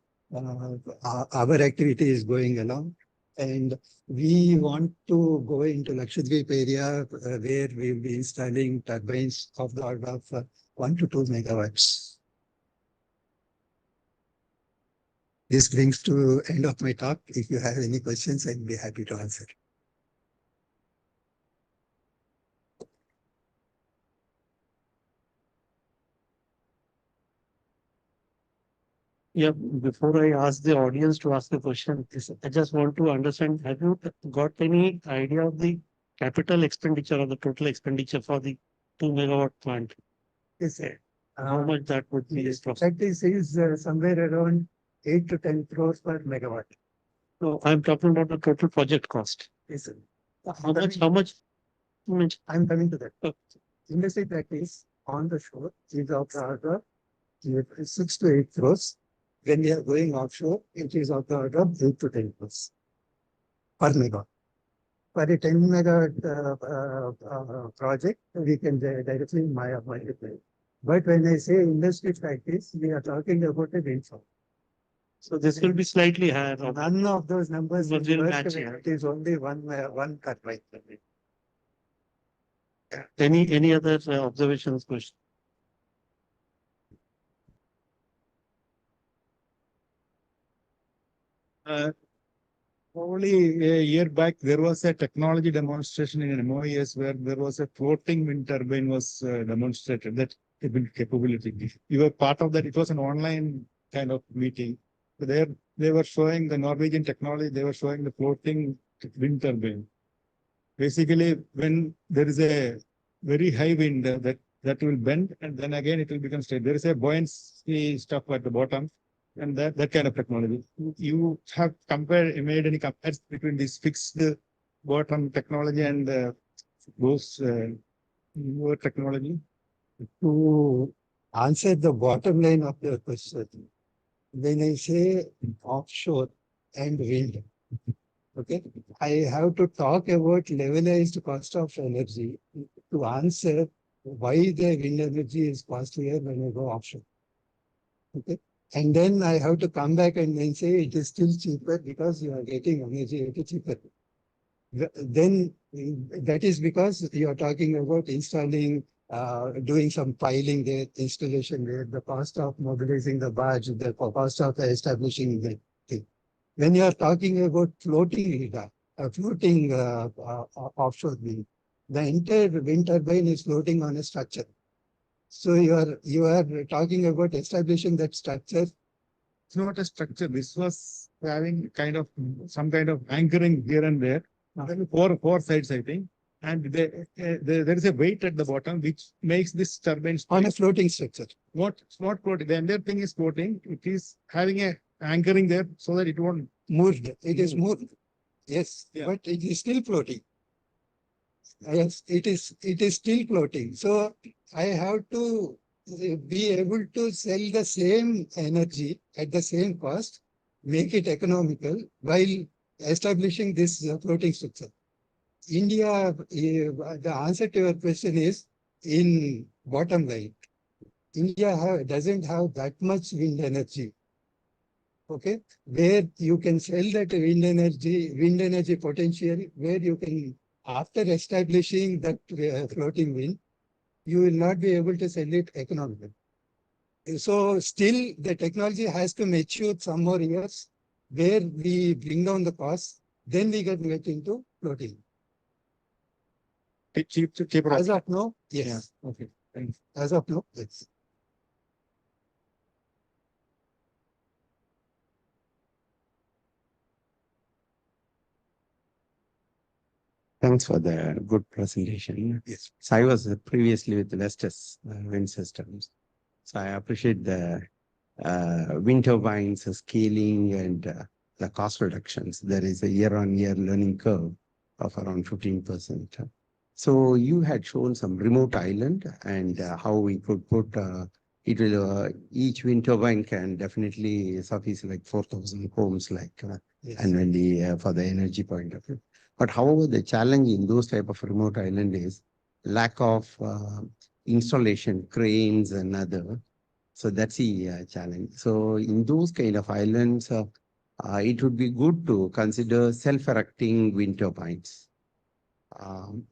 our activity is going along. And we want to go into Lakshadweep area where we will be installing turbines of the order of 1 to 2 megawatts. This brings to end of my talk. If you have any questions, I'll be happy to answer. Yeah, before I ask the audience to ask the question, I just want to understand, have you got any idea of the capital expenditure or the total expenditure for the 2 megawatt plant? Yes, sir. How much that would be? That is somewhere around 8 to 10 crores per megawatt. No, I'm talking about the total project cost. Yes, sir. How much? I'm coming to that. Industry practice on the shore is of the order 6 to 8 crores. When we are going offshore, it is of the order of 8 to 10 crores per megawatt. For a 10 megawatt project, we can directly multiply. But when I say industry practice, we are talking about a wind farm. So this will be slightly higher. None of those numbers will will work. match It is only one turbine. Any other observations, question? Probably a year back, there was a technology demonstration in an MOES where there was a floating wind turbine was demonstrated, that capability. You were part of that. It was an online kind of meeting. So there they were showing the Norwegian technology. They were showing the floating wind turbine. Basically, when there is a very high wind, that will bend and then again it will become straight. There is a buoyancy stuff at the bottom. And that kind of technology. You have made any comparison between this fixed bottom technology and those newer technology? To answer the bottom line of your question, when I say offshore and wind, okay, I have to talk about levelized cost of energy to answer why the wind energy is costlier when I go offshore. Okay. And then I have to come back and then say it is still cheaper because you are getting energy cheaper. Then that is because you are talking about installing, doing some piling there, installation there, the cost of mobilizing the barge, the cost of establishing the thing. When you are talking about floating offshore wind, the entire wind turbine is floating on a structure. So you are talking about establishing that structure. It's not a structure. This was having some kind of anchoring here and there. Four sides, I think. And there is a weight at the bottom which makes this turbine on a floating structure. It's not floating. The entire thing is floating. It is having a anchoring there so that it won't move. It is moved. Yes, yeah. But it is still floating. Yes, it is still floating. So I have to be able to sell the same energy at the same cost, make it economical while establishing this floating structure. India, the answer to your question is in bottom line. India doesn't have that much wind energy. Okay, where you can sell that wind energy potential, where you can, after establishing that floating wind, you will not be able to sell it economically. So still the technology has to mature some more years where we bring down the cost, then we can get into floating. Cheaper. As of now, yes. Yeah. Okay. Thanks. As of now, yes. Thanks for the good presentation. Yes. So I was previously with Vestas Wind Systems. So I appreciate the wind turbines scaling and the cost reductions. There is a year-on-year learning curve of around 15%. So you had shown some remote island and how we could put it will, each wind turbine can definitely suffice like 4,000 homes, like, and when for the energy point of view. But however, the challenge in those type of remote island is lack of installation, cranes and other. So that's the challenge. So in those kind of islands, it would be good to consider self-erecting wind turbines,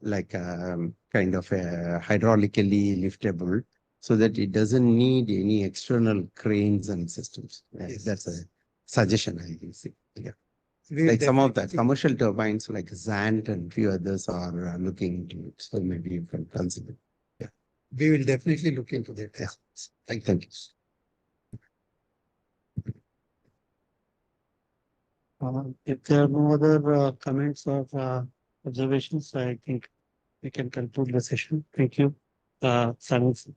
like kind of hydraulically liftable, so that it doesn't need any external cranes and systems. That's a suggestion I will say. Yeah. Like some of the commercial turbines like Zant and few others are looking into it. So maybe you can consider. Yeah. We will definitely look into that. Yeah. Thank you. If there are no other comments or observations, I think we can conclude the session. Thank you. Silence.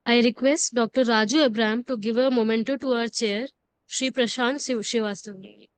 I request Dr. Raju Abram to give a memento to our chair, Sri Prashant Srivastava.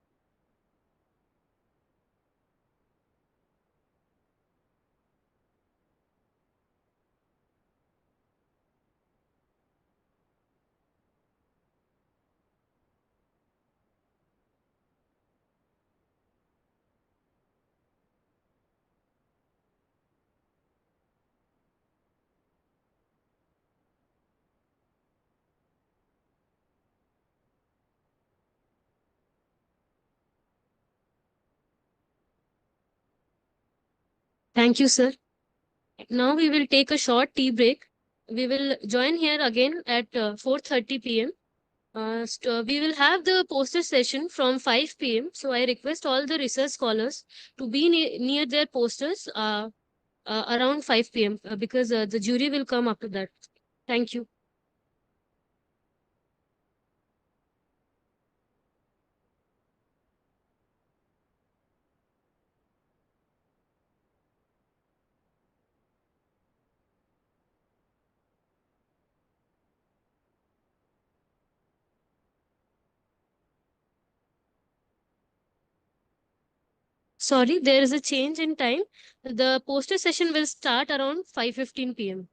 Thank you, sir. Now we will take a short tea break. We will join here again at 4:30 p.m. We will have the poster session from 5 p.m. So I request all the research scholars to be near their posters around 5 p.m. Because the jury will come after that. Thank you. Sorry, there is a change in time. The poster session will start around 5:15 p.m.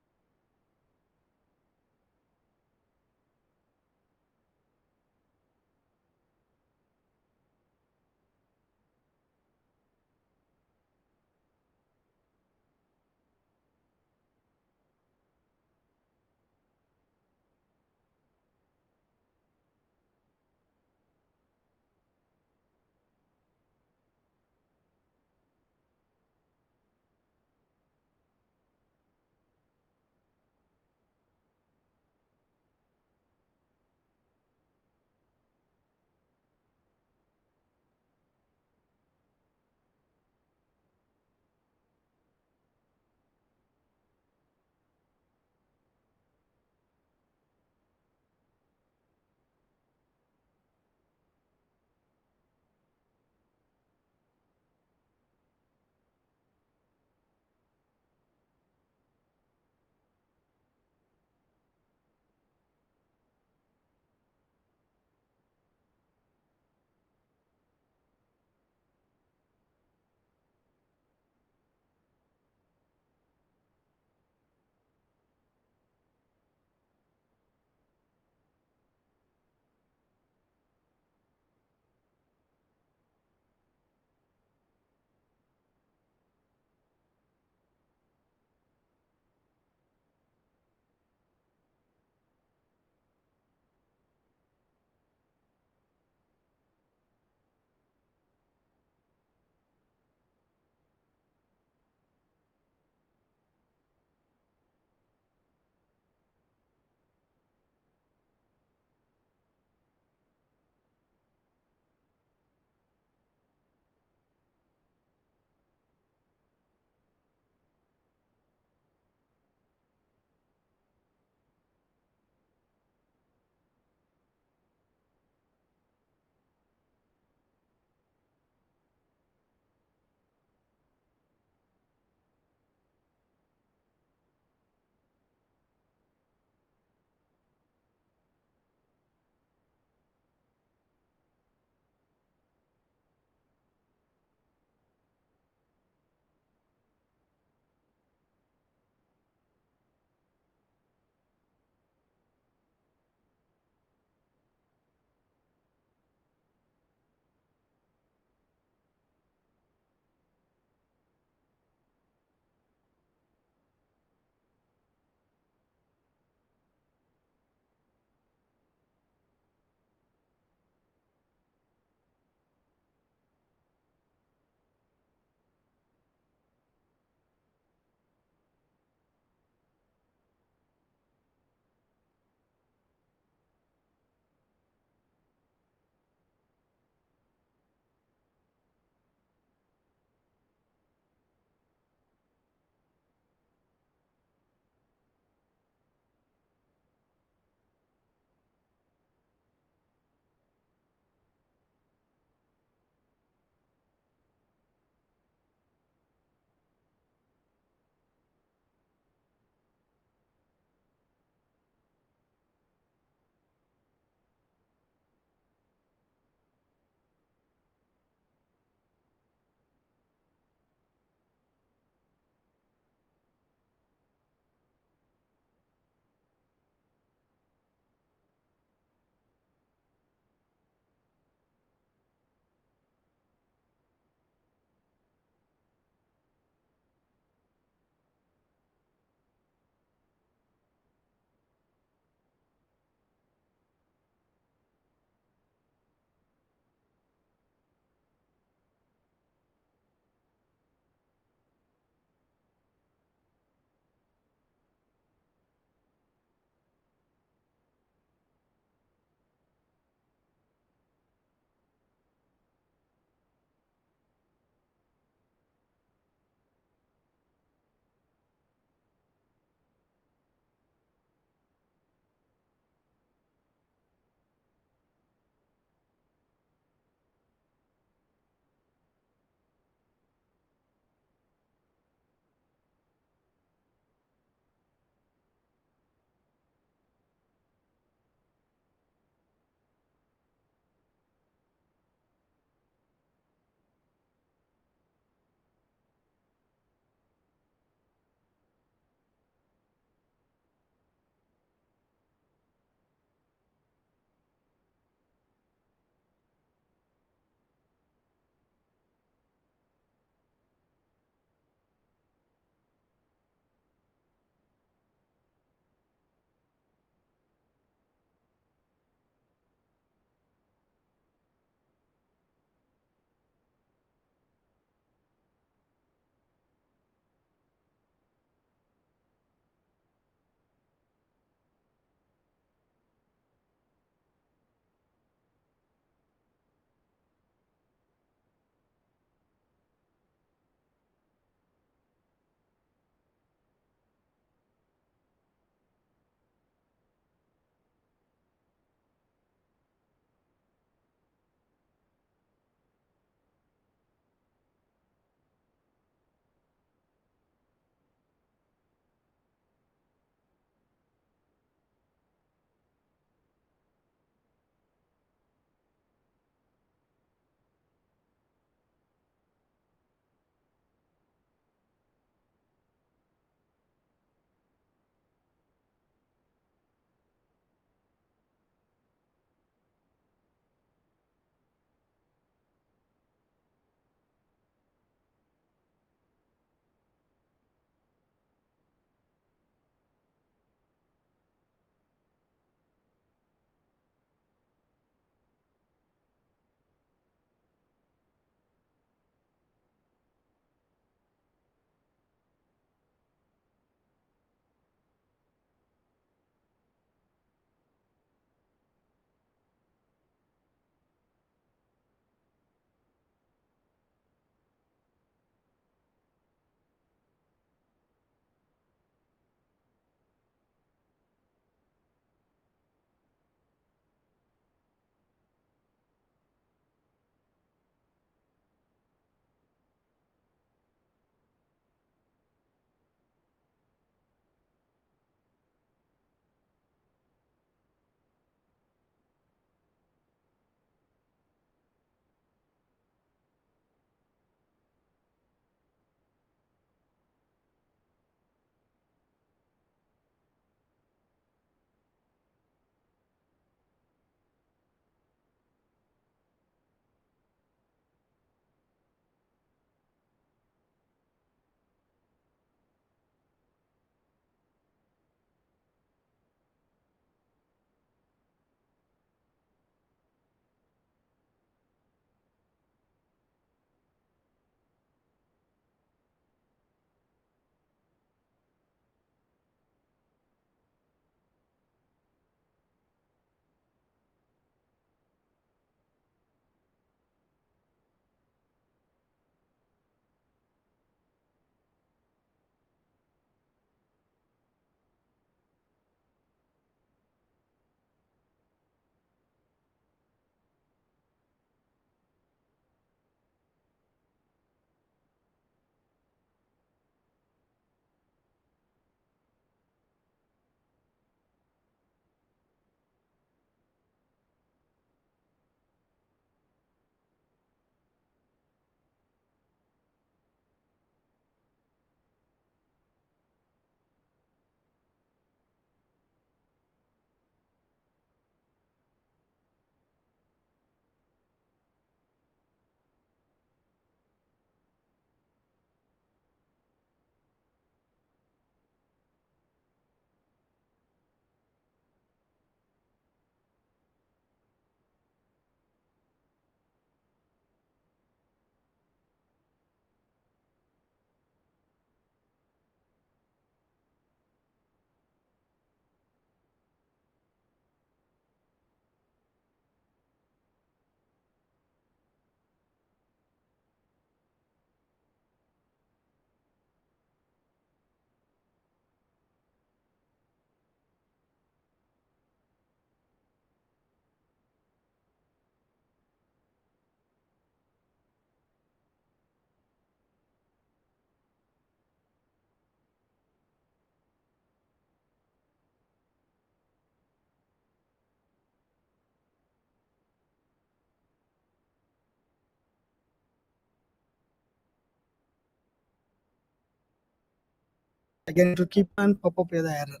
again it will keep on pop up with the error.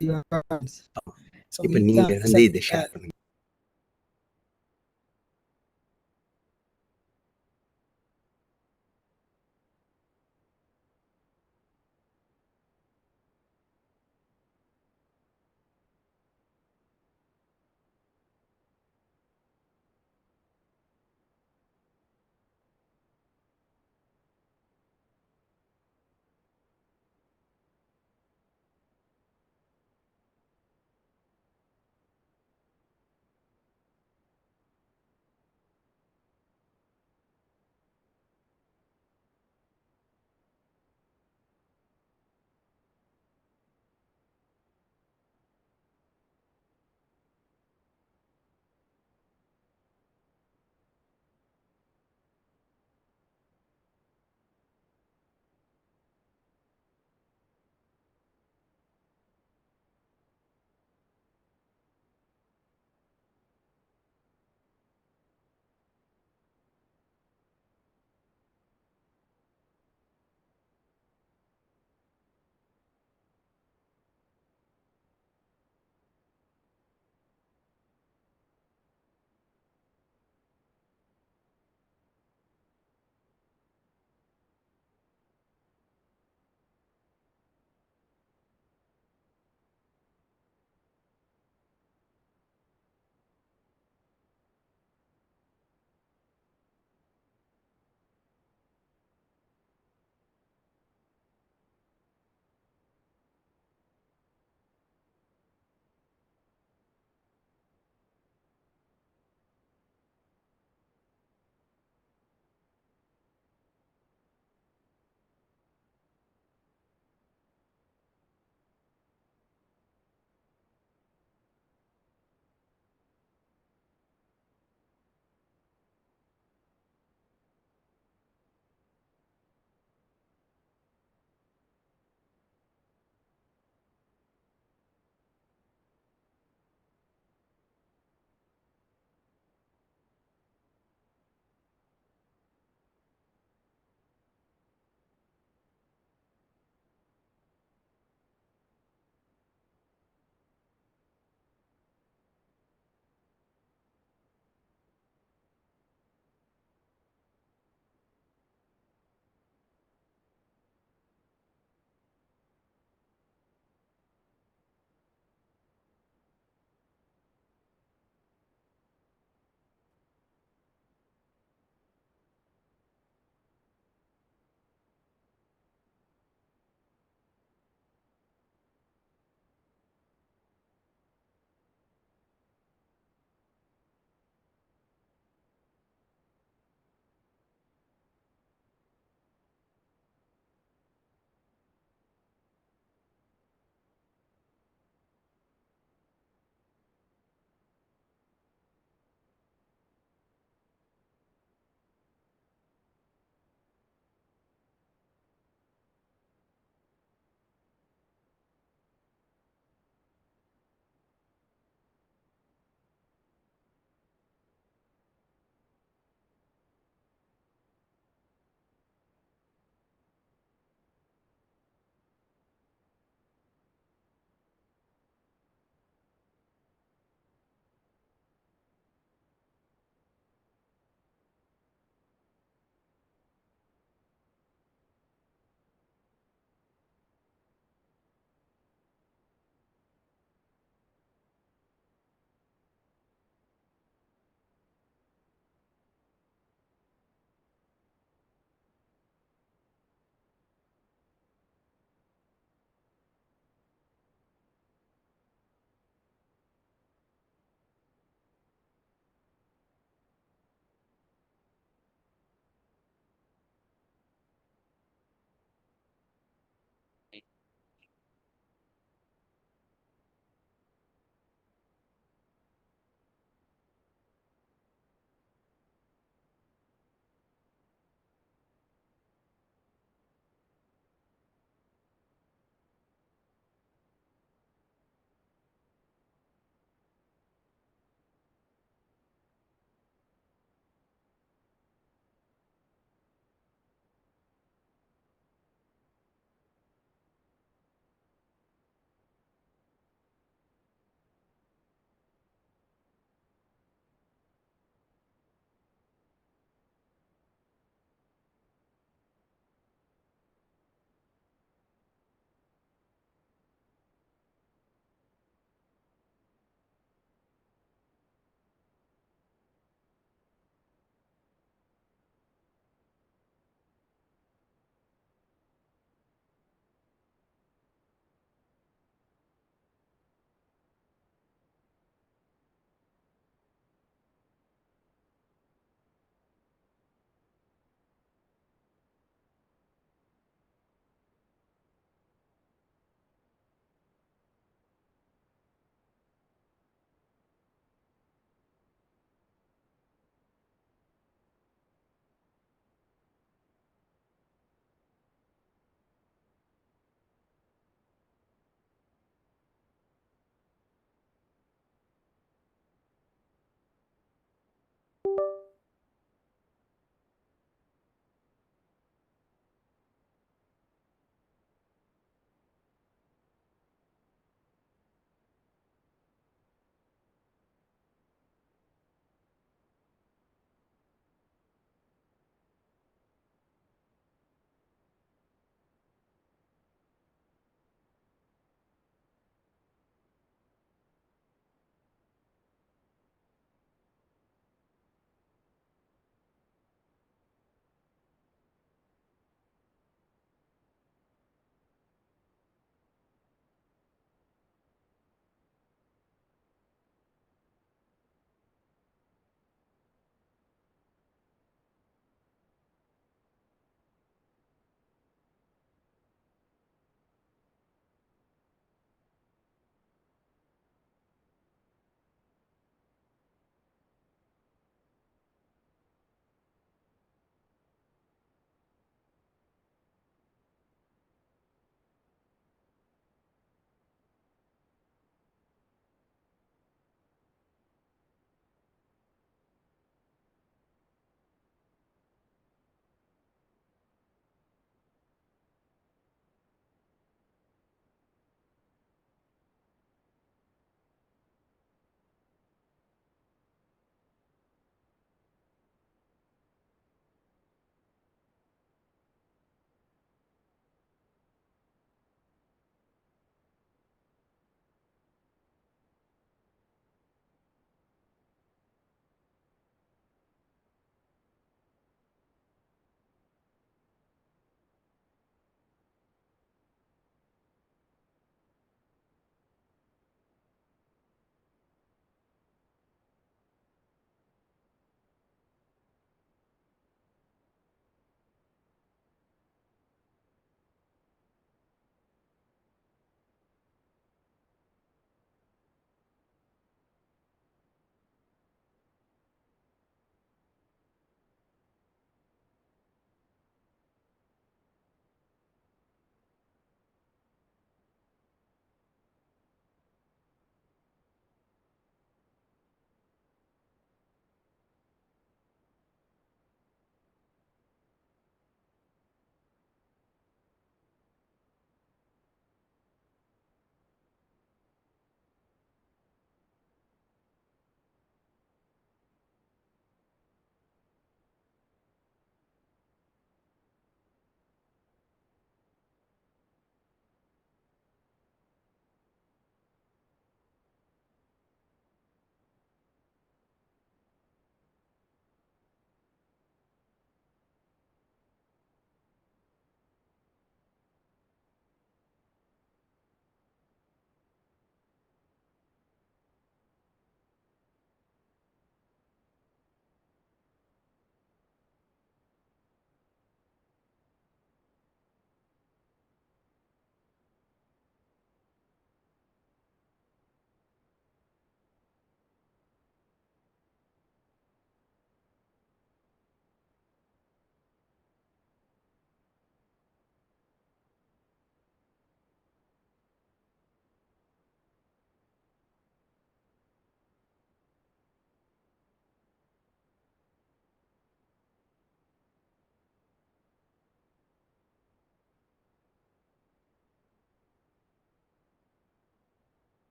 Your comments. So இப்ப we நீங்க can வந்து set, இதை share பண்ணுங்க.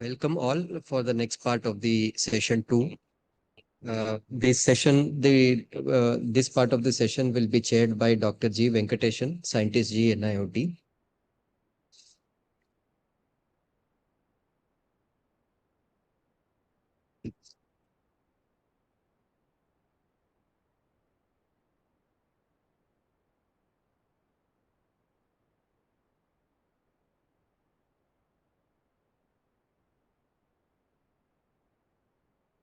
Welcome all for the next part of the session 2. This part of the session will be chaired by Dr. G. Venkatesan, Scientist G, NIOT.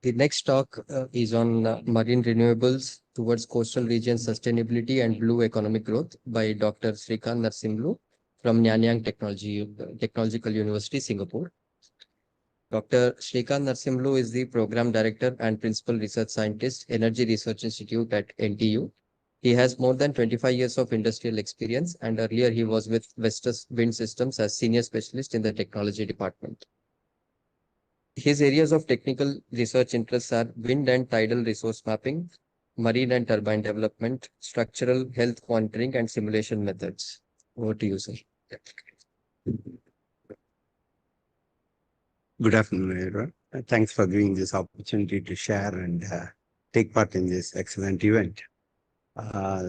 The next talk is on marine renewables towards coastal region sustainability and blue economic growth by Dr. Srikanth Narsimlu from Nanyang Technological University, Singapore. Dr. Shrikant Narasimlu is the Program Director and Principal Research Scientist, Energy Research Institute at NTU. He has more than 25 years of industrial experience, and earlier he was with Vestas Wind Systems as Senior Specialist in the Technology Department. His areas of technical research interests are wind and tidal resource mapping, marine and turbine development, structural health monitoring, and simulation methods. Over to you, sir. Good afternoon, everyone. Thanks for giving this opportunity to share and take part in this excellent event.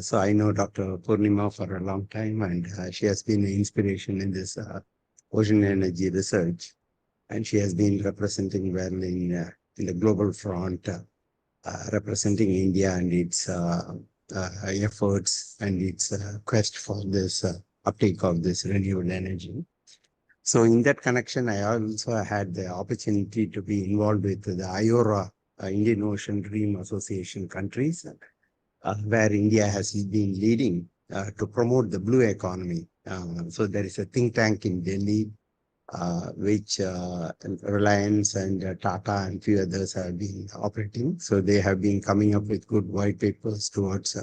So I know Dr. Purnima for a long time, and she has been an inspiration in this ocean energy research. And she has been representing well in the global front, representing India and its efforts and its quest for this uptake of this renewable energy. So in that connection, I also had the opportunity to be involved with the IORA, Indian Ocean Dream Association countries, where India has been leading to promote the blue economy. So there is a think tank in Delhi, which Reliance and Tata and few others have been operating. So they have been coming up with good white papers towards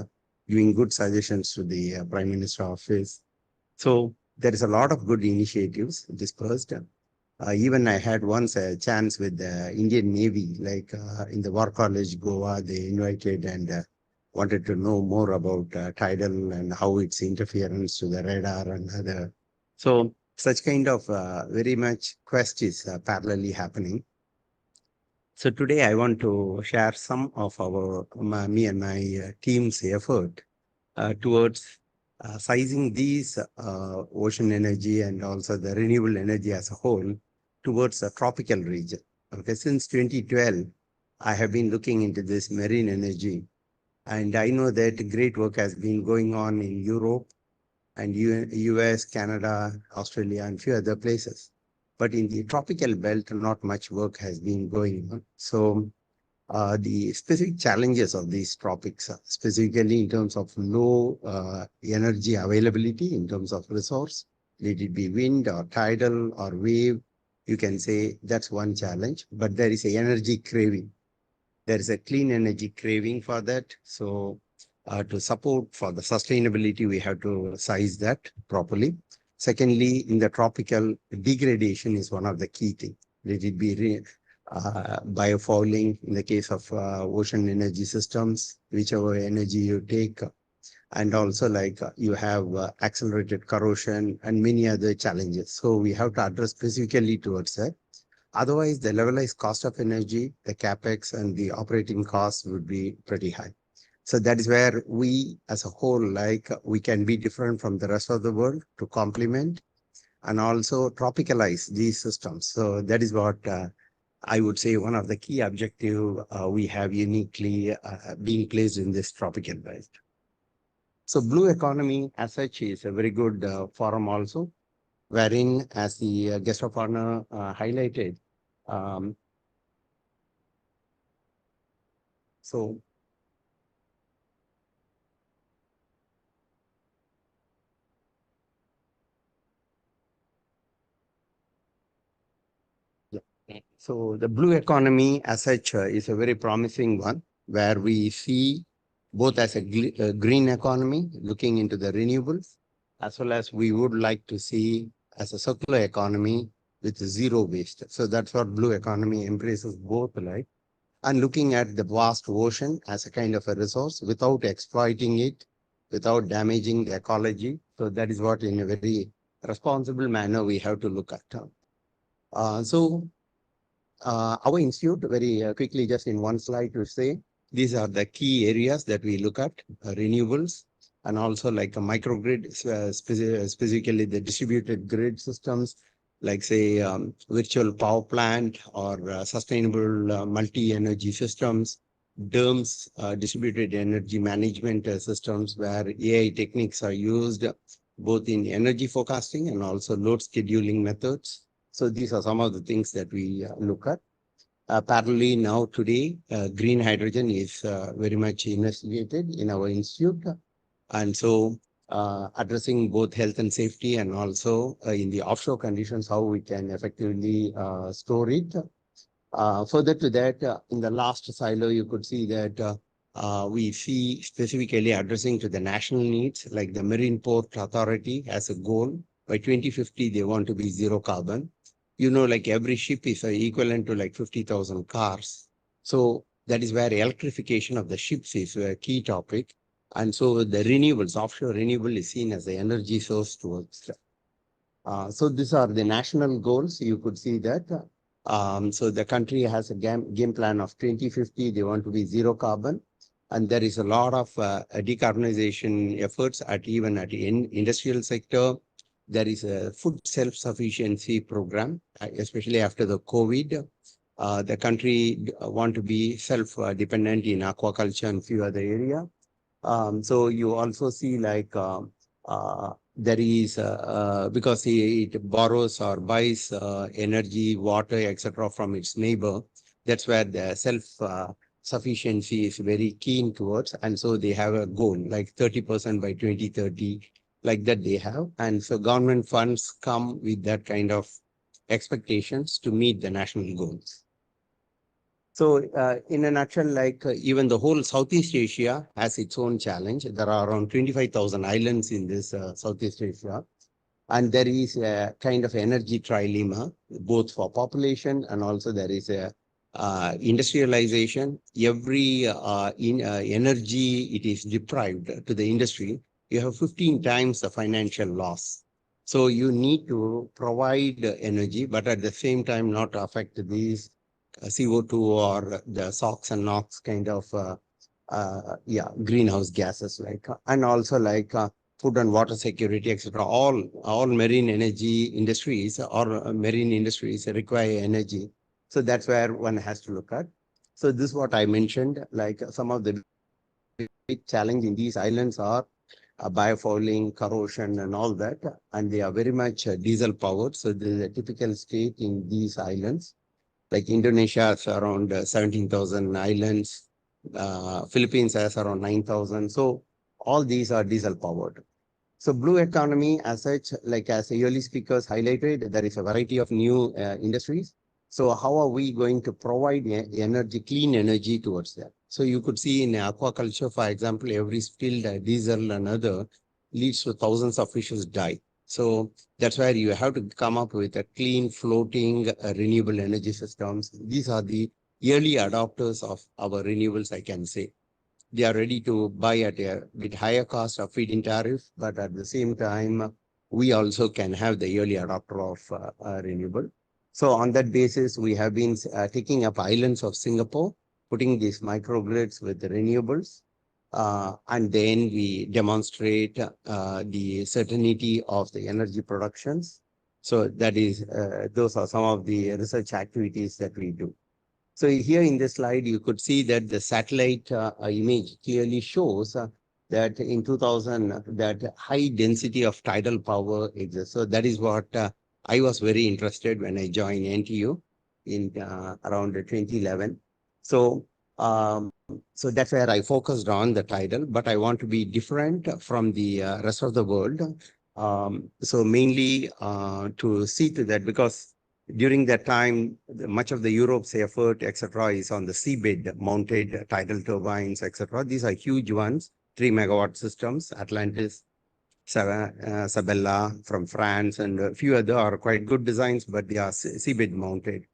giving good suggestions to the Prime Minister office. So there is a lot of good initiatives dispersed. Even I had once a chance with the Indian Navy, like in the War College, Goa, they invited and wanted to know more about tidal and how its interference to the radar and other. So such kind of very much quest is parallelly happening. So today I want to share some of me and my team's effort towards sizing these ocean energy and also the renewable energy as a whole towards a tropical region. Okay, since 2012, I have been looking into this marine energy, and I know that great work has been going on in Europe and US, Canada, Australia, and few other places. But in the tropical belt, not much work has been going on. So the specific challenges of these tropics, specifically in terms of low energy availability, in terms of resource, let it be wind or tidal or wave, you can say that's one challenge, but there is a energy craving. There is a clean energy craving for that. So to support for the sustainability, we have to size that properly. Secondly, in the tropical, degradation is one of the key things. Let it be biofouling in the case of ocean energy systems, whichever energy you take, and also like you have accelerated corrosion and many other challenges. So we have to address specifically towards that. Otherwise, the levelized cost of energy, the capex and the operating costs would be pretty high. So that is where we as a whole, like we can be different from the rest of the world to complement and also tropicalize these systems. So that is what I would say one of the key objectives we have uniquely being placed in this tropical belt. So blue economy as such is a very good forum also, wherein as the guest of honor highlighted, so So the blue economy as such is a very promising one, where we see both as a green economy, looking into the renewables, as well as we would like to see as a circular economy with zero waste. So that's what blue economy embraces both, like, and looking at the vast ocean as a kind of a resource without exploiting it, without damaging the ecology. So that is what in a very responsible manner we have to look at. Our institute, very quickly, just in one slide to say, these are the key areas that we look at, renewables, and also like a microgrid, specifically the distributed grid systems, like say virtual power plant or sustainable multi-energy systems, DERMS, distributed energy management systems, where AI techniques are used both in energy forecasting and also load scheduling methods. So these are some of the things that we look at. Parallelly now today, green hydrogen is very much investigated in our institute. And so addressing both health and safety, and also in the offshore conditions, how we can effectively store it. Further to that, in the last silo, you could see that we see specifically addressing to the national needs, like the Marine Port Authority has a goal. By 2050, they want to be zero carbon. You know, like every ship is equivalent to like 50,000 cars. So that is where electrification of the ships is a key topic. And so the renewables, offshore renewable is seen as the energy source towards that. So these are the national goals. You could see that. So the country has a game plan of 2050. They want to be zero carbon. And there is a lot of decarbonization efforts even at the industrial sector. There is a food self-sufficiency program, especially after the COVID. The country want to be self-dependent in aquaculture and few other areas. So you also see like there is, because it borrows or buys energy, water, etc. from its neighbor, that's where the self-sufficiency is very keen towards. And so they have a goal, like 30% by 2030, like that they have. And so government funds come with that kind of expectations to meet the national goals. So in a nutshell, like even the whole Southeast Asia has its own challenge. There are around 25,000 islands in this Southeast Asia. And there is a kind of energy trilemma, both for population and also there is a industrialization. Every energy it is deprived to the industry, you have 15 times the financial loss. So you need to provide energy, but at the same time not affect these CO2 or the SOx and NOx kind of greenhouse gases, like, and also like food and water security, etc. All marine energy industries or marine industries require energy. So that's where one has to look at. So this is what I mentioned, like some of the big challenge in these islands are biofouling, corrosion, and all that. And they are very much diesel powered. So there is a typical state in these islands. Like Indonesia has around 17,000 islands. Philippines has around 9,000. So all these are diesel powered. So blue economy as such, like as the early speakers highlighted, there is a variety of new industries. So how are we going to provide energy, clean energy towards that? So you could see in aquaculture, for example, every spilled diesel and other leads to thousands of fishes die. So that's where you have to come up with a clean, floating, renewable energy systems. These are the early adopters of our renewables, I can say. They are ready to buy at a bit higher cost of feed-in tariff, but at the same time, we also can have the early adopter of renewable. So on that basis, we have been taking up islands of Singapore, putting these microgrids with the renewables. And then we demonstrate the certainty of the energy productions. So that is, those are some of the research activities that we do. So here in this slide, you could see that the satellite image clearly shows that in 2000, that high density of tidal power exists. So that is what I was very interested when I joined NTU in around 2011. So so that's where I focused on the tidal, but I want to be different from the rest of the world. So mainly to see to that, because during that time, much of the Europe's effort, etc., is on the seabed mounted tidal turbines, etc. These are huge ones, 3 megawatt systems, Atlantis, Sabella from France, and a few other are quite good designs, but they are seabed mounted.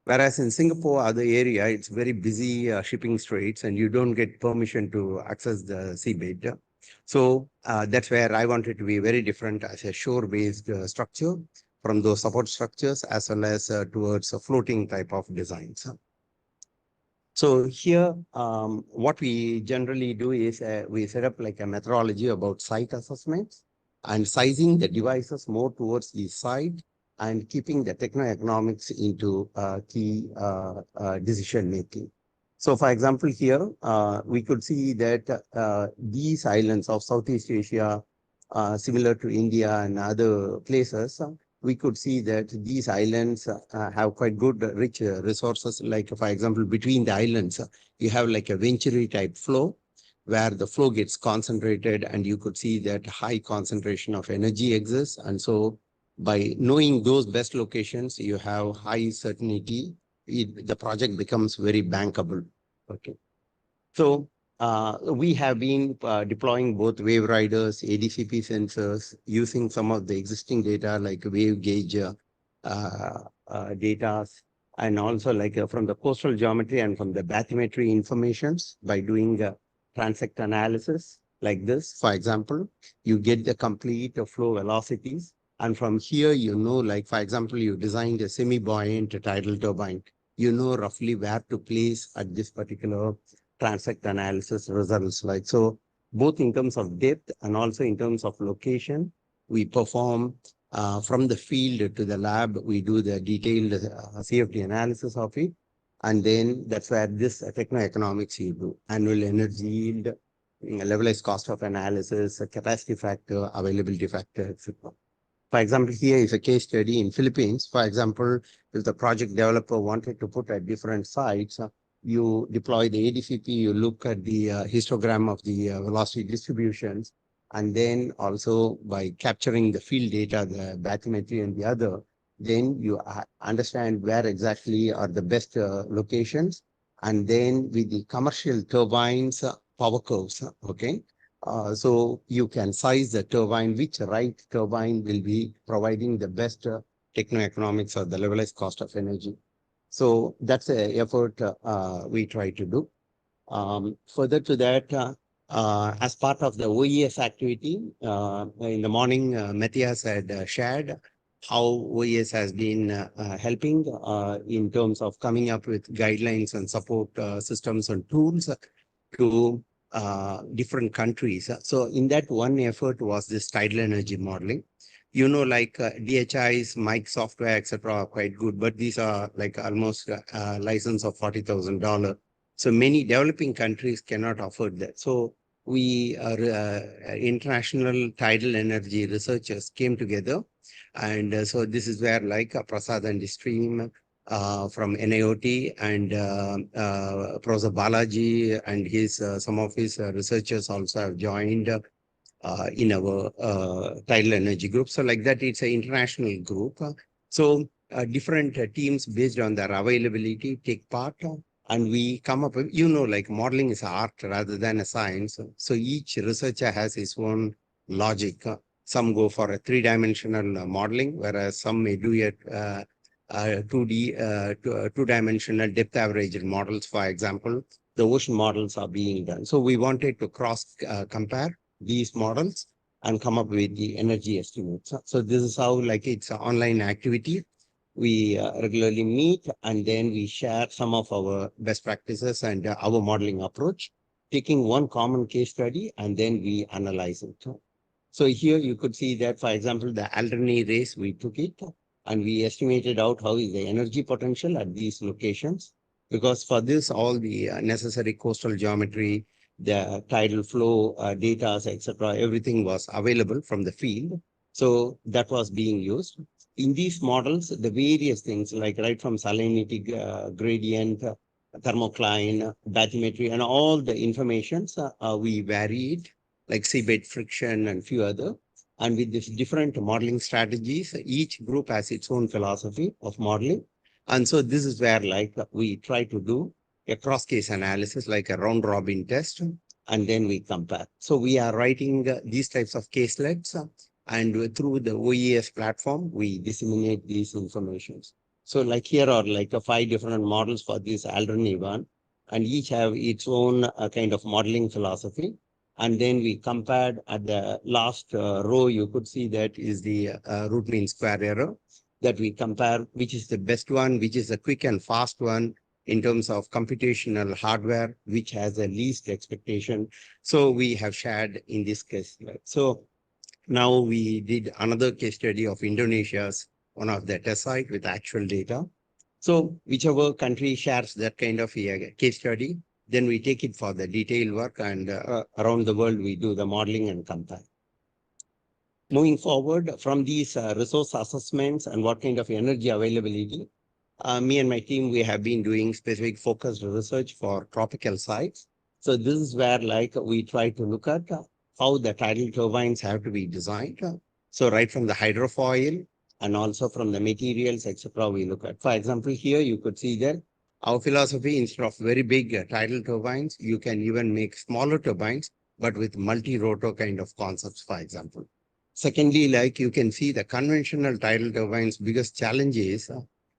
Whereas in Singapore, other area, it's very busy shipping straits and you don't get permission to access the seabed. So that's where I wanted to be very different as a shore-based structure from those support structures, as well as towards a floating type of designs. So here, what we generally do is we set up like a methodology about site assessments and sizing the devices more towards the site and keeping the techno-economics into key decision making. So for example, here, we could see that these islands of Southeast Asia, similar to India and other places, we could see that these islands have quite good rich resources. Like for example, between the islands, you have like a venturi type flow, where the flow gets concentrated and you could see that high concentration of energy exists. And so by knowing those best locations, you have high certainty. The project becomes very bankable. Okay. So we have been deploying both wave riders, ADCP sensors, using some of the existing data like wave gauge data, and also like from the coastal geometry and from the bathymetry informations by doing transect analysis like this. For example, you get the complete flow velocities. And from here, you know, like, for example, you designed a semi-buoyant tidal turbine. You know roughly where to place at this particular transect analysis results. Like, so both in terms of depth and also in terms of location, we perform from the field to the lab, we do the detailed CFD analysis of it. And then that's where this techno-economics you do, annual energy yield, levelized cost of analysis, capacity factor, availability factor, etc. For example, here is a case study in Philippines. For example, if the project developer wanted to put at different sites, you deploy the ADCP, you look at the histogram of the velocity distributions, and then also by capturing the field data, the bathymetry and the other, then you understand where exactly are the best locations. And then with the commercial turbines, power curves, okay? So you can size the turbine, which right turbine will be providing the best techno-economics or the levelized cost of energy. So that's an effort we try to do. Further to that, as part of the OES activity, in the morning, Matthias had shared how OES has been helping in terms of coming up with guidelines and support systems and tools to different countries. So in that one effort was this tidal energy modeling. You know, like DHI's mic software, etc., are quite good, but these are like almost a license of $40,000. So many developing countries cannot afford that. So we international tidal energy researchers came together. And so this is where like Prasad and the stream from NIOT and Professor Balaji and his some of his researchers also have joined in our tidal energy group. So like that, it's an international group. So different teams based on their availability take part. And we come up with, you know, like modeling is art rather than a science. So each researcher has his own logic. Some go for a three-dimensional modeling, whereas some may do it 2-dimensional depth average models. For example, the ocean models are being done. So we wanted to cross compare these models and come up with the energy estimates. So this is how, like, it's an online activity. We regularly meet and then we share some of our best practices and our modeling approach, taking one common case study and then we analyze it. So here you could see that, for example, the Alderney race, we took it and we estimated out how is the energy potential at these locations. Because for this, all the necessary coastal geometry, the tidal flow data, etc., everything was available from the field. So that was being used. In these models, the various things like right from salinity gradient, thermocline, bathymetry, and all the informations we varied, like seabed friction and few other. And with these different modeling strategies, each group has its own philosophy of modeling. And so this is where like we try to do a cross-case analysis, like a round-robin test, and then we compare. So we are writing these types of caselets, and through the OES platform, we disseminate these informations. So like here are like 5 different models for this Alderney one, and each have its own kind of modeling philosophy. And then we compared at the last row, you could see that is the root mean square error that we compare, which is the best one, which is a quick and fast one in terms of computational hardware, which has the least expectation. So we have shared in this case. So now we did another case study of Indonesia's one of the test site with actual data. So whichever country shares that kind of a case study, then we take it for the detailed work, and around the world, we do the modeling and compare. Moving forward from these resource assessments and what kind of energy availability, me and my team, we have been doing specific focused research for tropical sites. So this is where like we try to look at how the tidal turbines have to be designed. So right from the hydrofoil and also from the materials, etc., we look at. For example, here you could see that our philosophy, instead of very big tidal turbines, you can even make smaller turbines, but with multi-rotor kind of concepts, for example. Secondly, like you can see the conventional tidal turbines, biggest challenge is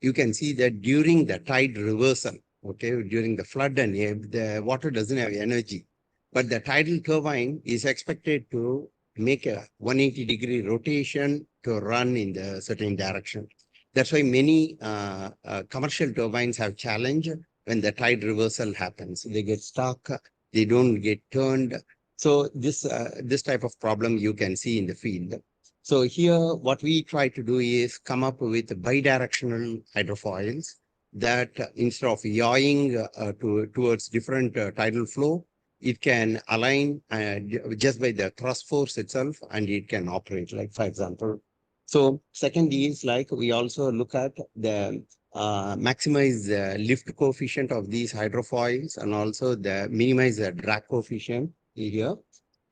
you can see that during the tide reversal, okay, during the flood and ebb, the water doesn't have energy. But the tidal turbine is expected to make a 180-degree rotation to run in the certain direction. That's why many commercial turbines have challenge when the tide reversal happens. They get stuck, they don't get turned. So this type of problem you can see in the field. So here, what we try to do is come up with bidirectional hydrofoils that instead of yawing towards different tidal flow, it can align just by the thrust force itself, and it can operate, like for example. So second is like we also look at the maximize the lift coefficient of these hydrofoils and also the minimize the drag coefficient here.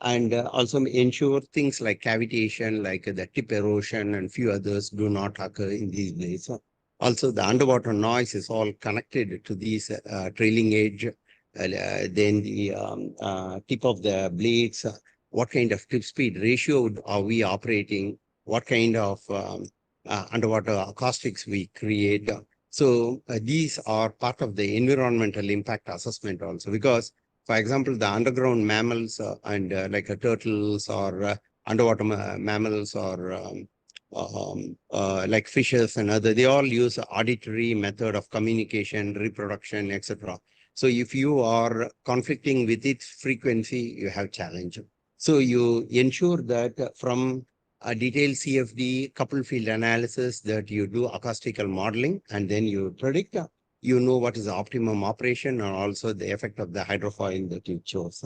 And also ensure things like cavitation, like the tip erosion and few others do not occur in these blades. Also, the underwater noise is all connected to these trailing edge, then the tip of the blades, what kind of tip speed ratio are we operating, what kind of underwater acoustics we create. So these are part of the environmental impact assessment also, because for example, the underground mammals and like turtles or underwater mammals or like fishes and other, they all use auditory method of communication, reproduction, etc. So if you are conflicting with its frequency, you have challenge. So you ensure that from a detailed CFD coupled field analysis that you do acoustical modeling and then you predict, you know what is the optimum operation and also the effect of the hydrofoil that you chose.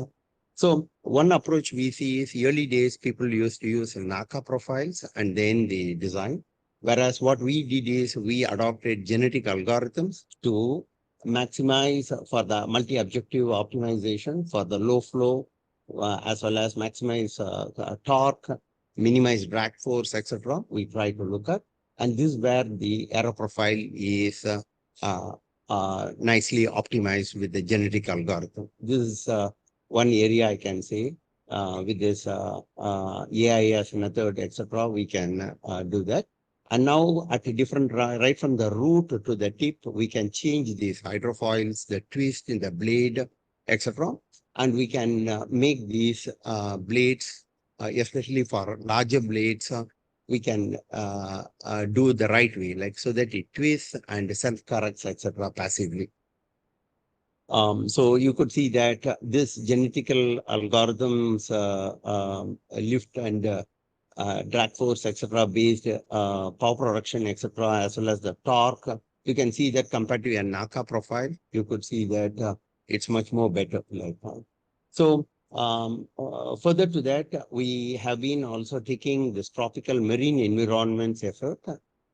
So one approach we see is early days people used to use NACA profiles and then the design. Whereas what we did is we adopted genetic algorithms to maximize for the multi-objective optimization for the low flow as well as maximize torque, minimize drag force, etc. We try to look at. And this is where the error profile is nicely optimized with the genetic algorithm. This is one area I can say with this AIS method, etc. We can do that. And now at a different, right from the root to the tip, we can change these hydrofoils, the twist in the blade, etc. And we can make these blades, especially for larger blades, we can do the right way, like so that it twists and self-corrects, etc. passively. So you could see that this genetical algorithms lift and drag force, etc. based power production, etc. as well as the torque. You can see that compared to a NACA profile, you could see that it's much more better. Like so. Further to that, we have been also taking this tropical marine environments effort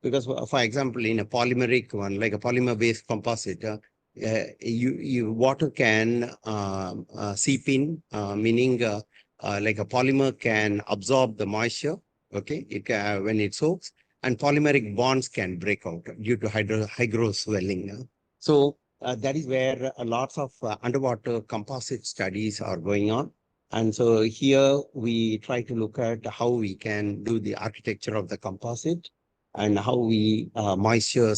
because, for example, in a polymeric one, like a polymer-based composite, water can seep in, meaning like a polymer can absorb the moisture, okay, when it soaks, and polymeric bonds can break out due to hydro swelling. So that is where lots of underwater composite studies are going on. And so here we try to look at how we can do the architecture of the composite and how we moisture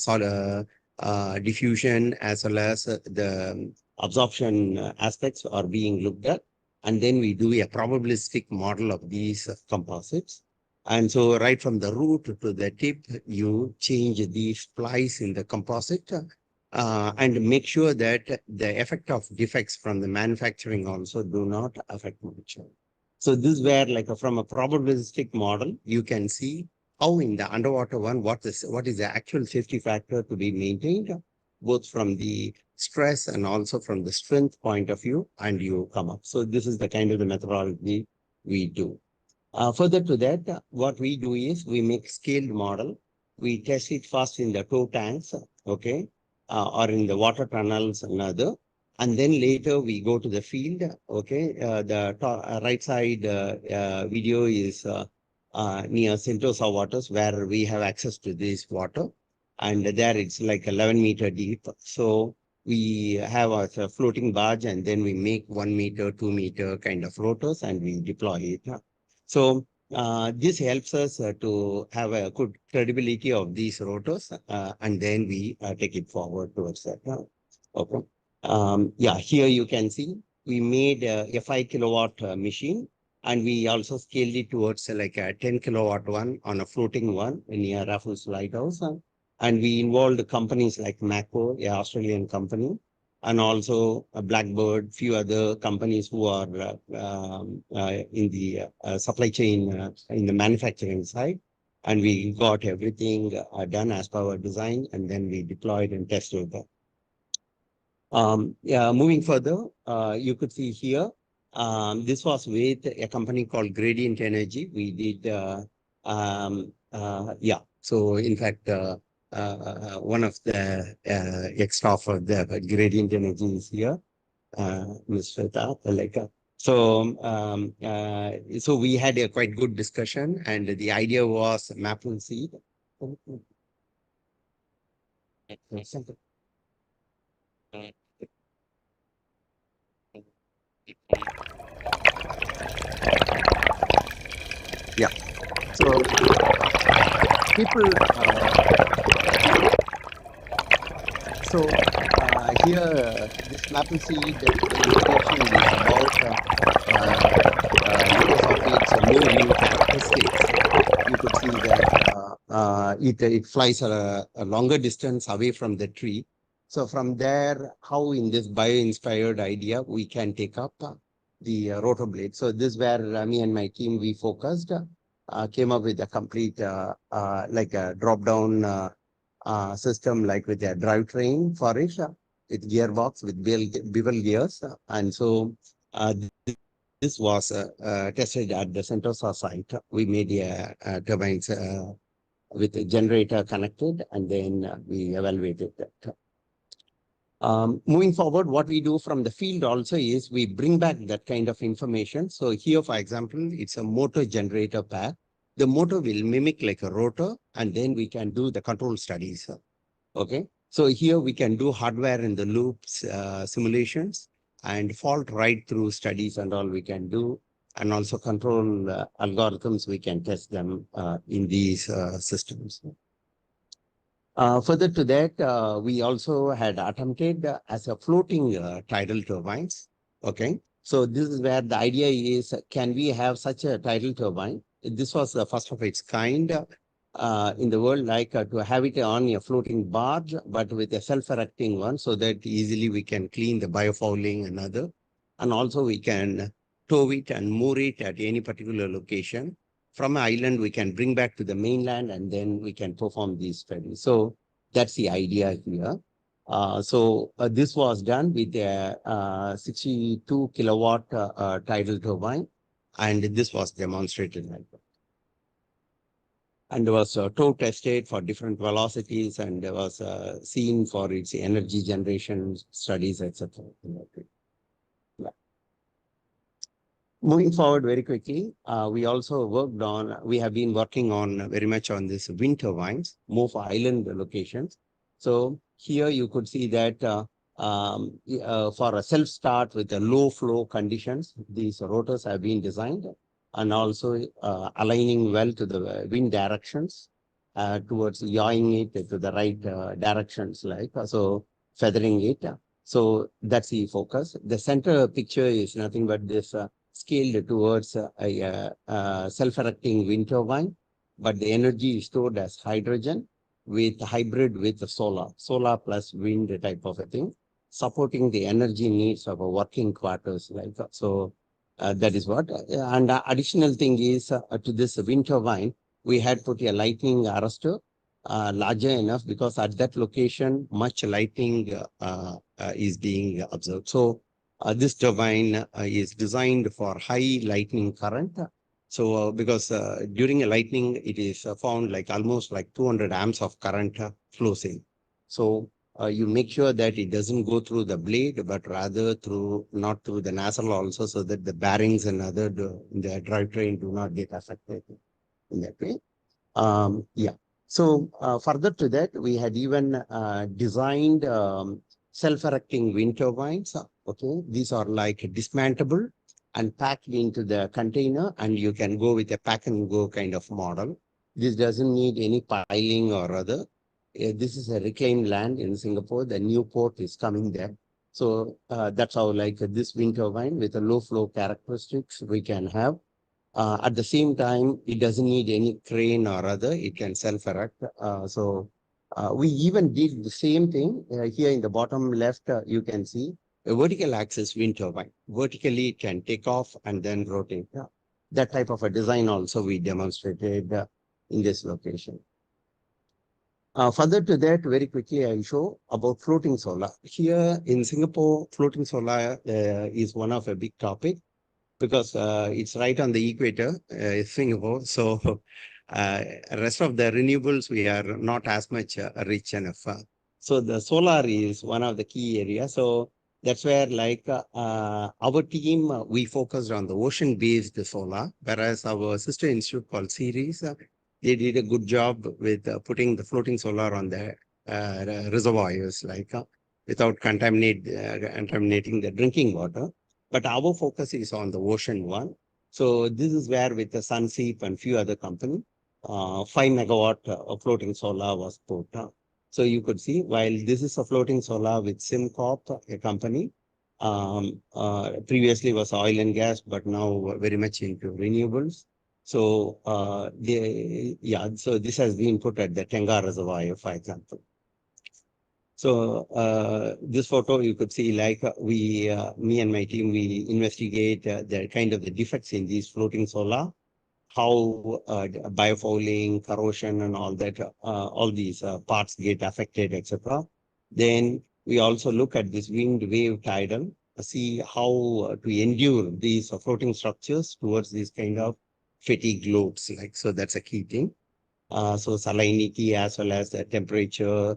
diffusion as well as the absorption aspects are being looked at. And then we do a probabilistic model of these composites. And so right from the root to the tip, you change the splice in the composite and make sure that the effect of defects from the manufacturing also do not affect nature. So this is where, like from a probabilistic model, you can see how in the underwater one, what is the actual safety factor to be maintained, both from the stress and also from the strength point of view, and you come up. So this is the kind of the methodology we do. Further to that, what we do is we make scaled model. We test it first in the tow tanks, okay, or in the water tunnels and other. And then later we go to the field. Okay, the right side video is near Sentosa waters, where we have access to this water. And there it's like 11 meter deep. So we have a floating barge, and then we make 1 meter, 2 meter kind of rotors, and we deploy it. So this helps us to have a good credibility of these rotors, and then we take it forward towards that. Okay. Yeah, here you can see we made a 5 kilowatt machine, and we also scaled it towards like a 10 kilowatt one on a floating one near Raffles Lighthouse. And we involved companies like 𝐼𝐀𝐑𝐈𝐍𝐄, an Australian company, and also Blackbird, few other companies who are in the supply chain, in the manufacturing side. And we got everything done as per our design, and then we deployed and tested that. Yeah, moving further, you could see here, this was with a company called Gradient Energy. We did, yeah, so in fact, one of the ex-staff of the Gradient Energy is here, Mr. Taleka. So, so we had a quite good discussion, and the idea was maple seed. Yeah, so people, so here this maple seed information is about because of its low wind characteristics. You could see that it flies a longer distance away from the tree. So from there, how in this bio-inspired idea we can take up the rotor blade. So this is where me and my team, we focused, came up with a complete like a drop-down system, like with a drivetrain for it, with gearbox, with bevel gears. And so this was tested at the Sentosa site. We made turbines with a generator connected, and then we evaluated that. Moving forward, what we do from the field also is we bring back that kind of information. So here, for example, it's a motor generator pair. The motor will mimic like a rotor, and then we can do the control studies. Okay, so here we can do hardware in the loops simulations, and fault right through studies and all we can do, and also control algorithms, we can test them in these systems. Further to that, we also had attempted as a floating tidal turbines. Okay, so this is where the idea is, can we have such a tidal turbine? This was the first of its kind in the world, like to have it on a floating barge, but with a self-erecting one, so that easily we can clean the biofouling and other. And also we can tow it and moor it at any particular location. From an island, we can bring back to the mainland, and then we can perform these studies. So that's the idea here. This was done with a 62 kilowatt tidal turbine, and this was demonstrated like that. And there was tow tested for different velocities, and there was seen for its energy generation studies, etc. Yeah. Moving forward very quickly, we also worked on, we have been working on very much on this wind turbines, more for island locations. So here you could see that for a self-start with the low flow conditions, these rotors have been designed, and also aligning well to the wind directions towards yawing it to the right directions, like so feathering it. So that's the focus. The center picture is nothing but this scaled towards a self-erecting wind turbine, but the energy is stored as hydrogen with hybrid with solar plus wind type of a thing, supporting the energy needs of a working quarters, like so. That is what. And additional thing is to this wind turbine, we had put a lightning arrestor larger enough, because at that location, much lightning is being observed. So this turbine is designed for high lightning current. So because during a lightning, it is found like almost like 200 amps of current flows in. So you make sure that it doesn't go through the blade, but rather through, not through the nozzle also, so that the bearings and other in the drivetrain do not get affected in that way. Yeah. So further to that, we had even designed self-erecting wind turbines. Okay, these are like dismantable and packed into the container, and you can go with a pack and go kind of model. This doesn't need any piling or other. This is a reclaimed land in Singapore. The new port is coming there. So that's how like this wind turbine with a low flow characteristics we can have. At the same time, it doesn't need any crane or other. It can self-erect. We even did the same thing here in the bottom left. You can see a vertical axis wind turbine. Vertically, it can take off and then rotate. That type of a design also we demonstrated in this location. Further to that, very quickly, I'll show about floating solar. Here in Singapore, floating solar is one of a big topic because it's right on the equator, Singapore. So rest of the renewables, we are not as much rich enough. So the solar is one of the key areas. So that's where like our team, we focused on the ocean-based solar, whereas our sister institute called Ceres, they did a good job with putting the floating solar on the reservoirs, like without contaminating the drinking water. But our focus is on the ocean one. So this is where with the Sunseap and few other companies, 5 megawatt of floating solar was put. So you could see, while this is a floating solar with SimCorp, a company, previously was oil and gas, but now very much into renewables. So so this has been put at the Tenga Reservoir, for example. So this photo, you could see like me and my team, we investigate the kind of the defects in these floating solar, how biofouling, corrosion and all that, all these parts get affected, etc. Then we also look at this wind wave tidal, see how to endure these floating structures towards these kind of fatigue loads. Like, so that's a key thing. So salinity as well as the temperature,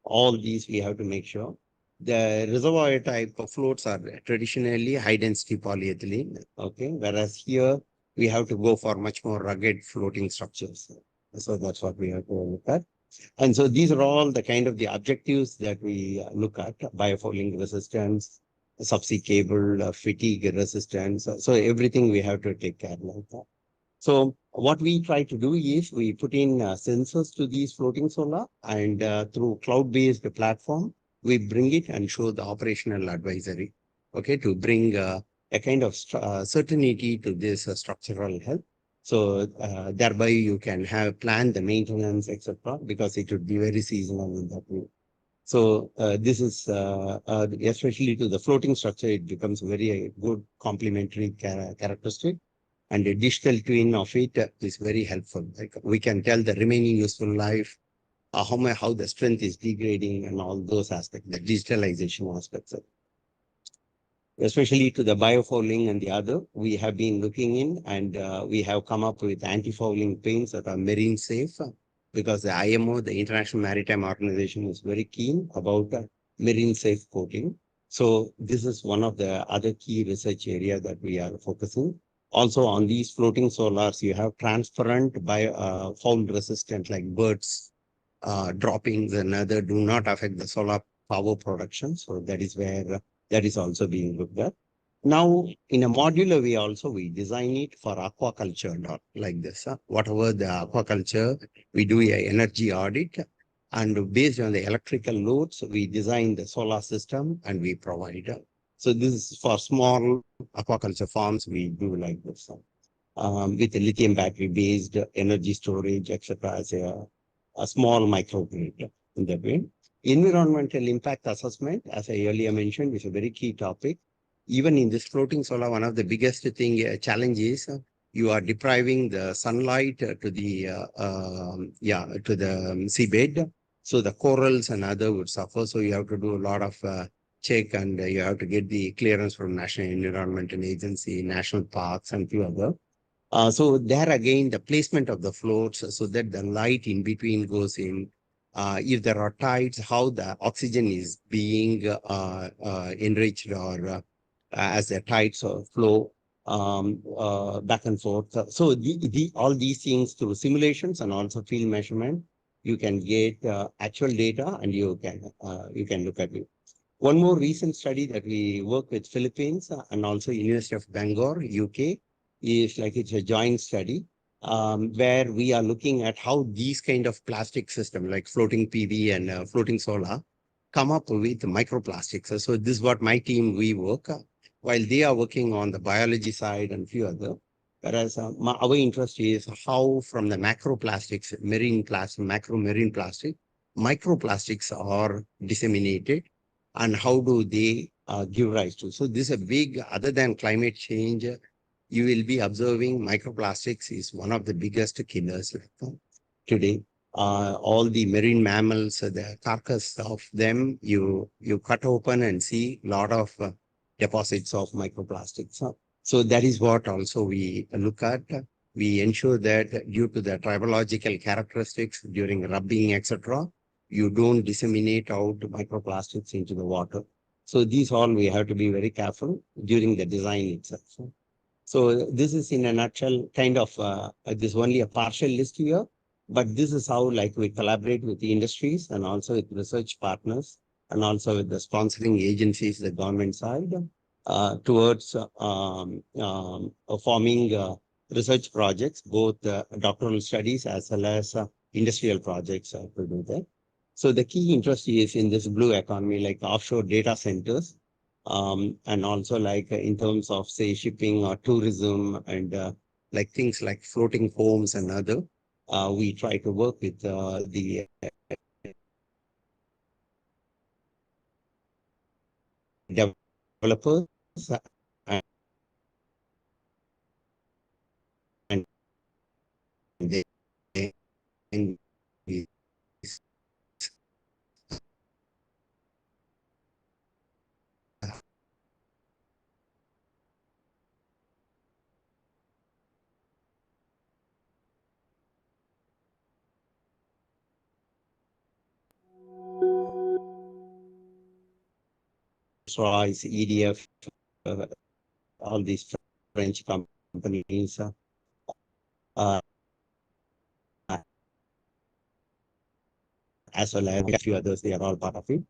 all these we have to make sure. The reservoir type of floats are traditionally high density polyethylene, okay, whereas here we have to go for much more rugged floating structures. So that's what we have to look at. And so these are all the kind of the objectives that we look at: biofouling resistance, subsea cable, fatigue resistance. So everything we have to take care of that. So what we try to do is we put in sensors to these floating solar, and through cloud-based platform, we bring it and show the operational advisory, okay, to bring a kind of certainty to this structural health. So thereby you can have plan the maintenance, etc., because it would be very seasonal in that way. So this is especially to the floating structure, it becomes very good complementary characteristic. And a digital twin of it is very helpful. Like we can tell the remaining useful life, how the strength is degrading and all those aspects, the digitalization aspects of it. Especially to the biofouling and the other, we have been looking in, and we have come up with anti-fouling paints that are marine safe, because the IMO, the International Maritime Organization, is very keen about marine safe coating. So this is one of the other key research area that we are focusing. Also on these floating solars, you have transparent foul resistant, like birds, droppings and other do not affect the solar power production. So that is where that is also being looked at. Now, in a modular way also, we design it for aquaculture, like this. Whatever the aquaculture, we do an energy audit, and based on the electrical loads, we design the solar system and we provide. So this is for small aquaculture farms, we do like this. With a lithium battery based energy storage, etc., as a small microgrid in that way. Environmental impact assessment, as I earlier mentioned, is a very key topic. Even in this floating solar, one of the biggest challenge is you are depriving the sunlight to the seabed. So the corals and other would suffer. So you have to do a lot of check, and you have to get the clearance from National Environmental Agency, national parks, and few other. So there again, the placement of the floats so that the light in between goes in, if there are tides, how the oxygen is being enriched or as the tides flow back and forth. So all these things through simulations and also field measurement, you can get actual data and you can look at it. One more recent study that we work with Philippines and also University of Bangor, UK, is like it's a joint study where we are looking at how these kind of plastic system like floating PV and floating solar come up with microplastics. So this is what my team, we work, while they are working on the biology side and few other. Whereas our interest is how from the macroplastics, marine plastic, macro marine plastic, microplastics are disseminated and how do they give rise to. So this is a big, other than climate change, you will be observing microplastics is one of the biggest killers today. All the marine mammals, the carcass of them, you cut open and see a lot of deposits of microplastics. So that is what also we look at. We ensure that due to the tribological characteristics during rubbing, etc., you don't disseminate out microplastics into the water. So these all we have to be very careful during the design itself. So this is in a nutshell, kind of, this is only a partial list here, but this is how like we collaborate with the industries and also with research partners and also with the sponsoring agencies, the government side, towards forming research projects, both doctoral studies as well as industrial projects to do that. So the key interest is in this blue economy, like offshore data centers, and also like in terms of say shipping or tourism and like things like floating homes and other. We try to work with the developers and they Rolls-Royce, EDF, all these French companies, as well as a few others, they are all part of it.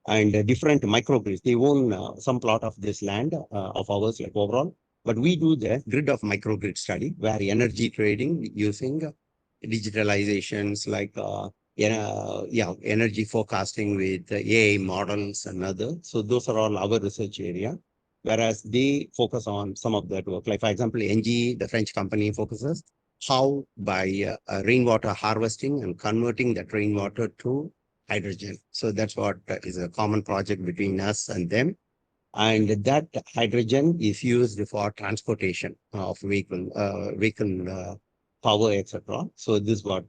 And different microgrids, they own some plot of this land of ours, like overall. But we do the grid of microgrid study, where energy trading using digitalizations like energy forecasting with AI models and other. So those are all our research area. Whereas they focus on some of that work. Like for example, NG, the French company, focuses how by rainwater harvesting and converting that rainwater to hydrogen. So that's what is a common project between us and them. And that hydrogen is used for transportation of vehicle power, etc. So this is what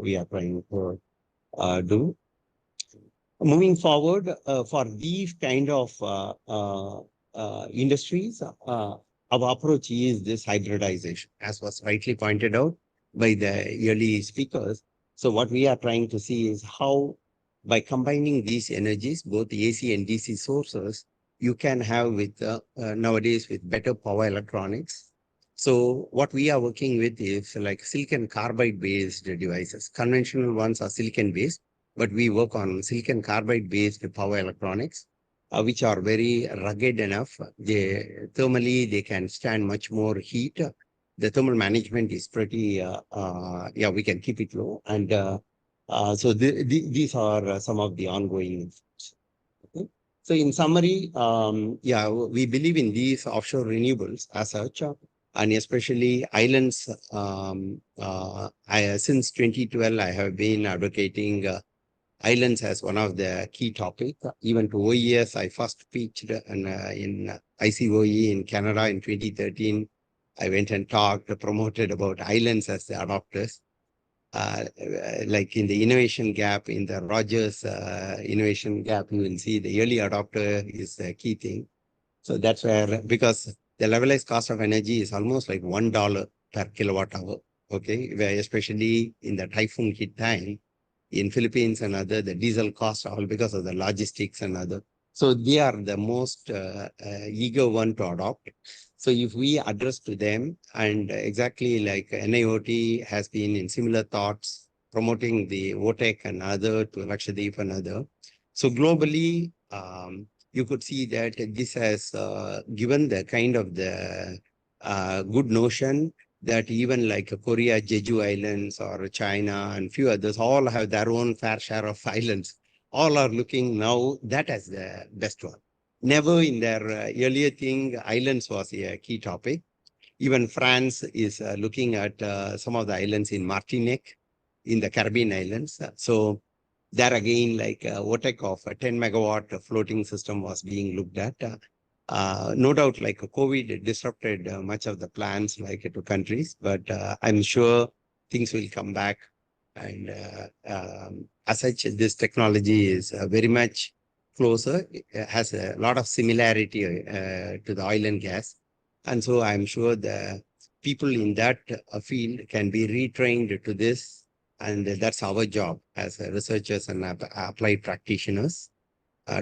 we are trying to do. Moving forward, for these kind of industries, our approach is this hybridization, as was rightly pointed out by the early speakers. So what we are trying to see is how by combining these energies, both AC and DC sources, you can have with nowadays with better power electronics. So what we are working with is like silicon carbide based devices. Conventional ones are silicon based, but we work on silicon carbide based power electronics, which are very rugged enough. Thermally, they can stand much more heat. The thermal management is pretty, we can keep it low. And so these are some of the ongoing. Okay. So in summary, we believe in these offshore renewables as such, and especially islands. Since 2012, I have been advocating islands as one of the key topics. Even to OES, I first pitched in ICOE in Canada in 2013. I went and talked, promoted about islands as the adopters. Like in the innovation gap, in the Rogers innovation gap, you will see the early adopter is the key thing. So that's where, because the levelized cost of energy is almost like $1 per kilowatt hour. Okay, where especially in the typhoon hit time, in Philippines and other, the diesel cost, all because of the logistics and other. So they are the most eager one to adopt. So if we address to them, and exactly like NIOT has been in similar thoughts, promoting the VOTEC and other to Lakshadweep and other. So globally, you could see that this has given the kind of the good notion that even like Korea, Jeju Islands or China and few others all have their own fair share of islands. All are looking now that as the best one. Never in their earlier thing, islands was a key topic. Even France is looking at some of the islands in Martinique, in the Caribbean islands. So there again, like VOTEC of a 10 megawatt floating system was being looked at. No doubt, like COVID disrupted much of the plans like to countries, but I'm sure things will come back. And as such, this technology is very much closer. It has a lot of similarity to the oil and gas. And so I'm sure the people in that field can be retrained to this. And that's our job as researchers and applied practitioners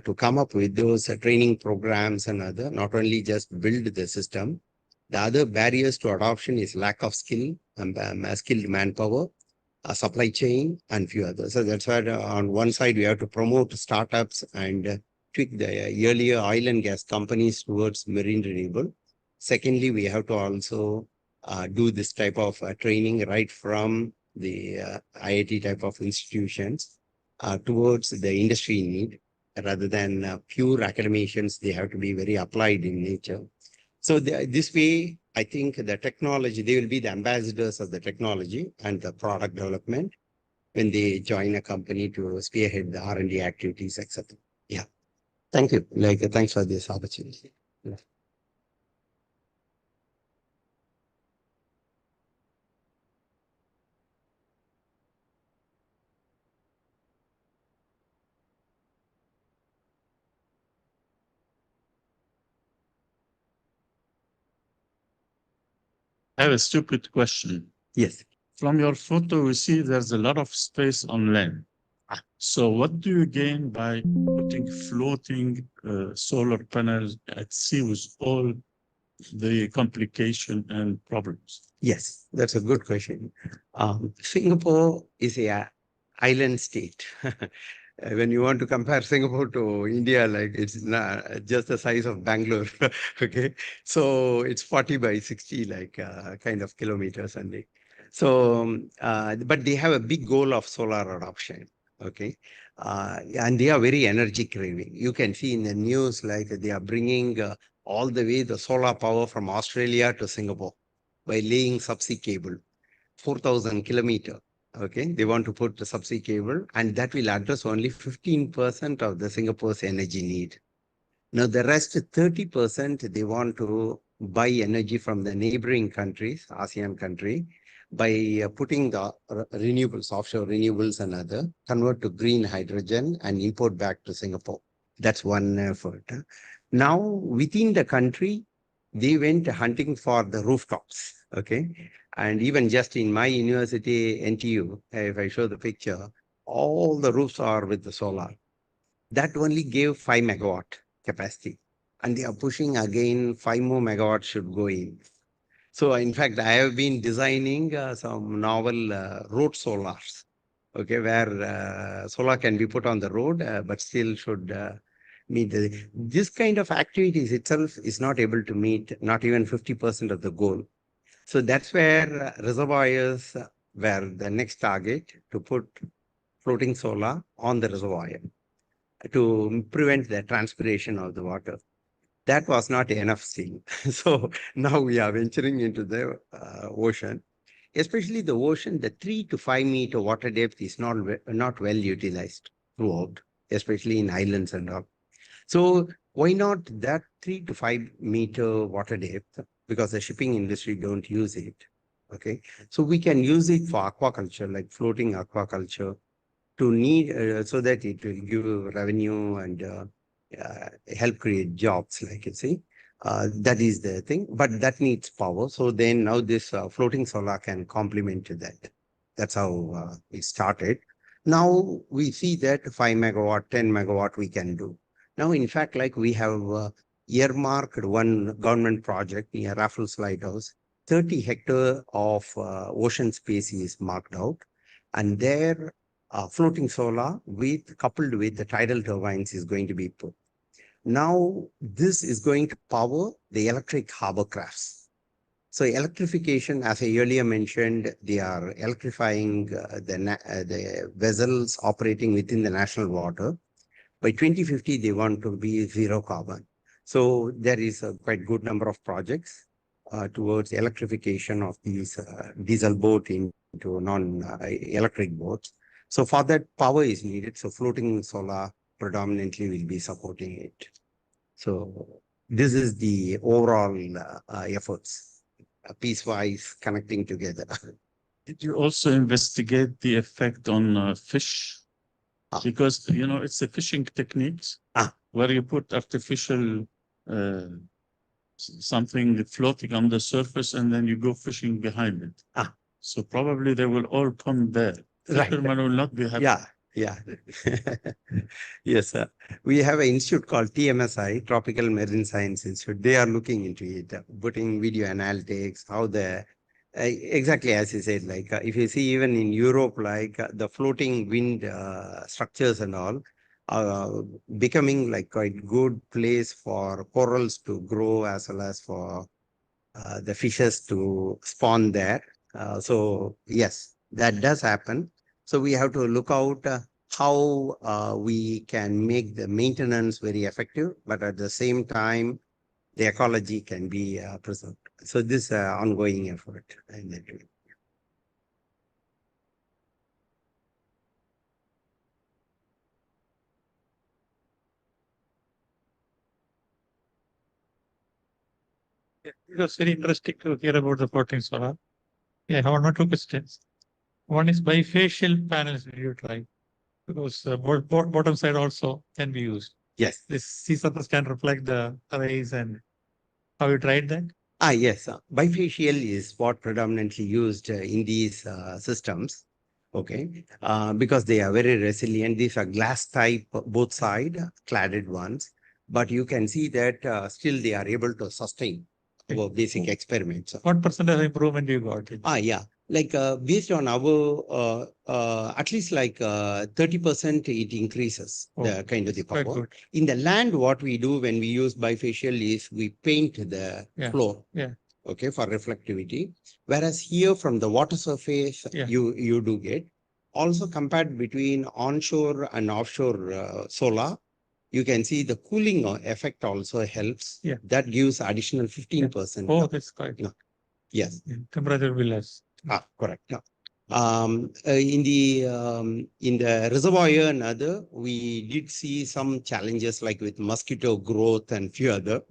to come up with those training programs and other, not only just build the system. The other barriers to adoption is lack of skill, skilled manpower, supply chain, and few others. So that's why on one side, we have to promote startups and tweak the earlier oil and gas companies towards marine renewable. Secondly, we have to also do this type of training right from the IIT type of institutions towards the industry need, rather than pure academicians. They have to be very applied in nature. So this way, I think the technology, they will be the ambassadors of the technology and the product development when they join a company to spearhead the R&D activities, etc. Yeah. Thank you. Thanks for this opportunity. Yeah. I have a stupid question. Yes. From your photo, we see there's a lot of space on land. So what do you gain by putting floating solar panels at sea with all the complication and problems? Yes, that's a good question. Singapore is a island state. When you want to compare Singapore to India, like it's not just the size of Bangalore. Okay, so it's 40 by 60, like kind of kilometers only. So, but they have a big goal of solar adoption. Okay, and they are very energy craving. You can see in the news, like they are bringing all the way the solar power from Australia to Singapore by laying subsea cable, 4,000 kilometers. Okay, they want to put the subsea cable, and that will address only 15% of the Singapore's energy need. Now, the rest 30%, they want to buy energy from the neighboring countries, ASEAN country, by putting the renewables, offshore renewables and other, convert to green hydrogen and import back to Singapore. That's one effort. Now, within the country, they went hunting for the rooftops. Okay. And even just in my university, NTU, if I show the picture, all the roofs are with the solar. That only gave 5 megawatt capacity. And they are pushing again 5 more megawatts should go in. So in fact, I have been designing some novel road solars, okay, where solar can be put on the road, but still should meet this kind of activities itself is not able to meet not even 50% of the goal. So that's where reservoirs were the next target, to put floating solar on the reservoir to prevent the transpiration of the water. That was not enough still. So now we are venturing into the ocean, especially the ocean. The 3 to 5 meter water depth is not well utilized throughout, especially in islands and all. So why not that 3 to 5 meter water depth? Because the shipping industry don't use it. Okay, so we can use it for aquaculture, like floating aquaculture, to need so that it will give revenue and help create jobs, like you see. That is the thing, but that needs power. So then now this floating solar can complement to that. That's how it started. Now we see that 5 megawatt, 10 megawatt we can do. Now, in fact, like we have earmarked one government project near Raffles Lighthouse, 30 hectare of ocean space is marked out, and there floating solar coupled with the tidal turbines is going to be put. Now, this is going to power the electric harbor crafts. So electrification, as I earlier mentioned, they are electrifying the vessels operating within the national water. By 2050, they want to be zero carbon. So there is a quite good number of projects towards electrification of these diesel boat into non-electric boats. So for that, power is needed. So floating solar predominantly will be supporting it. So this is the overall efforts, piecewise connecting together. Did you also investigate the effect on fish? Because, you know, it's a fishing techniques where you put artificial something floating on the surface and then you go fishing behind it. So probably they will all come there. Fishermen will not be happy. Yeah. Yes, sir. We have an institute called TMSI, Tropical Marine Science Institute. They are looking into it, putting video analytics, how the exactly as you said, like if you see even in Europe, like the floating wind structures and all are becoming like quite good place for corals to grow as well as for the fishes to spawn there. So yes, that does happen. So we have to look out how we can make the maintenance very effective, but at the same time, the ecology can be preserved. So this is an ongoing effort. It was very interesting to hear about the floating solar. Yeah, I have one or two questions. One is bifacial panels did you try? Because bottom side also can be used. Yes. This sea surface can reflect the rays, and have you tried that? Yes. Bifacial is what predominantly used in these systems. Okay. Because they are very resilient. These are glass type, both side cladded ones. But you can see that still they are able to sustain our basic experiments. What percentage improvement you got? Yeah. Like based on our, at least like 30% it increases the kind of the quite power. good. In the land, what we do when we use bifacial is we paint the floor. Yeah. Okay, for reflectivity. Whereas here from the water surface, you do get. Also compared between onshore and offshore solar, you can see the cooling effect also helps. Yeah. That gives additional 15%. Oh, that's quite. Yes. Temperature will less. Correct. In the reservoir and other, we did see some challenges like with mosquito growth and few other.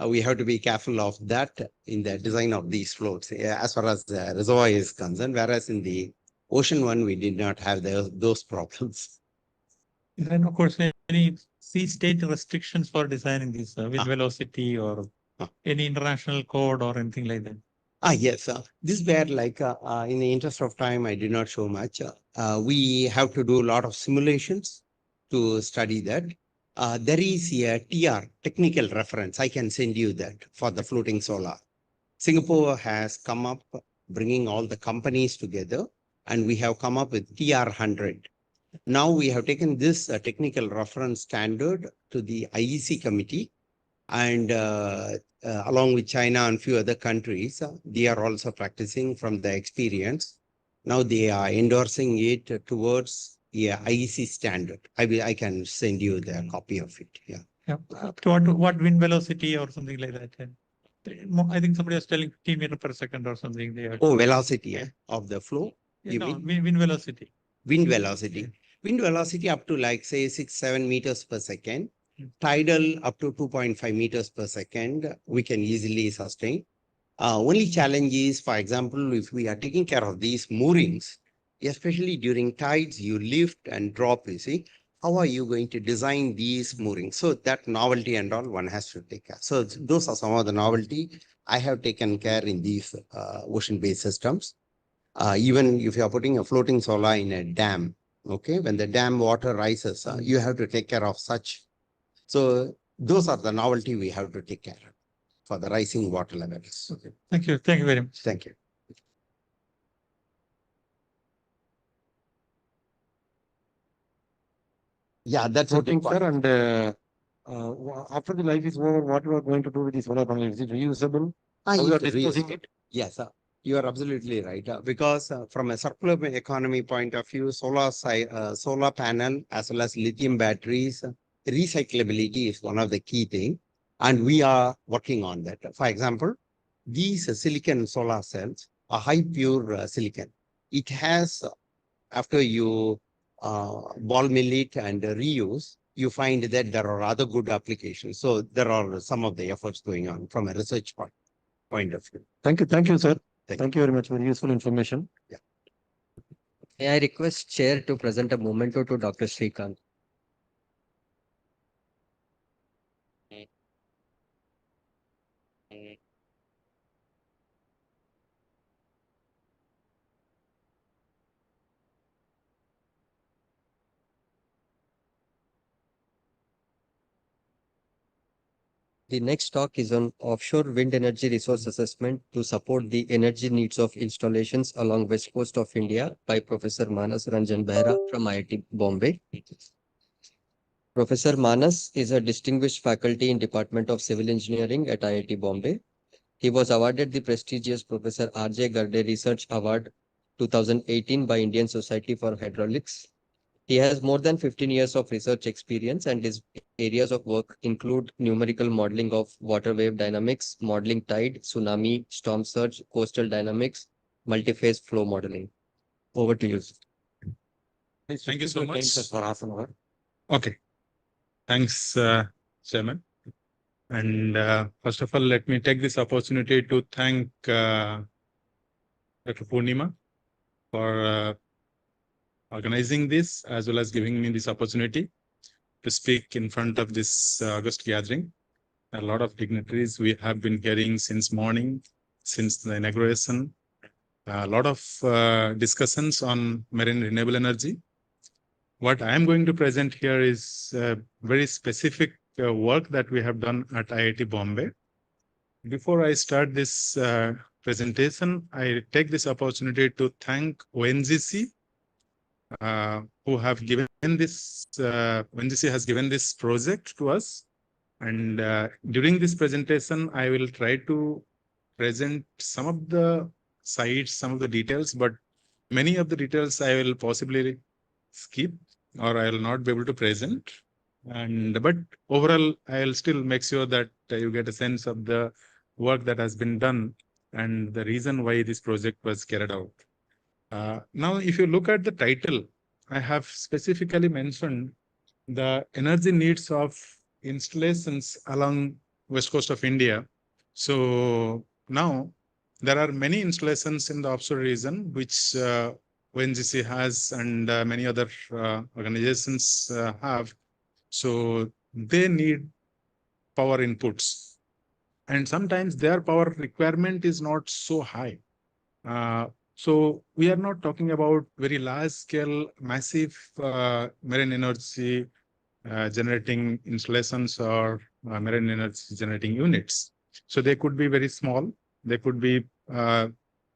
We have to be careful of that in the design of these floats as far as the reservoir is concerned. Whereas in the ocean one, we did not have those problems. Then, of course, any sea state restrictions for designing this with velocity or any international code or anything like that? Yes. This where like in the interest of time, I did not show much. We have to do a lot of simulations to study that. There is a TR, technical reference. I can send you that for the floating solar. Singapore has come up bringing all the companies together, and we have come up with TR100. Now we have taken this technical reference standard to the IEC committee, and along with China and few other countries, they are also practicing from the experience. Now they are endorsing it towards IEC standard. I can send you the copy of it. Yeah. Up to what wind velocity or something like that? I think somebody was telling 50 meters per second or something there. Oh, velocity of the flow? Wind velocity. Wind velocity. Wind velocity up to like say 6-7 meters per second. Tidal up to 2.5 meters per second, we can easily sustain. Only challenge is, for example, if we are taking care of these moorings, especially during tides, you lift and drop, you see, how are you going to design these moorings? So that novelty and all one has to take care. So those are some of the novelty I have taken care in these ocean-based systems. Even if you are putting a floating solar in a dam, Okay, when the dam water rises, you have to take care of such. So those are the novelty we have to take care of for the rising water levels. Okay. Thank you. Thank you very much. Thank you. Yeah, that's a big Sir, point. and after the life is over, what you are going to do with the solar panel? Is it reusable? How you are disposing it? Yes, you are absolutely right. Because from a circular economy point of view, solar panel as well as lithium batteries, recyclability is one of the key things. And we are working on that. For example, these silicon solar cells are high pure silicon. It has, after you ball mill it and reuse, you find that there are other good applications. So there are some of the efforts going on from a research point of view. Thank you, sir. Thank you very much. Very useful information. Yeah. May I request Chair to present a memento to Dr. Srikanth? The next talk is on offshore wind energy resource assessment to support the energy needs of installations along west coast of India by Professor Manas Ranjan Behra from IIT Bombay. Professor Manas is a distinguished faculty in Department of Civil Engineering at IIT Bombay. He was awarded the prestigious Professor 𝐻𝐂 Research Award 2018 by Indian Society for Hydraulics. He has more than 15 years of research experience, and his areas of work include numerical modeling of water wave dynamics, modeling tide, tsunami, storm surge, coastal dynamics, multi-phase flow modeling. Over to you. Thank you so much. For half an hour. Okay. Thanks, Chairman. And first of all, let me take this opportunity to thank Dr. Purnima for organizing this, as well as giving me this opportunity to speak in front of this August gathering. A lot of dignitaries we have been hearing since morning, since the inauguration. A lot of discussions on marine renewable energy. What I am going to present here is very specific work that we have done at IIT Bombay. Before I start this presentation, I take this opportunity to thank ONGC, who have given this, ONGC has given this project to us. And during this presentation, I will try to present some of the sites, some of the details, but many of the details I will possibly skip, or I will not be able to present. But overall, I'll still make sure that you get a sense of the work that has been done and the reason why this project was carried out. Now, if you look at the title, I have specifically mentioned the energy needs of installations along west coast of India. So now there are many installations in the offshore region, which ONGC has and many other organizations have. So they need power inputs. And sometimes their power requirement is not so high. So we are not talking about very large scale, massive marine energy generating installations or marine energy generating units. So they could be very small. They could be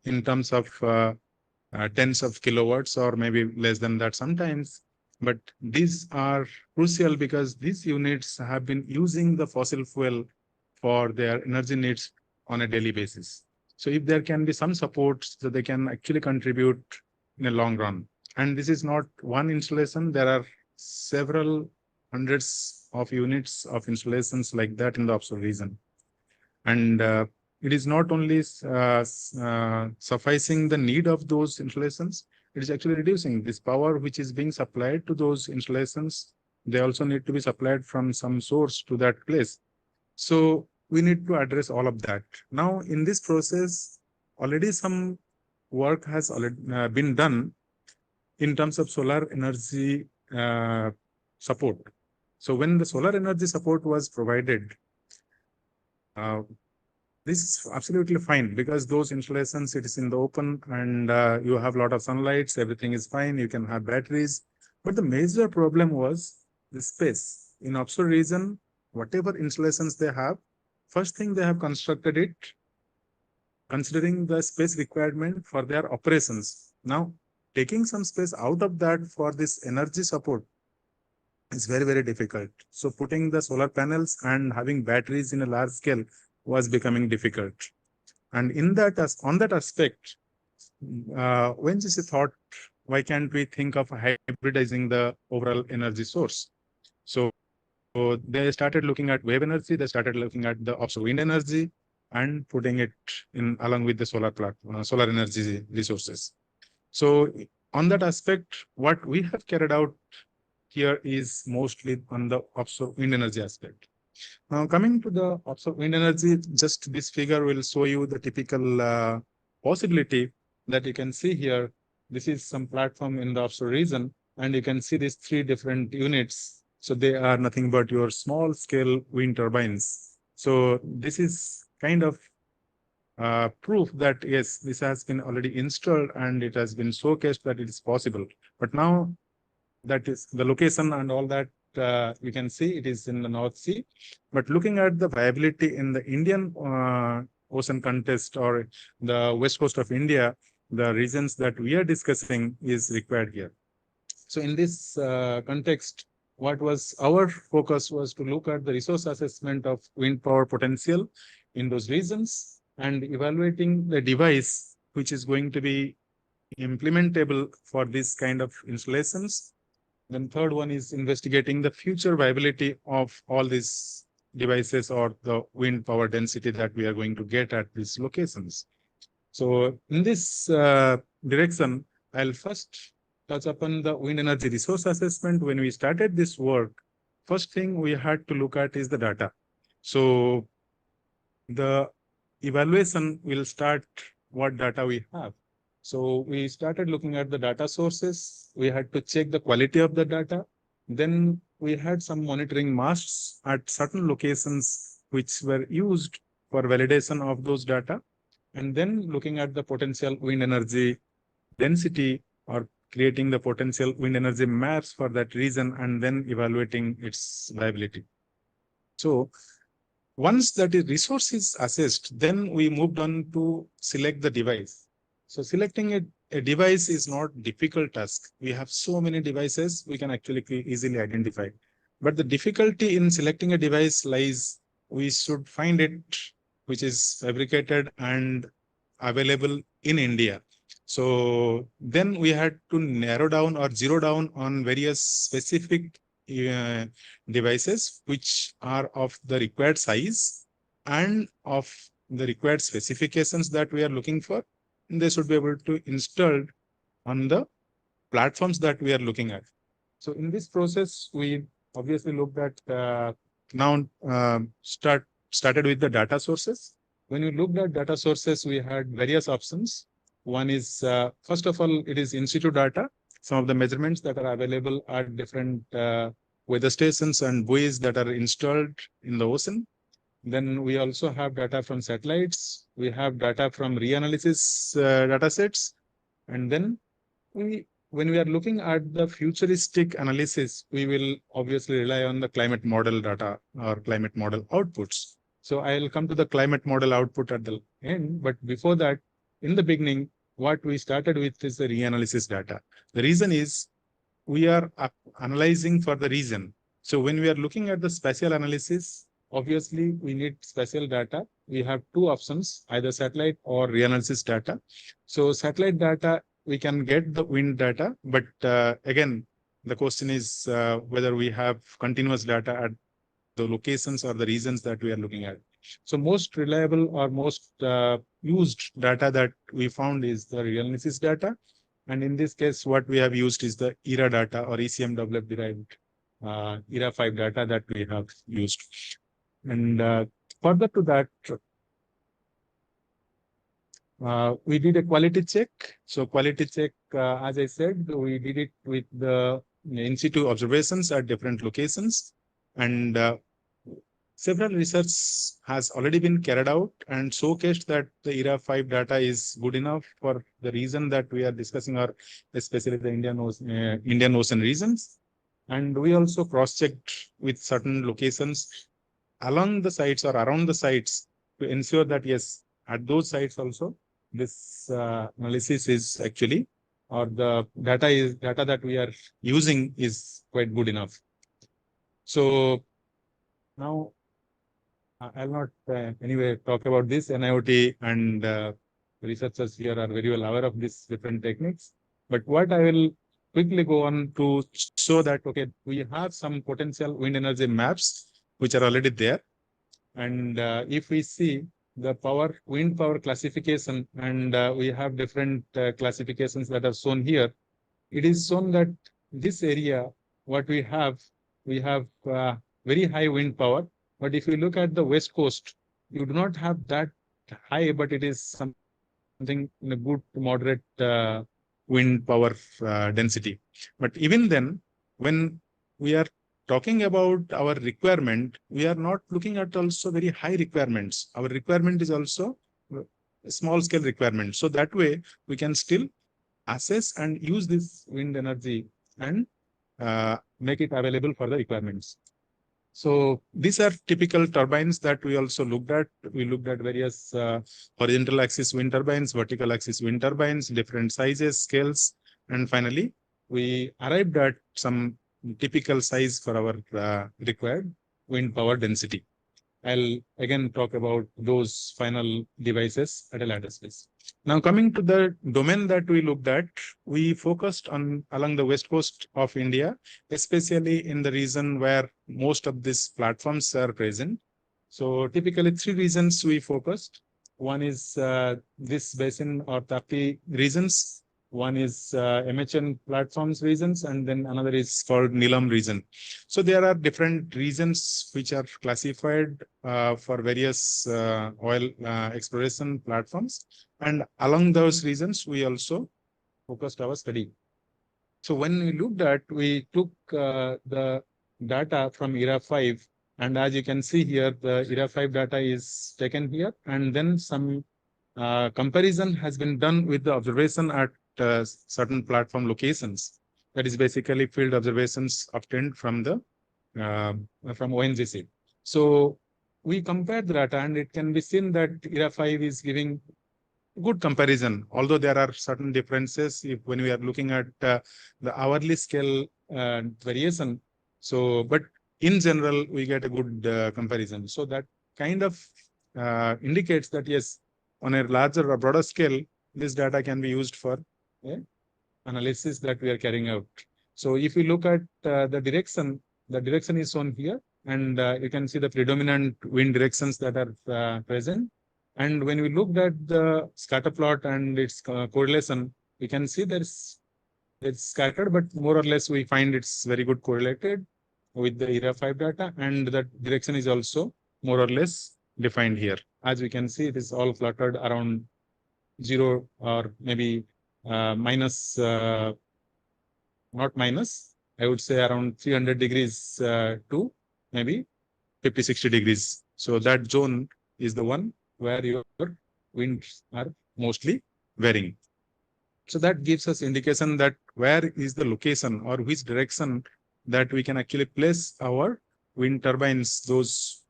in terms of tens of kilowatts or maybe less than that sometimes. But these are crucial because these units have been using the fossil fuel for their energy needs on a daily basis. So if there can be some support so they can actually contribute in a long run. And this is not one installation. There are several hundreds of units of installations like that in the offshore region. And it is not only sufficing the need of those installations, it is actually reducing this power which is being supplied to those installations. They also need to be supplied from some source to that place. So we need to address all of that. Now, in this process, already some work has already been done in terms of solar energy support. So when the solar energy support was provided, this is absolutely fine because those installations, it is in the open and you have a lot of sunlight, everything is fine. You can have batteries. But the major problem was the space. In offshore region, whatever installations they have, first thing they have constructed it considering the space requirement for their operations. Now, taking some space out of that for this energy support is very, very difficult. So putting the solar panels and having batteries in a large scale was becoming difficult. And in that, on that aspect, 𝐌𝐀𝐑𝐈𝐍𝐄 thought, why can't we think of hybridizing the overall energy source? So they started looking at wave energy, they started looking at the offshore wind energy and putting it in along with the solar energy resources. So on that aspect, what we have carried out here is mostly on the offshore wind energy aspect. Now coming to the offshore wind energy, just this figure will show you the typical possibility that you can see here. This is some platform in the offshore region, and you can see these 3 different units. So they are nothing but your small scale wind turbines. So this is kind of proof that yes, this has been already installed and it has been showcased that it is possible. But now that is the location and all that, you can see it is in the North Sea. But looking at the viability in the Indian ocean context or the west coast of India, the regions that we are discussing is required here. So in this context, what was our focus was to look at the resource assessment of wind power potential in those regions and evaluating the device which is going to be implementable for this kind of installations. Then third one is investigating the future viability of all these devices or the wind power density that we are going to get at these locations. So in this direction, I'll first touch upon the wind energy resource assessment. When we started this work, first thing we had to look at is the data. So the evaluation will start what data we have. So we started looking at the data sources. We had to check the quality of the data. Then we had some monitoring masts at certain locations which were used for validation of those data. And then looking at the potential wind energy density or creating the potential wind energy maps for that region and then evaluating its viability. So once that resource is assessed, then we moved on to select the device. So selecting a device is not a difficult task. We have so many devices we can actually easily identify. But the difficulty in selecting a device lies, we should find it which is fabricated and available in India. So then we had to narrow down or zero down on various specific devices which are of the required size and of the required specifications that we are looking for. And they should be able to install on the platforms that we are looking at. So in this process, we obviously looked at started with the data sources. When we looked at data sources, we had various options. One is, first of all, it is in situ data. Some of the measurements that are available at different weather stations and buoys that are installed in the ocean. Then we also have data from satellites. We have data from reanalysis data sets. And then when we are looking at the futuristic analysis, we will obviously rely on the climate model data or climate model outputs. So I'll come to the climate model output at the end. But before that, in the beginning, what we started with is the reanalysis data. The reason is we are analyzing for the region. So when we are looking at the spatial analysis, obviously we need spatial data. We have 2 options, either satellite or reanalysis data. So satellite data, we can get the wind data, but again, the question is whether we have continuous data at the locations or the regions that we are looking at. So most reliable or most used data that we found is the reanalysis data. And in this case, what we have used is the ERA data or ECMWF derived ERA 5 data that we have used. And further to that, we did a quality check. So quality check, as I said, we did it with the in situ observations at different locations. And several research has already been carried out and showcased that the 𝐈5 data is good enough for the reason that we are discussing, or especially the Indian Ocean regions. And we also cross-checked with certain locations along the sites or around the sites to ensure that yes, at those sites also this analysis is actually, or the data that we are using is quite good enough. So now I'll not anyway talk about this. NIoT and researchers here are very well aware of these different techniques. But what I will quickly go on to show that, okay, we have some potential wind energy maps which are already there. And if we see the wind power classification, and we have different classifications that are shown here, it is shown that this area, what we have very high wind power. But if you look at the west coast, you do not have that high, but it is something in a good moderate wind power density. But even then, when we are talking about our requirement, we are not looking at also very high requirements. Our requirement is also a small scale requirement. So that way we can still assess and use this wind energy and make it available for the requirements. So these are typical turbines that we also looked at. We looked at various horizontal axis wind turbines, vertical axis wind turbines, different sizes, scales, and finally we arrived at some typical size for our required wind power density. I'll again talk about those final devices at a later stage. Now coming to the domain that we looked at, we focused on along the west coast of India, especially in the region where most of these platforms are present. So typically 3 regions we focused. One is this basin or Tapi regions. One is MHN platforms regions, and then another is called Nilam region. So there are different regions which are classified for various oil exploration platforms. And along those regions, we also focused our study. So when we looked at, we took the data from 𝐈5, and as you can see here, the 𝐈5 data is taken here, and then some comparison has been done with the observation at certain platform locations. That is basically field observations obtained from the from ONGC. So we compared the data, and it can be seen that 𝐈5 is giving good comparison, although there are certain differences when we are looking at the hourly scale variation. So, but in general, we get a good comparison. So that kind of indicates that yes, on a larger or broader scale, this data can be used for analysis that we are carrying out. So if you look at the direction is shown here, and you can see the predominant wind directions that are present. And when we looked at the scatter plot and its correlation, we can see it's scattered, but more or less we find it's very good correlated with the 𝐈5 data, and that direction is also more or less defined here. As we can see, it is all cluttered around 0 or maybe minus, not minus, I would say around 300 degrees to maybe 50-60 degrees. So that zone is the one where your winds are mostly varying. So that gives us indication that where is the location or which direction that we can actually place our wind turbines, those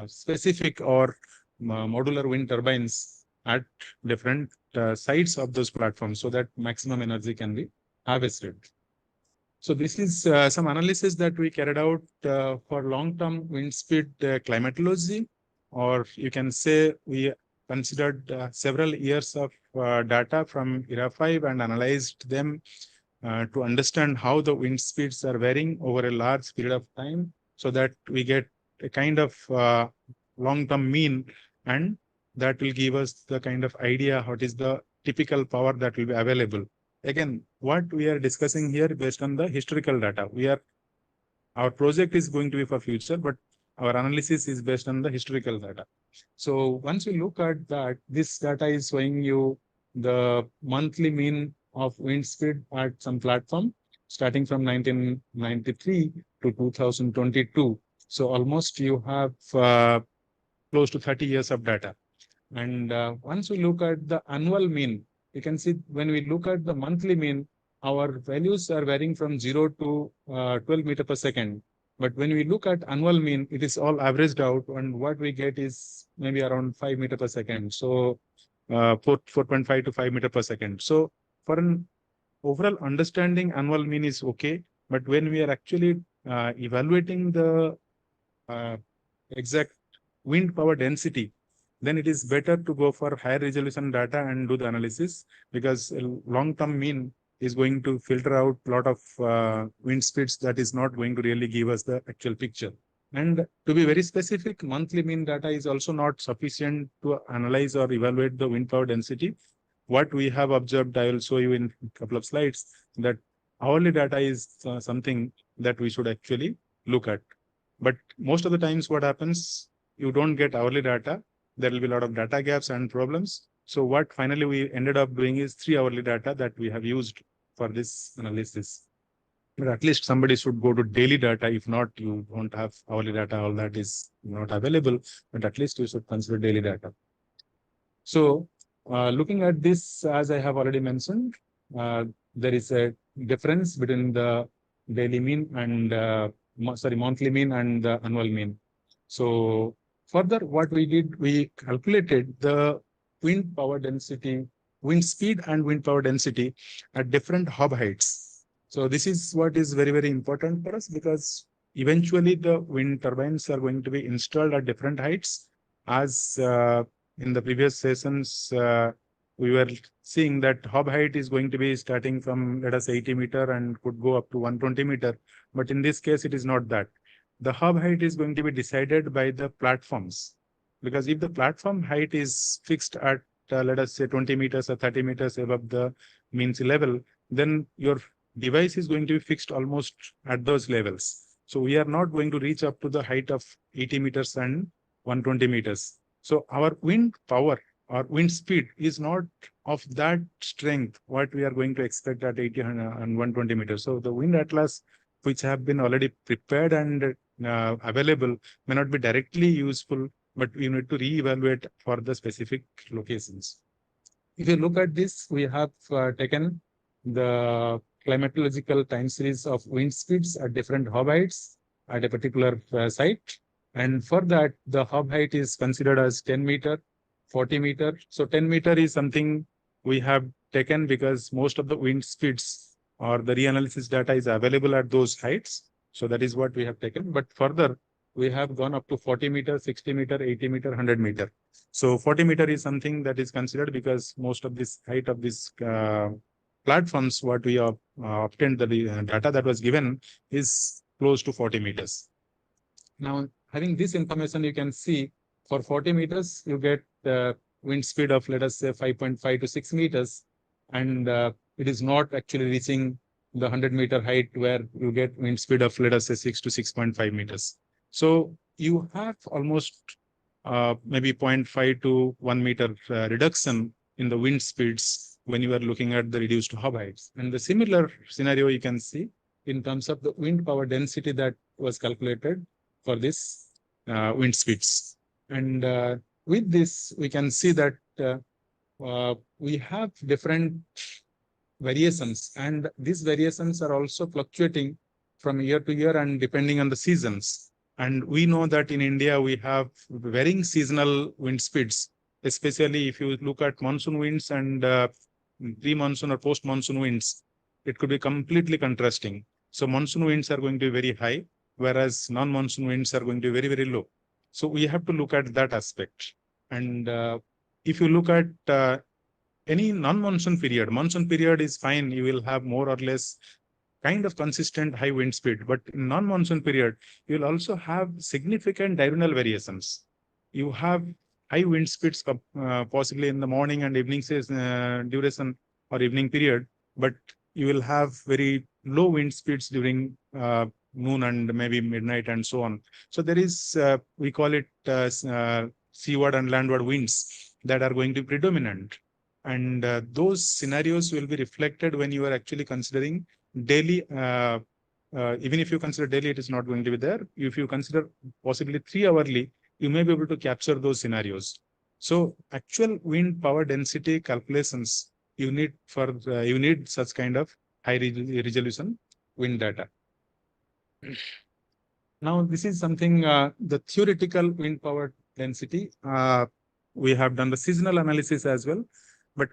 specific or modular wind turbines at different sites of those platforms, so that maximum energy can be harvested. So this is some analysis that we carried out for long-term wind speed climatology, or you can say we considered several years of data from 𝐈5 and analyzed them to understand how the wind speeds are varying over a large period of time, so that we get a kind of long-term mean, and that will give us the kind of idea what is the typical power that will be available. Again, what we are discussing here based on the historical data. Our project is going to be for future, but our analysis is based on the historical data. So once we look at that, this data is showing you the monthly mean of wind speed at some platform starting from 1993 to 2022. So almost you have close to 30 years of data. And once we look at the annual mean, you can see when we look at the monthly mean, our values are varying from 0 to 12 meter per second. But when we look at annual mean, it is all averaged out, and what we get is maybe around 5 meter per second. So 4.5 to 5 meter per second. So for an overall understanding, annual mean is okay. But when we are actually evaluating the exact wind power density, then it is better to go for higher resolution data and do the analysis, because long-term mean is going to filter out a lot of wind speeds that is not going to really give us the actual picture. And to be very specific, monthly mean data is also not sufficient to analyze or evaluate the wind power density. What we have observed, I will show you in a couple of slides, that hourly data is something that we should actually look at. But most of the times what happens, you don't get hourly data. There will be a lot of data gaps and problems. So what finally we ended up doing is 3 hourly data that we have used for this analysis. But at least somebody should go to daily data. If not, you won't have hourly data. All that is not available, but at least you should consider daily data. So looking at this, as I have already mentioned, there is a difference between the daily mean and monthly mean and the annual mean. So further, what we did, we calculated the wind power density, wind speed and wind power density at different hub heights. So this is what is very, very important for us, because eventually the wind turbines are going to be installed at different heights. As in the previous sessions, we were seeing that hub height is going to be starting from, let us say, 80 meter and could go up to 120 meter. But in this case, it is not that. The hub height is going to be decided by the platforms, because if the platform height is fixed at, let us say, 20 meters or 30 meters above the mean sea level, then your device is going to be fixed almost at those levels. So we are not going to reach up to the height of 80 meters and 120 meters. So our wind power or wind speed is not of that strength what we are going to expect at 80 and 120 meters. So the wind atlas, which have been already prepared and available, may not be directly useful, but we need to reevaluate for the specific locations. If you look at this, we have taken the climatological time series of wind speeds at different hub heights at a particular site. And for that, the hub height is considered as 10 meter, 40 meter. So 10 meter is something we have taken because most of the wind speeds or the reanalysis data is available at those heights. So that is what we have taken. But further, we have gone up to 40 meter, 60 meter, 80 meter, 100 meter. So 40 meter is something that is considered because most of this height of this platforms, what we have obtained, the data that was given is close to 40 meters. Now, having this information, you can see for 40 meters, you get the wind speed of, let us say, 5.5 to 6 meters. And it is not actually reaching the 100 meter height where you get wind speed of, let us say, 6 to 6.5 meters. So you have almost maybe 0.5 to 1 meter reduction in the wind speeds when you are looking at the reduced hub heights. And the similar scenario you can see in terms of the wind power density that was calculated for this wind speeds. And with this, we can see that we have different variations, and these variations are also fluctuating from year to year and depending on the seasons. And we know that in India, we have varying seasonal wind speeds, especially if you look at monsoon winds and pre-monsoon or post-monsoon winds, it could be completely contrasting. So monsoon winds are going to be very high, whereas non-monsoon winds are going to be very, very low. So we have to look at that aspect. And if you look at any non-monsoon period, monsoon period is fine. You will have more or less kind of consistent high wind speed. But in non-monsoon period, you will also have significant diurnal variations. You have high wind speeds possibly in the morning and evening duration or evening period, but you will have very low wind speeds during noon and maybe midnight and so on. So there is, we call it seaward and landward winds that are going to be predominant. And those scenarios will be reflected when you are actually considering daily even if you consider daily, it is not going to be there. If you consider possibly 3 hourly, you may be able to capture those scenarios. So actual wind power density calculations you need such kind of high resolution wind data. Now, this is something, the theoretical wind power density. We have done the seasonal analysis as well. But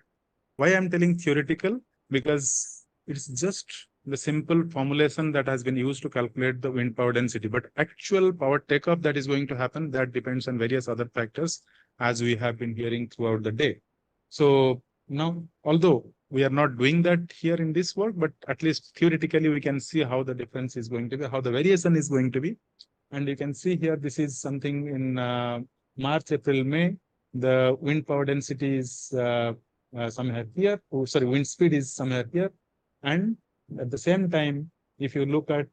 why I'm telling theoretical? Because it's just the simple formulation that has been used to calculate the wind power density. But actual power takeoff that is going to happen, that depends on various other factors, as we have been hearing throughout the day. So now, although we are not doing that here in this work, but at least theoretically, we can see how the difference is going to be, how the variation is going to be. And you can see here, this is something in March, April, May. The wind power density is somewhere here. Oh, sorry, wind speed is somewhere here. And at the same time, if you look at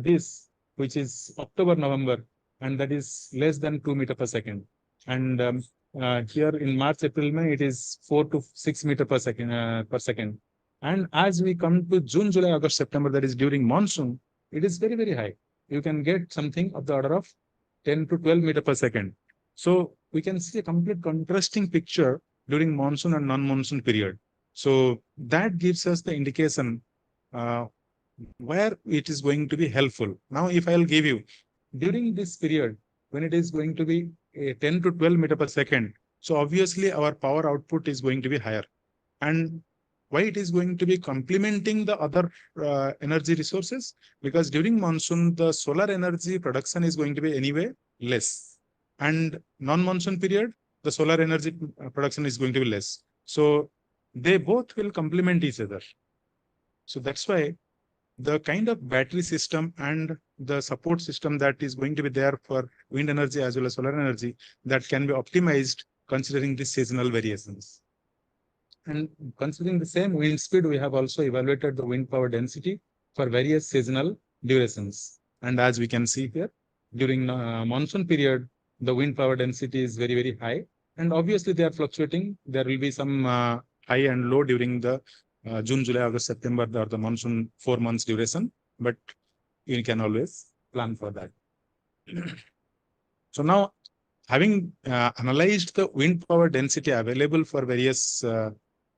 this, which is October, November, and that is less than 2 meters per second. And here in March, April, May, it is 4 to 6 meters per second. And as we come to June, July, August, September, that is during monsoon, it is very, very high. You can get something of the order of 10 to 12 meters per second. So we can see a complete contrasting picture during monsoon and non-monsoon period. So that gives us the indication where it is going to be helpful. Now, if I'll give you, during this period, when it is going to be 10 to 12 meters per second, so obviously our power output is going to be higher. And why it is going to be complementing the other energy resources? Because during monsoon, the solar energy production is going to be anyway less. And non-monsoon period, the solar energy production is going to be less. So they both will complement each other. So that's why the kind of battery system and the support system that is going to be there for wind energy as well as solar energy, that can be optimized considering the seasonal variations. And considering the same wind speed, we have also evaluated the wind power density for various seasonal durations. And as we can see here, during monsoon period, the wind power density is very, very high. And obviously they are fluctuating. There will be some high and low during the June, July, August, September, or the monsoon 4 months duration, but you can always plan for that. So now, having analyzed the wind power density available for various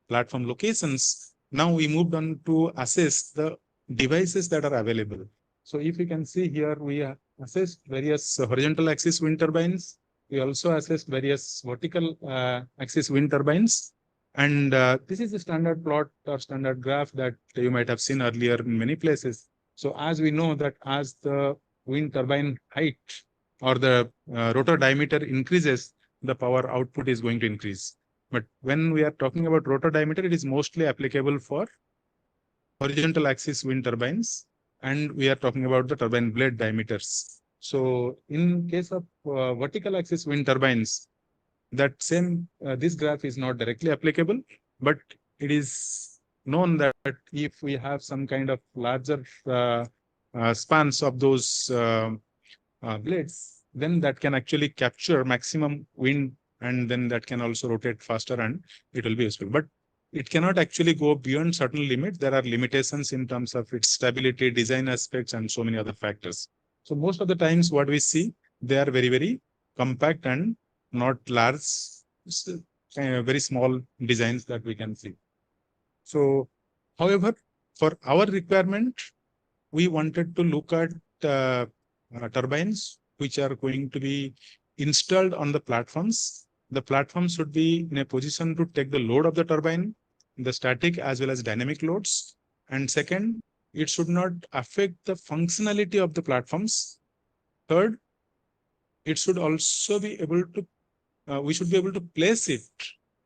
platform locations, now we moved on to assess the devices that are available. So if you can see here, we assessed various horizontal axis wind turbines. We also assessed various vertical axis wind turbines. And this is the standard plot or standard graph that you might have seen earlier in many places. So as we know that as the wind turbine height or the rotor diameter increases, the power output is going to increase. But when we are talking about rotor diameter, it is mostly applicable for horizontal axis wind turbines. And we are talking about the turbine blade diameters. So in case of vertical axis wind turbines, that same, this graph is not directly applicable, but it is known that if we have some kind of larger spans of those blades, then that can actually capture maximum wind, and then that can also rotate faster and it will be useful. But it cannot actually go beyond certain limits. There are limitations in terms of its stability, design aspects, and so many other factors. So most of the times what we see, they are very, very compact and not large, very small designs that we can see. So, however, for our requirement, we wanted to look at turbines which are going to be installed on the platforms. The platform should be in a position to take the load of the turbine, the static as well as dynamic loads. And second, it should not affect the functionality of the platforms. Third, it should also be able to we should be able to place it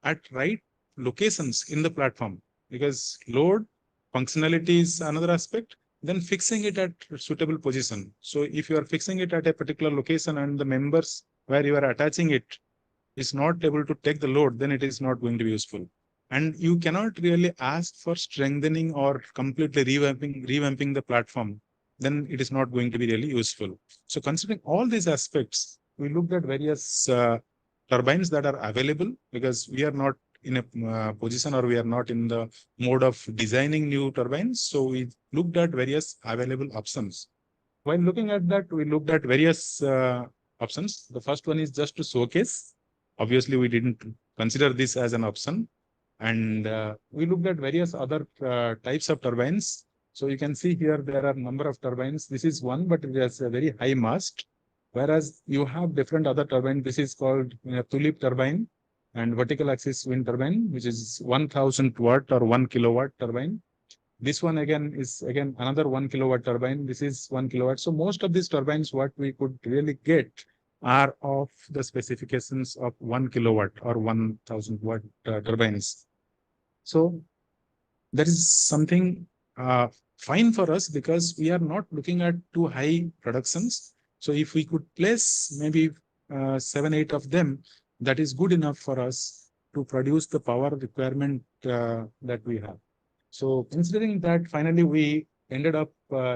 at right locations in the platform, because load functionality is another aspect, then fixing it at suitable position. So if you are fixing it at a particular location and the members where you are attaching it is not able to take the load, then it is not going to be useful. And you cannot really ask for strengthening or completely revamping the platform, then it is not going to be really useful. So considering all these aspects, we looked at various turbines that are available, because we are not in a position, or we are not in the mode of designing new turbines. So we looked at various available options. While looking at that, we looked at various options. The first one is just to showcase. Obviously, we didn't consider this as an option. And we looked at various other types of turbines. So you can see here, there are a number of turbines. This is one, but it has a very high mast. Whereas you have different other turbine. This is called tulip turbine and vertical axis wind turbine, which is 1000 watt or 1 kilowatt turbine. This one again is another 1 kilowatt turbine. This is 1 kilowatt. So most of these turbines, what we could really get are of the specifications of 1 kilowatt or 1000 watt turbines. So that is something fine for us, because we are not looking at too high productions. So if we could place maybe 7, 8 of them, that is good enough for us to produce the power requirement that we have. So considering that, finally we ended up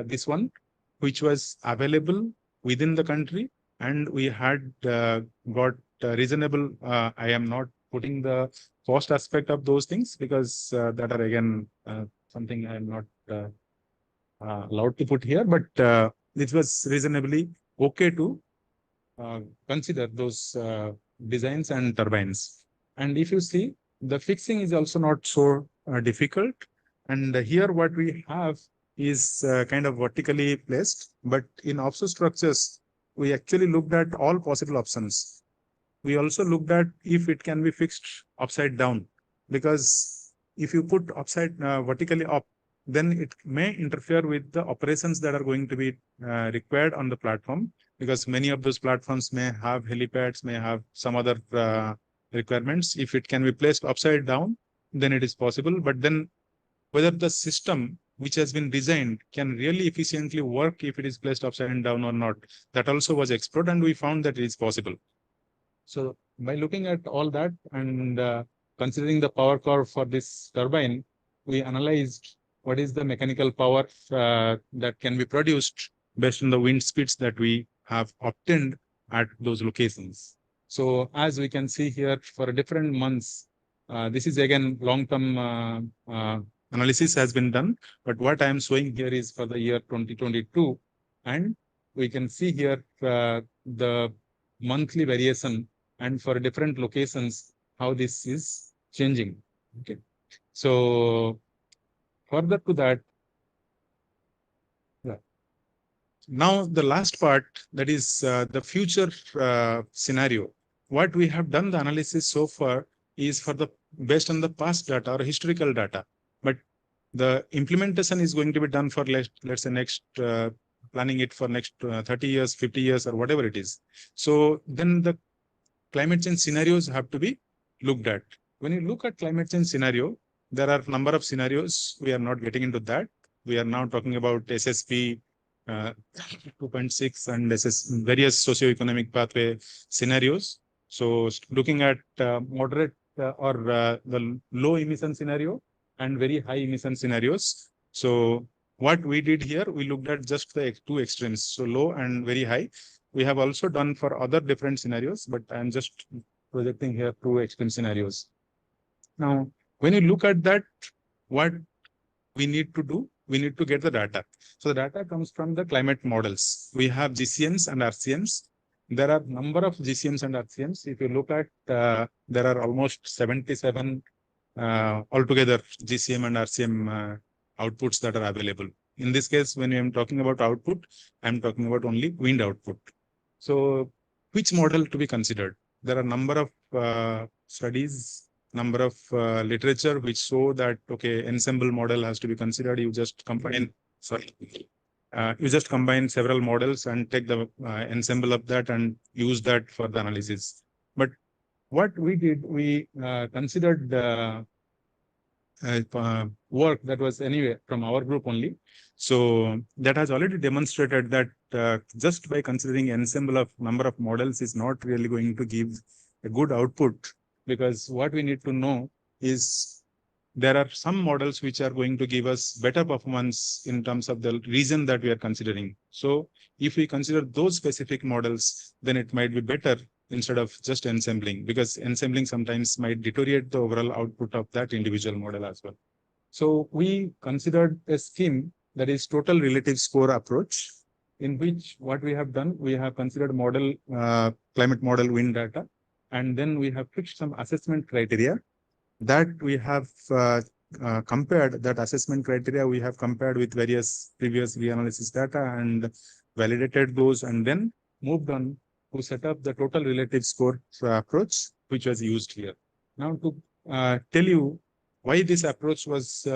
this one, which was available within the country, and we had got reasonable. I am not putting the cost aspect of those things, because that are again something I am not allowed to put here, but it was reasonably okay to consider those designs and turbines. And if you see, the fixing is also not so difficult. And here what we have is kind of vertically placed, but in offshore structures, we actually looked at all possible options. We also looked at if it can be fixed upside down, because if you put upside vertically up, then it may interfere with the operations that are going to be required on the platform, because many of those platforms may have helipads, may have some other requirements. If it can be placed upside down, then it is possible. But then whether the system which has been designed can really efficiently work if it is placed upside down or not, that also was explored, and we found that it is possible. So by looking at all that and considering the power curve for this turbine, we analyzed what is the mechanical power that can be produced based on the wind speeds that we have obtained at those locations. So as we can see here, for different months, this is again long-term analysis has been done, but what I am showing here is for the year 2022, and we can see here the monthly variation, and for different locations how this is changing. Okay, so further to that, now the last part, that is the future scenario. What we have done the analysis so far is for the based on the past data or historical data, but the implementation is going to be done for let's say next planning it for next 30 years, 50 years, or whatever it is. So then the climate change scenarios have to be looked at. When you look at climate change scenario, there are a number of scenarios. We are not getting into that. We are now talking about SSP 2.6 and various socioeconomic pathway scenarios. So looking at moderate or the low emission scenario and very high emission scenarios. So what we did here, we looked at just the two extremes, so low and very high. We have also done for other different scenarios, but I'm just projecting here two extreme scenarios. Now, when you look at that, what we need to do, we need to get the data. So the data comes from the climate models. We have GCMs and RCMs. There are number of GCMs and RCMs. If you look at, there are almost 77 altogether GCM and RCM outputs that are available. In this case, when I'm talking about output, I'm talking about only wind output. So which model to be considered? There are number of studies, number of literature which show that, okay, ensemble model has to be considered. You just combine, you just combine several models and take the ensemble of that and use that for the analysis. But what we did, we considered work that was anyway from our group only. So that has already demonstrated that just by considering ensemble of number of models is not really going to give a good output, because what we need to know is there are some models which are going to give us better performance in terms of the region that we are considering. So if we consider those specific models, then it might be better instead of just ensembling, because ensembling sometimes might deteriorate the overall output of that individual model as well. So we considered a scheme that is total relative score approach, in which what we have done, we have considered model, climate model wind data, and then we have fixed some assessment criteria that we have compared. That assessment criteria we have compared with various previous reanalysis data and validated those, and then moved on to set up the total relative score approach, which was used here. Now to tell you why this approach was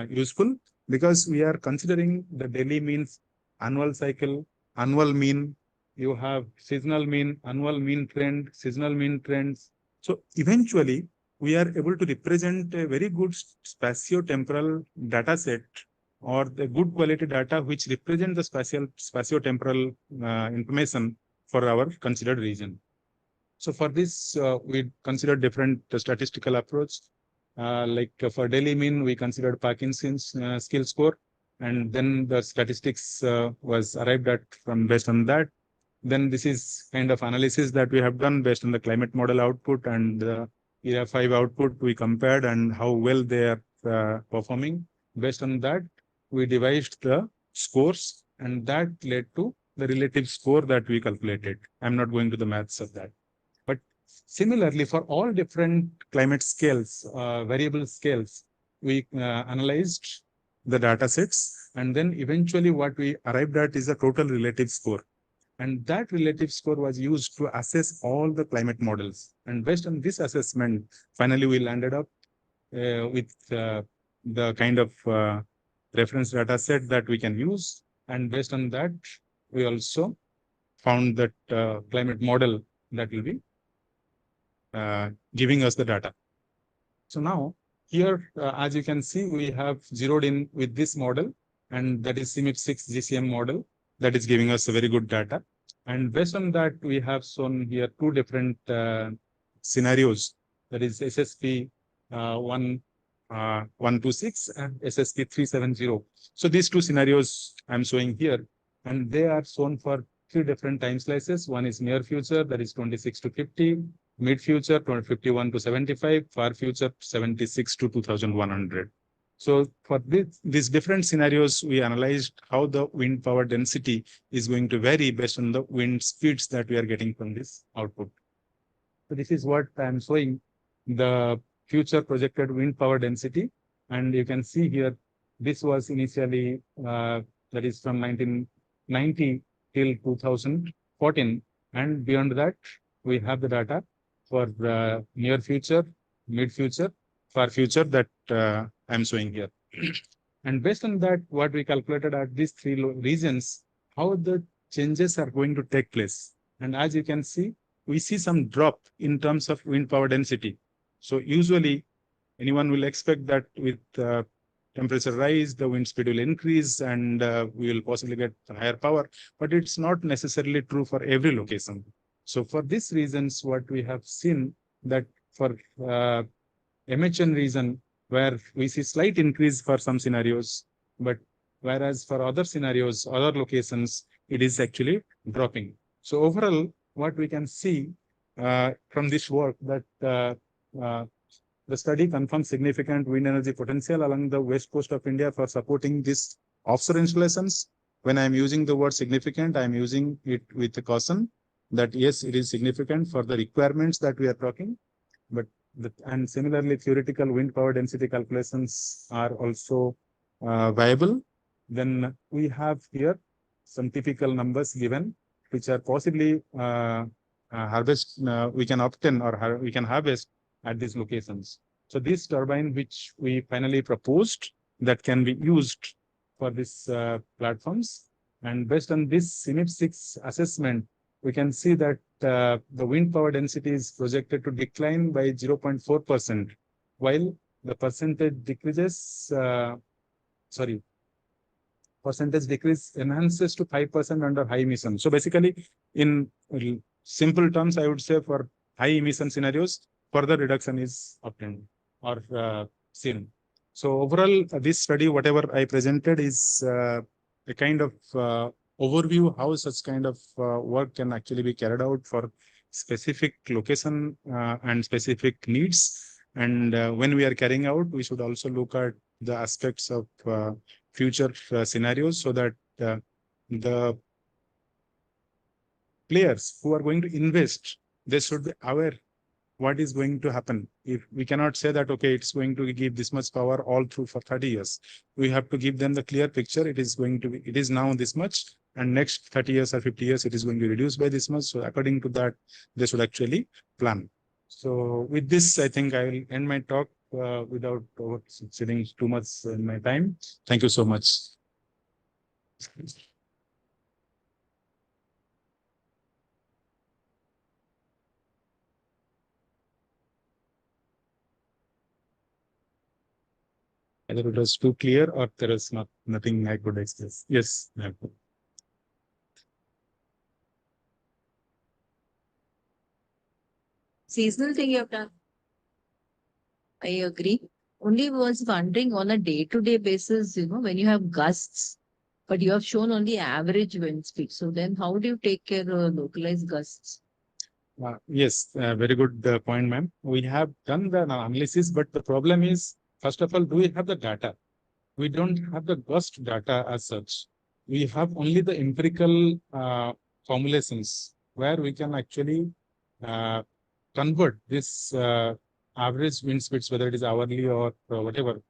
useful, because we are considering the daily means, annual cycle, annual mean, you have seasonal mean, annual mean trend, seasonal mean trends. So eventually we are able to represent a very good spatio-temporal data set, or the good quality data which represent the spatio-temporal information for our considered region. So for this, we considered different statistical approach. Like for daily mean, we considered Parkinson's skill score, and then the statistics was arrived at from based on that. Then this is kind of analysis that we have done based on the climate model output and the ERA 5 output. We compared and how well they are performing. Based on that, we devised the scores, and that led to the relative score that we calculated. I'm not going to the maths of that. But similarly, for all different climate scales, variable scales, we analyzed the data sets, and then eventually what we arrived at is a total relative score. And that relative score was used to assess all the climate models. And based on this assessment, finally we landed up with the kind of reference data set that we can use. And based on that, we also found that climate model that will be giving us the data. So now here, as you can see, we have zeroed in with this model, and that is CMIP6 GCM model that is giving us a very good data. And based on that, we have shown here two different scenarios, that is SSP 126 and SSP 370. So these two scenarios I'm showing here, and they are shown for three different time slices. One is near future, that is 26 to 50, mid future 51 to 75, far future 76 to 2100. So for these different scenarios, we analyzed how the wind power density is going to vary based on the wind speeds that we are getting from this output. So this is what I'm showing, the future projected wind power density. And you can see here, this was initially, that is from 1990 till 2014. And beyond that, we have the data for the near future, mid future, far future that I'm showing here. And based on that, what we calculated at these three regions, how the changes are going to take place. And as you can see, we see some drop in terms of wind power density. So usually anyone will expect that with temperature rise, the wind speed will increase, and we will possibly get higher power, but it's not necessarily true for every location. So for these reasons, what we have seen that for MHN region, where we see slight increase for some scenarios, but whereas for other scenarios, other locations, it is actually dropping. So overall, what we can see from this work that the study confirms significant wind energy potential along the west coast of India for supporting this offshore installations. When I'm using the word significant, I'm using it with a caution that yes, it is significant for the requirements that we are talking, but and similarly, theoretical wind power density calculations are also viable. Then we have here some typical numbers given, which are possibly we can obtain or we can harvest at these locations. So this turbine, which we finally proposed, that can be used for these platforms. And based on this CMIP6 assessment, we can see that the wind power density is projected to decline by 0.4%, while the percentage decreases, percentage decrease enhances to 5% under high emission. So basically, in simple terms, I would say for high emission scenarios, further reduction is obtained or seen. So overall, this study, whatever I presented, is a kind of overview how such kind of work can actually be carried out for specific location and specific needs. And when we are carrying out, we should also look at the aspects of future scenarios, so that the players who are going to invest, they should be aware what is going to happen. If we cannot say that, okay, it's going to give this much power all through for 30 years. We have to give them the clear picture. It is going to be, it is now this much, and next 30 years or 50 years, it is going to reduce by this much. So according to that, they should actually plan. So with this, I think I will end my talk without sitting too much in my time. Thank you so much. Either it was too clear or there is nothing I could express. Yes, ma'am. Seasonal thing you have done. I agree. Only was wondering on a day-to-day basis, when you have gusts, but you have shown only average wind speed. So then how do you take care of localized gusts? Yes, very good point, ma'am. We have done the analysis, but the problem is, first of all, do we have the data? We don't have the gust data as such. We have only the empirical formulations where we can actually convert this average wind speeds, whether it is hourly or whatever,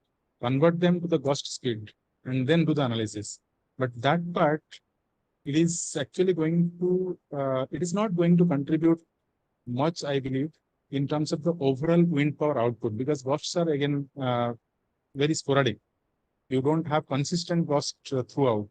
convert them to the gust speed and then do the analysis. But that part, it is actually going to, it is not going to contribute much, I believe, in terms of the overall wind power output, because gusts are again very sporadic. You don't have consistent gust throughout.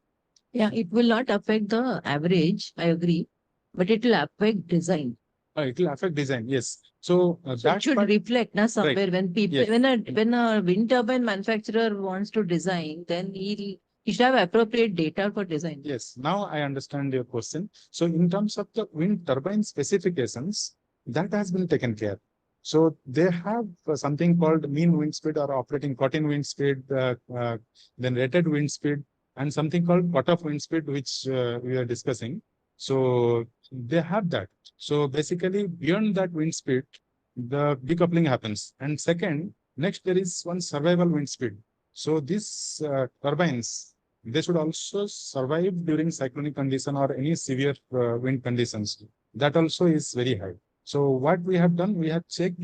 Yeah, it will not affect the average, I agree, but it will affect design. It will affect design, yes. So, So that it should part, reflect somewhere right. when people, Yes. when a wind turbine manufacturer wants to design, then he should have appropriate data for design. Yes, now I understand your question. So in terms of the wind turbine specifications, that has been taken care. So they have something called mean wind speed or operating caught-in wind speed, then rated wind speed, and something called cut-off wind speed, which we are discussing. So they have that. So basically, beyond that wind speed, the decoupling happens. And second, next there is one survival wind speed. So these turbines, they should also survive during cyclonic condition or any severe wind conditions. That also is very high. So what we have done, we have checked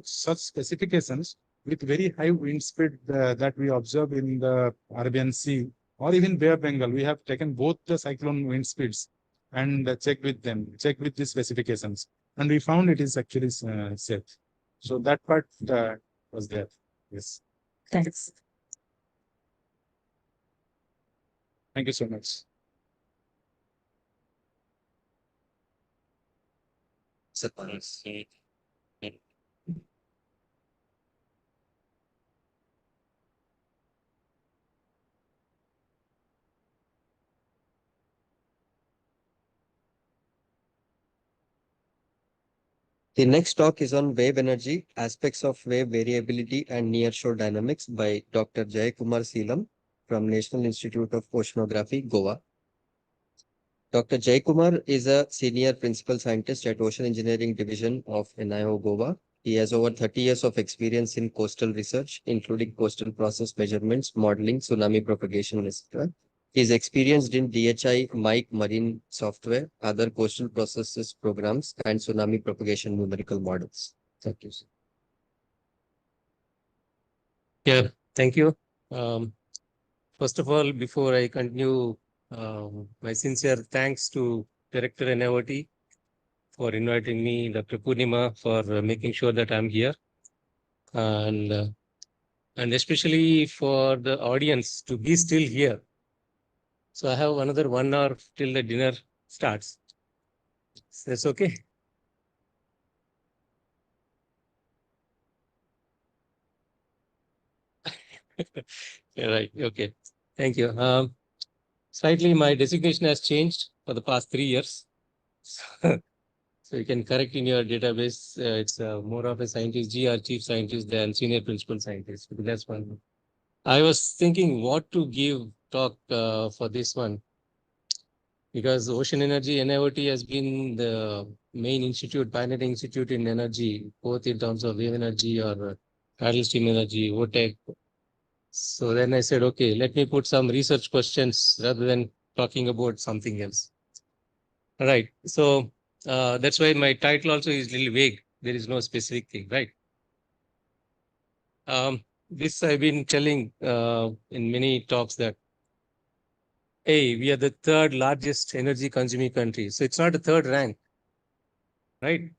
such specifications with very high wind speed that we observe in the Arabian Sea or even Bay of Bengal. We have taken both the cyclone wind speeds and checked with these specifications, and we found it is actually safe. So that part was there. Yes. Thanks. Thank you so much. The next talk is on wave energy, aspects of wave variability and nearshore dynamics by Dr. Jaykumar Seelam from National Institute of Oceanography, Goa. Dr. Jaykumar is a senior principal scientist at Ocean Engineering Division of NIO Goa. He has over 30 years of experience in coastal research, including coastal process measurements, modeling, tsunami propagation, etc. He is experienced in DHI Mike marine software, other coastal processes programs, and tsunami propagation numerical models. Thank you, sir. Yeah, thank you. First of all, before I continue, my sincere thanks to Director NIOT for inviting me, Dr. Purnima, for making sure that I'm here, and especially for the audience to be still here. So I have another 1 hour till the dinner starts. That's okay. Right. Okay. Thank you. Slightly, my designation has changed for the past 3 years. So you can correct in your database. It's more of a scientist, GR, chief scientist, than senior principal scientist. That's one. I was thinking what to give talk for this one. because Ocean Energy NIOT has been the main institute, pioneering institute in energy, both in terms of wave energy or tidal stream energy, VOTEC. So then I said, okay, let me put some research questions rather than talking about something else. All right. So that's why my title also is a little vague. There is no specific thing, right? This I've been telling in many talks that, hey, we are the third largest energy consuming country. So it's not a third rank, right?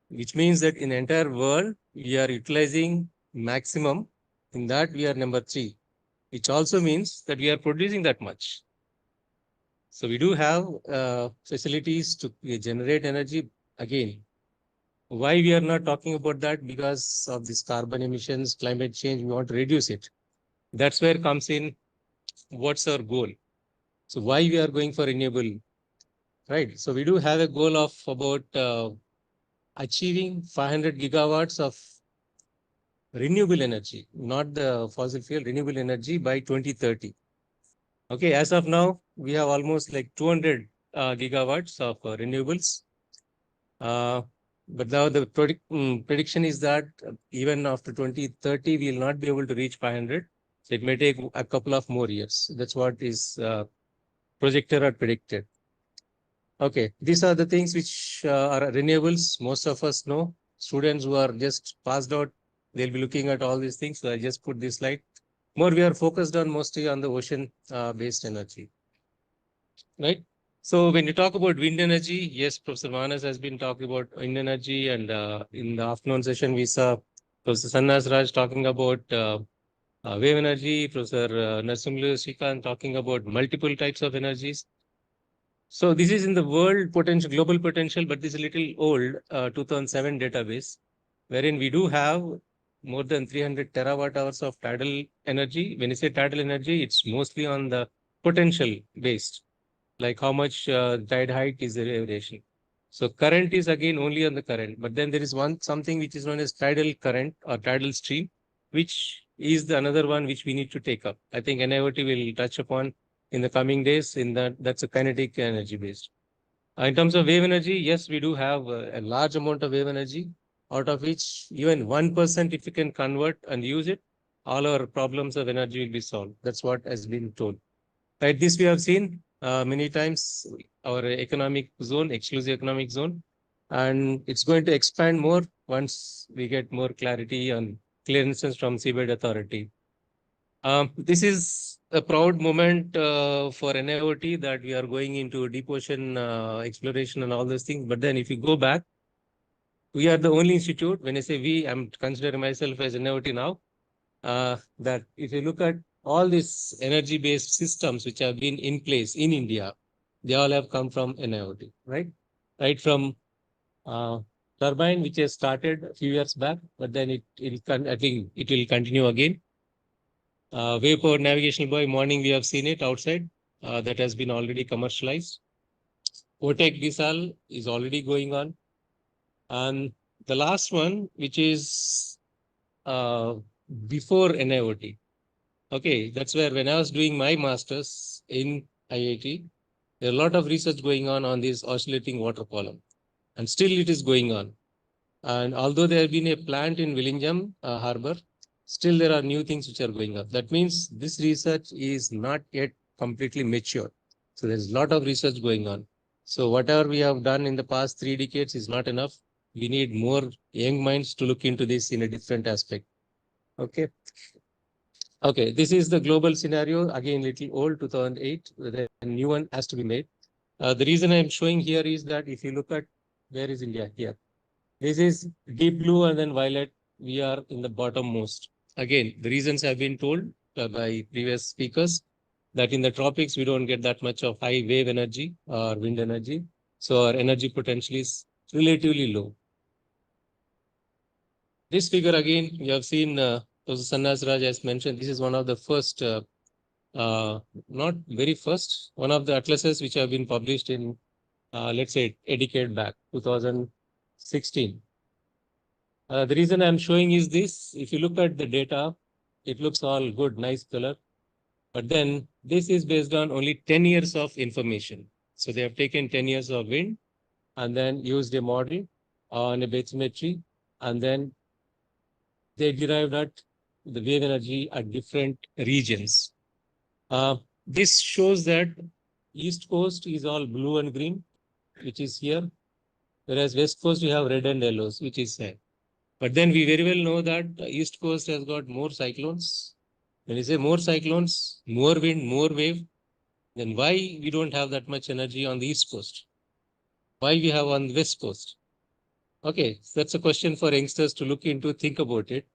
Which means that in the entire world, we are utilizing maximum. In that, we are number 3, which also means that we are producing that much. So we do have facilities to generate energy. Again, why we are not talking about that? Because of this carbon emissions, climate change, we want to reduce it. That's where comes in what's our goal. So why we are going for renewable, right? So we do have a goal of about achieving 500 gigawatts of renewable energy, not the fossil fuel, renewable energy by 2030. Okay, as of now, we have almost like 200 gigawatts of renewables. But now the prediction is that even after 2030, we will not be able to reach 500. So it may take a couple of more years. That's what is projected or predicted. Okay, these are the things which are renewables. Most of us know. Students who are just passed out, they'll be looking at all these things. So I just put this slide. More we are focused on mostly on the ocean-based energy, right? So when you talk about wind energy, yes, Professor Manas has been talking about wind energy, and in the afternoon session we saw Professor Sannas Raj talking about wave energy, Professor Narsimlu Srikanth talking about multiple types of energies. So this is in the world potential, global potential, but this is a little old 2007 database, wherein we do have more than 300 terawatt hours of tidal energy. When you say tidal energy, it's mostly on the potential based, like how much tide height is the variation. So current is again only on the current, but then there is something which is known as tidal current or tidal stream, which is the another one which we need to take up. I think NIOT will touch upon in the coming days. In that's a kinetic energy based. In terms of wave energy, yes, we do have a large amount of wave energy, out of which even 1%, if you can convert and use it, all our problems of energy will be solved. That's what has been told. Right, this we have seen many times, our economic zone, exclusive economic zone, and it's going to expand more once we get more clarity on clearances from seabed authority. This is a proud moment for NIOT that we are going into deep ocean exploration and all those things. But then if you go back, we are the only institute, when I say we, I'm considering myself as NIOT now, that if you look at all these energy-based systems which have been in place in India, they all have come from NIOT, right? Right from turbine, which has started a few years back, but then I think it will continue again. Wave power navigational buoy, morning we have seen it outside. That has been already commercialized. VOTEC Visal is already going on. And the last one, which is before NIOT. Okay, that's where when I was doing my master's in IIT, there are a lot of research going on this oscillating water column. And still it is going on. And although there have been a plant in Vizhinjam harbor, still there are new things which are going up. That means this research is not yet completely mature. So there's a lot of research going on. So whatever we have done in the past 3 decades is not enough. We need more young minds to look into this in a different aspect. Okay. Okay, this is the global scenario. Again, little old, 2008. The new one has to be made. The reason I'm showing here is that if you look at where is India here, this is deep blue and then violet. We are in the bottom most. Again, the reasons have been told by previous speakers that in the tropics, we don't get that much of high wave energy or wind energy. So our energy potential is relatively low. This figure again, you have seen Professor Sannas Raj has mentioned, this is one of the first, not very first, one of the atlases which have been published in, let's say, a decade back, 2016. The reason I'm showing is this. If you look at the data, it looks all good, nice color. But then this is based on only 10 years of information. So they have taken 10 years of wind and then used a model on a bathymetry, and then they derived at the wave energy at different regions. This shows that East Coast is all blue and green, which is here, whereas West Coast you have red and yellows, which is here. But then we very well know that the East Coast has got more cyclones. When you say more cyclones, more wind, more wave, then why we don't have that much energy on the East Coast? Why we have on the West Coast? Okay, so that's a question for youngsters to look into, think about it.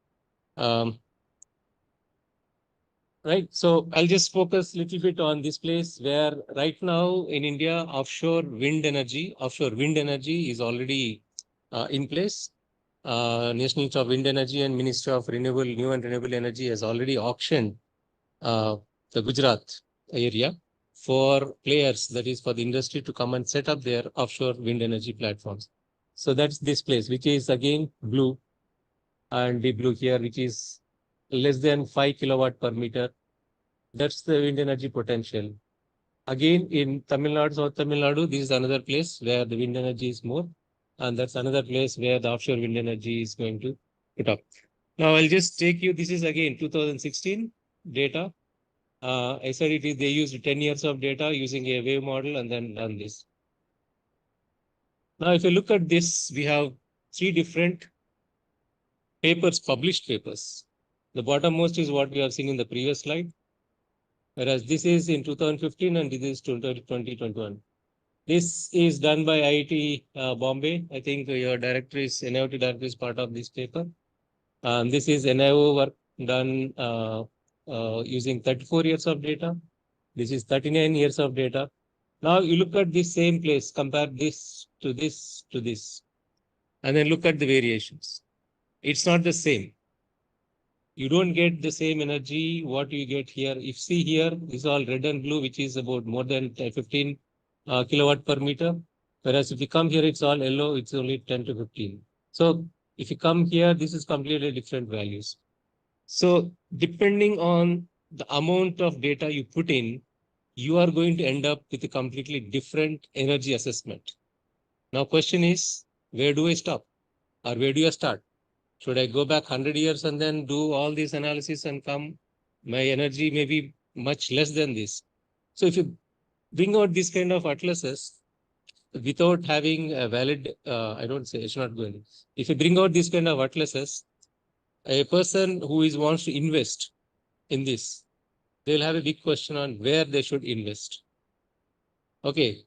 Right, so I'll just focus a little bit on this place where right now in India, offshore wind energy is already in place. National Institute of Wind Energy and Ministry of New and Renewable Energy has already auctioned the Gujarat area for players, that is for the industry to come and set up their offshore wind energy platforms. So that's this place, which is again blue and the blue here, which is less than 5 kilowatt per meter. That's the wind energy potential. Again, in Tamil Nadu, South Tamil Nadu, this is another place where the wind energy is more. And that's another place where the offshore wind energy is going to put up. Now, I'll just take you, this is again 2016 data. I said they used 10 years of data using a wave model and then done this. Now, if you look at this, we have 3 different papers, published papers. The bottommost is what we have seen in the previous slide, whereas this is in 2015 and this is 2021. This is done by IIT Bombay. I think your director is, NIOT director is part of this paper. This is NIO work done using 34 years of data. This is 39 years of data. Now you look at this same place, compare this to this to this, and then look at the variations. It's not the same. You don't get the same energy what you get here. If see here, this is all red and blue, which is about more than 15 kilowatt per meter. Whereas if you come here, it's all yellow, it's only 10 to 15. So if you come here, this is completely different values. So depending on the amount of data you put in, you are going to end up with a completely different energy assessment. Now question is, where do I stop? Or where do I start? Should I go back 100 years and then do all this analysis and come? My energy may be much less than this. So if you bring out this kind of atlases without having a valid, I don't say it's not going. If you bring out this kind of atlases, a person who wants to invest in this, they'll have a big question on where they should invest. Okay,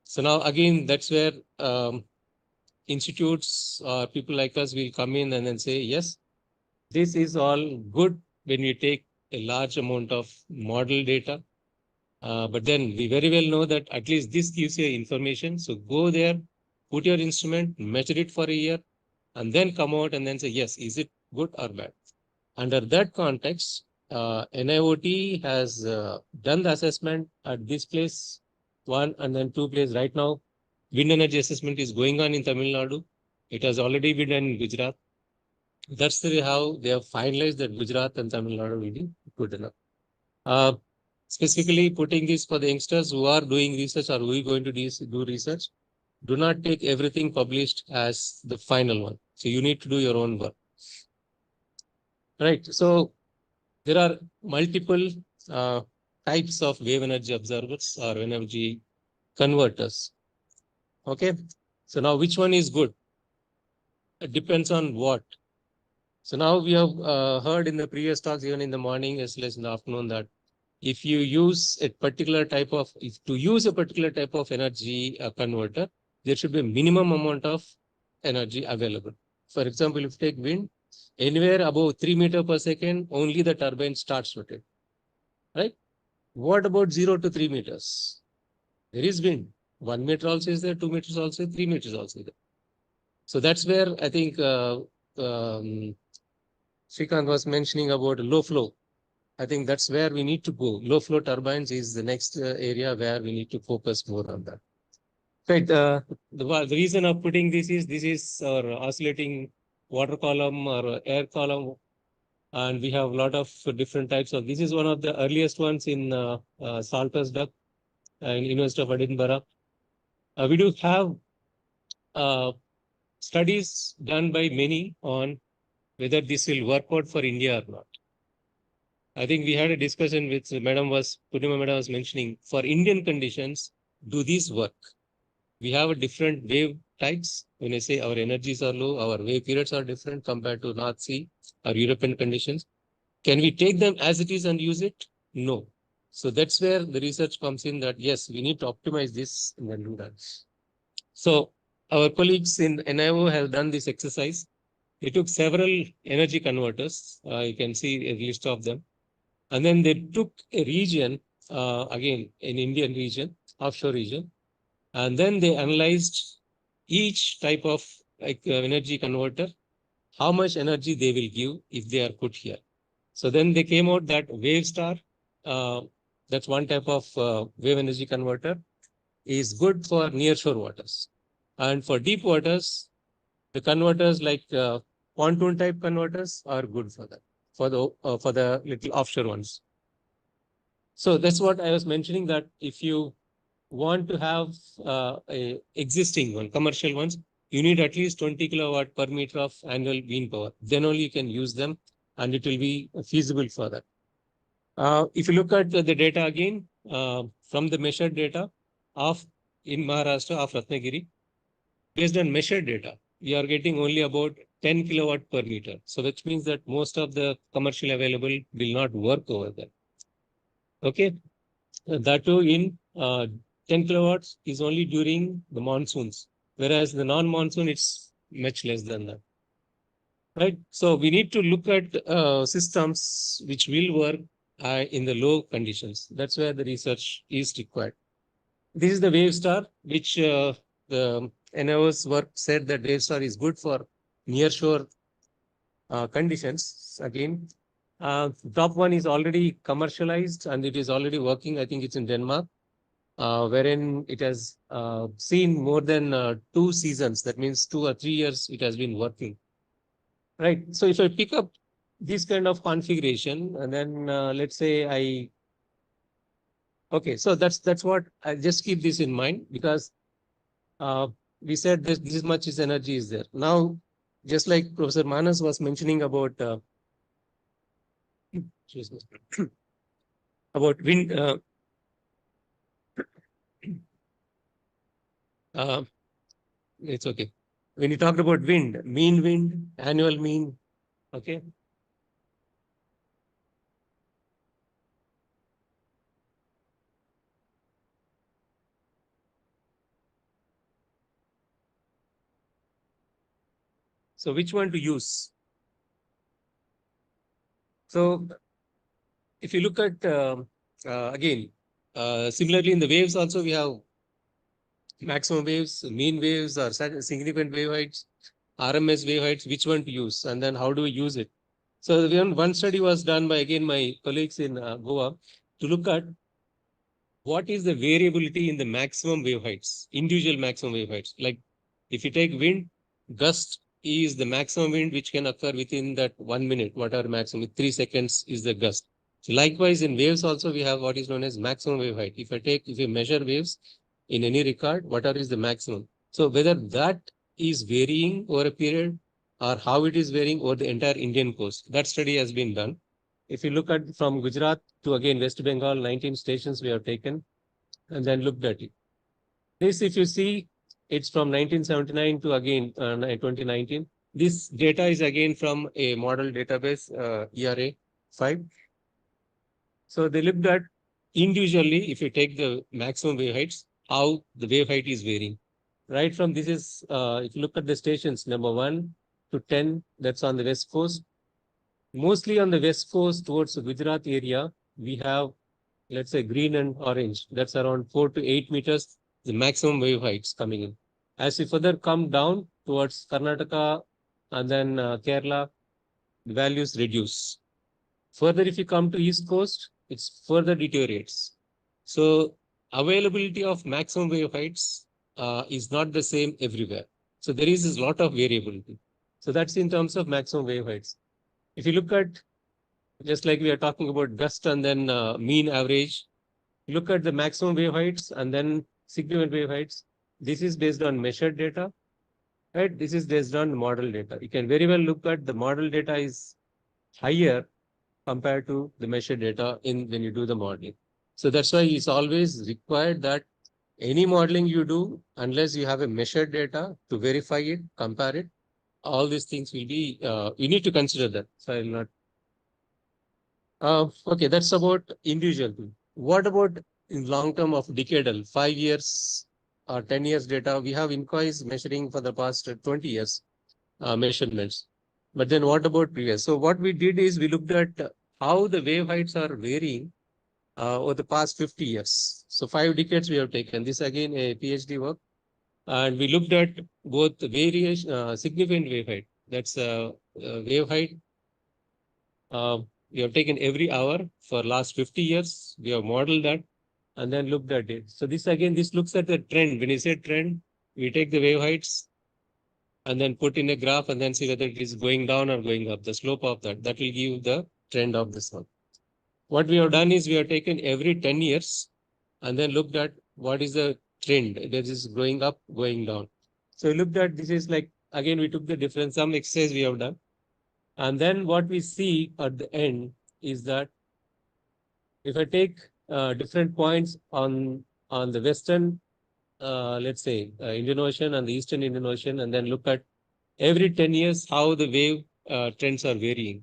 so now again, that's where institutes or people like us will come in and then say, yes, this is all good when we take a large amount of model data. But then we very well know that at least this gives you information. So go there, put your instrument, measure it for a year, and then come out and then say, yes, is it good or bad? Under that context, NIOT has done the assessment at this place, 1 and then 2 place right now. Wind energy assessment is going on in Tamil Nadu. It has already been done in Gujarat. That's the how they have finalized that Gujarat and Tamil Nadu will be good enough. Specifically putting this for the youngsters who are doing research or who are going to do research, do not take everything published as the final one. So you need to do your own work. Right. So there are multiple types of wave energy observers or energy converters. Okay. So now which one is good? It depends on what. So now we have heard in the previous talks, even in the morning as well as in the afternoon, that if you use a particular type of, energy converter, there should be a minimum amount of energy available. For example, if you take wind, anywhere above 3 meters per second, only the turbine starts rotating. Right? What about 0 to 3 meters? There is wind. 1 meter also is there, 2 meters also, 3 meters also there. So that's where I think Srikanth was mentioning about low flow. I think that's where we need to go. Low flow turbines is the next area where we need to focus more on that. Right. The reason of putting this is our oscillating water column or air column. And we have a lot of different types of, this is one of the earliest ones in Salter's duct in University of Edinburgh. We do have studies done by many on whether this will work out for India or not. I think we had a discussion with Purnima Madam was mentioning, for Indian conditions, do these work? We have a different wave types. When I say our energies are low, our wave periods are different compared to North Sea or European conditions. Can we take them as it is and use it? No. So that's where the research comes in, that yes, we need to optimize this and then do that. So our colleagues in NIO have done this exercise. They took several energy converters. You can see a list of them. And then they took a region, again, an Indian region, offshore region, and then they analyzed each type of energy converter, how much energy they will give if they are put here. So then they came out that WaveStar, that's one type of wave energy converter, is good for nearshore waters. And for deep waters, the converters like pontoon type converters are good for that, for the little offshore ones. So that's what I was mentioning, that if you want to have a existing one, commercial ones, you need at least 20 kilowatt per meter of annual wind power. Then only you can use them, and it will be feasible for that. If you look at the data again, from the measured data of in Maharashtra of Ratnagiri, based on measured data, we are getting only about 10 kilowatt per meter. So which means that most of the commercial available will not work over there. Okay, that too in 10 kilowatts is only during the monsoons, whereas the non-monsoon it's much less than that. Right. So we need to look at systems which will work in the low conditions. That's where the research is required. This is the WaveStar, which the NIO's work said that WaveStar is good for nearshore conditions. Again, top one is already commercialized and it is already working. I think it's in Denmark, wherein it has seen more than 2 seasons. That means 2 or 3 years it has been working. Right. So if I pick up this kind of configuration and then let's say okay, so that's what I just keep this in mind, because we said this much is energy is there. Now, just like Professor Manas was mentioning about about wind, it's okay. When you talked about wind, mean wind, annual mean, okay. So which one to use? So if you look at again, similarly in the waves also we have maximum waves, mean waves, or significant wave heights, RMS wave heights, which one to use, and then how do we use it? So one study was done by again my colleagues in Goa to look at what is the variability in the maximum wave heights, individual maximum wave heights. Like if you take wind, gust is the maximum wind which can occur within that 1 minute, whatever maximum, 3 seconds is the gust. So likewise in waves also we have what is known as maximum wave height. If you measure waves in any record, whatever is the maximum. So whether that is varying over a period or how it is varying over the entire Indian coast, that study has been done. If you look at from Gujarat to again West Bengal, 19 stations we have taken and then looked at it. This, if you see, it's from 1979 to again 2019. This data is again from a model database, ERA5. So they looked at individually, if you take the maximum wave heights, how the wave height is varying. Right from this is, if you look at the stations, number 1 to 10, that's on the west coast. Mostly on the west coast towards the Gujarat area, we have, let's say, green and orange. That's around 4 to 8 meters, the maximum wave heights coming in. As we further come down towards Karnataka and then Kerala, the values reduce. Further, if you come to East Coast, it's further deteriorates. So availability of maximum wave heights is not the same everywhere. So there is a lot of variability. So that's in terms of maximum wave heights. If you look at, just like we are talking about gust and then mean average, look at the maximum wave heights and then significant wave heights. this is based on measured data, right? This is based on model data. You can very well look at the model data is higher compared to the measured data when you do the modeling. So that's why it's always required that any modeling you do, unless you have a measured data to verify it, compare it, all these things will be, you need to consider that. So I will not. Okay, that's about individual thing. What about in long term of decadal, 5 years or 10 years data? We have inquiries measuring for the past 20 years measurements. But then what about previous? So what we did is we looked at how the wave heights are varying over the past 50 years. So 5 decades we have taken. This again a PhD work. And we looked at both the variation, significant wave height. That's wave height. We have taken every hour for last 50 years. We have modeled that and then looked at it. So this again, this looks at the trend. When you say trend, we take the wave heights and then put in a graph and then see whether it is going down or going up, the slope of that. That will give the trend of this one. What we have done is we have taken every 10 years and then looked at what is the trend. That is going up, going down. So we looked at, this is like, again, we took the difference, some exercise we have done. And then what we see at the end is that if I take different points on the western, let's say Indian Ocean and the eastern Indian Ocean, and then look at every 10 years how the wave trends are varying.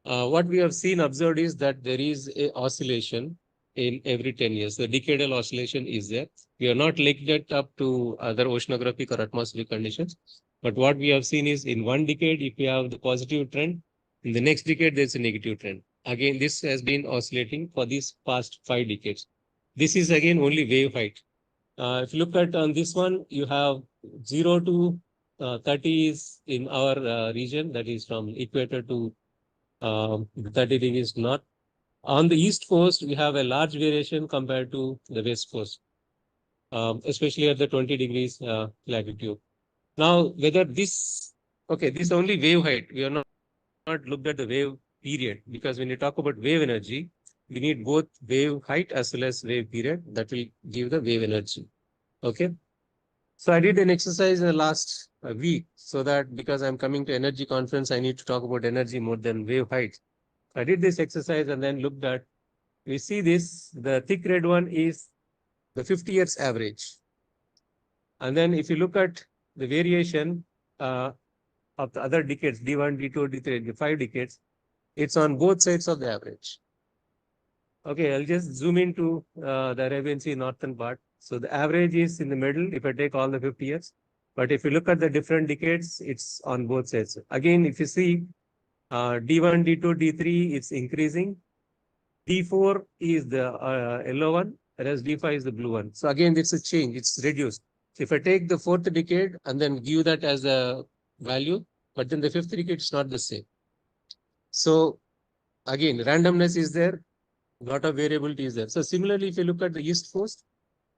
What we have seen observed is that there is a oscillation in every 10 years. The decadal oscillation is there. We are not linked it up to other oceanographic or atmospheric conditions. But what we have seen is in one decade, if we have the positive trend, in the next decade, there's a negative trend. Again, this has been oscillating for these past 5 decades. This is again only wave height. If you look at on this one, you have 0 to 30 is in our region, that is from equator to 30 degrees north. On the east coast, we have a large variation compared to the west coast, especially at the 20 degrees latitude. Now, whether this, okay, this is only wave height. We are not looked at the wave period, because when you talk about wave energy, we need both wave height as well as wave period. That will give the wave energy. Okay. So I did an exercise in the last week, so that because I'm coming to energy conference, I need to talk about energy more than wave height. I did this exercise and then looked at, we see this, the thick red one is the 50 years average. And then if you look at the variation of the other decades, D1, D2, D3, the 5 decades, it's on both sides of the average. Okay, I'll just zoom into the Arabian Sea northern part. So the average is in the middle if I take all the 50 years. But if you look at the different decades, it's on both sides. Again, if you see D1, D2, D3, it's increasing. D4 is the yellow one, whereas D5 is the blue one. So again, it's a change, it's reduced. So if I take the 4th decade and then give that as a value, but then the 5th decade is not the same. So again, randomness is there, a lot of variability is there. So similarly, if you look at the east coast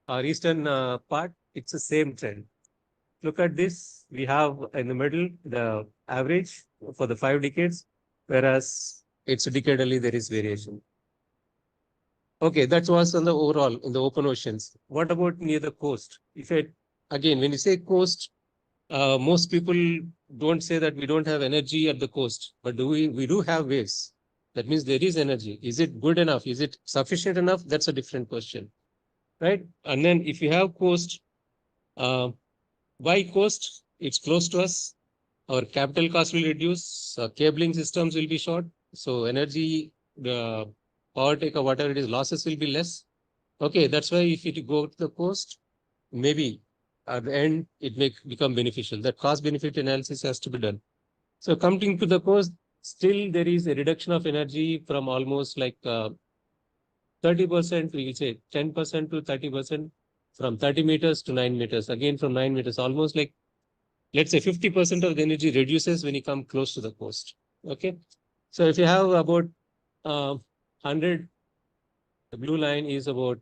or eastern part, it's the same trend. Look at this, we have in the middle the average for the 5 decades, whereas it's decadally there is variation. Okay, that was on the overall in the open oceans. What about near the coast? If I, again, when you say coast, most people don't say that we don't have energy at the coast, but we do have waves. That means there is energy. Is it good enough? Is it sufficient enough? That's a different question, right? And then if you have coast, why coast? It's close to us. Our capital cost will reduce. Cabling systems will be short. So energy, the power take or whatever it is, losses will be less. Okay, that's why if you go to the coast, maybe at the end it may become beneficial. That cost benefit analysis has to be done. So coming to the coast, still there is a reduction of energy from almost like 30%, we will say 10% to 30%, from 30 meters to 9 meters. Again, from 9 meters, almost like, let's say 50% of the energy reduces when you come close to the coast. Okay. So if you have about 100, the blue line is about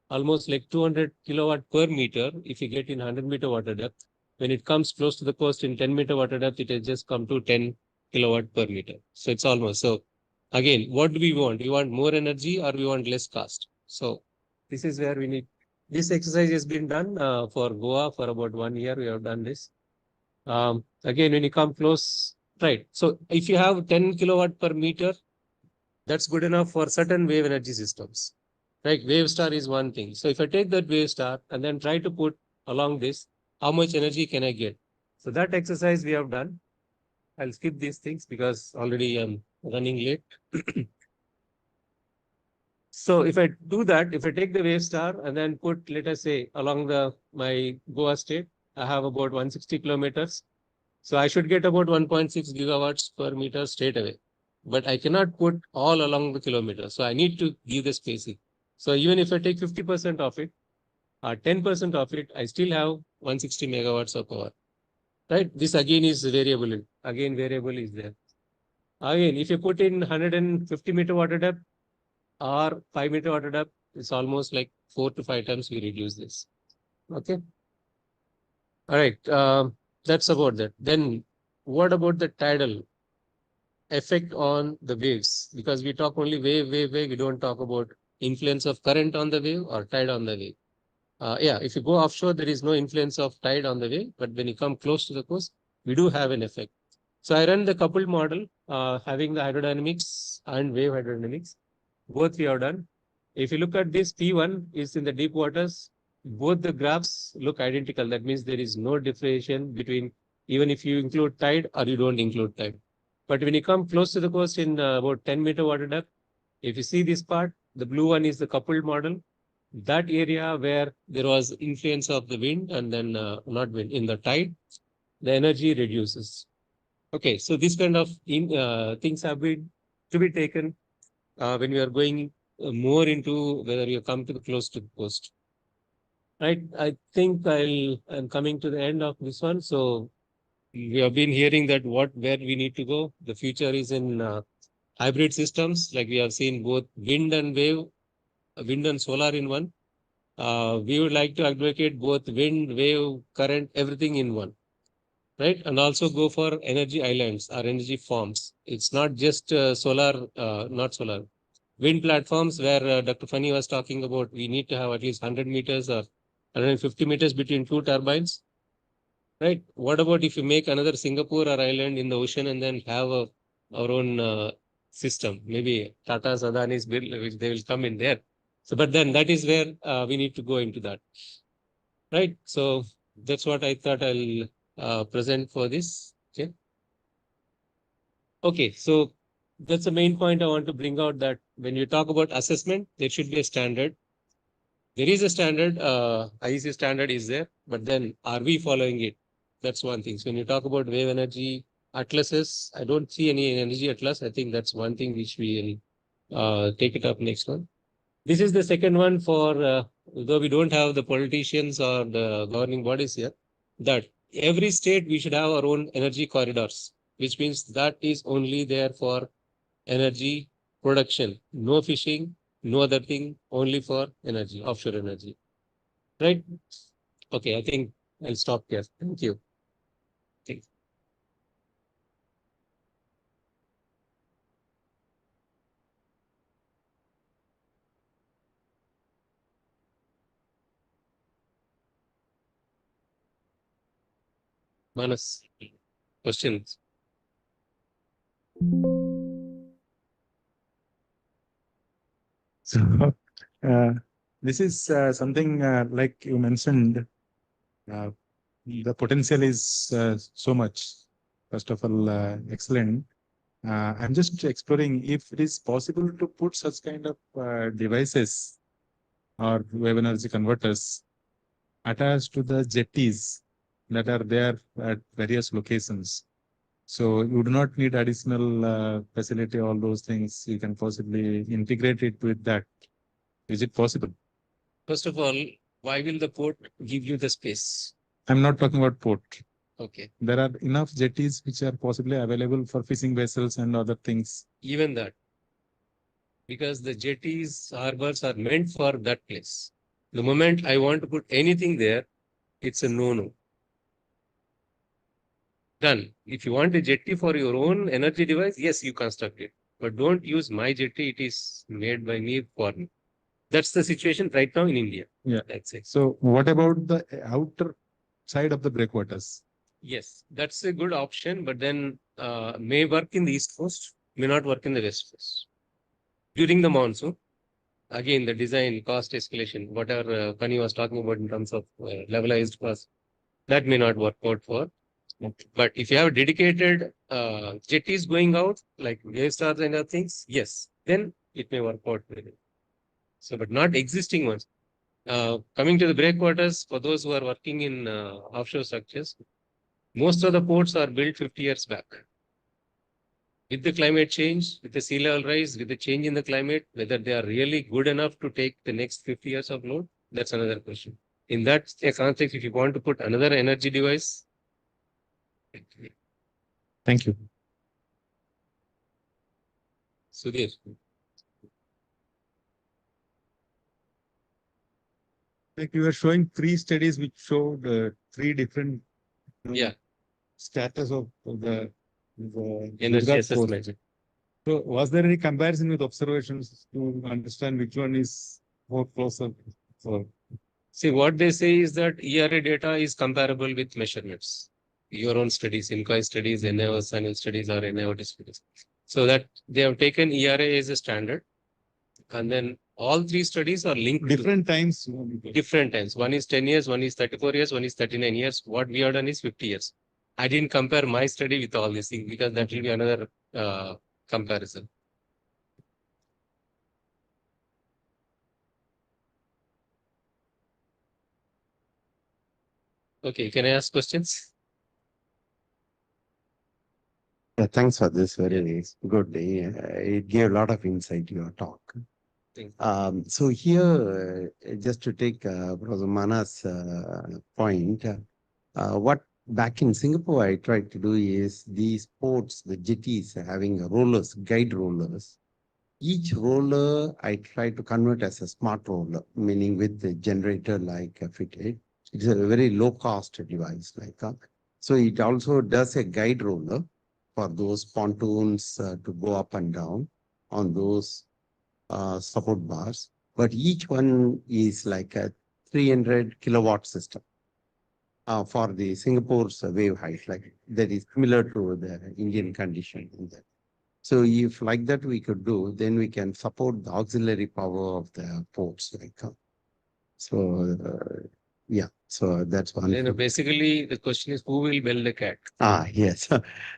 almost like 200 kilowatt per meter. If you get in 100-meter water depth, when it comes close to the coast in 10-meter water depth, it has just come to 10 kilowatt per meter. So it's almost. So again, what do we want? We want more energy or we want less cost? So this is where we need This exercise has been done for Goa for about 1 year. We have done this. Again, when you come close, right. So if you have 10 kilowatt per meter, that's good enough for certain wave energy systems. Right? Wave star is one thing. So if I take that wave star and then try to put along this, how much energy can I get? So that exercise we have done. I'll skip these things because already I'm running late. So if I do that, if I take the wave star and then put, let us say, along my Goa state, I have about 160 kilometers. So I should get about 1.6 gigawatts per meter straight away. But I cannot put all along the kilometer. So I need to give the spacing. So even if I take 50% of it, or 10% of it, I still have 160 megawatts of power. Right? This again is variable. Again, variable is there. Again, if you put in 150 meter water depth or 5 meter water depth, it's almost like 4 to 5 times we reduce this. Okay. All right. That's about that. Then what about the tidal effect on the waves? Because we talk only wave. We don't talk about influence of current on the wave or tide on the wave. Yeah, if you go offshore, there is no influence of tide on the wave, but when you come close to the coast, we do have an effect. So I run the coupled model, having the hydrodynamics and wave hydrodynamics. Both we have done. If you look at this, P1 is in the deep waters. Both the graphs look identical. That means there is no differentiation between even if you include tide or you don't include tide. But when you come close to the coast in about 10 meter water depth, if you see this part, the blue one is the coupled model. That area where there was influence of the wind and then not wind, in the tide, the energy reduces. Okay, so this kind of things have been to be taken when we are going more into whether you come to the close to the coast. Right, I think I'm coming to the end of this one. So we have been hearing that where we need to go. The future is in hybrid systems, like we have seen both wind and wave, wind and solar in one. We would like to advocate both wind, wave, current, everything in one. Right, and also go for energy islands or energy farms. It's not just wind platforms where Dr. Fani was talking about. We need to have at least 100 meters or 150 meters between two turbines. Right. What about if you make another Singapore or island in the ocean and then have our own system? Maybe Tata's, Adani's build, which they will come in there. So, but then that is where we need to go into that. Right. So that's what I thought I'll present for this. Okay. Okay. So that's the main point I want to bring out, that when you talk about assessment, there should be a standard. There is a standard, IEC standard is there, but then are we following it? That's one thing. So when you talk about wave energy atlases, I don't see any energy atlas. I think that's one thing which we will take it up next one. This is the second one for, though we don't have the politicians or the governing bodies here, that every state we should have our own energy corridors, which means that is only there for energy production, no fishing, no other thing, only for energy, offshore energy. Right? Okay, I think I'll stop here. Thank you. Thanks. Manas, questions? So this is something like you mentioned, the potential is so much. First of all, excellent. I'm just exploring if it is possible to put such kind of devices or wave energy converters attached to the jetties that are there at various locations. So you do not need additional facility, all those things. You can possibly integrate it with that. Is it possible? First of all, why will the port give you the space? I'm not talking about port. Okay. There are enough jetties which are possibly available for fishing vessels and other things. Even that. Because the jetties, harbors are meant for that place. The moment I want to put anything there, it's a no-no. Done. If you want a jetty for your own energy device, yes, you construct it. But don't use my jetty. It is made by me for me. That's the situation right now in India. Yeah. That's it. So what about the outer side of the breakwaters? Yes, that's a good option, but then may work in the East Coast, may not work in the West Coast. During the monsoon, again, the design, cost escalation, whatever Kani was talking about in terms of levelized cost, that may not work out for. But if you have dedicated jetties going out, like wave stars and other things, yes, then it may work out very well. So, but not existing ones. Coming to the breakwaters, for those who are working in offshore structures, most of the ports are built 50 years back. With the climate change, with the sea level rise, with the change in the climate, whether they are really good enough to take the next 50 years of load, that's another question. In that context, if you want to put another energy device. Thank you. Sudhir. Like you were showing 3 studies which showed 3 different status of the Energy Gujarat assessment. coast. So was there any comparison with observations to understand which one is more closer? So, see, what they say is that ERA data is comparable with measurements. Your own studies, INCOI studies, NIO SANIL studies, or NIOT studies. So that they have taken ERA as a standard. And then all 3 studies are linked different times. Different times. One is 10 years, one is 34 years, one is 39 years. What we have done is 50 years. I didn't compare my study with all these things because that will be another comparison. Okay, can I ask questions? Yeah, thanks for this. Very good. It gave a lot of insight to your talk. So here, just to take Professor Mana's point, what back in Singapore I tried to do is these ports, the jetties having rollers, guide rollers. Each roller I try to convert as a smart roller, meaning with the generator like fitted. It's a very low cost device like that. So it also does a guide roller for those pontoons to go up and down on those support bars. But each one is like a 300 kilowatt system for the Singapore's wave height, like that is similar to the Indian condition in that. So if like that we could do, then we can support the auxiliary power of the ports. Like, yeah, so that's one. Then basically the question is who will build the cat? Yes.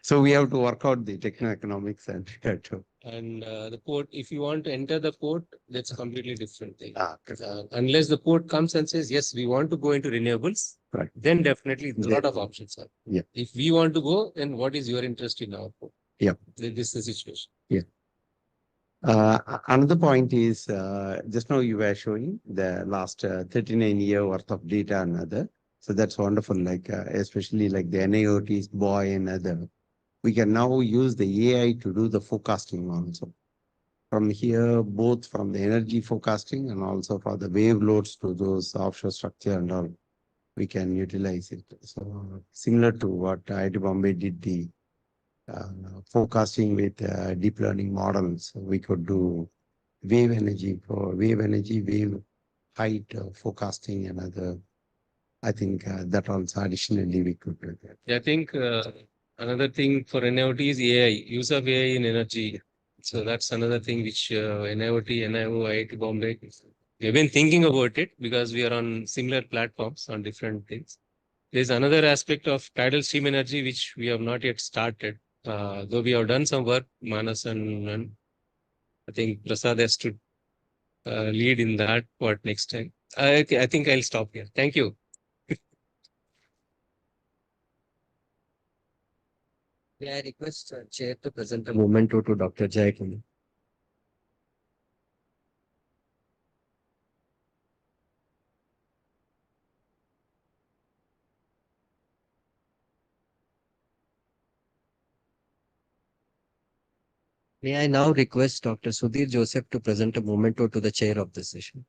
So we have to work out the techno-economics and And the port, if you want to enter the port, that's a completely different thing. Unless the port comes and says, yes, we want to go into renewables, right, then definitely a lot of options are. Yeah. If we want to go, then what is your interest in our port? Yeah. This is the situation. Yeah. Another point is, just now you were showing the last 39-year worth of data and other. So that's wonderful, like especially like the NIOTs, BOY and other. We can now use the AI to do the forecasting also. From here, both from the energy forecasting and also for the wave loads to those offshore structure and all, we can utilize it. So similar to what IIT Bombay did the forecasting with deep learning models, we could do wave energy, wave height forecasting and other. I think that also additionally we could do that. Yeah, I think another thing for NIOT is AI, use of AI in energy. So that's another thing which NIOT, NIO, IIT Bombay, we've been thinking about it because we are on similar platforms on different things. There's another aspect of tidal stream energy which we have not yet started. Though we have done some work, Manas and I think Prasad has to lead in that part next time. I think I'll stop here. Thank you. May I request Chair to present a memento to Dr. Jayakuni? May I now request Dr. Sudhir Joseph to present a memento to the chair of the session?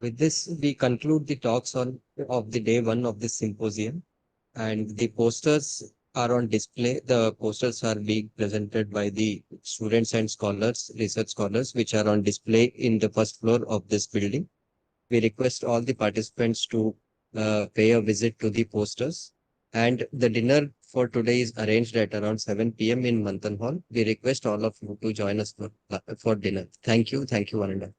With this, we conclude the talks of the day one of this symposium, and the posters are on display. The posters are being presented by the students and scholars, research scholars, which are on display in the first floor of this building. We request all the participants to pay a visit to the posters. And the dinner for today is arranged at around 7 p.m. in Manthan Hall. We request all of you to join us for dinner. Thank you. Thank you, one and all.